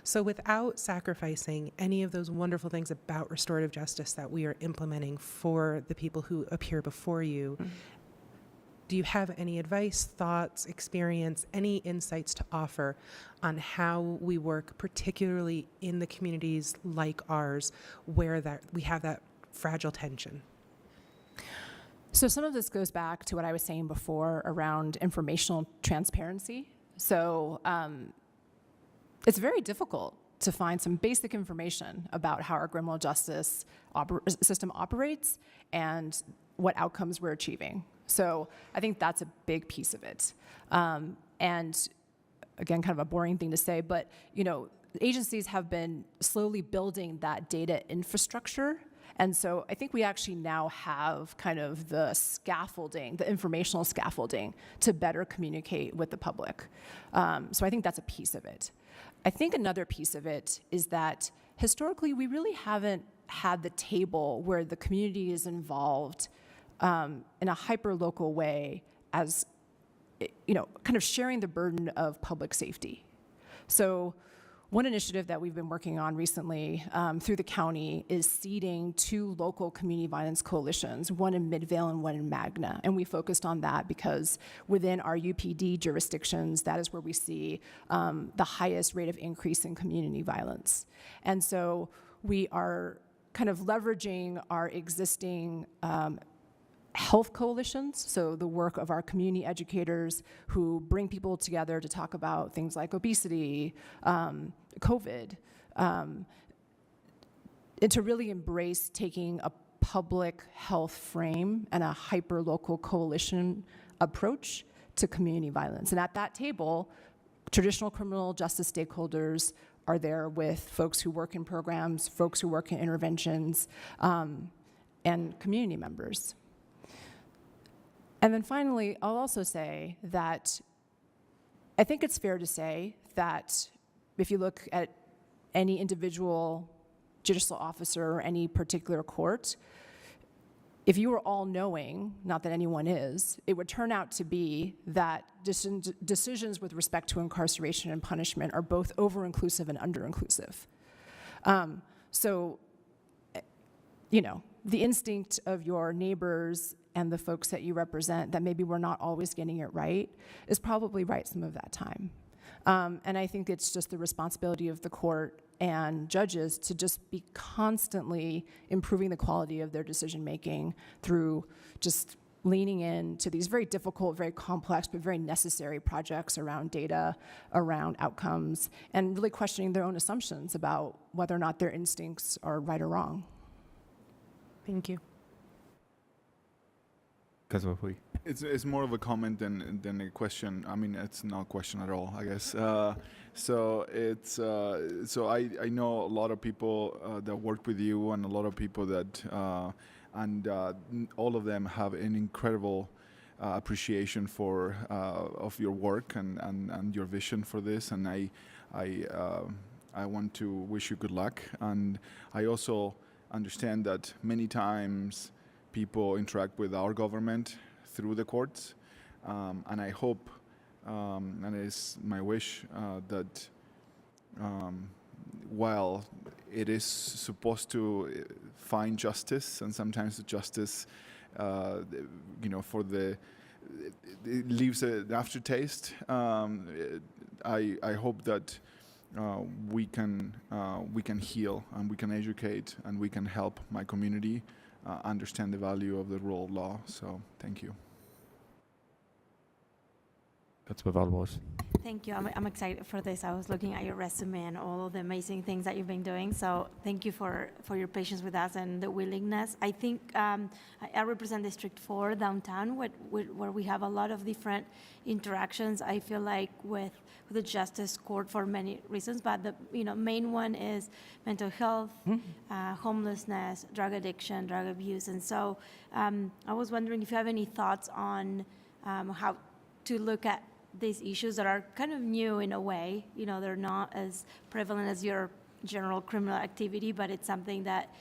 So without sacrificing any of those wonderful things about restorative justice that we are implementing for the people who appear before you, do you have any advice, thoughts, experience, any insights to offer on how we work, particularly in the communities like ours, where that we have that fragile tension? So some of this goes back to what I was saying before around informational transparency. So it's very difficult to find some basic information about how our criminal justice system operates and what outcomes we're achieving. So I think that's a big piece of it. And again, kind of a boring thing to say, but agencies have been slowly building that data infrastructure. And so I think we actually now have kind of the scaffolding, the informational scaffolding to better communicate with the public. So I think that's a piece of it. I think another piece of it is that historically we really haven't had the table where the community is involved in a hyper-local way as, kind of sharing the burden of public safety. So one initiative that we've been working on recently through the county is seeding 2 local community violence coalitions, one in Midvale and one in Magna. And we focused on that because within our UPD jurisdictions, that is where we see the highest rate of increase in community violence. And so we are kind of leveraging our existing health coalitions, so the work of our community educators who bring people together to talk about things like obesity, COVID, and to really embrace taking a public health frame and a hyper-local coalition approach to community violence. And at that table, traditional criminal justice stakeholders are there with folks who work in programs, folks who work in interventions, and community members. And then finally, I'll also say that I think it's fair to say that if you look at any individual judicial officer or any particular court, if you were all knowing, not that anyone is, it would turn out to be that decisions with respect to incarceration and punishment are both over-inclusive and under-inclusive. So, the instinct of your neighbors and the folks that you represent that maybe we're not always getting it right is probably right some of that time. And I think it's just the responsibility of the court and judges to just be constantly improving the quality of their decision making through just leaning into these very difficult, very complex, but very necessary projects around data, around outcomes, and really questioning their own assumptions about whether or not their instincts are right or wrong. Thank you. It's more of a comment than a question. I mean, it's not a question at all, I guess. So I know a lot of people that work with you, and a lot of people that all of them have an incredible appreciation for of your work and your vision for this. And I want to wish you good luck. And I also understand that many times people interact with our government through the courts, and I hope, and it is my wish, that while it is supposed to find justice, and sometimes the justice, it leaves an aftertaste. I hope that we can heal, and we can educate, and we can help my community understand the value of the rule of law. So thank you. That's what Valvos. Thank you. I'm excited for this. I was looking at your resume and all of the amazing things that you've been doing. So thank you for your patience with us and the willingness. I think I represent District 4 downtown, where we have a lot of different interactions. I feel like with the Justice Court for many reasons, but the main one is mental health, homelessness, drug addiction, drug abuse, and so I was wondering if you have any thoughts on how to look at these issues that are kind of new in a way. They're not as prevalent as your general criminal activity, but it's something that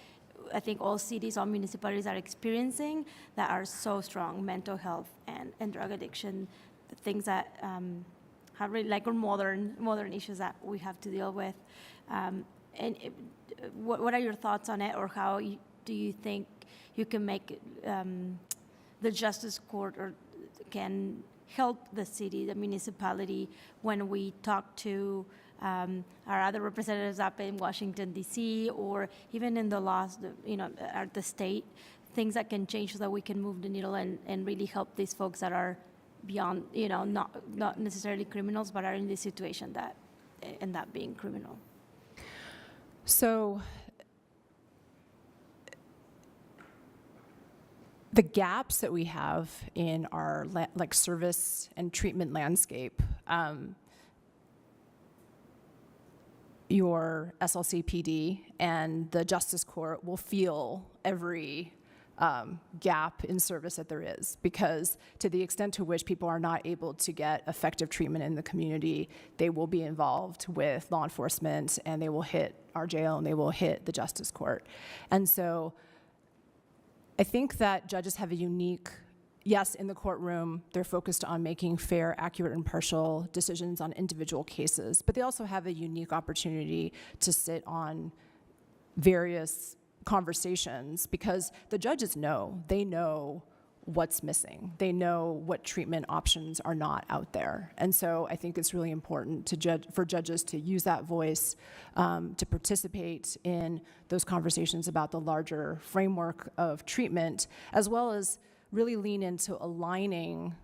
I think all cities, all municipalities are experiencing that are so strong: mental health and drug addiction, the things that have really like modern issues that we have to deal with. What are your thoughts on it, or how do you think you can make the Justice Court or can help the city, the municipality, when we talk to our other representatives up in Washington, D.C., or even in the laws, at the state, things that can change so that we can move the needle and really help these folks that are beyond, not necessarily criminals, but are in this situation that end up being criminal. So the gaps that we have in our service and treatment landscape, your SLCPD and the Justice Court will feel every gap in service that there is, because to the extent to which people are not able to get effective treatment in the community, they will be involved with law enforcement, and they will hit our jail, and they will hit the Justice Court. And so I think that judges have a unique, yes, in the courtroom, they're focused on making fair, accurate, impartial decisions on individual cases, but they also have a unique opportunity to sit on various conversations, because the judges they know what's missing. They know what treatment options are not out there. And so I think it's really important for judges to use that voice, to participate in those conversations about the larger framework of treatment, as well as really lean into aligning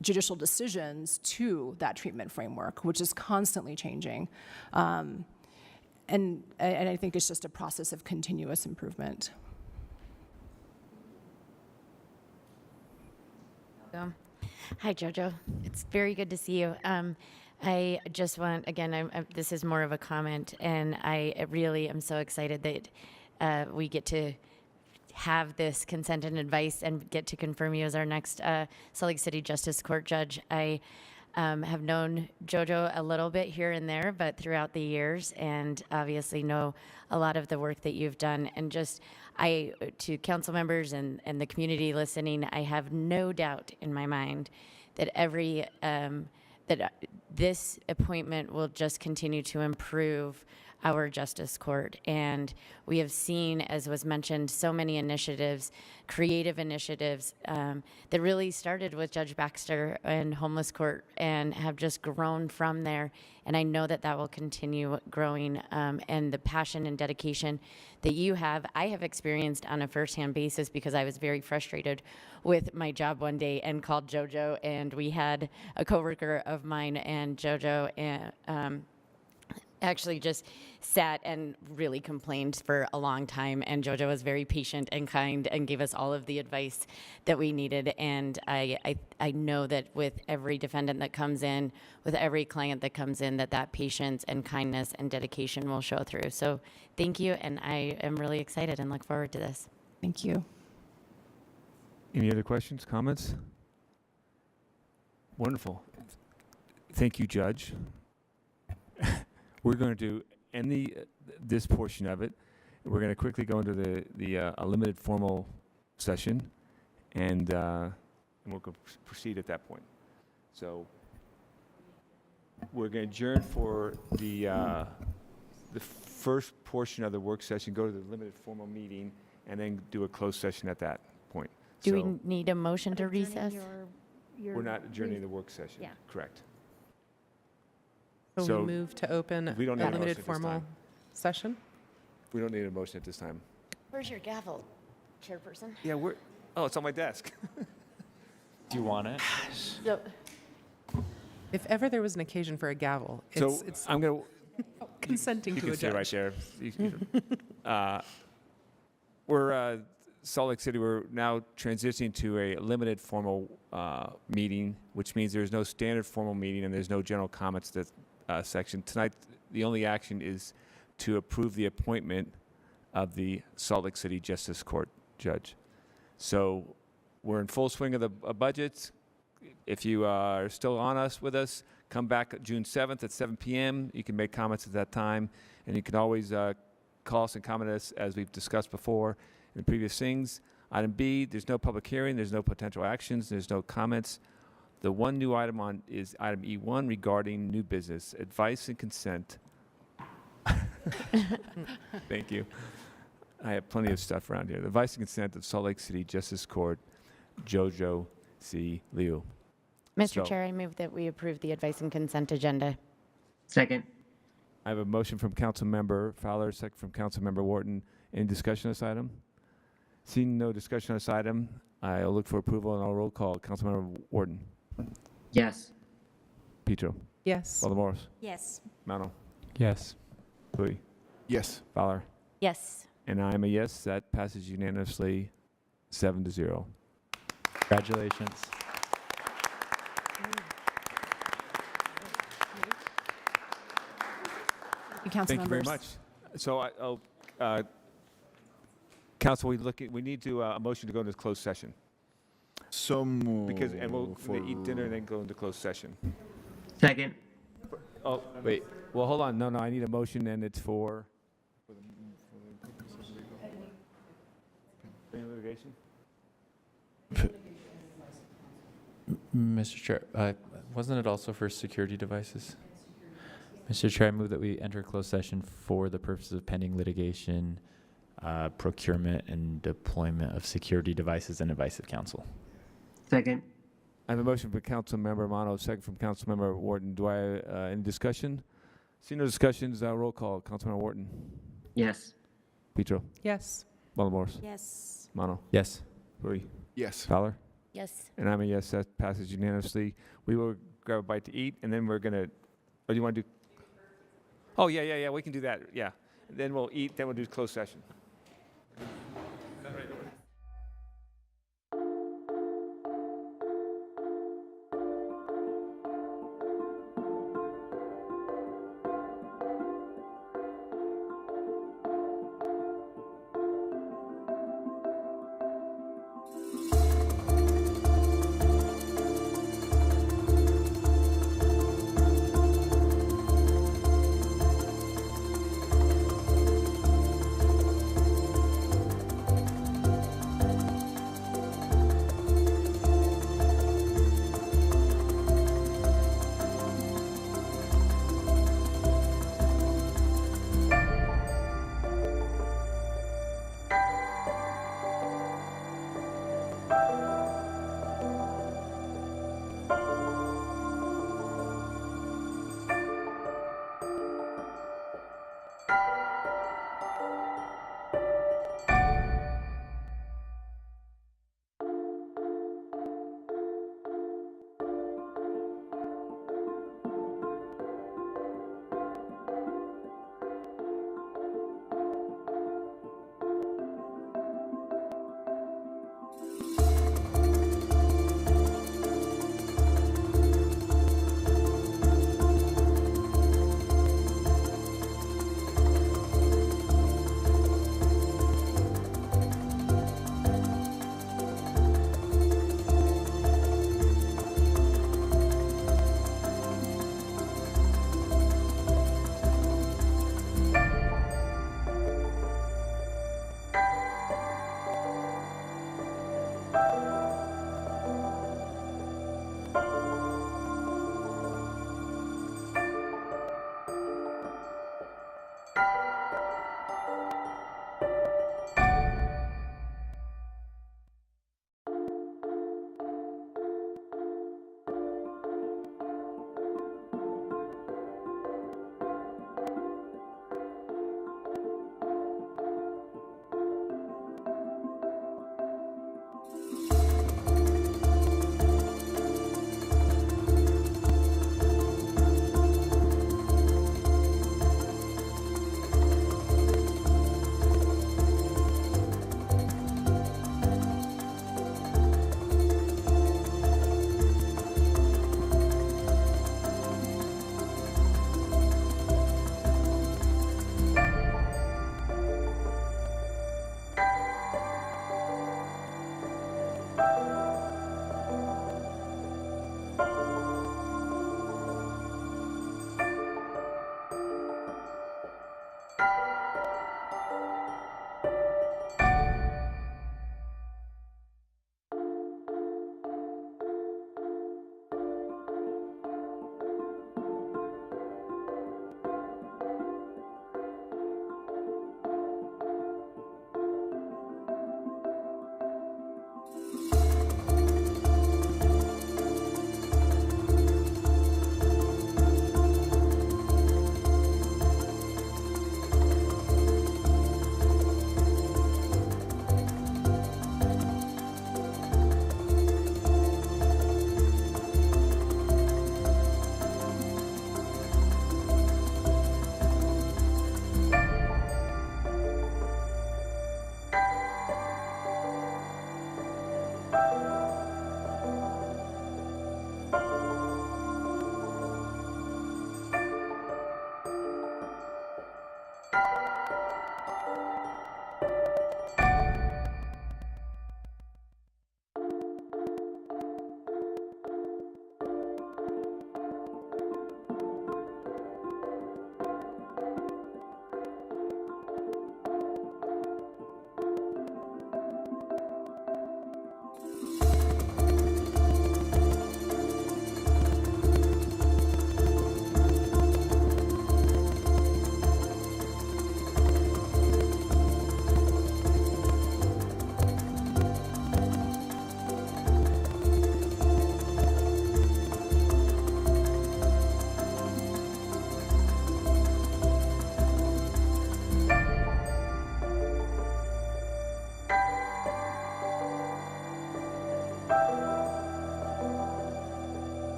judicial decisions to that treatment framework, which is constantly changing. And I think it's just a process of continuous improvement. Hi, Jojo. It's very good to see you. I just want, again, this is more of a comment, and I really am so excited that we get to have this consent and advice and get to confirm you as our next Salt Lake City Justice Court judge. I have known Jojo a little bit here and there, but throughout the years, and obviously know a lot of the work that you've done. And just, to council members and the community listening, I have no doubt in my mind that that this appointment will just continue to improve our Justice Court. And we have seen, as was mentioned, so many initiatives, creative initiatives that really started with Judge Baxter and Homeless Court and have just grown from there. And I know that will continue growing, and the passion and dedication that you have, I have experienced on a firsthand basis, because I was very frustrated with my job one day and called Jojo, and we had a coworker of mine and Jojo and actually just sat and really complained for a long time, and Jojo was very patient and kind and gave us all of the advice that we needed. And I know that with every defendant that comes in, with every client that comes in, that patience and kindness and dedication will show through. So thank you, and I am really excited and look forward to this. Thank you. Any other questions, comments? Wonderful. Thank you, Judge. We're going to end this portion of it. We're going to quickly go into the limited formal session, and we'll proceed at that point. So we're going to adjourn for the first portion of the work session, go to the limited formal meeting, and then do a closed session at that point. Do we need a motion to recess? We're not adjourning the work session. Yeah. Correct. So we move to open a limited formal session? We don't need a motion at this time. Where's your gavel, Chairperson? Yeah, it's on my desk. Do you want it? So, If ever there was an occasion for a gavel, it's I'm going to. Consenting You to can a sit right judge. there. We're Salt Lake City. We're now transitioning to a limited formal meeting, which means there's no standard formal meeting and there's no general comments to that section. Tonight, the only action is to approve the appointment of the Salt Lake City Justice Court judge. So we're in full swing of the budgets. If you are still with us, come back June 7th at 7 p.m. You can make comments at that time, and you can always call us and comment us as we've discussed before in previous things. Item B, there's no public hearing, there's no potential actions, there's no comments. The one new item on is item E1 regarding new business, advice and consent. Thank you. I have plenty of stuff around here. The advice and consent of Salt Lake City Justice Court, Jojo C. Liu. Mr. Chair, I move that we approve the advice and consent agenda. Second. I have a motion from Councilmember Fowler, second from Councilmember Wharton. Any discussion on this item? Seeing no discussion on this item, I'll look for approval and I'll roll call. Councilmember Wharton. Yes. Petro. Yes. Valdemoros. Yes. Mano. Yes. Hui. Yes. Fowler. Yes. And I am a yes. That passes unanimously 7-0. Congratulations. Council Thank you very much. So, Council, we need to a motion to go into closed session. So move. Because we'll eat dinner and then go into closed session. Second. Oh, wait. Well, hold on. No, I need a motion, and it's for. Any litigation? Mr. Chair, wasn't it also for security devices? Mr. Chair, I move that we enter closed session for the purposes of pending litigation, procurement, and deployment of security devices and advice of counsel. Second. I have a motion from Councilmember Mano, second from Councilmember Wharton. Do I any discussion? Seeing no discussions, roll call. Councilmember Wharton. Yes. Petro. Yes. Valdemoros. Yes. Mano. Yes. Rui. Yes. Fowler. Yes. And I'm a yes. That passes unanimously. We will grab a bite to eat, and then we're gonna. Oh, do you want to do? Oh yeah. We can do that. Yeah. Then we'll eat. Then we'll do closed session.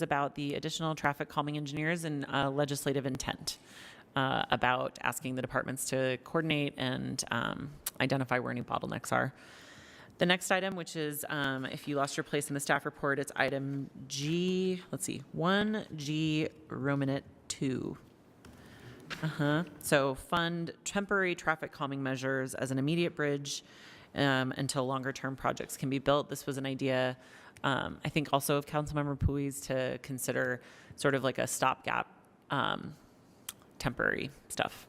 was about the additional traffic calming engineers and legislative intent about asking the departments to coordinate and identify where any bottlenecks are. The next item, which is if you lost your place in the staff report, it's item G, let's see, 1G Romanet 2. So fund temporary traffic calming measures as an immediate bridge until longer term projects can be built. This was an idea, I think also of Councilmember Pui's to consider sort of like a stopgap temporary stuff.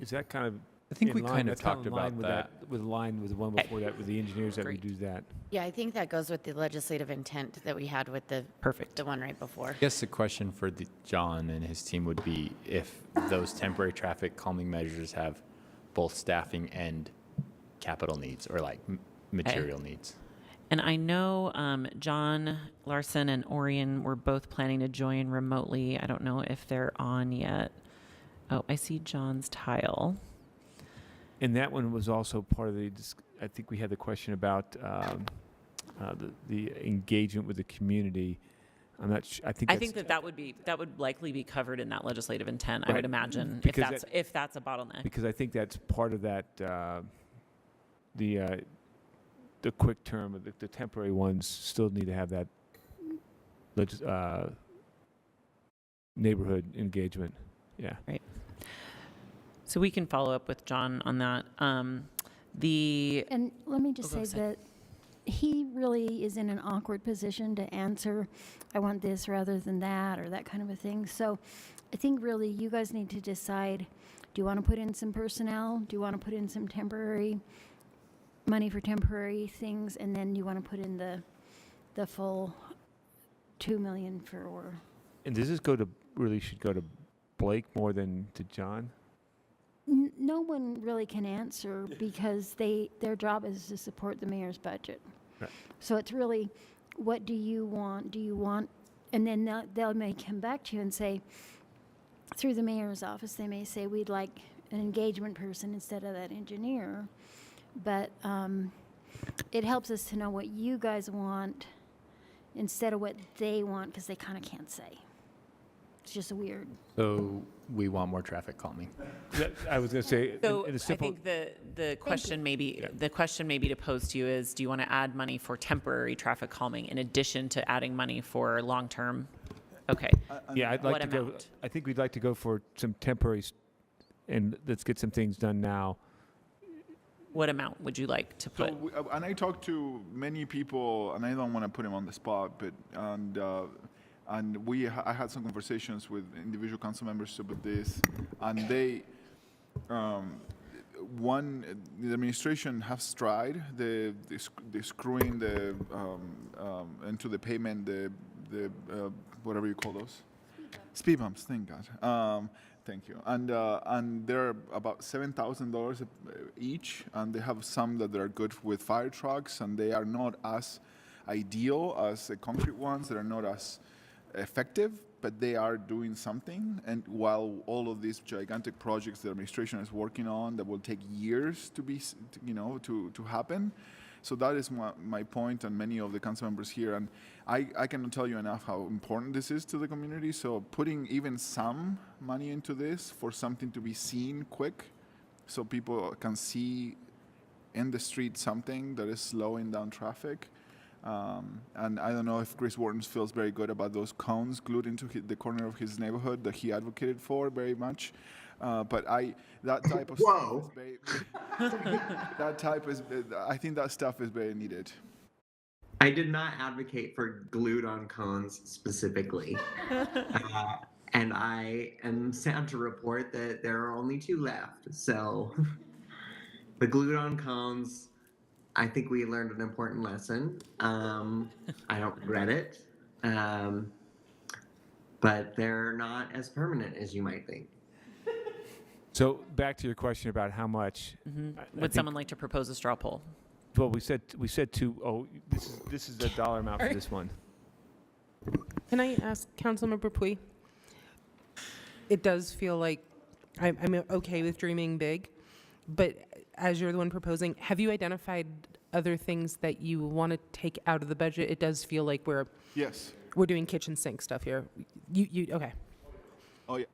Is that kind of I think we in line- kind of that's kinda talked in line about with that. With line with the one before that with the engineers that Great. would do that. Yeah, I think that goes with the legislative intent that we had with the one right before. I guess the question for John and his team would be if those temporary traffic calming measures have both staffing and capital needs or like material needs. And I know John Larson and Orion were both planning to join remotely. I don't know if they're on yet. Oh, I see John's tile. And that one was also part of the, I think we had the question about the engagement with the community. I'm not sure, I think that would likely be covered in that legislative intent, I Right. would imagine, Because if that's a bottleneck. because I think that's part of that, the quick term, the temporary ones still need to have that neighborhood engagement. Yeah. Right. So we can follow up with John on that. And let me just go say ahead. that he really is in an awkward position to answer, I want this rather than that, or that kind of a thing. So I think really you guys need to decide, do you want to put in some personnel? Do you want to put in some temporary money for temporary things? And then you want to put in the full 2 million for, And does this should go to Blake more than to John? no one really can answer because their job is to support the mayor's budget. Right. So it's really, what do you want? Do you want, and then they may come back to you and say, through the mayor's office, they may say, we'd like an engagement person instead of that engineer. But it helps us to know what you guys want instead of what they want, because they kind of can't say. It's just weird. So we want more traffic calming. I was going to say, So in a I simple, think the question maybe to pose to you is, do you want to add money for temporary traffic calming in addition to adding money for long-term? Okay. yeah, I'd like What to go. amount? I think we'd like to go for some temporary, and let's get some things done now. What amount would you like to put? And I talked to many people, and I don't want to put him on the spot, but I had some conversations with individual council members about this, and they, the administration has tried the screwing into the payment the whatever you call those speed bumps. Thank God. Thank you. And they're about $7,000 each, and they have some that are good with fire trucks, and they are not as ideal as the concrete ones. That are not as effective, but they are doing something. And while all of these gigantic projects the administration is working on that will take years to be, to happen. So that is my point, and many of the council members here. And I cannot tell you enough how important this is to the community. So putting even some money into this for something to be seen quick, so people can see in the street something that is slowing down traffic. And I don't know if Chris Wharton feels very good about those cones glued into the corner of his neighborhood that he advocated for very much. But that type of stuff is very, I think that stuff is very needed. I did not advocate for glued-on cones specifically. And I am sad to report that there are only 2 left. So the glued-on cones, I think we learned an important lesson. I don't regret it. But they're not as permanent as you might think. So back to your question about how much. Would someone like to propose a straw poll? Well, we said 2. Oh, this is the dollar amount for this one. Can I ask Councilmember Pui? It does feel like I'm okay with dreaming big, but as you're the one proposing, have you identified other things that you want to take out of the budget? It does feel like we're Yes. We're doing kitchen sink stuff here. Okay. Oh, yeah.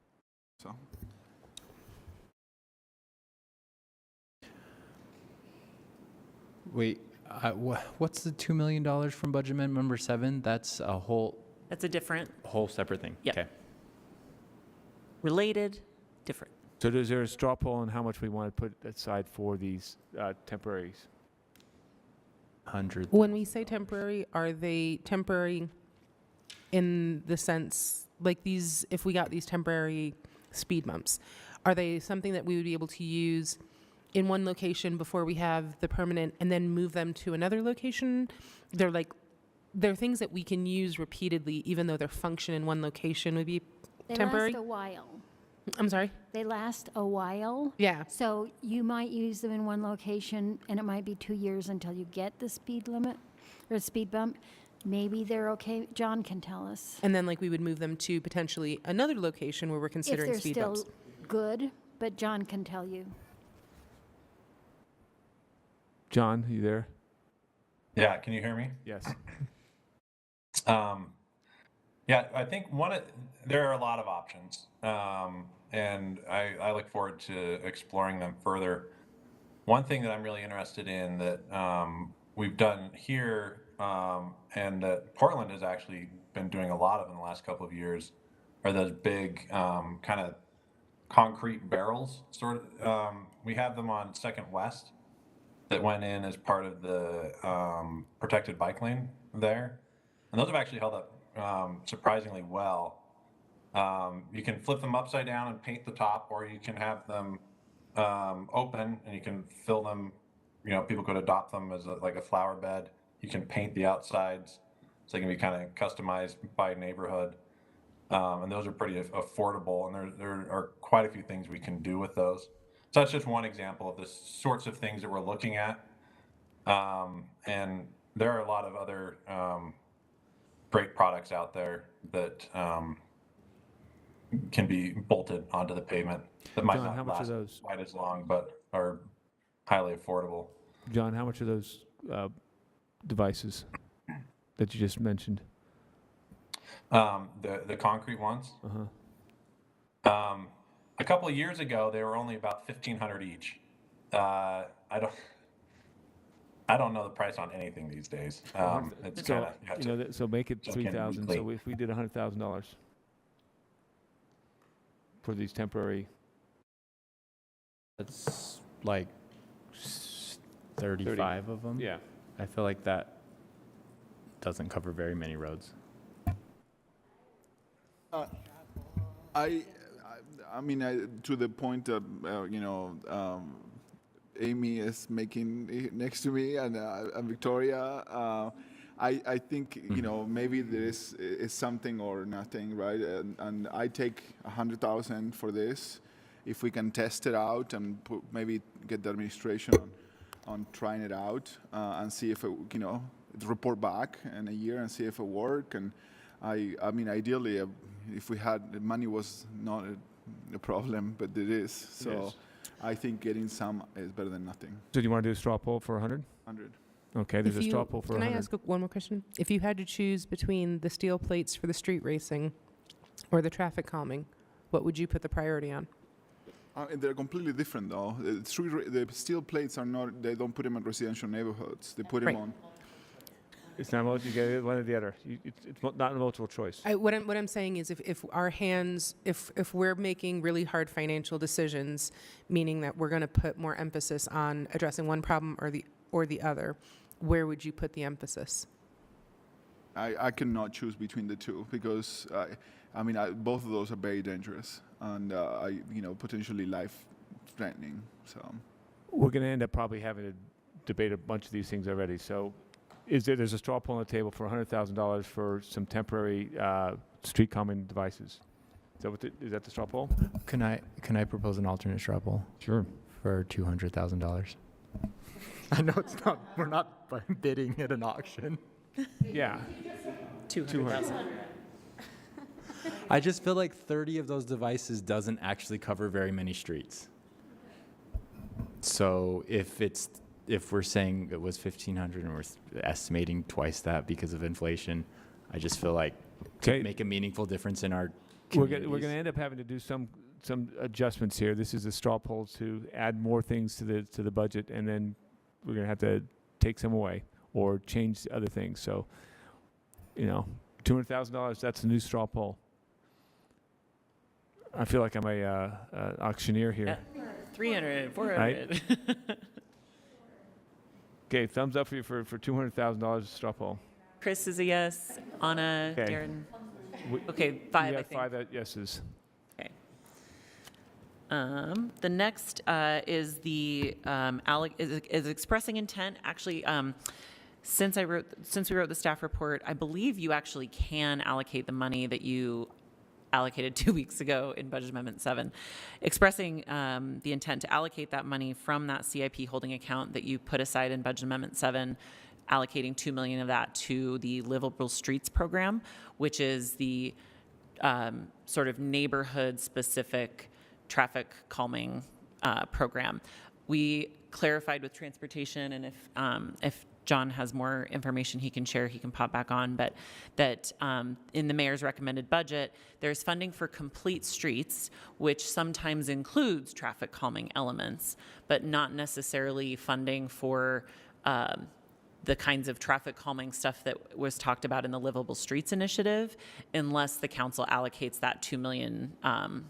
So. Wait, what's the $2 million from budget amendment number 7? That's a whole separate thing. Yep. Okay. Related, different. So is there a straw poll on how much we want to put aside for these temporaries? 100. When we say temporary, are they temporary in the sense, like these, if we got these temporary speed bumps, are they something that we would be able to use in one location before we have the permanent and then move them to another location? They're things that we can use repeatedly, even though their function in one location would be temporary? They last a while. I'm sorry? They last a while. Yeah. So you might use them in one location, and it might be 2 years until you get the speed limit or speed bump. Maybe they're okay. John can tell us. And then we would move them to potentially another location where we're considering speed bumps. If they're still good, but John can tell you. John, you there? Yeah, can you hear me? Yes. Yeah, I think there are a lot of options, and I look forward to exploring them further. One thing that I'm really interested in that we've done here, and that Portland has actually been doing a lot of in the last couple of years, are those big kind of concrete barrels. We have them on 2nd West that went in as part of the protected bike lane there, and those have actually held up surprisingly well. You can flip them upside down and paint the top, or you can have them open and you can fill them. People could adopt them as a flower bed. You can paint the outsides, so they can be kind of customized by neighborhood. And those are pretty affordable, and there are quite a few things we can do with those. So that's just one example of the sorts of things that we're looking at. And there are a lot of other great products out there that can be bolted onto the pavement that might John, how not much last are those? quite as long, but are highly affordable. John, how much are those devices that you just mentioned? The concrete ones. A couple of years ago, they were only about $1,500 each. I don't know the price on anything these days. It's So, kind of so make it jump in 3,000. weekly. So if we did $100,000 for these temporary, That's like 35 of them. yeah. I feel like that doesn't cover very many roads. I mean, to the point that Amy is making next to me and Victoria. I think maybe there is something or nothing, right? And I take 100,000 for this. If we can test it out and maybe get the administration on trying it out and see if it, report back in a year and see if it works. And I mean, ideally, if we had the money was not a problem, but it is. So Yes. I think getting some is better than nothing. So do you want to do a straw poll for 100? 100. Okay, there's a straw poll for 100. Can I ask one more question? If you had to choose between the steel plates for the street racing or the traffic calming, what would you put the priority on? They're completely different, though. The steel plates are not. They don't put them in residential neighborhoods. They put them on. It's not multiple. You get one or the other. It's not a multiple choice. What I'm saying is, if our hands, if we're making really hard financial decisions, meaning that we're going to put more emphasis on addressing one problem or the other, where would you put the emphasis? I cannot choose between the two because both of those are very dangerous and potentially life-threatening. So We're going to end up probably having to debate a bunch of these things already. So there's a straw poll on the table for $100,000 for some temporary street calming devices. Is that the straw poll? Can I propose an alternate straw poll? Sure. For $200,000. I know it's not. We're not bidding at an auction. Yeah. 200,000. I just feel like 30 of those devices doesn't actually cover very many streets. So if we're saying it was 1,500 and we're estimating twice that because of inflation, I just feel like to make a meaningful difference in our We're communities. going to end up having to do some adjustments here. This is a straw poll to add more things to the budget, and then we're going to have to take some away or change other things. So, $200,000, that's a new straw poll. I feel like I'm a auctioneer here. 300, 400. Right? Okay, thumbs up for you for $200,000 straw poll. Chris is a yes. Anna, Okay. Darren. Okay, 5, We I got think. 5 yeses. Okay. The next is the is expressing intent. Actually, since we wrote the staff report, I believe you actually can allocate the money that you allocated 2 weeks ago in Budget Amendment 7, expressing the intent to allocate that money from that CIP holding account that you put aside in Budget Amendment 7, allocating $2 million of that to the Livable Streets program, which is the sort of neighborhood-specific traffic calming program. We clarified with transportation, and if John has more information he can share, he can pop back on, but that in the mayor's recommended budget, there's funding for complete streets, which sometimes includes traffic calming elements, but not necessarily funding for the kinds of traffic calming stuff that was talked about in the Livable Streets initiative, unless the council allocates that $2 million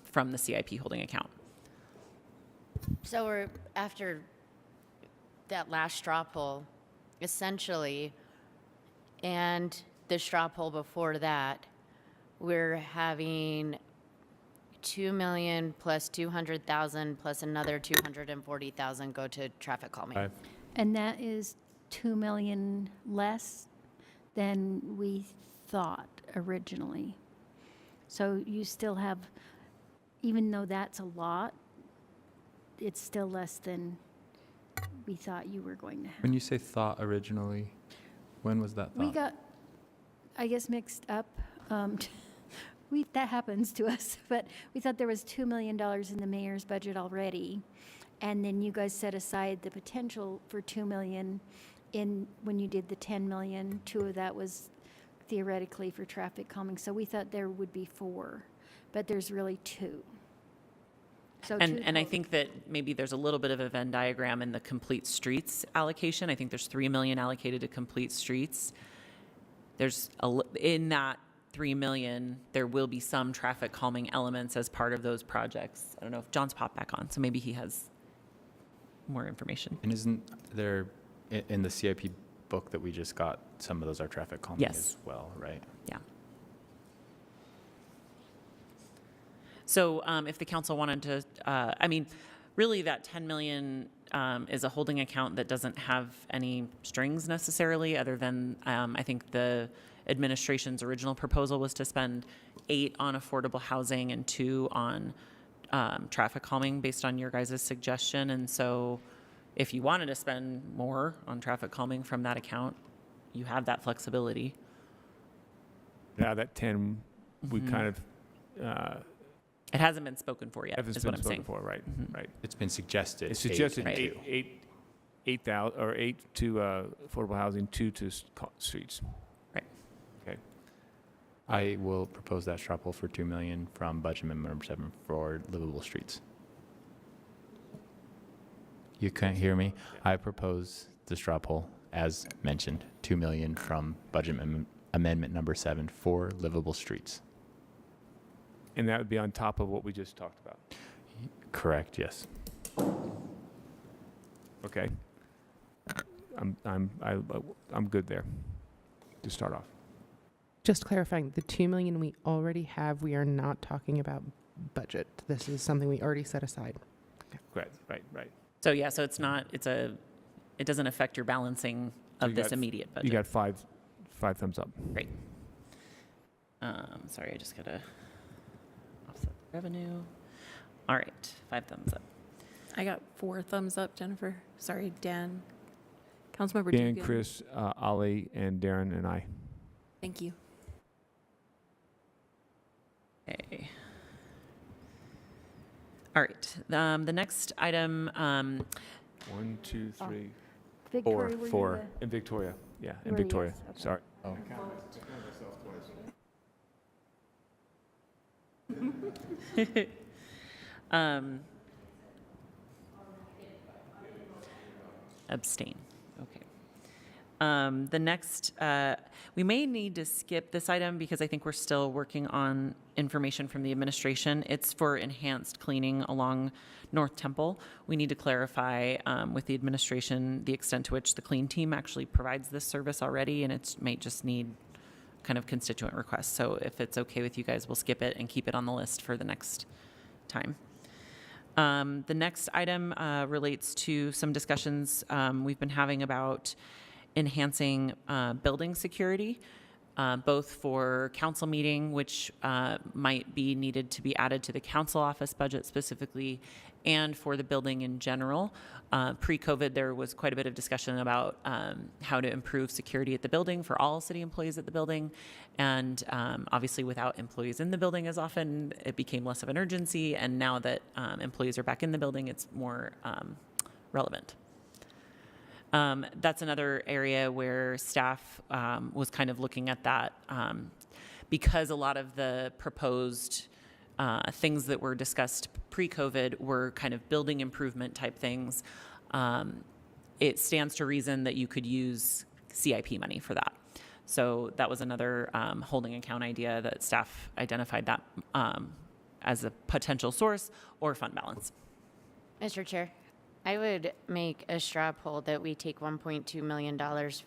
from the CIP holding account. So we're after that last straw poll, essentially, and the straw poll before that, we're having $2 million plus $200,000 plus another $240,000 go to traffic calming. And that is $2 million less than we thought originally. So you still have, even though that's a lot, it's still less than we thought you were going to have. When you say thought originally, when was that thought? We got, I guess, mixed up. That happens to us, but we thought there was $2 million in the mayor's budget already. And then you guys set aside the potential for $2 million when you did the $10 million. 2 of that was theoretically for traffic calming. So we thought there would be 4, but there's really 2. So And I think that maybe there's a little bit of a Venn diagram in the complete streets allocation. I think there's $3 million allocated to complete streets. In that $3 million, there will be some traffic calming elements as part of those projects. I don't know if John's popped back on, so maybe he has more information. And isn't there, in the CIP book that we just got, some of those are traffic calming as well, right? Yeah. So if the council wanted to, really that 10 million is a holding account that doesn't have any strings necessarily, other than I think the administration's original proposal was to spend 8 on affordable housing and 2 on traffic calming based on your guys' suggestion. And so if you wanted to spend more on traffic calming from that account, you have that flexibility. Yeah, that 10, we kind of... it hasn't been spoken for yet, is what I'm saying. For, right, right. It's been suggested. It's suggested 8,000 or 8 to affordable housing, 2 to streets. Right. Okay. I will propose that straw poll for $2 million from budget amendment number 7 for livable streets. You can't hear me. I propose the straw poll, as mentioned, $2 million from budget amendment number 7 for livable streets. And that would be on top of what we just talked about. Correct. Yes. Okay. I'm good there to start off. Just clarifying, the $2 million we already have, we are not talking about budget. This is something we already set aside. Okay. Right. So yeah, so it's not, it doesn't affect your balancing of this immediate budget. You got 5 thumbs up. Great. Sorry, I just gotta offset the revenue. All right, 5 thumbs up. I got 4 thumbs up, Jennifer. Sorry, Dan. Councilmember Dan, Dugan. Chris, Ali, and Darren, and I. Thank you. Okay. All right, the next item. 1, 2, 3, Victoria, were you 4. In Victoria. Yeah, in were you? Victoria. Yes, okay. Sorry. Oh. Abstain. Okay. The next, we may need to skip this item because I think we're still working on information from the administration. It's for enhanced cleaning along North Temple. We need to clarify with the administration the extent to which the clean team actually provides this service already, and it may just need kind of constituent requests. So if it's okay with you guys, we'll skip it and keep it on the list for the next time. The next item relates to some discussions we've been having about enhancing building security, both for council meeting, which might be needed to be added to the council office budget specifically, and for the building in general. Pre-COVID, there was quite a bit of discussion about how to improve security at the building for all city employees at the building. And obviously without employees in the building as often, it became less of an urgency. And now that employees are back in the building, it's more relevant. That's another area where staff was kind of looking at that because a lot of the proposed things that were discussed pre-COVID were kind of building improvement type things. It stands to reason that you could use CIP money for that. So that was another holding account idea that staff identified that as a potential source or fund balance. Mr. Chair, I would make a straw poll that we take $1.2 million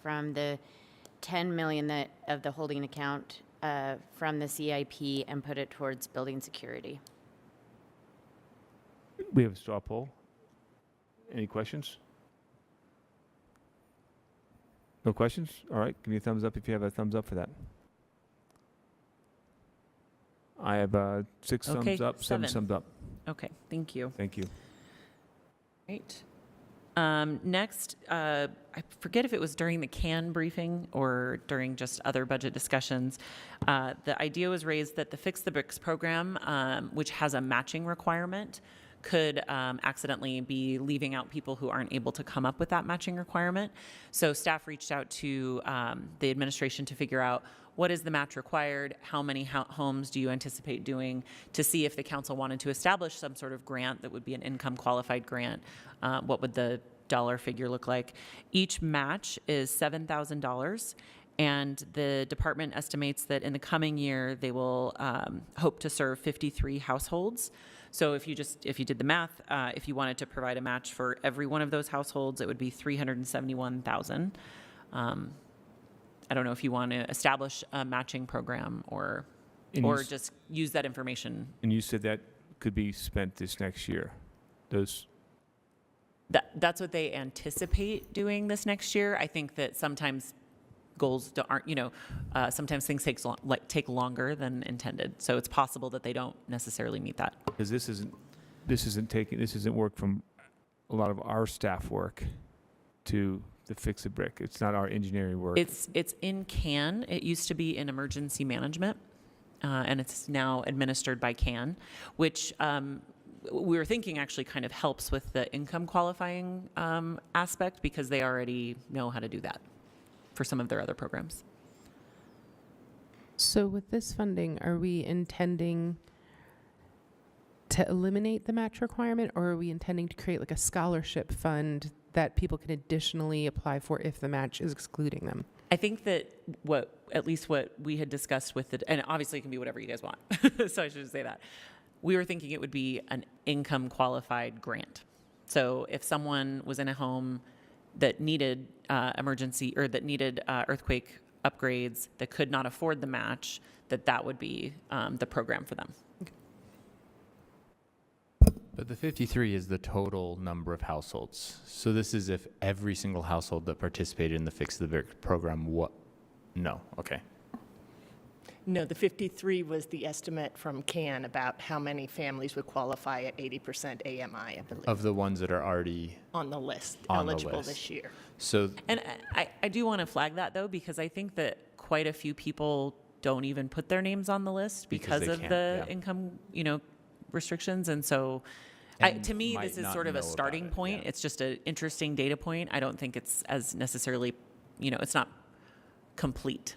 from the $10 million of the holding account from the CIP and put it towards building security. We have a straw poll. Any questions? No questions? All right, give me a thumbs up if you have a thumbs up for that. I have 6 thumbs up, 7 thumbs up. Okay, thank you. Thank you. Great. Next, I forget if it was during the CAN briefing or during just other budget discussions. The idea was raised that the Fix the Bricks program, which has a matching requirement, could accidentally be leaving out people who aren't able to come up with that matching requirement. So staff reached out to the administration to figure out what is the match required, how many homes do you anticipate doing, to see if the council wanted to establish some sort of grant that would be an income qualified grant. What would the dollar figure look like? Each match is $7,000. And the department estimates that in the coming year, they will hope to serve 53 households. So if you did the math, if you wanted to provide a match for every one of those households, it would be $371,000. I don't know if you want to establish a matching program or just use that information. And you said that could be spent this next year. That's what they anticipate doing this next year. I think that sometimes goals aren't, sometimes things take longer than intended. So it's possible that they don't necessarily meet that. Because this isn't work from a lot of our staff work to the Fix a Brick. It's not our engineering work. It's in CAN. It used to be in emergency management, and it's now administered by CAN, which we were thinking actually kind of helps with the income qualifying aspect because they already know how to do that for some of their other programs. So with this funding, are we intending to eliminate the match requirement, or are we intending to create like a scholarship fund that people can additionally apply for if the match is excluding them? I think that at least what we had discussed with and obviously it can be whatever you guys want, so I should just say that. We were thinking it would be an income qualified grant. So if someone was in a home that needed emergency or that needed earthquake upgrades that could not afford the match, that would be the program for them. Okay. But the 53 is the total number of households. So this is if every single household that participated in the Fix the Brick program, no, okay. No, the 53 was the estimate from CAN about how many families would qualify at 80% AMI, I believe. Of the ones that are already on the list, eligible this year. So, and I do want to flag that though, because I think that quite a few people don't even put their names on the list because of the income, restrictions. And so to me, this is sort of a starting point. It's just an interesting data point. I don't think it's as necessarily, it's not complete.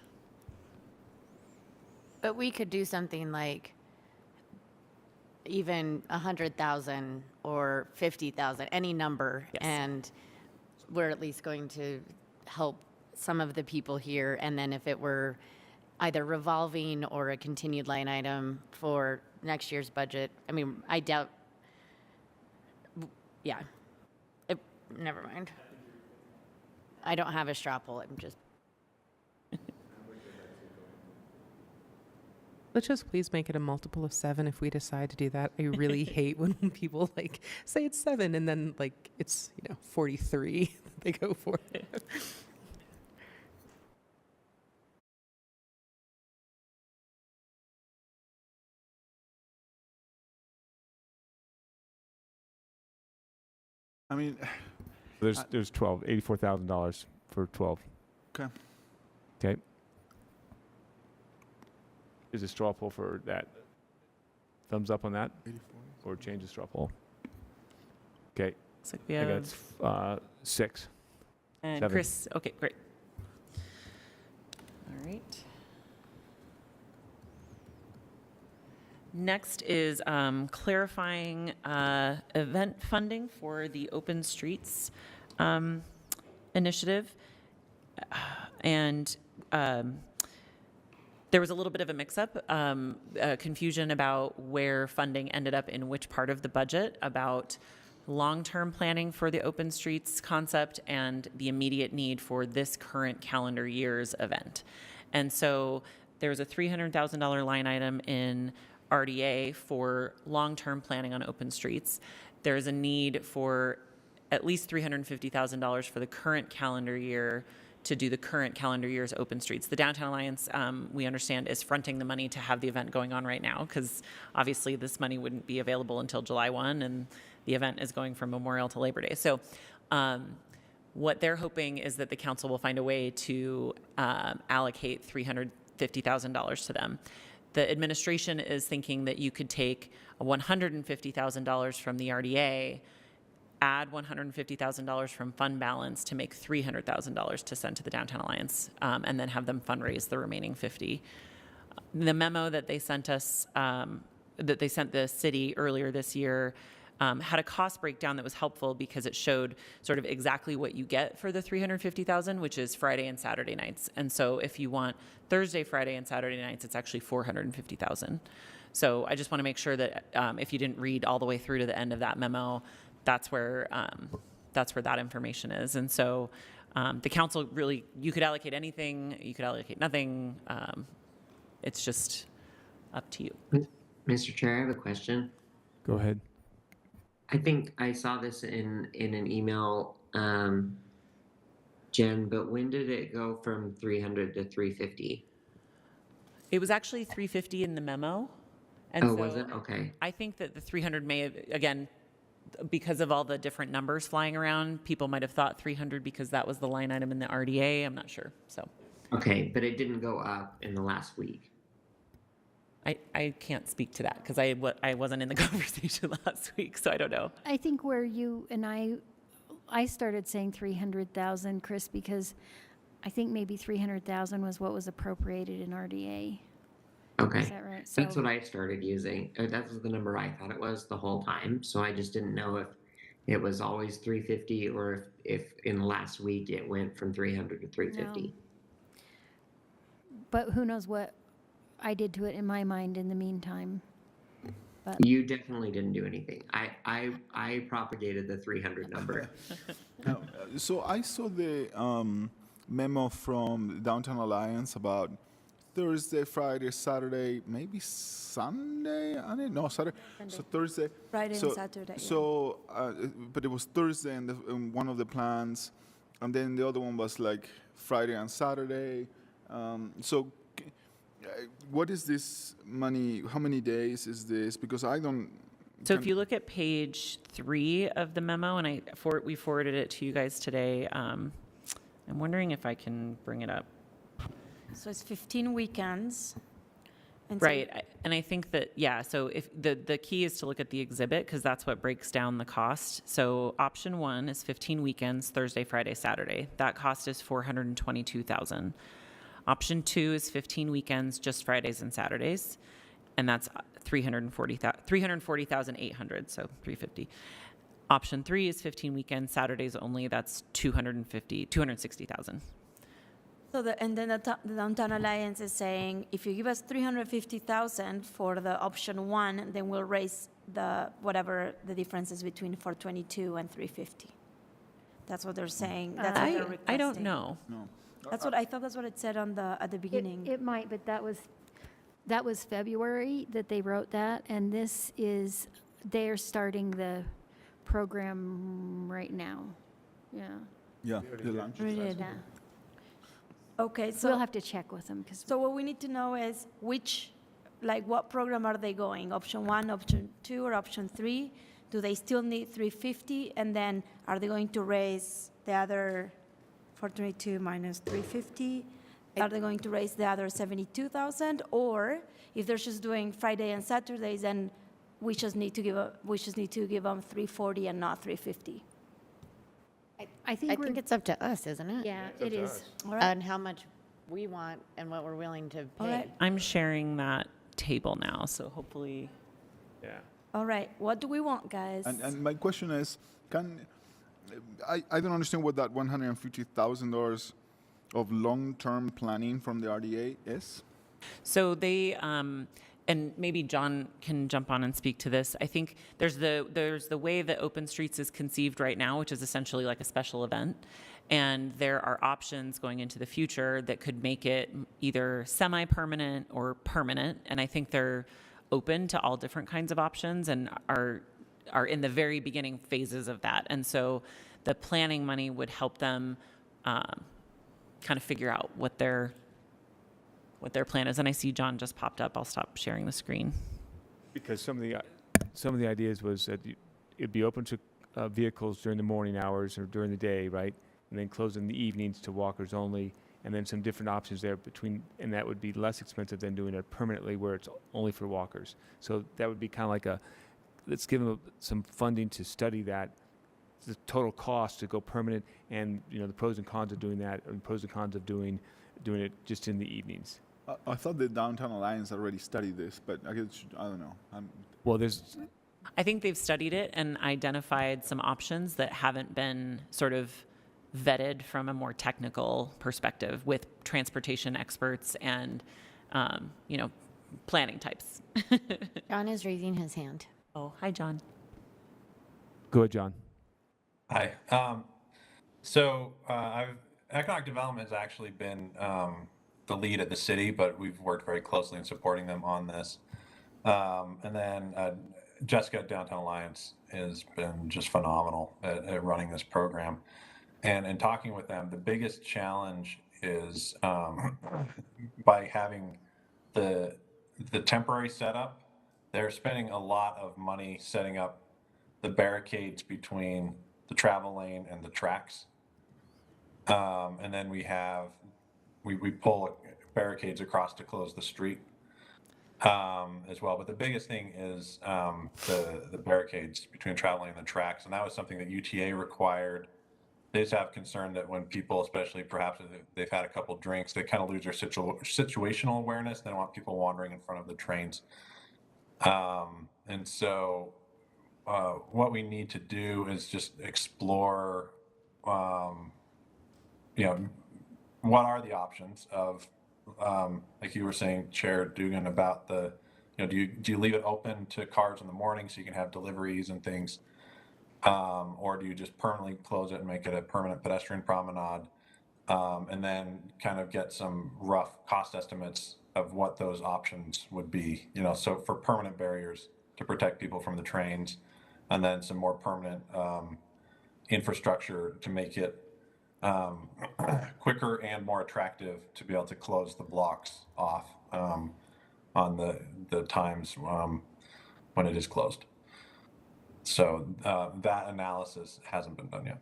But we could do something like even 100,000 or 50,000, any number, and we're at least going to help some of the people here. And then if it were either revolving or a continued line item for next year's budget, I mean, I doubt, never mind. I don't have a straw poll, I'm just. Let's just please make it a multiple of 7 if we decide to do that. I really hate when people like say it's 7 and then like it's 43 they go for it. I mean, there's $84,000 for 12. Okay. Okay. Is a straw poll for that? Thumbs up on that? 84. Or change the straw poll? Okay. Looks like we I have. got 6. And 7. Chris, okay, great. All right. Next is clarifying event funding for the Open Streets initiative. And there was a little bit of a mix-up, confusion about where funding ended up in which part of the budget, about long-term planning for the Open Streets concept and the immediate need for this current calendar year's event. And so there's a $300,000 line item in RDA for long-term planning on open streets. There's a need for at least $350,000 for the current calendar year to do the current calendar year's open streets. The Downtown Alliance, we understand, is fronting the money to have the event going on right now, because obviously this money wouldn't be available until July 1, and the event is going from Memorial to Labor Day. So what they're hoping is that the council will find a way to allocate $350,000 to them. The administration is thinking that you could take $150,000 from the RDA, add $150,000 from fund balance to make $300,000 to send to the Downtown Alliance, and then have them fundraise the remaining 50. The memo that they sent us, that they sent the city earlier this year, had a cost breakdown that was helpful because it showed sort of exactly what you get for the $350,000, which is Friday and Saturday nights. And so if you want Thursday, Friday, and Saturday nights, it's actually $450,000. So I just want to make sure that if you didn't read all the way through to the end of that memo, that's where that information is. And so the council really, you could allocate anything, you could allocate nothing. It's just up to you. Mr. Chair, I have a question. Go ahead. I think I saw this in an email, Jen, but when did it go from 300 to 350? It was actually 350 in the memo. And so was it? Okay. I think that the 300 may have, again, because of all the different numbers flying around, people might have thought 300 because that was the line item in the RDA. I'm not sure. So. Okay, but it didn't go up in the last week. I can't speak to that because I wasn't in the conversation last week, so I don't know. I think where you and I started saying 300,000, Chris, because I think maybe 300,000 was what was appropriated in RDA. Okay. Is that right? That's what I started using. That was the number I thought it was the whole time. So I just didn't know if it was always 350 or if in the last week it went from 300 to 350. No. But who knows what I did to it in my mind in the meantime. But You definitely didn't do anything. I propagated the 300 number. Now, so I saw the memo from Downtown Alliance about Thursday, Friday, Saturday, maybe Sunday. I didn't know Saturday. Sunday. So Thursday, Friday so, and Saturday. So, but it was Thursday in one of the plans, and then the other one was like Friday and Saturday. What is this money? How many days is this? Because I don't. So if you look at page 3 of the memo, and we forwarded it to you guys today, I'm wondering if I can bring it up. So it's 15 weekends. And so- Right, and I think that, so if the key is to look at the exhibit, because that's what breaks down the cost. So option 1 is 15 weekends, Thursday, Friday, Saturday. That cost is $422,000. Option 2 is 15 weekends, just Fridays and Saturdays. and that's 340,800, so 350. Option 3 is 15 weekends, Saturdays only. That's 260,000. So and then the Downtown Alliance is saying, if you give us 350,000 for the option 1, then we'll raise whatever the difference is between 422 and 350. That's what they're saying. That's what they're requesting. I don't know. No. That's what I thought. That's what it said at the beginning. It might, but that was February that they wrote that, and they're starting the program right now. Yeah. Yeah, the lunch. Yeah. Okay, so We'll have to check with them because. So what we need to know is what program are they going? Option 1, option 2, or option 3? Do they still need 350? And then are they going to raise the other 422 minus 350? Are they going to raise the other 72,000? Or if they're just doing Friday and Saturdays, then we just need to give them 340 and not 350. I think it's up to us, isn't it? Yeah, it is. All right. And how much we want and what we're willing to pay. All right. I'm sharing that table now, so hopefully. Yeah. All right. What do we want, guys? And my question is, I don't understand what that $150,000 of long-term planning from the RDA is. So they, and maybe John can jump on and speak to this. I think there's the way that Open Streets is conceived right now, which is essentially like a special event. And there are options going into the future that could make it either semi-permanent or permanent. And I think they're open to all different kinds of options and are in the very beginning phases of that. And so the planning money would help them kind of figure out what their plan is. And I see John just popped up. I'll stop sharing the screen. Because some of the ideas was that it'd be open to vehicles during the morning hours or during the day, right? And then close in the evenings to walkers only, and then some different options there and that would be less expensive than doing it permanently where it's only for walkers. So that would be kind of like let's give them some funding to study that, the total cost to go permanent, and the pros and cons of doing that, and pros and cons of doing it just in the evenings. I thought the Downtown Alliance already studied this, but I don't know. I think they've studied it and identified some options that haven't been sort of vetted from a more technical perspective with transportation experts and, planning types. John is raising his hand. Oh, hi, John. Go ahead, John. Hi. Economic development has actually been the lead at the city, but we've worked very closely in supporting them on this. And then Jessica at Downtown Alliance has been just phenomenal at running this program. And in talking with them, the biggest challenge is by having the temporary setup, they're spending a lot of money setting up the barricades between the travel lane and the tracks. And then we pull barricades across to close the street as well. But the biggest thing is the barricades between travel lane and the tracks. And that was something that UTA required. They just have concern that when people, especially perhaps if they've had a couple drinks, they kind of lose their situational awareness. They don't want people wandering in front of the trains. And so what we need to do is just explore, what are the options of, like you were saying, Chair Dugan, about do you leave it open to cars in the morning so you can have deliveries and things? Or do you just permanently close it and make it a permanent pedestrian promenade? And then kind of get some rough cost estimates of what those options would be, so for permanent barriers to protect people from the trains, and then some more permanent infrastructure to make it quicker and more attractive to be able to close the blocks off on the times when it is closed. So that analysis hasn't been done yet.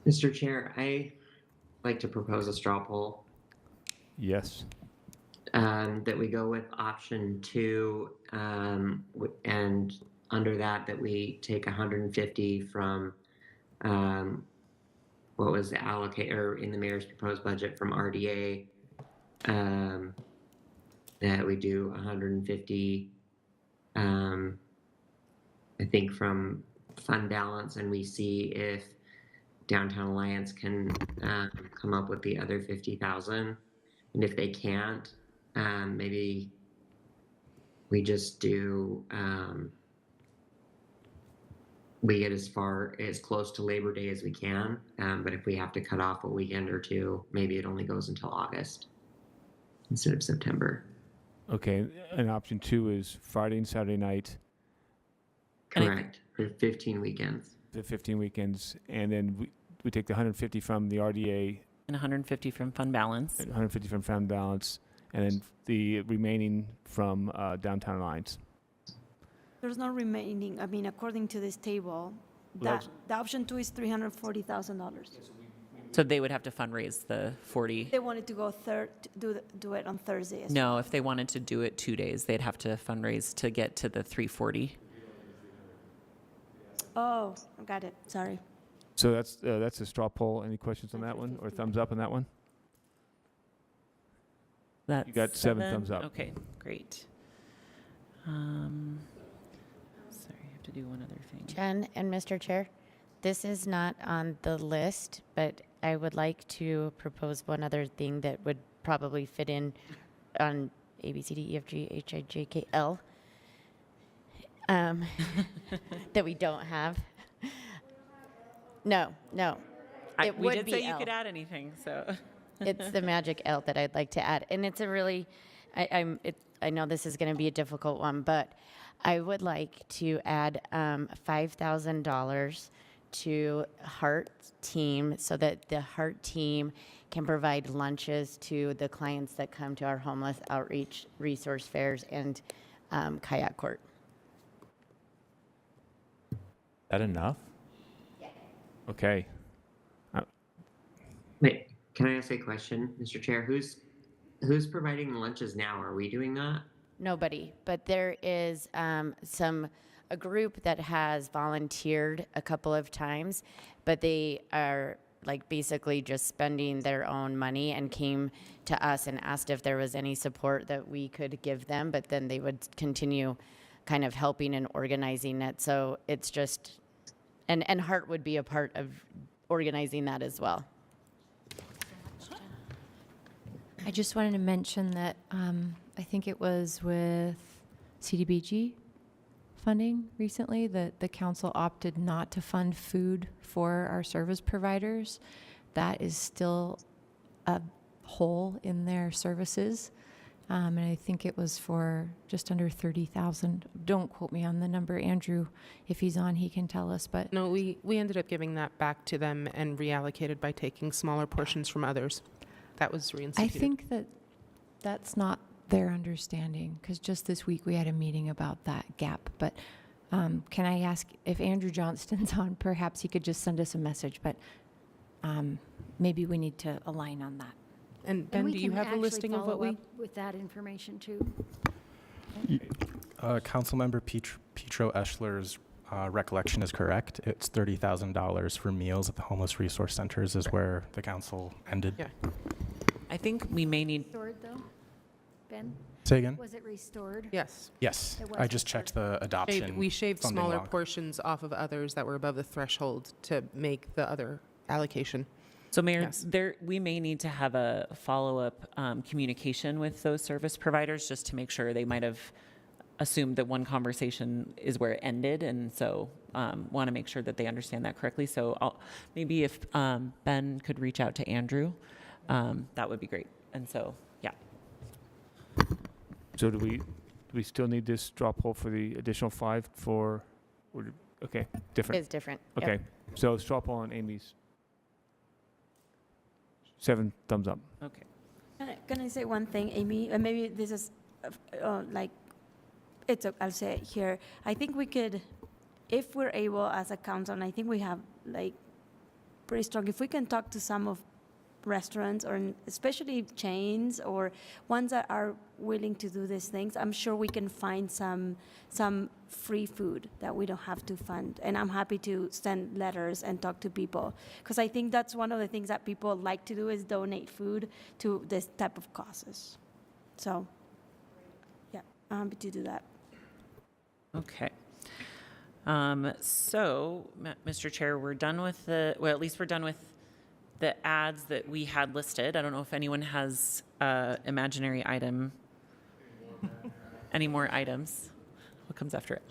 Mr. Chair, I like to propose a straw poll. Yes. That we go with option 2, and under that we take 150 from what was allocated or in the mayor's proposed budget from RDA, that we do 150, I think from fund balance, and we see if Downtown Alliance can come up with the other 50,000. And if they can't, maybe we just do, we get as close to Labor Day as we can. But if we have to cut off a weekend or two, maybe it only goes until August instead of September. Okay, and option 2 is Friday and Saturday night. Correct, for 15 weekends. The 15 weekends, and then we take the 150 from the RDA. And 150 from fund balance. And 150 from fund balance, and then the remaining from Downtown Alliance. There's no remaining, I mean, according to this table, Well, the option 2 is $340,000. So they would have to fundraise the 40. They wanted to go do it on Thursday. No, if they wanted to do it 2 days, they'd have to fundraise to get to the 340. Oh, got it, sorry. So that's a straw poll. Any questions on that one, or thumbs up on that one? That's You got 7 thumbs up. Okay, great. Sorry, I have to do one other thing. Jen and Mr. Chair, this is not on the list, but I would like to propose one other thing that would probably fit in on A, B, C, D, E, F, G, H, I, J, K, L, that we don't have. No. It We would did be say you L. could add anything, so. It's the magic L that I'd like to add, and it's a really, I know this is going to be a difficult one, but I would like to add $5,000 to Heart Team so that the Heart Team can provide lunches to the clients that come to our homeless outreach resource fairs and kayak court. That enough? Okay. Wait, can I ask a question, Mr. Chair? Who's providing the lunches now? Are we doing that? Nobody, but there is a group that has volunteered a couple of times, but they are like basically just spending their own money and came to us and asked if there was any support that we could give them, but then they would continue kind of helping and organizing it. So it's just, and Heart would be a part of organizing that as well. I just wanted to mention that I think it was with CDBG funding recently that the council opted not to fund food for our service providers. That is still a hole in their services. And I think it was for just under 30,000. Don't quote me on the number. Andrew, if he's on, he can tell us. But No, we ended up giving that back to them and reallocated by taking smaller portions from others. That was reinstituted. I think that's not their understanding, because just this week we had a meeting about that gap. But can I ask if Andrew Johnston's on, perhaps he could just send us a message, but maybe we need to align on that. And Ben, do you have a listing of what we? With that information too. Councilmember Petro Eschler's recollection is correct. It's $30,000 for meals at the homeless resource centers is where the council ended. Yeah. I think we may need. Restored though, Ben? Say again? Was it restored? Yes. Yes, It I was just checked the adoption. We shaved funding smaller log. portions off of others that were above the threshold to make the other allocation. So Mayor, Yes. we may need to have a follow-up communication with those service providers just to make sure. They might have assumed that one conversation is where it ended, and so want to make sure that they understand that correctly. So maybe if Ben could reach out to Andrew, that would be great. And so, yeah. So do we still need this straw poll for the additional 5 for, okay, different. It's different. Yep. Okay, so straw poll on Amy's. 7 thumbs up. Okay. Can I say one thing, Amy? And maybe this is like, I'll say it here. I think we could, if we're able as a council, and I think we have like pretty strong, if we can talk to some of restaurants or especially chains or ones that are willing to do these things, I'm sure we can find some free food that we don't have to fund. And I'm happy to send letters and talk to people, because I think that's one of the things that people like to do is donate food to this type of causes. So to do that. Okay. So, Mr. Chair, we're done with at least we're done with the ads that we had listed. I don't know if anyone has imaginary item. Any more items? What comes after it?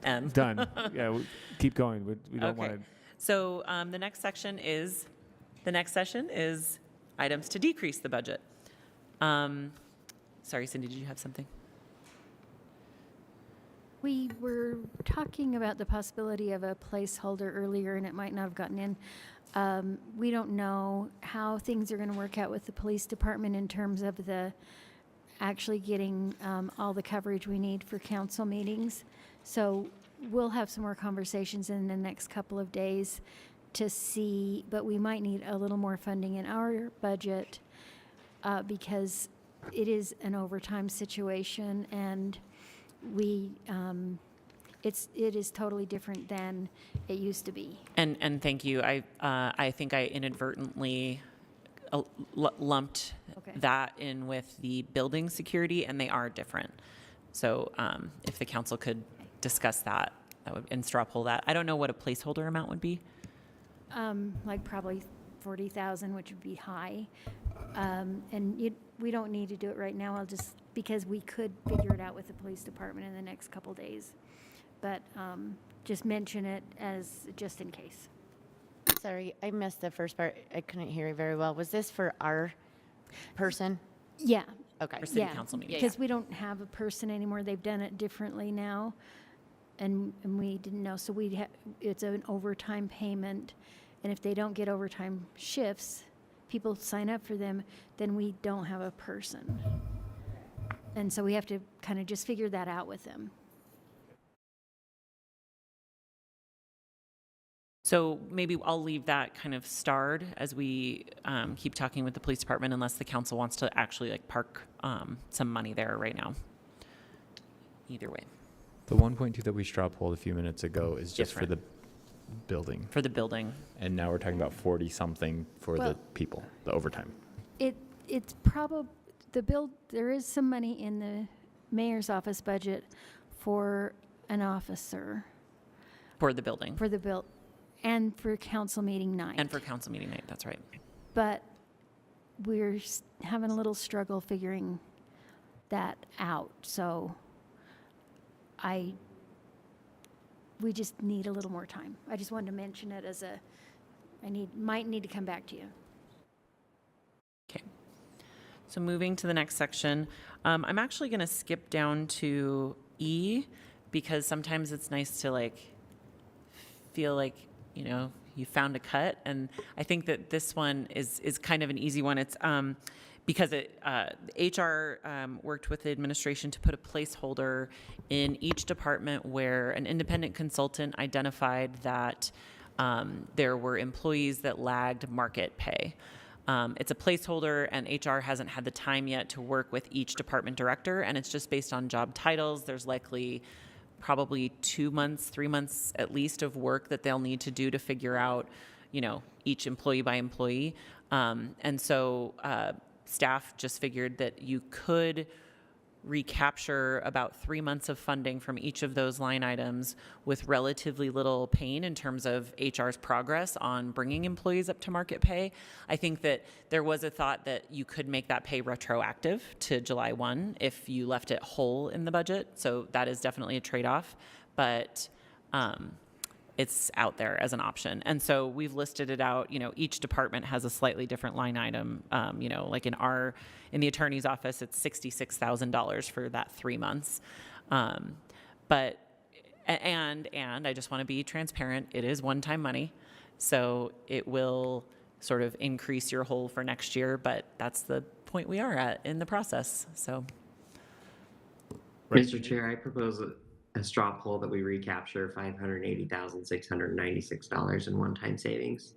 M. Done. Yeah, keep going. We don't want to. So the next session is items to decrease the budget. Sorry, Cindy, did you have something? We were talking about the possibility of a placeholder earlier, and it might not have gotten in. We don't know how things are going to work out with the police department in terms of the actually getting all the coverage we need for council meetings. So we'll have some more conversations in the next couple of days to see, but we might need a little more funding in our budget because it is an overtime situation, and it is totally different than it used to be. And thank you. I think I inadvertently lumped that in with the building security, and they are different. So if the council could discuss that would, and straw poll that. I don't know what a placeholder amount would be. Like probably 40,000, which would be high. And we don't need to do it right now. Because we could figure it out with the police department in the next couple days. But just mention it as just in case. Sorry, I missed the first part. I couldn't hear you very well. Was this for our person? Yeah. Okay. For city council meeting. Because we don't have a person anymore. They've done it differently now. And we didn't know. So it's an overtime payment. And if they don't get overtime shifts, people sign up for them, then we don't have a person. And so we have to kind of just figure that out with them. So maybe I'll leave that kind of starred as we keep talking with the police department, unless the council wants to actually park some money there right now. Either way. The 1.2 that we straw polled a few minutes ago is just for the building. For the building. And now we're talking about 40 something for the people, the overtime. It's probably there is some money in the mayor's office budget for an officer. For the building. And for council meeting night. And for council meeting night, that's right. But we're having a little struggle figuring that out. So we just need a little more time. I just wanted to mention it as might need to come back to you. Okay. So moving to the next section, I'm actually going to skip down to E, because sometimes it's nice to feel like, you found a cut. And I think that this one is kind of an easy one. It's because HR worked with the administration to put a placeholder in each department where an independent consultant identified that there were employees that lagged market pay. It's a placeholder, and HR hasn't had the time yet to work with each department director, and it's just based on job titles. There's likely probably 2 months, 3 months at least of work that they'll need to do to figure out, each employee by employee. And so staff just figured that you could recapture about 3 months of funding from each of those line items with relatively little pain in terms of HR's progress on bringing employees up to market pay. I think that there was a thought that you could make that pay retroactive to July 1 if you left it whole in the budget. So that is definitely a trade-off, but it's out there as an option. And so we've listed it out. Each department has a slightly different line item. Like in the attorney's office, it's $66,000 for that 3 months. But I just want to be transparent. It is one-time money, so it will sort of increase your hole for next year. But that's the point we are at in the process. So, Mr. Chair, I propose a straw poll that we recapture $580,696 in one-time savings.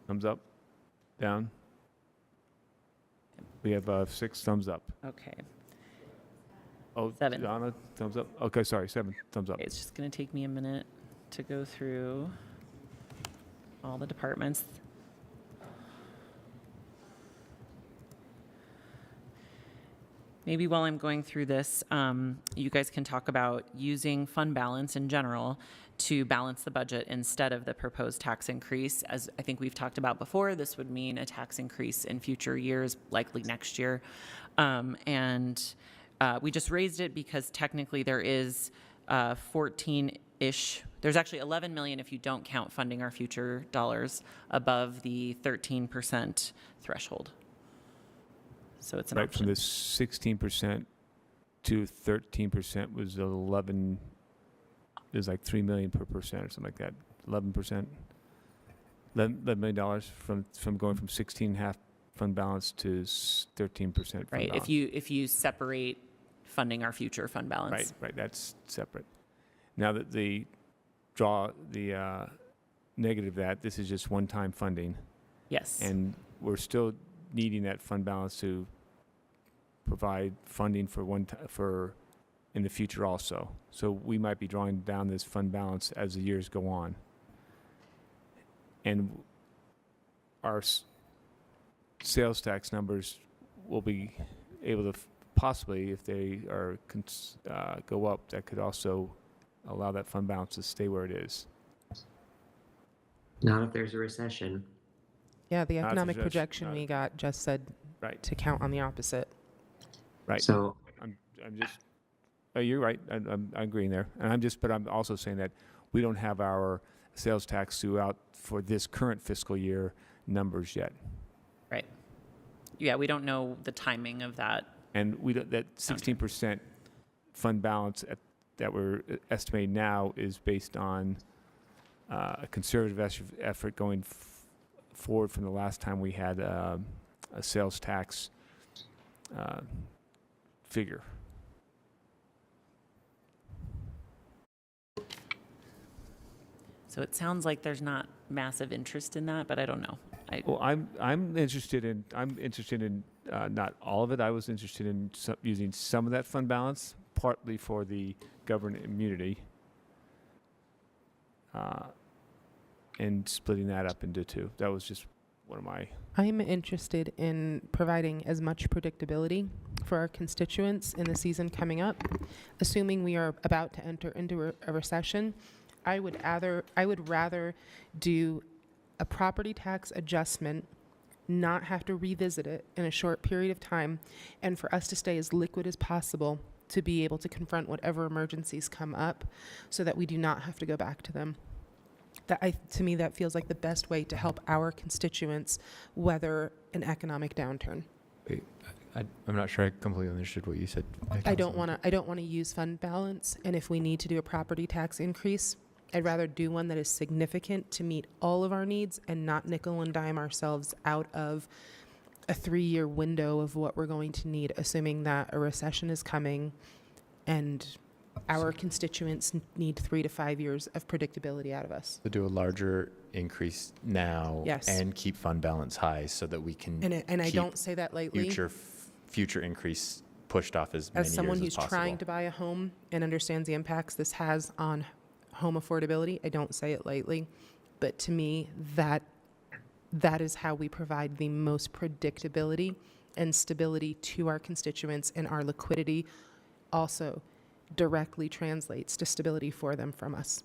Thumbs up? Down? We have 6 thumbs up. Okay. Oh, 7. Donna, thumbs up? Okay, sorry, 7 thumbs up. Okay, it's just going to take me a minute to go through all the departments. maybe while I'm going through this, you guys can talk about using fund balance in general to balance the budget instead of the proposed tax increase. As I think we've talked about before, this would mean a tax increase in future years, likely next year. We just raised it because technically there is 14-ish, there's actually 11 million if you don't count funding our future dollars above the 13% threshold. So it's an right option. from the 16% to 13% was 11. There's like 3 million per percent or something like that. 11%, $11 million from going from 16.5 fund balance to 13% fund right. balance. If you separate funding our future fund balance. Right. That's separate. Now that the negative that this is just one-time funding. Yes. And we're still needing that fund balance to provide funding for in the future also. So we might be drawing down this fund balance as the years go on. And our sales tax numbers will be able to possibly, if they are go up, that could also allow that fund balance to stay where it is. Not if there's a recession. Yeah, the Not if economic there's- projection not- we got just said Right. to count on the opposite. Right. So I'm just. Oh, you're right. I'm agreeing there, and but I'm also saying that we don't have our sales tax throughout for this current fiscal year numbers yet, Right. Yeah, we don't know the timing of that. and we don't, that 16% fund balance that we're estimating now is based on a conservative effort going forward from the last time we had a sales tax figure. So it sounds like there's not massive interest in that, but I don't know. Well, I'm interested in not all of it. I was interested in using some of that fund balance, partly for the government immunity, and splitting that up into two. That was just one of my. I'm interested in providing as much predictability for our constituents in the season coming up. Assuming we are about to enter into a recession, I would rather do a property tax adjustment, not have to revisit it in a short period of time, and for us to stay as liquid as possible to be able to confront whatever emergencies come up so that we do not have to go back to them. To me, that feels like the best way to help our constituents weather an economic downturn. Wait, I'm not sure I completely understood what you said. I don't want to use fund balance, and if we need to do a property tax increase, I'd rather do one that is significant to meet all of our needs and not nickel and dime ourselves out of a 3-year window of what we're going to need, assuming that a recession is coming and our constituents need 3 to 5 years of predictability out of us. To do a larger increase now, Yes. and keep fund balance high so that we can And I keep don't say that lightly. future increase pushed off as many As someone years who's as trying possible. to buy a home and understands the impacts this has on home affordability, I don't say it lightly, but to me, that is how we provide the most predictability and stability to our constituents, and our liquidity also directly translates to stability for them from us.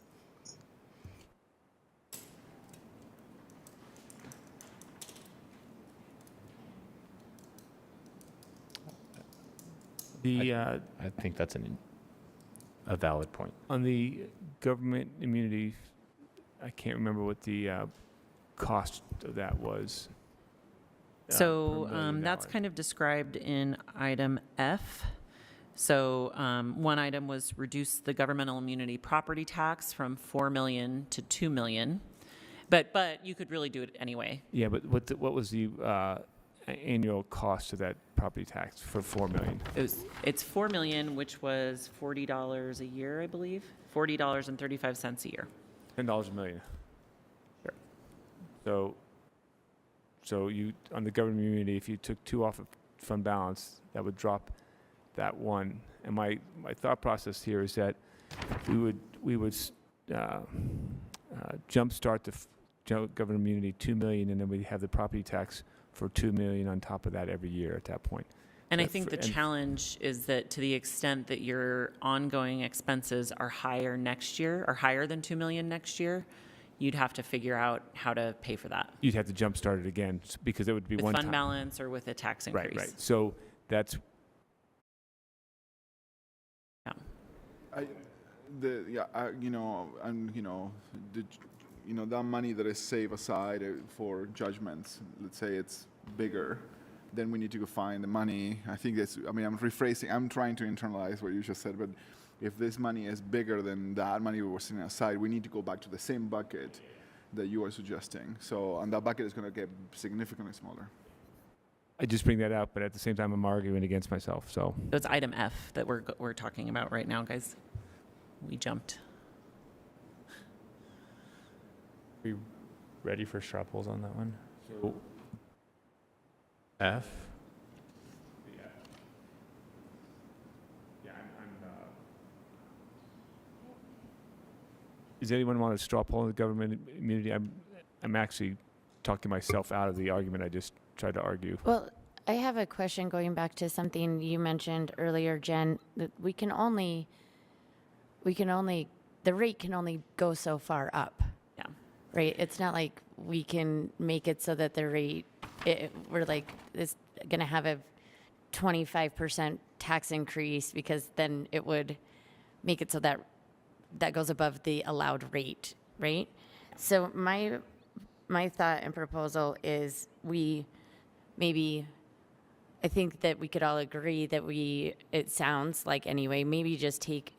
I think that's a valid point. On the government immunity, I can't remember what the cost of that was. So per $1 million. that's kind of described in item F. So one item was reduce the governmental immunity property tax from 4 million to 2 million. But you could really do it anyway. Yeah, but what was the annual cost of that property tax for 4 million? It's 4 million, which was $40 a year, I believe. $40.35 a year. $10 a million. Sure. So you on the government immunity, if you took 2 off of fund balance, that would drop that 1. And my thought process here is that we would jumpstart the government immunity 2 million, and then we'd have the property tax for 2 million on top of that every year at that point. And I think the challenge is that to the extent that your ongoing expenses are higher next year, or higher than 2 million next year, you'd have to figure out how to pay for that. You'd have to jumpstart it again because it would be With one fund time. balance or with a tax increase. Right. So that's that money that is saved aside for judgments, let's say it's bigger, then we need to go find the money. I think that's, I'm rephrasing, I'm trying to internalize what you just said, but if this money is bigger than that money we were setting aside, we need to go back to the same bucket that you are suggesting. So, and that bucket is going to get significantly smaller. I just bring that up, but at the same time, I'm arguing against myself. So it's item F that we're talking about right now, guys. We jumped. We ready for straw polls on that one? So F. Does anyone want to straw poll in the government immunity? I'm actually talking myself out of the argument I just tried to argue. Well, I have a question going back to something you mentioned earlier, Jen, that the rate can only go so far up. Yeah. Right? It's not like we can make it so that the rate, we're like, this going to have a 25% tax increase because then it would make it so that goes above the allowed rate, right? So my thought and proposal is I think that we could all agree that it sounds like anyway, maybe just take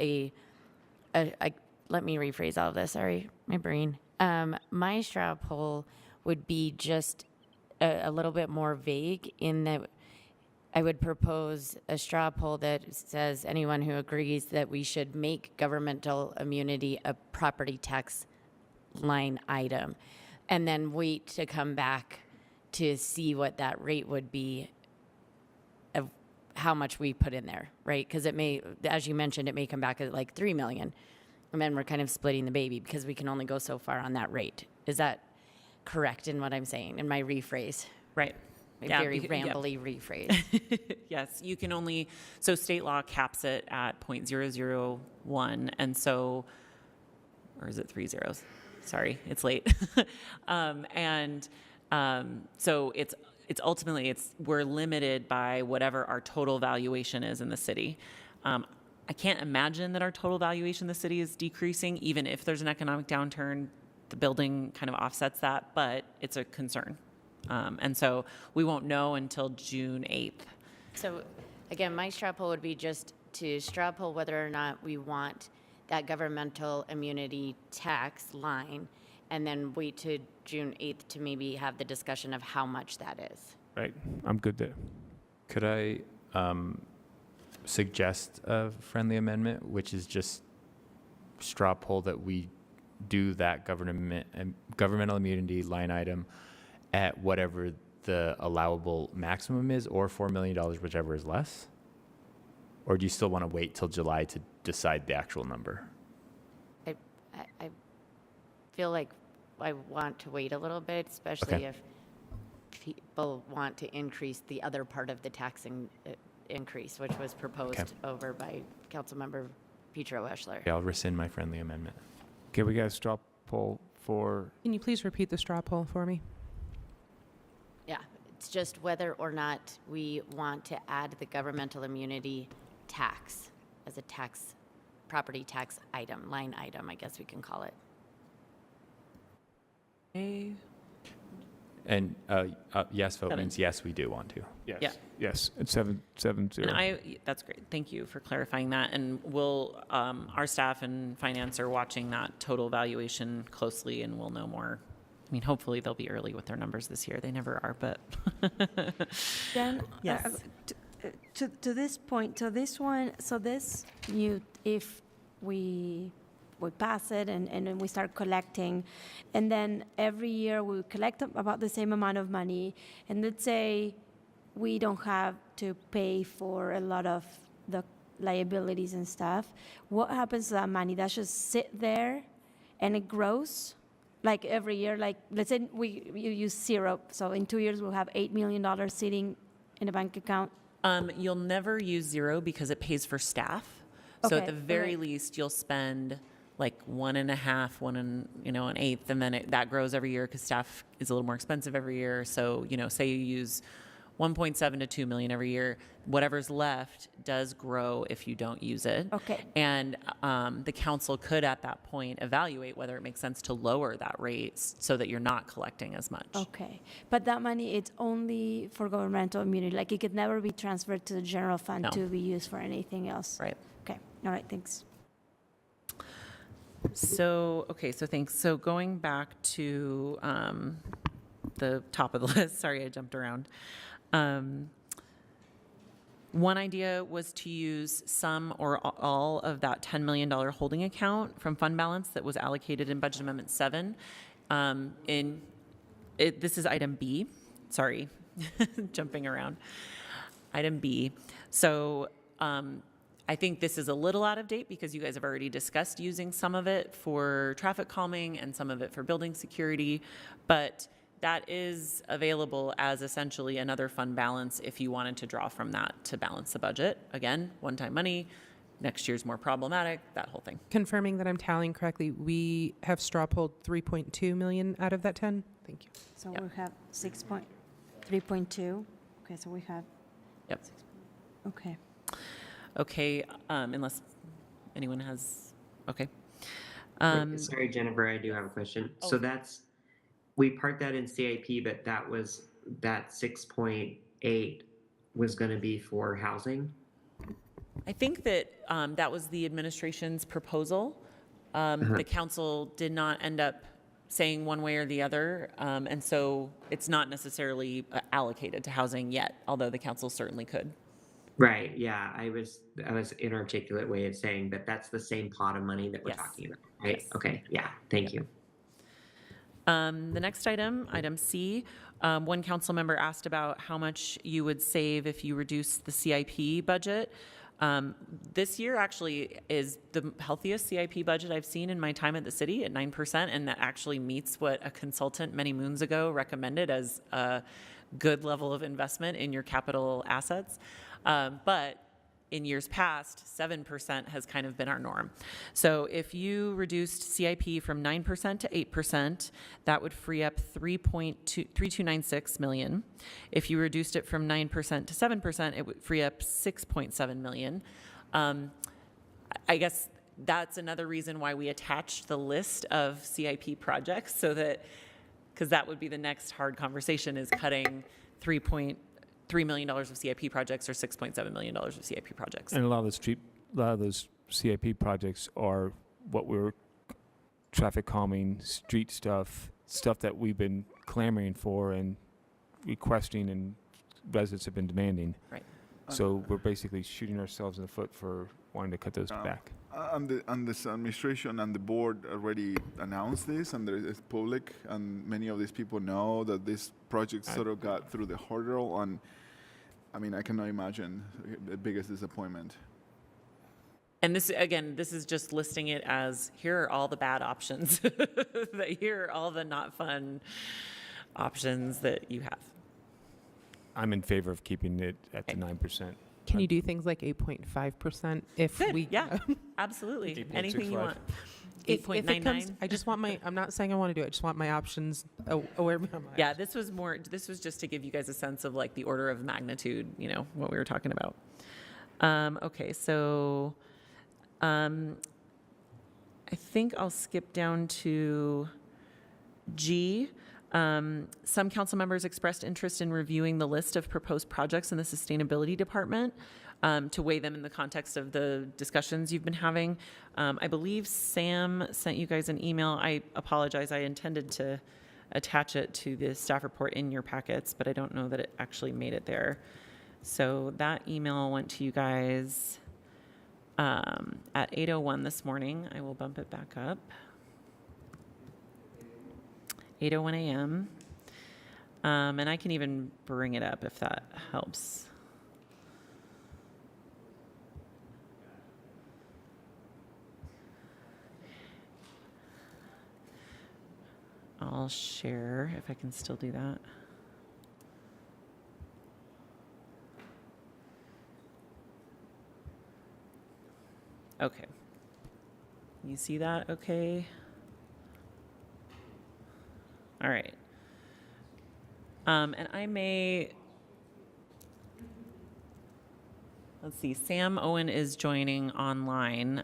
let me rephrase all of this, sorry, my brain. My straw poll would be just a little bit more vague in that I would propose a straw poll that says anyone who agrees that we should make governmental immunity a property tax line item, and then wait to come back to see what that rate would be of how much we put in there, right? Because it may, as you mentioned, it may come back at like 3 million. And then we're kind of splitting the baby because we can only go so far on that rate. Is that correct in what I'm saying, in my rephrase? Right. Very rambly rephrase. Yes, you can only, so state law caps it at 0.001, and so, or is it 3 zeros? Sorry, it's late. So it's ultimately, we're limited by whatever our total valuation is in the city. I can't imagine that our total valuation in the city is decreasing, even if there's an economic downturn. The building kind of offsets that, but it's a concern. And so we won't know until June 8th. So again, my straw poll would be just to straw poll whether or not we want that governmental immunity tax line, and then wait to June 8th to maybe have the discussion of how much that is. Right. I'm good there. Could I suggest a friendly amendment, which is just straw poll that we do that governmental immunity line item at whatever the allowable maximum is, or $4 million, whichever is less? Or do you still want to wait till July to decide the actual number? I feel like I want to wait a little bit, especially if people want to increase the other part of the taxing increase, which was proposed over by Councilmember Petro Eschler. Yeah, I'll rescind my friendly amendment. Okay, we got a straw poll for... Can you please repeat the straw poll for me? Yeah, it's just whether or not we want to add the governmental immunity tax as a property tax item, line item, I guess we can call it. And yes vote means yes, we do want to. Yes. Yeah. Yes. It's 7-0. And that's great. Thank you for clarifying that. And we'll, our staff and finance are watching that total valuation closely, and we'll know more. I mean, hopefully they'll be early with their numbers this year. They never are, but. Jen, Yes. To this point, so this one, if we pass it and then we start collecting, and then every year we collect about the same amount of money, and let's say we don't have to pay for a lot of the liabilities and stuff, what happens to that money? That just sit there and it grows? Like every year, like let's say you use zero, so in 2 years we'll have $8 million sitting in a bank account You'll never use zero because it pays for staff. So at Okay, the very okay. least, you'll spend like 1.5, an eighth, and then that grows every year because staff is a little more expensive every year. So, say you use 1.7 to 2 million every year, whatever's left does grow if you don't use it. Okay. And the council could at that point evaluate whether it makes sense to lower that rate so that you're not collecting as much. Okay, but that money, it's only for governmental immunity, like it could never be transferred to the general fund No. to be used for anything else? Right. Okay, all right, thanks. So thanks. So going back to the top of the list, sorry, I jumped around. One idea was to use some or all of that $10 million holding account from fund balance that was allocated in Budget Amendment 7. This is item B. Sorry, jumping around. Item B. So I think this is a little out of date because you guys have already discussed using some of it for traffic calming and some of it for building security, but that is available as essentially another fund balance if you wanted to draw from that to balance the budget. Again, one-time money, next year's more problematic, that whole thing. Confirming that I'm tallying correctly, we have straw polled 3.2 million out of that 10. Thank you. So we have 3.2. Okay, so we have. Yep. Okay. Okay, unless anyone has, okay. Sorry, Jennifer, I do have a question. So we parked that in CIP, but that 6.8 was going to be for housing? I think that that was the administration's proposal. The council did not end up saying one way or the other, and so it's not necessarily allocated to housing yet, although the council certainly could. Right. Yeah, I was inarticulate way of saying that that's the same pot of money that we're talking about. Right. Yes. Okay. Yeah. Thank you. The next item, item C, one council member asked about how much you would save if you reduce the CIP budget. This year actually is the healthiest CIP budget I've seen in my time at the city at 9%, and that actually meets what a consultant many moons ago recommended as a good level of investment in your capital assets. But in years past, 7% has kind of been our norm. So if you reduced CIP from 9% to 8%, that would free up $3296 million. If you reduced it from 9% to 7%, it would free up $6.7 million. I guess that's another reason why we attached the list of CIP projects, so that, because that would be the next hard conversation, is cutting $3 million of CIP projects or $6.7 million of CIP projects. And a lot of those CIP projects are what we're traffic calming, street stuff that we've been clamoring for and requesting, and residents have been demanding. Right. So we're basically shooting ourselves in the foot for wanting to cut those back. And this administration and the board already announced this, and it's public, and many of these people know that this project sort of got through the hurdle. And I mean, I cannot imagine the biggest disappointment. And this is just listing it as, here are all the bad options. Here are all the not fun options that you have. I'm in favor of keeping it at the 9%. Can you do things like 8.5% if Good, we? yeah, absolutely. Anything you want. If it 8.99. comes, I just want I'm not saying I want to do it. I just want my options aware of my Yeah, this was just to give you guys a sense of like the order of magnitude, what we were talking about. Okay, so I think I'll skip down to G. Some council members expressed interest in reviewing the list of proposed projects in the Sustainability Department to weigh them in the context of the discussions you've been having. I believe Sam sent you guys an email. I apologize. I intended to attach it to the staff report in your packets, but I don't know that it actually made it there. So that email went to you guys at 8:01 this morning. I will bump it back up. 8:01 a.m. And I can even bring it up if that helps. I'll share if I can still do that. Okay. You see that? Okay. All right. And I may, let's see, Sam Owen is joining online.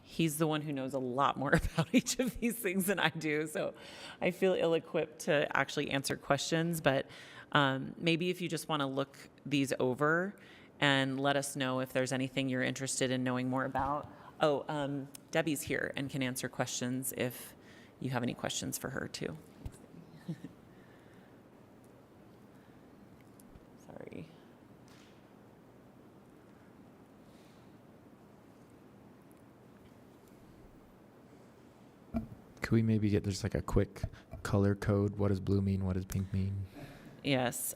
He's the one who knows a lot more about each of these things than I do, so I feel ill-equipped to actually answer questions, but maybe if you just want to look these over and let us know if there's anything you're interested in knowing more about. Oh, Debbie's here and can answer questions if you have any questions for her too. Sorry. Could we maybe get there's like a quick color code? What does blue mean? What does pink mean? Yes.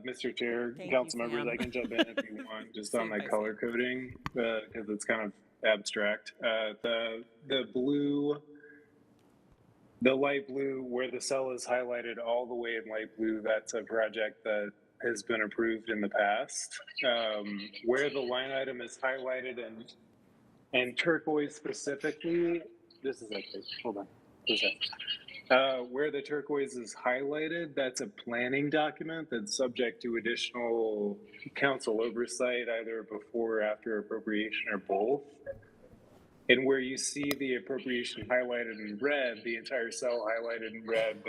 Mr. Chair, Thank council you, members, Sam. I can jump in if you want, just on Saved the by color coding, because it's kind of abstract. The blue, the light blue, where the cell is highlighted all the way in light blue, that's a project that has been approved in the past. Where the line item is highlighted and turquoise specifically, this is okay, hold on, where the turquoise is highlighted, that's a planning document that's subject to additional council oversight, either before or after appropriation or both. And where you see the appropriation highlighted in red, the entire cell highlighted in red,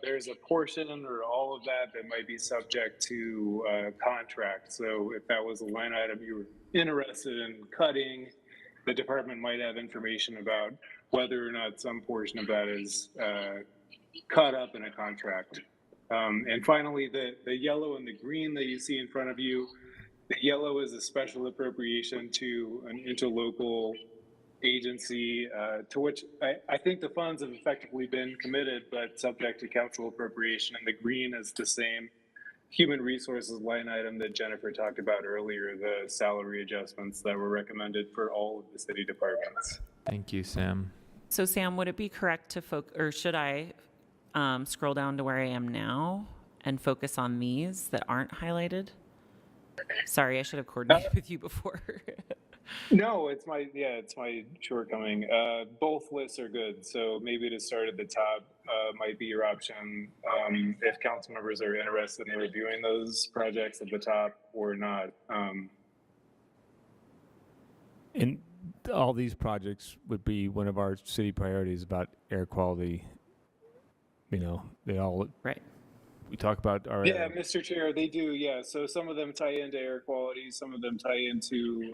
there's a portion or all of that that might be subject to contract. So if that was a line item you were interested in cutting, the department might have information about whether or not some portion of that is cut up in a contract. And finally, the yellow and the green that you see in front of you, the yellow is a special appropriation to an interlocal agency to which I think the funds have effectively been committed, but subject to council appropriation. And the green is the same human resources line item that Jennifer talked about earlier, the salary adjustments that were recommended for all of the city departments. Thank you, Sam. So Sam, would it be correct to or should I scroll down to where I am now and focus on these that aren't highlighted? Sorry, I should have coordinated with you before. No, it's my shortcoming. Both lists are good, so maybe to start at the top might be your option if council members are interested in reviewing those projects at the top or not. And all these projects would be one of our city priorities about air quality. You know, they all right. We talk about our Yeah, Mr. Chair, they do. Yeah, so some of them tie into air quality, some of them tie into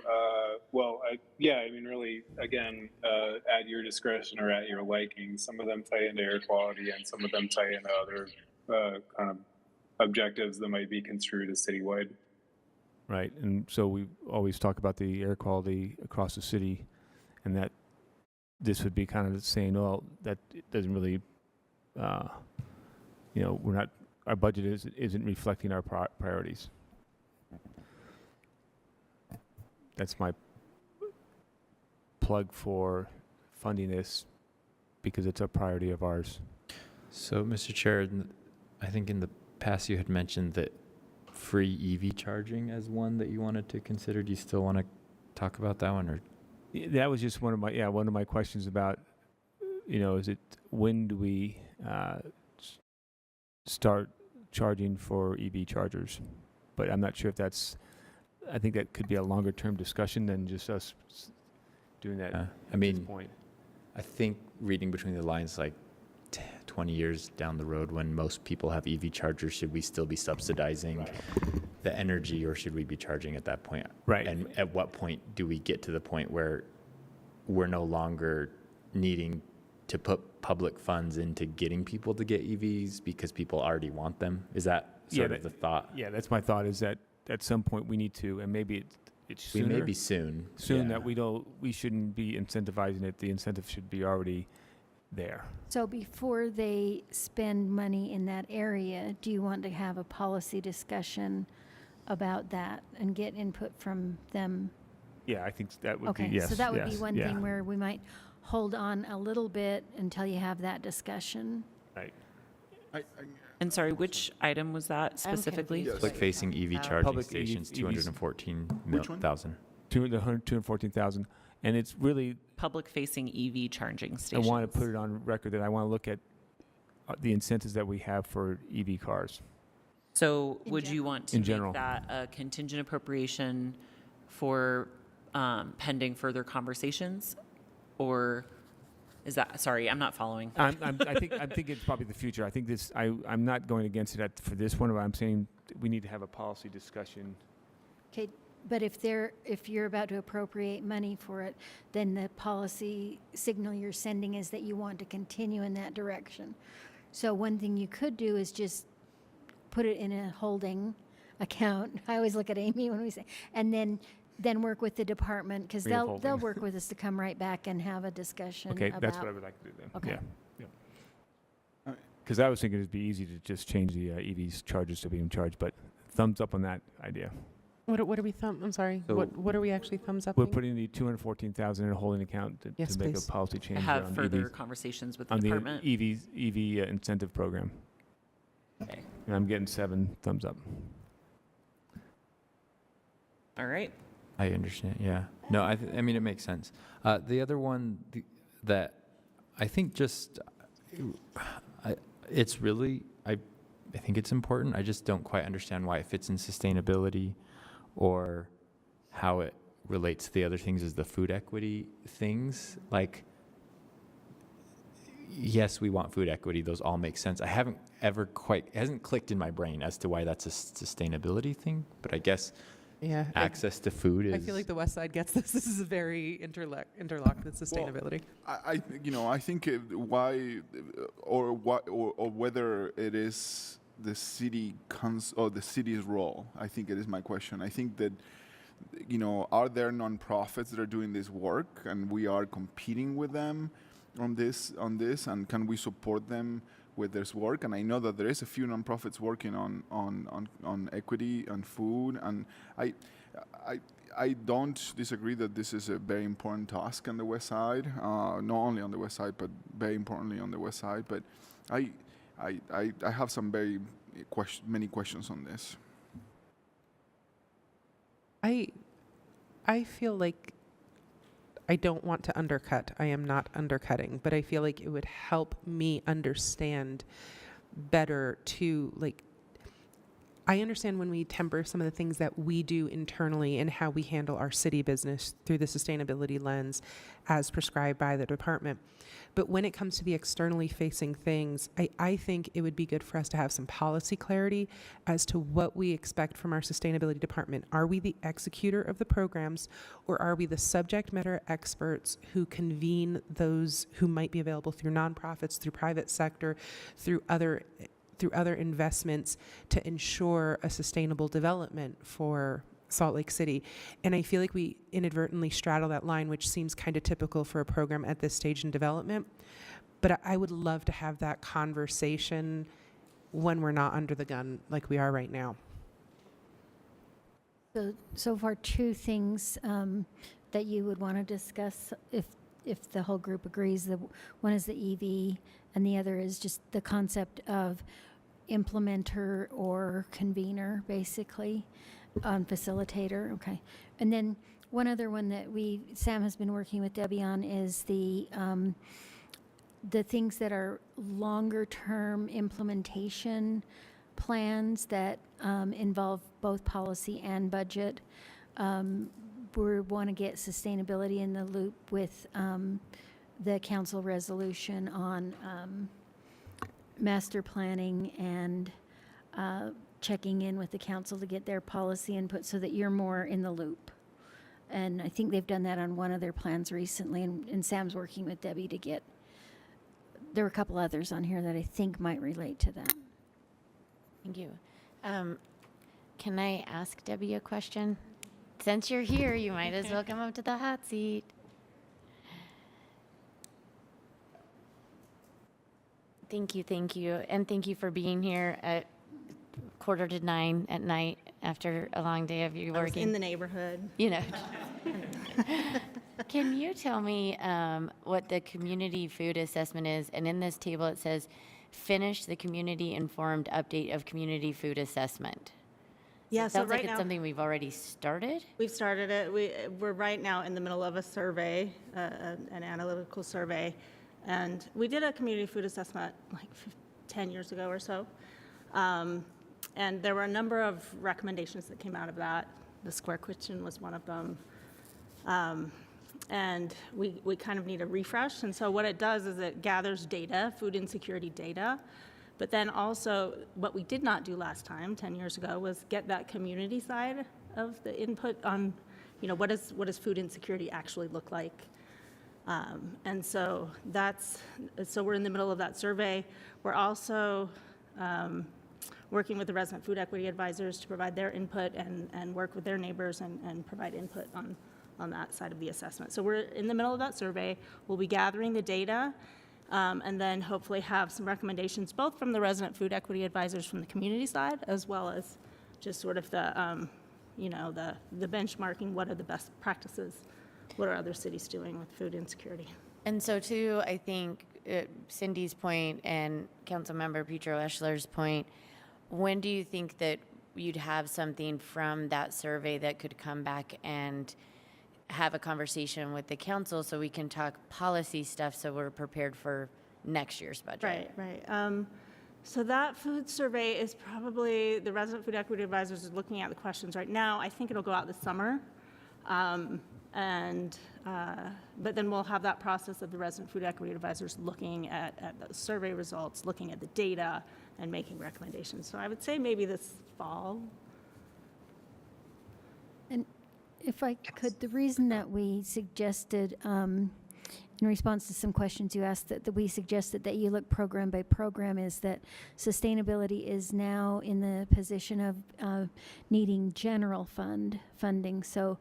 really, again, at your discretion or at your liking. Some of them tie into air quality, and some of them tie into other kind of objectives that might be construed as citywide. Right, and so we always talk about the air quality across the city, and that this would be kind of saying, well, that doesn't really, we're not. Our budget isn't reflecting our priorities. That's my plug for funding this because it's a priority of ours. So, Mr. Chair, I think in the past you had mentioned that free EV charging as one that you wanted to consider. Do you still want to talk about that one, or? That was just one of my questions about, is it when do we start charging for EV chargers? But I'm not sure if I think that could be a longer term discussion than just us doing that at this point. I think reading between the lines, like 20 years down the road when most people have EV chargers, should we still be subsidizing the energy, or should we be charging at that point? Right. And at what point do we get to the point where we're no longer needing to put public funds into getting people to get EVs because people already want them? Is that sort of the thought? Yeah, that's my thought, is that at some point we need to, and maybe it's sooner. We may be soon. That we shouldn't be incentivizing it. The incentive should be already there. So before they spend money in that area, do you want to have a policy discussion about that and get input from them? Yeah, I think that would be, yes. So that would be one thing where we might hold on a little bit until you have that discussion. Right. And sorry, which item was that specifically? Public-facing EV charging Public stations, EVs. 214,000. 214,000. And it's really, Public-facing EV charging I stations. want to put it on record that I want to look at the incentives that we have for EV cars. So would you want to In make general. that a contingent appropriation for pending further conversations? Or is that, sorry, I'm not following. I think it's probably the future. I think this, I'm not going against it for this one, but I'm saying we need to have a policy discussion. Okay, but if you're about to appropriate money for it, then the policy signal you're sending is that you want to continue in that direction. So one thing you could do is just put it in a holding account. I always look at Amy when we say, and then work with the department, because they'll work with us to come right back and have a discussion Okay, about. that's what I would like to do then. Okay. Yeah. Because I was thinking it'd be easy to just change the EVs charges to being charged, but thumbs up on that idea. What are we I'm sorry. So what are we actually thumbs up? We're putting the 214,000 in a holding account to Yes, make please. a policy change Have on further EVs, conversations with the on the department? EV incentive program. Okay. And I'm getting 7 thumbs up. All right. I understand. Yeah. No, I mean, it makes sense. The other one that I think just, it's really, I think it's important. I just don't quite understand why it fits in sustainability or how it relates to the other things, is the food equity things. Like, yes, we want food equity. Those all make sense. I haven't ever it hasn't clicked in my brain as to why that's a sustainability thing, but I guess access to food is. I feel like the West Side gets this. This is a very interlocked with sustainability. Well, I think why or whether it is the city or the city's role. I think it is my question. I think that, are there nonprofits that are doing this work and we are competing with them on this, and can we support them with this work? And I know that there is a few nonprofits working on equity and food, and I don't disagree that this is a very important task on the West Side, not only on the West Side, but very importantly on the West Side. But I have some many questions on this. I feel like I don't want to undercut. I am not undercutting, but I feel like it would help me understand better to I understand when we temper some of the things that we do internally and how we handle our city business through the sustainability lens as prescribed by the department. But when it comes to the externally facing things, I think it would be good for us to have some policy clarity as to what we expect from our sustainability department. Are we the executor of the programs, or are we the subject matter experts who convene those who might be available through nonprofits, through private sector, through other investments to ensure a sustainable development for Salt Lake City? And I feel like we inadvertently straddle that line, which seems kind of typical for a program at this stage in development. But I would love to have that conversation when we're not under the gun like we are right now. So far, 2 things that you would want to discuss if the whole group agrees. One is the EV, and the other is just the concept of implementer or convener, basically, facilitator. Okay. And then one other one that Sam has been working with Debbie on is the things that are longer term implementation plans that involve both policy and budget. We want to get sustainability in the loop with the council resolution on master planning and checking in with the council to get their policy input so that you're more in the loop. And I think they've done that on one of their plans recently, and Sam's working with Debbie to get, there were a couple others on here that I think might relate to that. Thank you. Can I ask Debbie a question? Since you're here, you might as well come up to the hot seat. Thank you, and thank you for being here at 8:45 at night after a long day of you working. I was in the neighborhood. Can you tell me what the community food assessment is? And in this table it says finish the community-informed update of community food assessment? Yeah, It so sounds like right it's now something we've already started. we've started it. We're right now in the middle of a survey, an analytical survey, and we did a community food assessment like 10 years ago or so. And there were a number of recommendations that came out of that. The square kitchen was one of them. And we kind of need a refresh. And so what it does is it gathers data, food insecurity data, but then also what we did not do last time, 10 years ago, was get that community side of the input on, what does food insecurity actually look like? And so we're in the middle of that survey. We're also working with the resident food equity advisors to provide their input and work with their neighbors and provide input on that side of the assessment. So we're in the middle of that survey. We'll be gathering the data and then hopefully have some recommendations both from the resident food equity advisors from the community side, as well as just sort of the benchmarking. What are the best practices? What are other cities doing with food insecurity? And so too, I think Cindy's point and Councilmember Petro Eschler's point, when do you think that you'd have something from that survey that could come back and have a conversation with the council so we can talk policy stuff so we're prepared for next year's budget? Right. So that food survey is probably, the resident food equity advisors is looking at the questions right now. I think it'll go out this summer. But then we'll have that process of the resident food equity advisors looking at the survey results, looking at the data, and making recommendations. So I would say maybe this fall. And if I could, the reason that we suggested, in response to some questions you asked, that we suggested that you look program by program is that sustainability is now in the position of needing general funding. So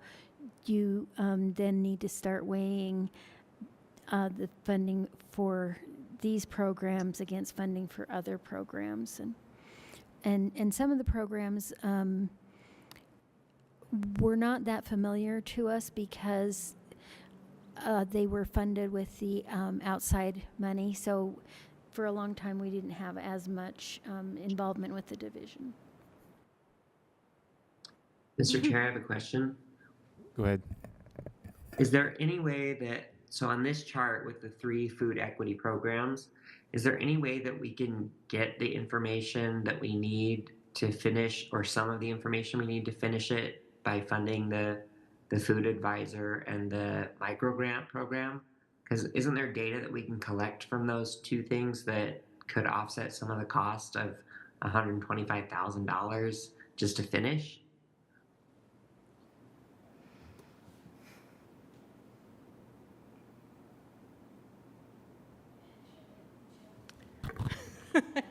you then need to start weighing the funding for these programs against funding for other programs. And some of the programs were not that familiar to us because they were funded with the outside money. So for a long time, we didn't have as much involvement with the division. Mr. Chair, I have a question. Go ahead. Is there any way that, so on this chart with the 3 food equity programs, is there any way that we can get the information that we need to finish, or some of the information we need to finish it, by funding the food advisor and the micro grant program? Because isn't there data that we can collect from those 2 things that could offset some of the cost of $125,000 just to finish?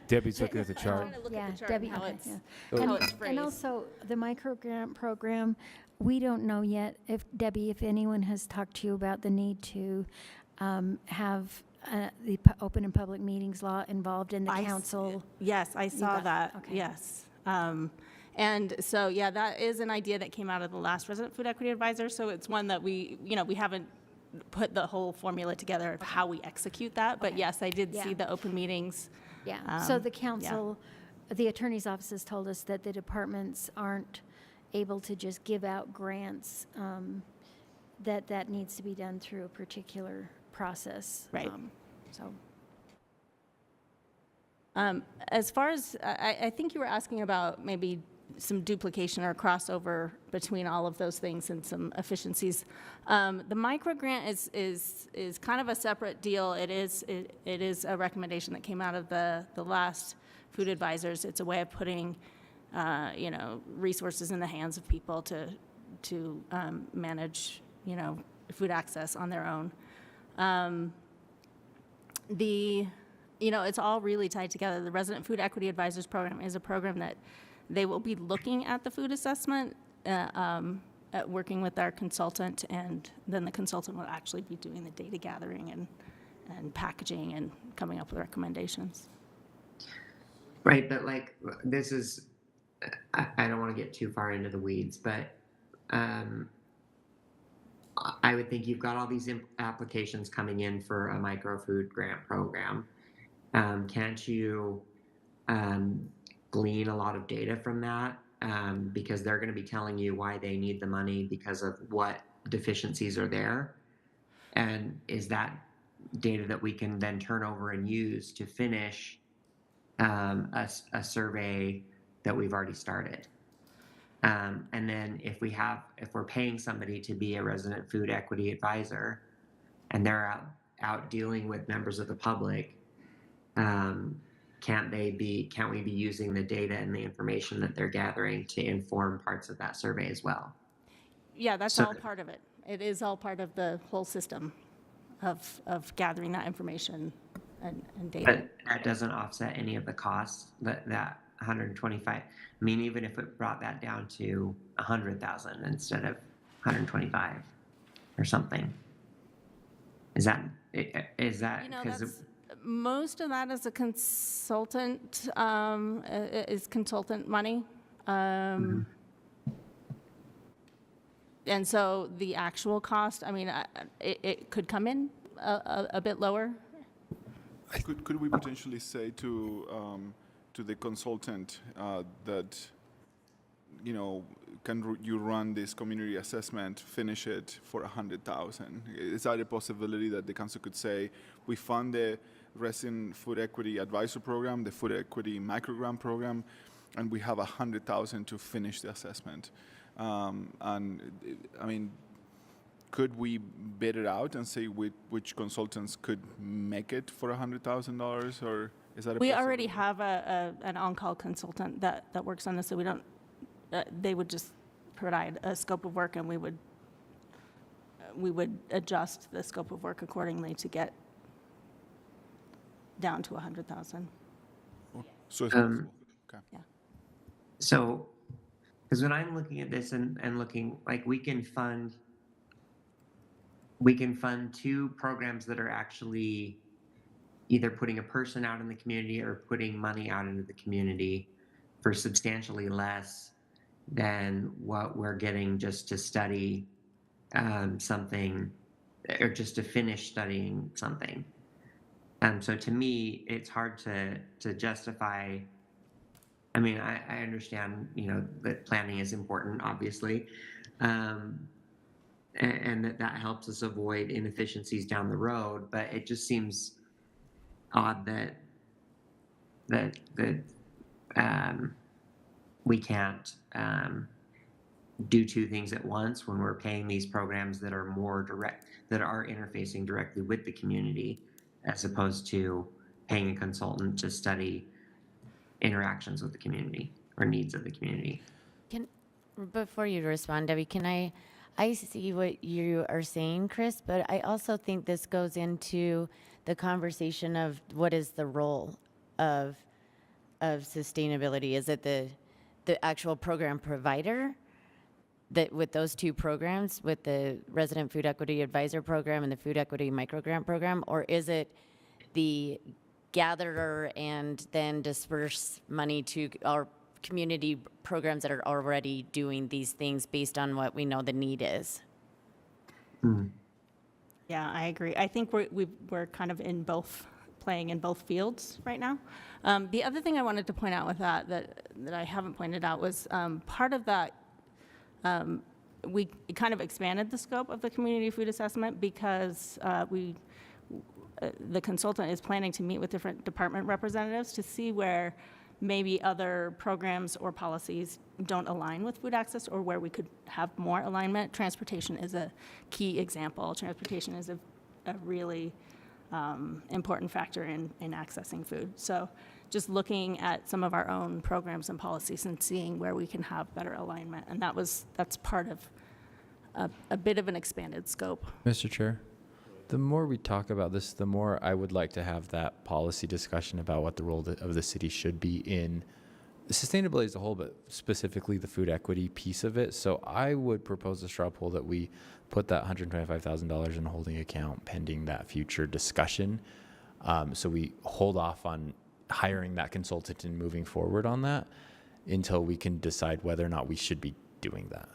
Debbie's looking at the chart. Yeah, Debbie. Okay, yeah. How it's And also the micro grant program, we don't know yet if anyone has talked to you about the need to have the open and public meetings law involved in the council. Yes, I saw that. Okay. Yes. And so, yeah, that is an idea that came out of the last resident food equity advisor. So it's one that we haven't put the whole formula together of how we execute that. But yes, I did see the open meetings. Yeah, so the council, the attorney's office has told us that the departments aren't able to just give out grants, that needs to be done through a particular process. Right. So. As far as, I think you were asking about maybe some duplication or crossover between all of those things and some efficiencies. The micro grant is kind of a separate deal. It is a recommendation that came out of the last food advisors. It's a way of putting resources in the hands of people to manage food access on their own. It's all really tied together. The Resident Food Equity Advisors Program is a program that they will be looking at the food assessment, working with our consultant, and then the consultant will actually be doing the data gathering and packaging and coming up with recommendations. Right, but like this is, I don't want to get too far into the weeds, but I would think you've got all these applications coming in for a micro food grant program. Can't you glean a lot of data from that? Because they're going to be telling you why they need the money because of what deficiencies are there. And is that data that we can then turn over and use to finish a survey that we've already started? And then if we're paying somebody to be a resident food equity advisor and they're out dealing with members of the public, can't we be using the data and the information that they're gathering to inform parts of that survey as well? Yeah, that's all part of it. It is all part of the whole system of gathering that information and data. But that doesn't offset any of the costs, that 125. I mean, even if it brought that down to 100,000 instead of 125 or something. Is that because most of that is a consultant, is consultant money. And so the actual cost, I mean, it could come in a bit lower. Could we potentially say to the consultant that, can you run this community assessment, finish it for 100,000? Is that a possibility that the council could say, we fund the Resident Food Equity Advisor Program, the Food Equity Microgrant Program, and we have 100,000 to finish the assessment? And I mean, could we bid it out and say which consultants could make it for $100,000, or is that a We already have an on-call consultant that works on this, so we don't. They would just provide a scope of work, and we would adjust the scope of work accordingly to get down to 100,000. So it's possible. Okay. Yeah. So, because when I'm looking at this and looking, like, we can fund 2 programs that are actually either putting a person out in the community or putting money out into the community for substantially less than what we're getting just to study something, or just to finish studying something. So to me, it's hard to justify. I mean, I understand, that planning is important, obviously, and that helps us avoid inefficiencies down the road. But it just seems odd that we can't do 2 things at once when we're paying these programs that are more direct, that are interfacing directly with the community, as opposed to paying a consultant to study interactions with the community or needs of the community. Before you respond, Debbie, I see what you are saying, Chris, but I also think this goes into the conversation of what is the role of sustainability. Is it the actual program provider that with those 2 programs, with the Resident Food Equity Advisor Program and the Food Equity Microgrant Program, or is it the gatherer and then disperse money to our community programs that are already doing these things based on what we know the need is? Yeah, I agree. I think we're kind of playing in both fields right now. The other thing I wanted to point out with that I haven't pointed out was part of that. We kind of expanded the scope of the community food assessment because the consultant is planning to meet with different department representatives to see where maybe other programs or policies don't align with food access, or where we could have more alignment. Transportation is a key example. Transportation is a really important factor in accessing food. So just looking at some of our own programs and policies and seeing where we can have better alignment. And that's part of a bit of an expanded scope. Mr. Chair, the more we talk about this, the more I would like to have that policy discussion about what the role of the city should be in sustainability as a whole, but specifically the food equity piece of it. So I would propose a straw poll that we put that $125,000 in a holding account pending that future discussion. So we hold off on hiring that consultant and moving forward on that until we can decide whether or not we should be doing that.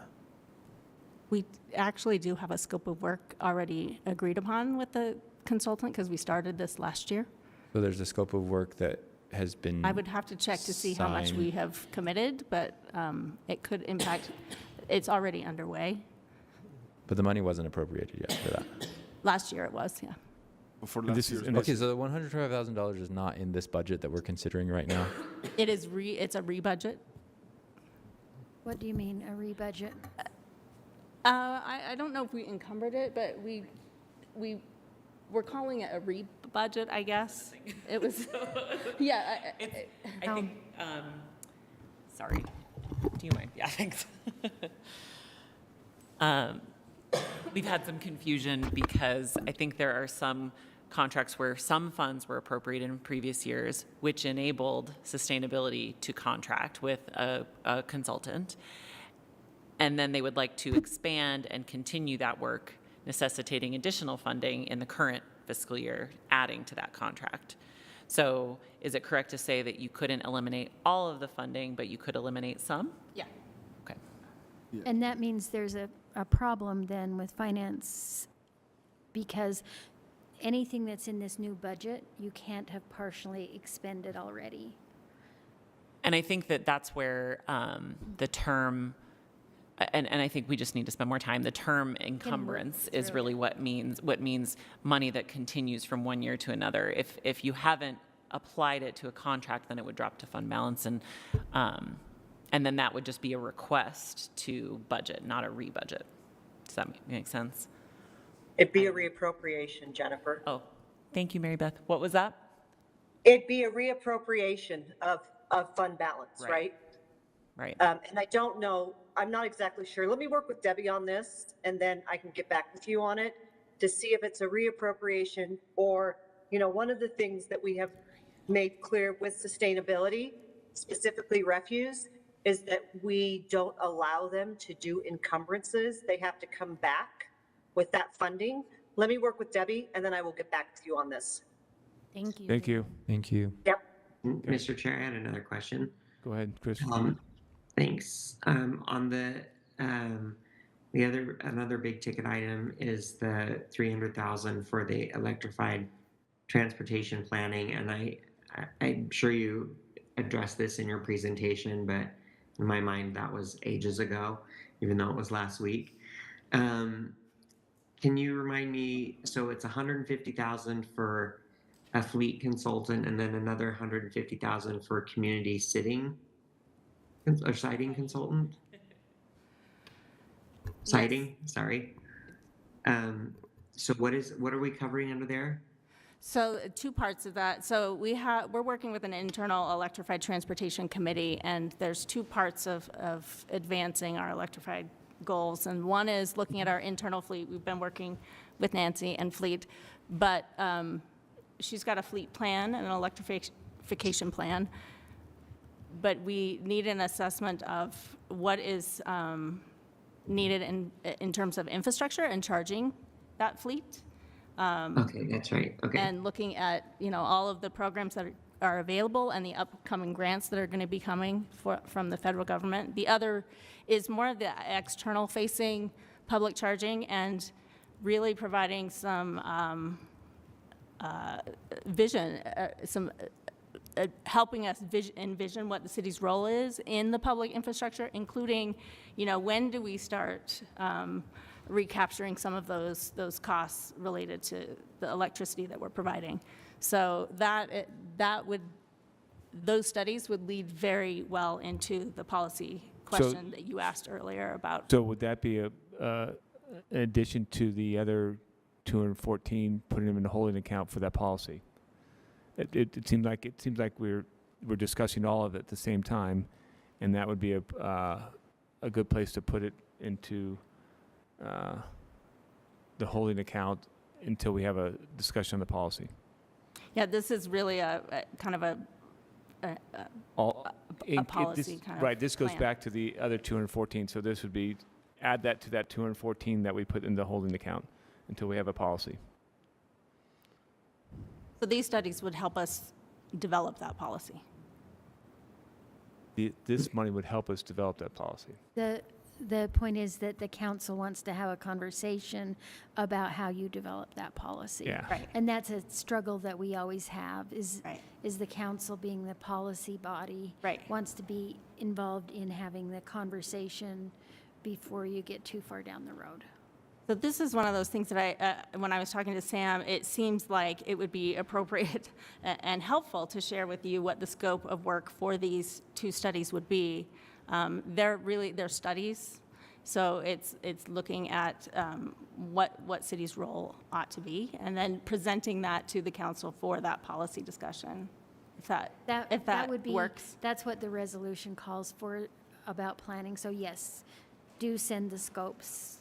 We actually do have a scope of work already agreed upon with the consultant because we started this last year. So there's a scope of work that has been I would have to check to see how much signed. we have committed, but it could impact, it's already underway. But the money wasn't appropriated yet for that. Last year it was, yeah. Before And last this is- year's and Okay, so the $125,000 is not in this budget that we're considering right now. It's a re-budget. What do you mean, a rebudget? I don't know if we encumbered it, but we're calling it a re-budget, I guess. It was, yeah. I think, sorry, do you mind? Yeah, thanks. We've had some confusion because I think there are some contracts where some funds were appropriated in previous years, which enabled sustainability to contract with a consultant. And then they would like to expand and continue that work, necessitating additional funding in the current fiscal year, adding to that contract. So is it correct to say that you couldn't eliminate all of the funding, but you could eliminate some? Yeah. Okay. And that means there's a problem then with finance, because anything that's in this new budget, you can't have partially expended already. And I think that that's where the term, and I think we just need to spend more time, the term encumbrance is really what means money that continues from one year to another. If you haven't applied it to a contract, then it would drop to fund balance, and then that would just be a request to budget, not a rebudget. Does that make sense? It'd be a reappropriation, Jennifer. Oh, thank you, Mary Beth. What was that? It'd be a reappropriation of fund balance, right? Right. And I don't know, I'm not exactly sure. Let me work with Debbie on this, and then I can get back with you on it to see if it's a reappropriation or, one of the things that we have made clear with sustainability, specifically refuse, is that we don't allow them to do encumbrances. They have to come back with that funding. Let me work with Debbie, and then I will get back to you on this. Thank you. Thank you. Thank you. Yep. Mr. Chair, I had another question. Go ahead, Chris. Thanks. On another big ticket item is the $300,000 for the electrified transportation planning, and I'm sure you addressed this in your presentation, but in my mind that was ages ago, even though it was last week. Can you remind me? So it's $150,000 for a fleet consultant, and then another $150,000 for community siting consultant. Siting, sorry. So what are we covering under there? So two parts of that. So we're working with an internal electrified transportation committee, and there's two parts of advancing our electrified goals. And one is looking at our internal fleet. We've been working with Nancy and fleet, but she's got a fleet plan and an electrification plan. But we need an assessment of what is needed in terms of infrastructure and charging that fleet. Okay, that's right. Okay. And looking at, all of the programs that are available and the upcoming grants that are going to be coming from the federal government. The other is more of the external facing public charging and really providing some vision, helping us envision what the city's role is in the public infrastructure, including, when do we start recapturing some of those costs related to the electricity that we're providing. So those studies would lead very well into the policy question that you asked earlier about. So would that be an addition to the other 214, putting them in the holding account for that policy? It seems like we're discussing all of it at the same time, and that would be a good place to put it into the holding account until we have a discussion on the policy. Yeah, this is really a kind of a policy kind of right. This goes plan. back to the other 214. So this would be add that to that 214 that we put in the holding account until we have a policy. So these studies would help us develop that policy. This money would help us develop that policy. the point is that the council wants to have a conversation about how you develop that policy. Yeah. Right. And that's a struggle that we always have, is the council, being the policy body, wants to be involved in having the conversation before you get too far down the road. So this is one of those things that when I was talking to Sam, it seems like it would be appropriate and helpful to share with you what the scope of work for these two studies would be. They're studies, so it's looking at what city's role ought to be, and then presenting that to the council for that policy discussion. If that would be, works. That's what the resolution calls for about planning. So yes, do send the scopes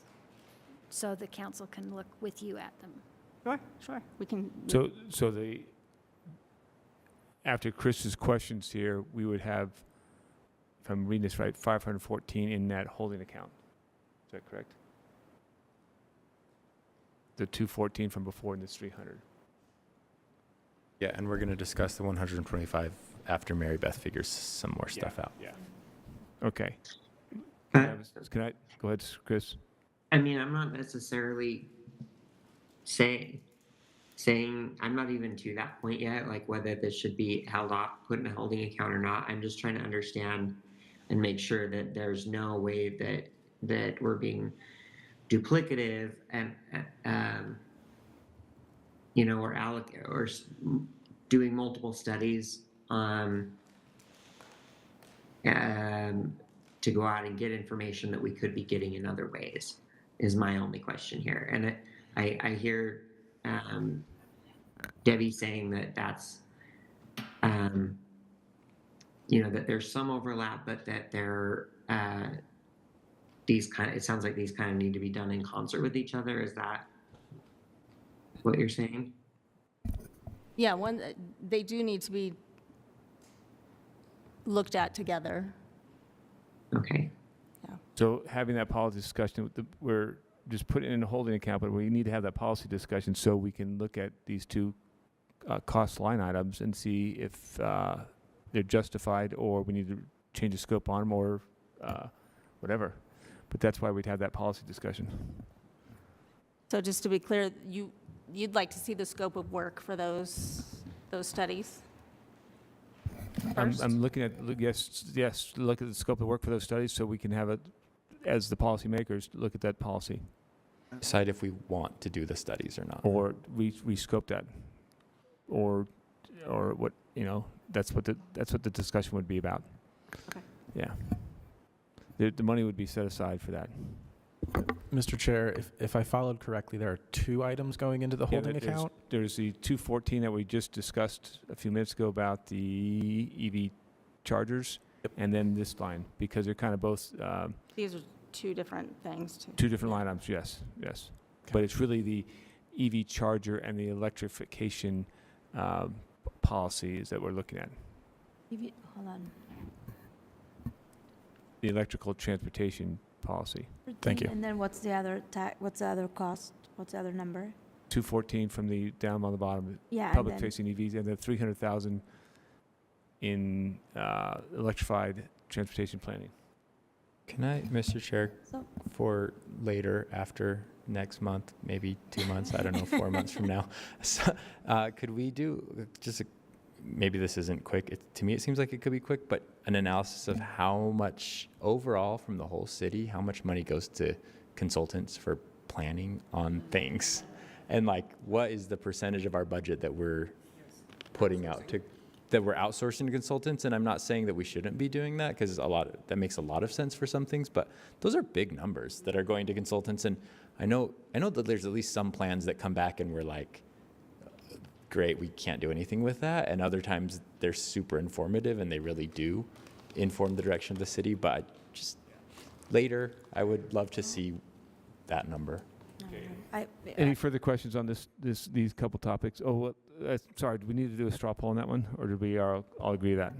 so the council can look with you at them. Sure. We can. So after Chris's questions here, we would have, if I'm reading this right, 514 in that holding account. Is that correct? The 214 from before and this 300. Yeah, and we're going to discuss the 125 after Mary Beth figures some more stuff out. Yeah. Okay. Can I go ahead, Chris? I mean, I'm not necessarily saying I'm not even to that point yet, like whether this should be held off, put in a holding account or not. I'm just trying to understand and make sure that there's no way that we're being duplicative and or doing multiple studies to go out and get information that we could be getting in other ways, is my only question here. And I hear Debbie saying that's that there's some overlap, but that it sounds like these kind of need to be done in concert with each other. Is that what you're saying? Yeah, they do need to be looked at together. Okay. Yeah. So having that policy discussion, we're just putting it in a holding account, but we need to have that policy discussion so we can look at these two cost line items and see if they're justified, or we need to change the scope on them, or whatever. But that's why we'd have that policy discussion. So just to be clear, you'd like to see the scope of work for those studies? I'm looking at, yes, look at the scope of work for those studies so we can have it, as the policymakers, look at that policy. Decide if we want to do the studies or not. Or re-scope that. Or what, that's what the discussion would be about. Okay. Yeah. The money would be set aside for that. Mr. Chair, if I followed correctly, there are two items going into the holding account? There's the 214 that we just discussed a few minutes ago about the EV chargers, and then this line, because they're kind of both... These are two different things. Two different line items, yes. Okay. But it's really the EV charger and the electrification policies that we're looking at. Hold on. The electrical transportation policy. Thank you. And then what's the other cost? What's the other number? 214 from the down on the bottom. Yeah. Public-facing EVs, and then 300,000 in electrified transportation planning. Can I, Mr. Chair, for later, after next month, maybe 2 months, I don't know, 4 months from now, so, could we do just maybe this isn't quick. To me, it seems like it could be quick, but an analysis of how much overall from the whole city, how much money goes to consultants for planning on things, and like what is the percentage of our budget that we're putting out to, that we're outsourcing to consultants. And I'm not saying that we shouldn't be doing that, because that makes a lot of sense for some things, but those are big numbers that are going to consultants. And I know that there's at least some plans that come back and we're like, great, we can't do anything with that. And other times they're super informative and they really do inform the direction of the city. But just later, I would love to see that number. Any further questions on these couple topics? Oh, sorry, do we need to do a straw poll on that one, or did we all agree to that?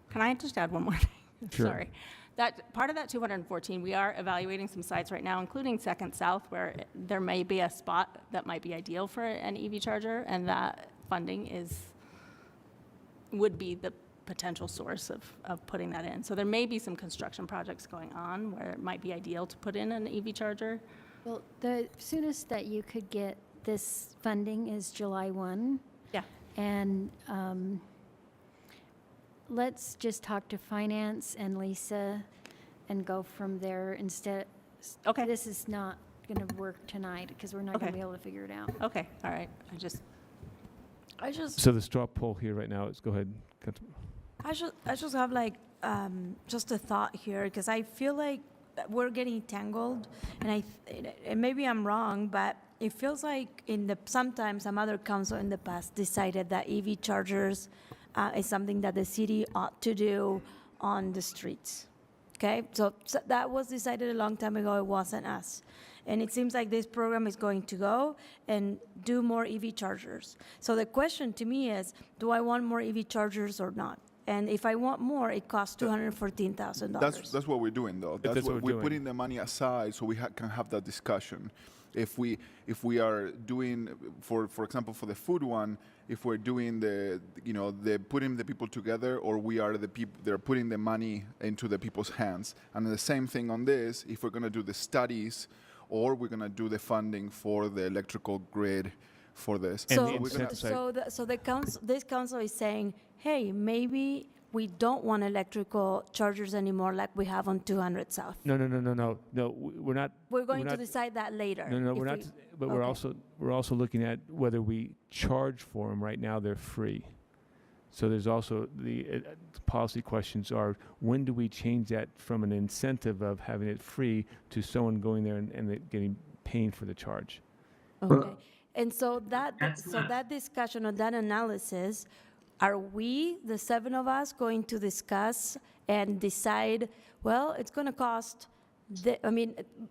Can I just add one more thing? Sure. Sorry. That part of that 214, we are evaluating some sites right now, including Second South, where there may be a spot that might be ideal for an EV charger, and that funding would be the potential source of putting that in. So there may be some construction projects going on where it might be ideal to put in an EV charger. Well, the soonest that you could get this funding is July 1. Yeah. And let's just talk to finance and Lisa and go from there instead. Okay. This is not going to work tonight because we're not going to be able to figure it out. Okay, all right. I just So the straw poll here right now is, go ahead, Councilman. I just have like just a thought here because I feel like we're getting tangled, and and maybe I'm wrong, but it feels like sometimes some other council in the past decided that EV chargers is something that the city ought to do on the streets. Okay, so that was decided a long time ago. It wasn't us. And it seems like this program is going to go and do more EV chargers. So the question to me is, do I want more EV chargers or not? And if I want more, it costs $214,000. That's what we're doing, though. That's what we're putting the money aside so we can have that discussion. If we are doing, for example, for the food one, if we're doing the putting the people together, or we are the people, they're putting the money into the people's hands. And the same thing on this, if we're going to do the studies, or we're going to do the funding for the electrical grid for this. This council is saying, hey, maybe we don't want electrical chargers anymore like we have on 200 South. No, we're not. We're going to decide that later. No, we're not. But okay. we're also looking at whether we charge for them. Right now, they're free. So there's also the policy questions are, when do we change that from an incentive of having it free to someone going there and paying for the charge? Okay. And so that discussion or that analysis, are we, the 7 of us, going to discuss and decide, well, it's going to cost,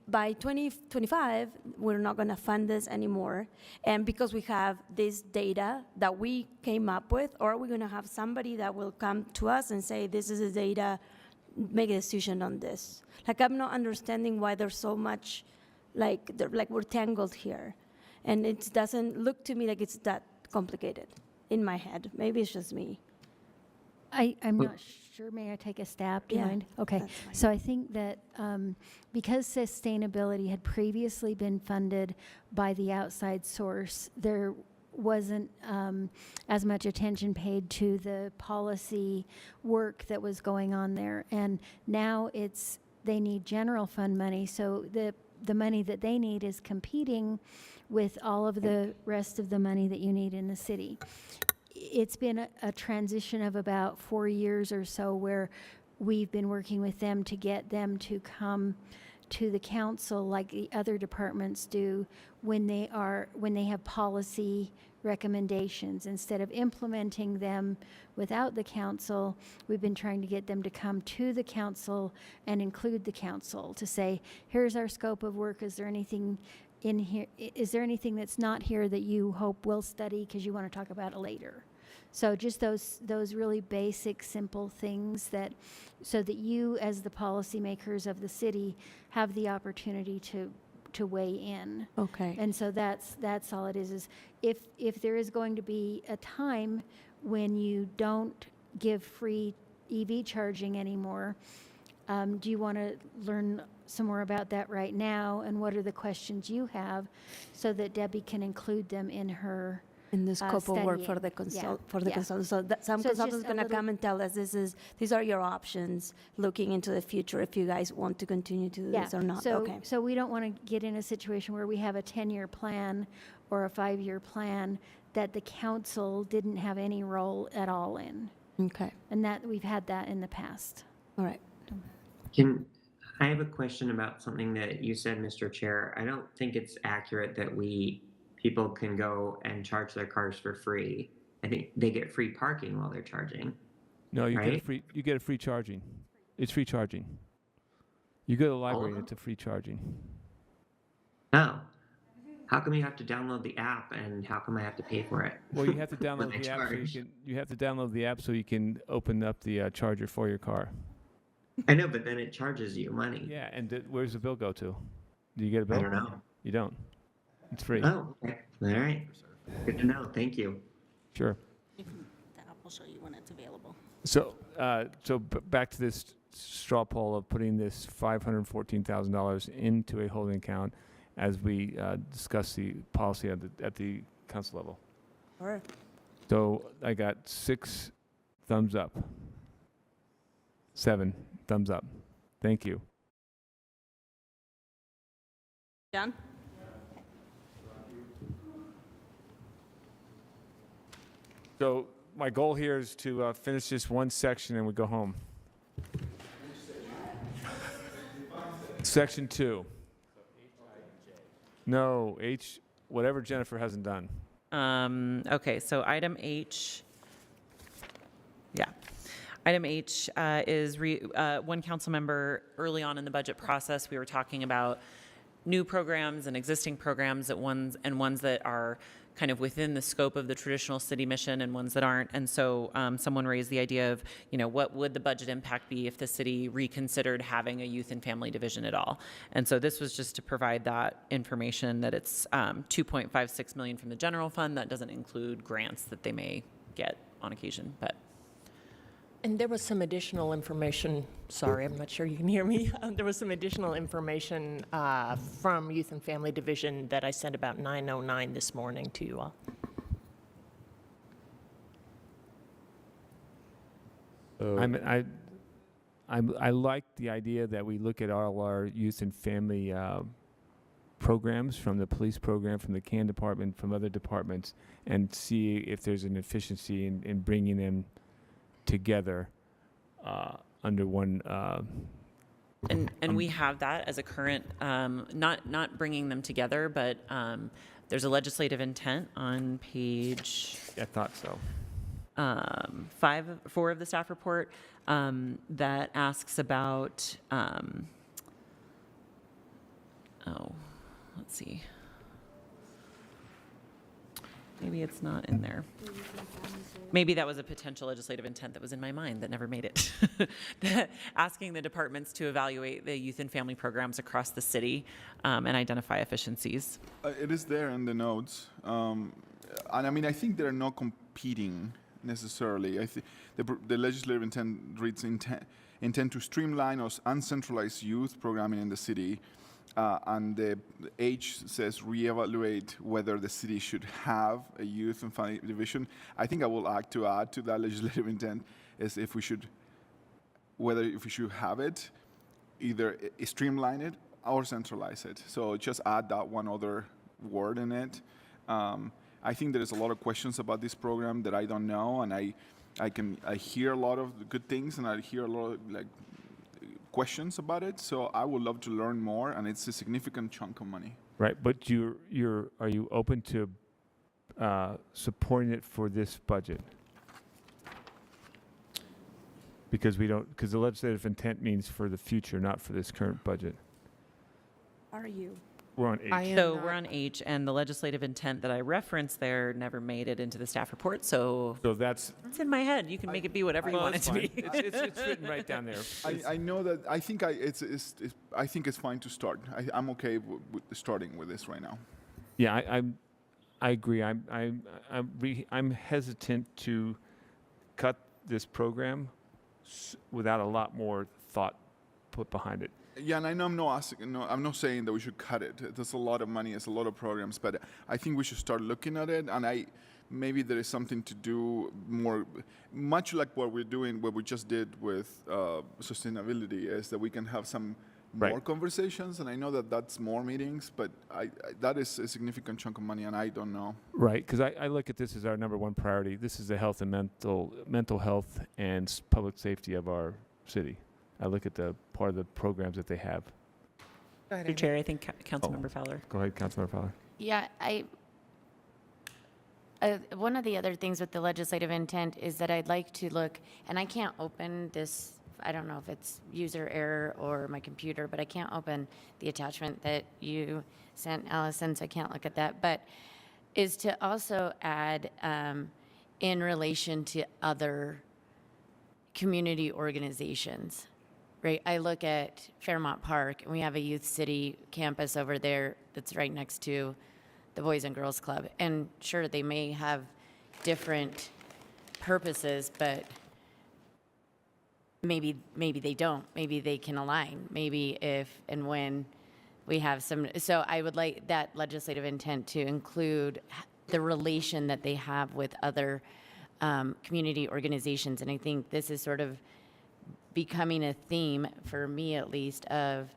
by 2025, we're not going to fund this anymore. And because we have this data that we came up with, or are we going to have somebody that will come to us and say, this is the data, make a decision on this? Like, I'm not understanding why there's so much, like we're tangled here. And it doesn't look to me like it's that complicated in my head. Maybe it's just me. I'm not sure. May I take a stab? Do you mind? Okay. So I think that because sustainability had previously been funded by the outside source, there wasn't as much attention paid to the policy work that was going on there. And now they need general fund money. So the money that they need is competing with all of the rest of the money that you need in the city. It's been a transition of about 4 years or so where we've been working with them to get them to come to the council like the other departments do when they have policy recommendations. Instead of implementing them without the council, we've been trying to get them to come to the council and include the council to say, here's our scope of work. Is there anything in here? Is there anything that's not here that you hope we'll study because you want to talk about it later? So just those really basic, simple things so that you, as the policymakers of the city, have the opportunity to weigh in. Okay. And so that's all it is if there is going to be a time when you don't give free EV charging anymore, do you want to learn some more about that right now? And what are the questions you have so that Debbie can include them in her in the scope of work for the consultant. So that some consultant's going to come and tell us these are your options looking into the future if you guys want to continue to do this or not. So we don't want to get in a situation where we have a 10-year plan or a 5-year plan that the council didn't have any role at all in. Okay. And that we've had that in the past. All right. I have a question about something that you said, Mr. Chair. I don't think it's accurate that people can go and charge their cars for free. I think they get free parking while they're charging. No, you get a free charging. It's free charging. You go to the library and it's a free charging. Oh. How come you have to download the app and how come I have to pay for it? Well, you have to download the app you have to download the app so you can open up the charger for your car. I know, but then it charges you money. Yeah, and where's the bill go to? Do you get a bill? I don't know. You don't. It's free. Oh, okay. All right. Good to know. Thank you. Sure. The app will show you when it's available. So, back to this straw poll of putting this $514,000 into a holding account as we discuss the policy at the council level. Sure. So I got 6 thumbs up, 7 thumbs up. Thank you. John? So my goal here is to finish this one section and we go home. Section 2. No, H, whatever Jennifer hasn't done. Okay, so item H. Yeah. Item H is one council member early on in the budget process, we were talking about new programs and existing programs that ones that are kind of within the scope of the traditional city mission and ones that aren't. And so someone raised the idea of, what would the budget impact be if the city reconsidered having a youth and family division at all? And so this was just to provide that information that it's $2.56 million from the general fund. That doesn't include grants that they may get on occasion, but. And there was some additional information, sorry, I'm not sure you can hear me. There was some additional information from Youth and Family Division that I sent about 9:09 this morning to you all. I like the idea that we look at all our youth and family programs, from the police program, from the CAN department, from other departments, and see if there's an efficiency in bringing them together under one. And we have that as a current, not bringing them together, but there's a legislative intent on page. I thought so. 4 of the staff report that asks about. Let's see. Maybe it's not in there. Maybe that was a potential legislative intent that was in my mind that never made it. Asking the departments to evaluate the youth and family programs across the city and identify efficiencies. It is there in the notes. And I mean, I think they're not competing necessarily. I think the legislative intent reads intent to streamline or uncentralize youth programming in the city. And the H says reevaluate whether the city should have a youth and family division. I think I will add to that legislative intent is if we should have it, either streamline it or centralize it. So just add that one other word in it. I think there is a lot of questions about this program that I don't know, and I hear a lot of good things, and I hear a lot of questions about it, so I would love to learn more, and it's a significant chunk of money. Right, but are you open to supporting it for this budget? Because the legislative intent means for the future, not for this current budget. Are you? We're on H. So we're on H, and the legislative intent that I referenced there never made it into the staff report. So that's in my head. You can make it be whatever you want it to be. It's written right down there. I know that. I think I think it's fine to start. I'm okay with starting with this right now. Yeah, I agree. I'm hesitant to cut this program without a lot more thought put behind it. Yeah, and I know I'm not saying that we should cut it. There's a lot of money, it's a lot of programs, but I think we should start looking at it. And maybe there is something to do more, much like what we just did with sustainability, is that we can have some more conversations. And I know that that's more meetings, but that is a significant chunk of money, and I don't know. Right, because I look at this as our number one priority. This is the health and mental health and public safety of our city. I look at the part of the programs that they have. Mr. Chair, I think Councilmember Fowler. Go ahead, Councilmember Fowler. Yeah, one of the other things with the legislative intent is that I'd like to look, and I can't open this, I don't know if it's user error or my computer, but I can't open the attachment that you sent, Allison, so I can't look at that, but is to also add in relation to other community organizations. Right, I look at Fairmont Park, and we have a Youth City campus over there that's right next to the Boys and Girls Club. And sure, they may have different purposes, but maybe they don't. Maybe they can align. Maybe if and when we have some. So I would like that legislative intent to include the relation that they have with other community organizations. And I think this is sort of becoming a theme, for me at least, of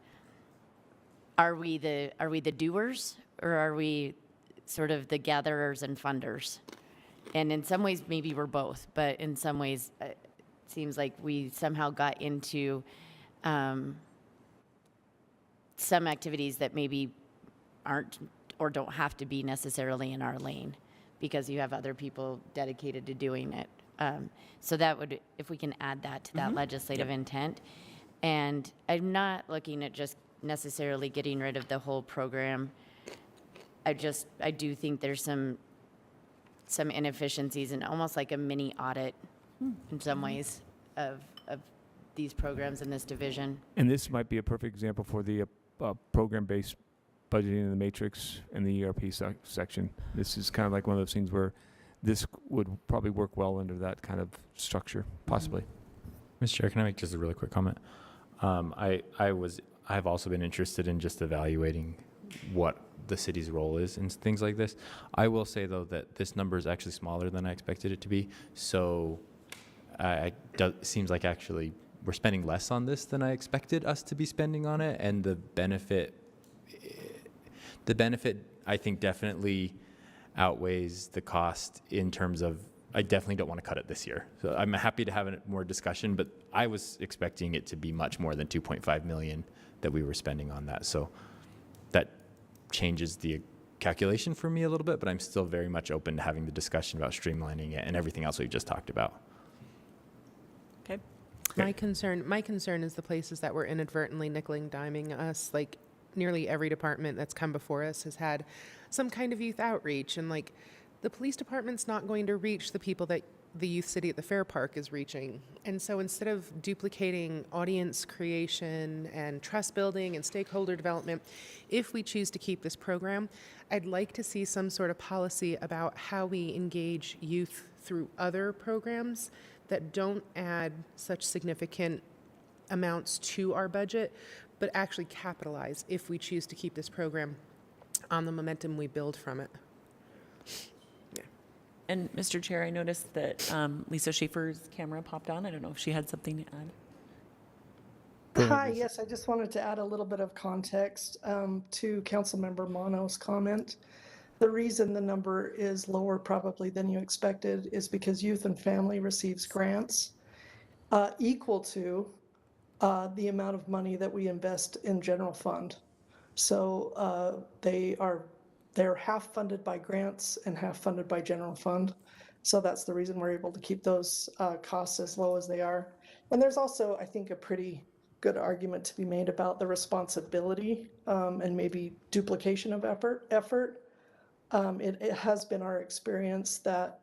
are we the doers, or are we sort of the gatherers and funders? And in some ways, maybe we're both, but in some ways, it seems like we somehow got into some activities that maybe aren't or don't have to be necessarily in our lane, because you have other people dedicated to doing it. So that would, if we can add that to that legislative intent. And I'm not looking at just necessarily getting rid of the whole program. I do think there's some inefficiencies and almost like a mini audit in some ways of these programs in this division. And this might be a perfect example for the program-based budgeting in the matrix and the ERP section. This is kind of like one of those things where this would probably work well under that kind of structure, possibly. Mr. Chair, can I make just a really quick comment? I've also been interested in just evaluating what the city's role is in things like this. I will say, though, that this number is actually smaller than I expected it to be. So it seems like actually we're spending less on this than I expected us to be spending on it. And the benefit, I think, definitely outweighs the cost in terms of, I definitely don't want to cut it this year. So I'm happy to have more discussion, but I was expecting it to be much more than 2.5 million that we were spending on that. So that changes the calculation for me a little bit, but I'm still very much open to having the discussion about streamlining it and everything else we've just talked about. Okay. My concern is the places that were inadvertently nickel-and-diming us. Like, nearly every department that's come before us has had some kind of youth outreach, and like the police department's not going to reach the people that the Youth City at the Fair Park is reaching. And so instead of duplicating audience creation and trust building and stakeholder development, if we choose to keep this program, I'd like to see some sort of policy about how we engage youth through other programs that don't add such significant amounts to our budget, but actually capitalize if we choose to keep this program on the momentum we build from it. And Mr. Chair, I noticed that Lisa Schaefer's camera popped on. I don't know if she had something to add. Hi, yes, I just wanted to add a little bit of context to Councilmember Mono's comment. The reason the number is lower probably than you expected is because Youth and Family receives grants equal to the amount of money that we invest in general fund. So they're half funded by grants and half funded by general fund. So that's the reason we're able to keep those costs as low as they are. And there's also, I think, a pretty good argument to be made about the responsibility and maybe duplication of effort. It has been our experience that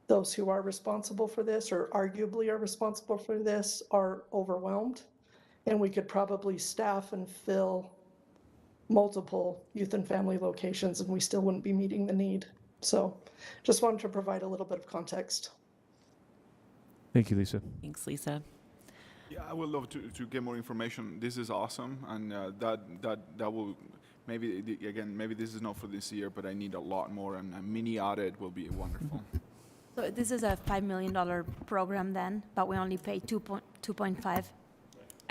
those who are responsible for this, or arguably are responsible for this, are overwhelmed. And we could probably staff and fill multiple youth and family locations, and we still wouldn't be meeting the need. So just wanted to provide a little bit of context. Thank you, Lisa. Thanks, Lisa. Yeah, I would love to get more information. This is awesome, and that will maybe this is not for this year, but I need a lot more, and a mini audit will be wonderful. So this is a $5 million program then, but we only pay 2.5.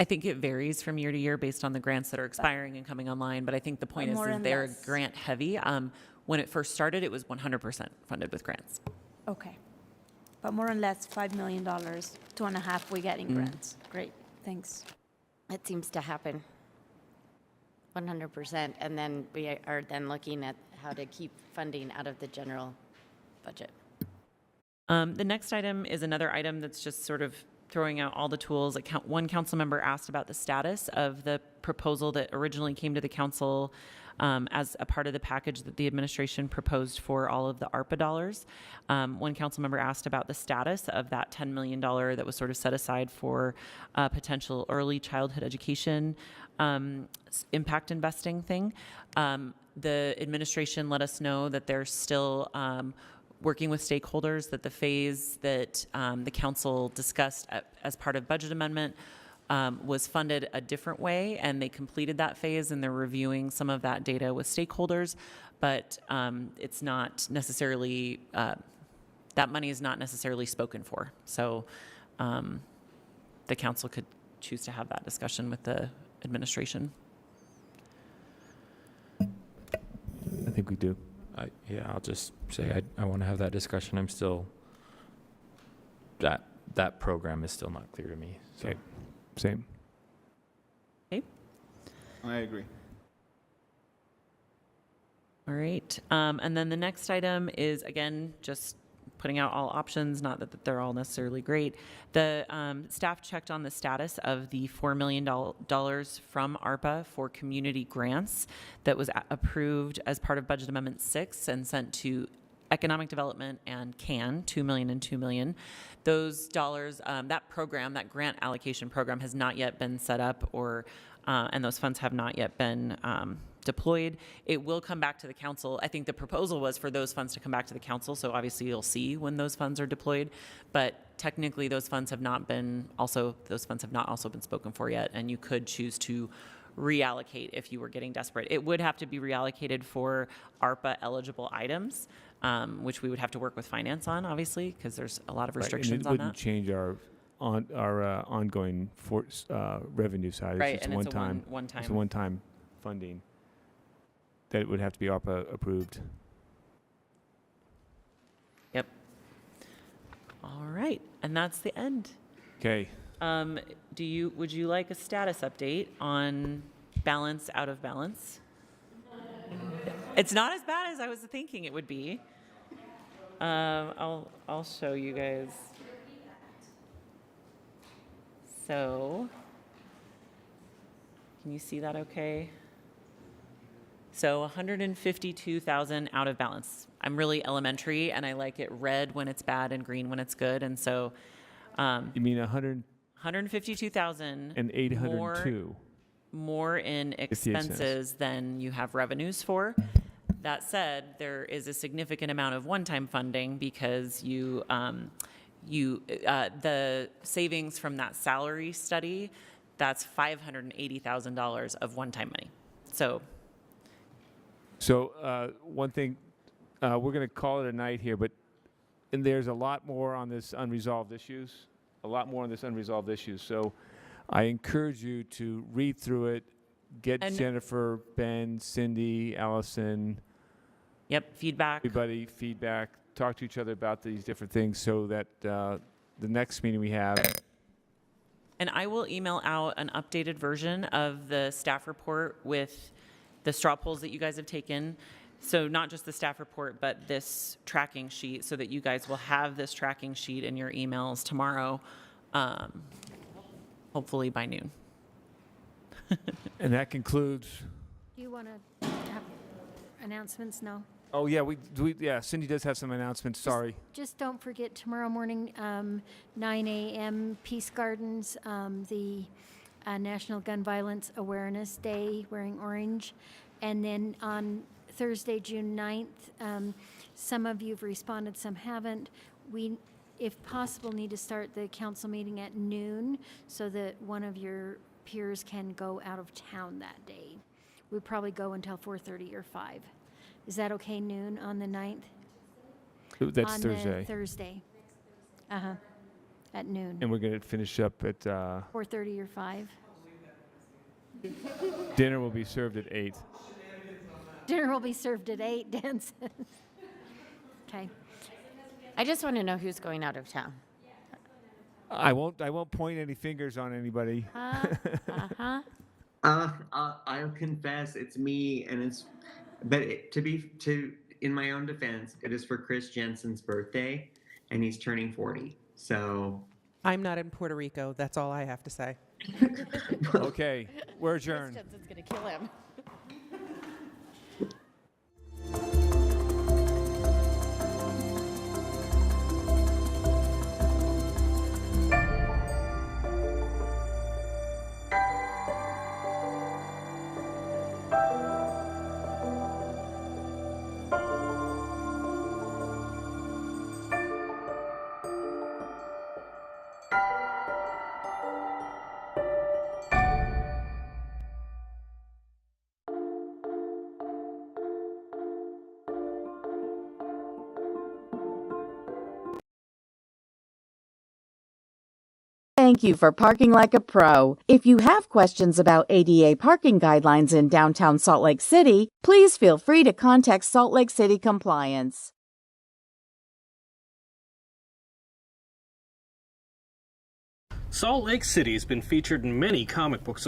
I think it varies from year to year based on the grants that are expiring and coming online, but I think the point is they're grant heavy. When it first started, it was 100% funded with grants. Okay. But more or less $5 million, 2.5 we get in grants. Great, thanks. It seems to happen 100%, and then we are then looking at how to keep funding out of the general budget. The next item is another item that's just sort of throwing out all the tools. One council member asked about the status of the proposal that originally came to the council as a part of the package that the administration proposed for all of the ARPA dollars. One council member asked about the status of that $10 million that was sort of set aside for potential early childhood education impact investing thing. The administration let us know that they're still working with stakeholders, that the phase that the council discussed as part of budget amendment was funded a different way, and they completed that phase, and they're reviewing some of that data with stakeholders, but it's not necessarily, that money is not necessarily spoken for. So the council could choose to have that discussion with the administration. I think we do. Yeah, I'll just say I want to have that discussion. I'm still, that program is still not clear to me. So. Okay. Same. Okay. I agree. All right. And then the next item is, again, just putting out all options, not that they're all necessarily great. The staff checked on the status of the $4 million from ARPA for community grants that was approved as part of Budget Amendment 6 and sent to Economic Development and CAN, $2 million and $2 million. Those dollars, that program, that grant allocation program, has not yet been set up, or and those funds have not yet been deployed. It will come back to the council. I think the proposal was for those funds to come back to the council, so obviously you'll see when those funds are deployed, but technically those funds have not also been spoken for yet, and you could choose to reallocate if you were getting desperate. It would have to be reallocated for ARPA eligible items, which we would have to work with finance on, obviously, because there's a lot of restrictions on that. It wouldn't change our ongoing revenue side. It's Right, just and it's a one-time. It's a one-time funding that would have to be ARPA approved. Yep. All right, and that's the end. Okay. Would you like a status update on balance out of balance? It's not as bad as I was thinking it would be. I'll show you guys. So, can you see that okay? So 152,000 out of balance. I'm really elementary, and I like it red when it's bad and green when it's good. And so, you mean 152,000 and 802 more in expenses than you have revenues for. That said, there is a significant amount of one-time funding because the savings from that salary study, that's $580,000 of one-time money. So one thing, we're going to call it a night here, and there's a lot more on this unresolved issues, So I encourage you to read through it, get Jennifer, Ben, Cindy, Allison. Yep, feedback. Everybody, feedback. Talk to each other about these different things so that the next meeting we have. And I will email out an updated version of the staff report with the straw polls that you guys have taken. So not just the staff report, but this tracking sheet, so that you guys will have this tracking sheet in your emails tomorrow, hopefully by noon. And that concludes. Do you want to have announcements? No? Oh, yeah, Cindy does have some announcements. Sorry. Just don't forget tomorrow morning, 9 a.m., Peace Gardens, the National Gun Violence Awareness Day, wearing orange. And then on Thursday, June 9th, some of you have responded, some haven't. We, if possible, need to start the council meeting at noon so that one of your peers can go out of town that day. We'd probably go until 4:30 or 5. Is that okay, noon on the 9th? That's on Thursday. Thursday. At noon. And we're going to finish up at 4:30 or 5. Dinner will be served at 8. Dinner will be served at 8, Dan says. Okay. I just want to know who's going out of town. I won't point any fingers on anybody. I'll confess it's me, and in my own defense, it is for Chris Jensen's birthday, and he's turning 40. So I'm not in Puerto Rico. That's all I have to say. Okay, we're adjourned. Chris Jensen's going to kill him. thank you for parking like a pro. If you have questions about ADA parking guidelines in downtown Salt Lake City, please feel free to contact Salt Lake City Compliance. Salt Lake City has been featured in many comic books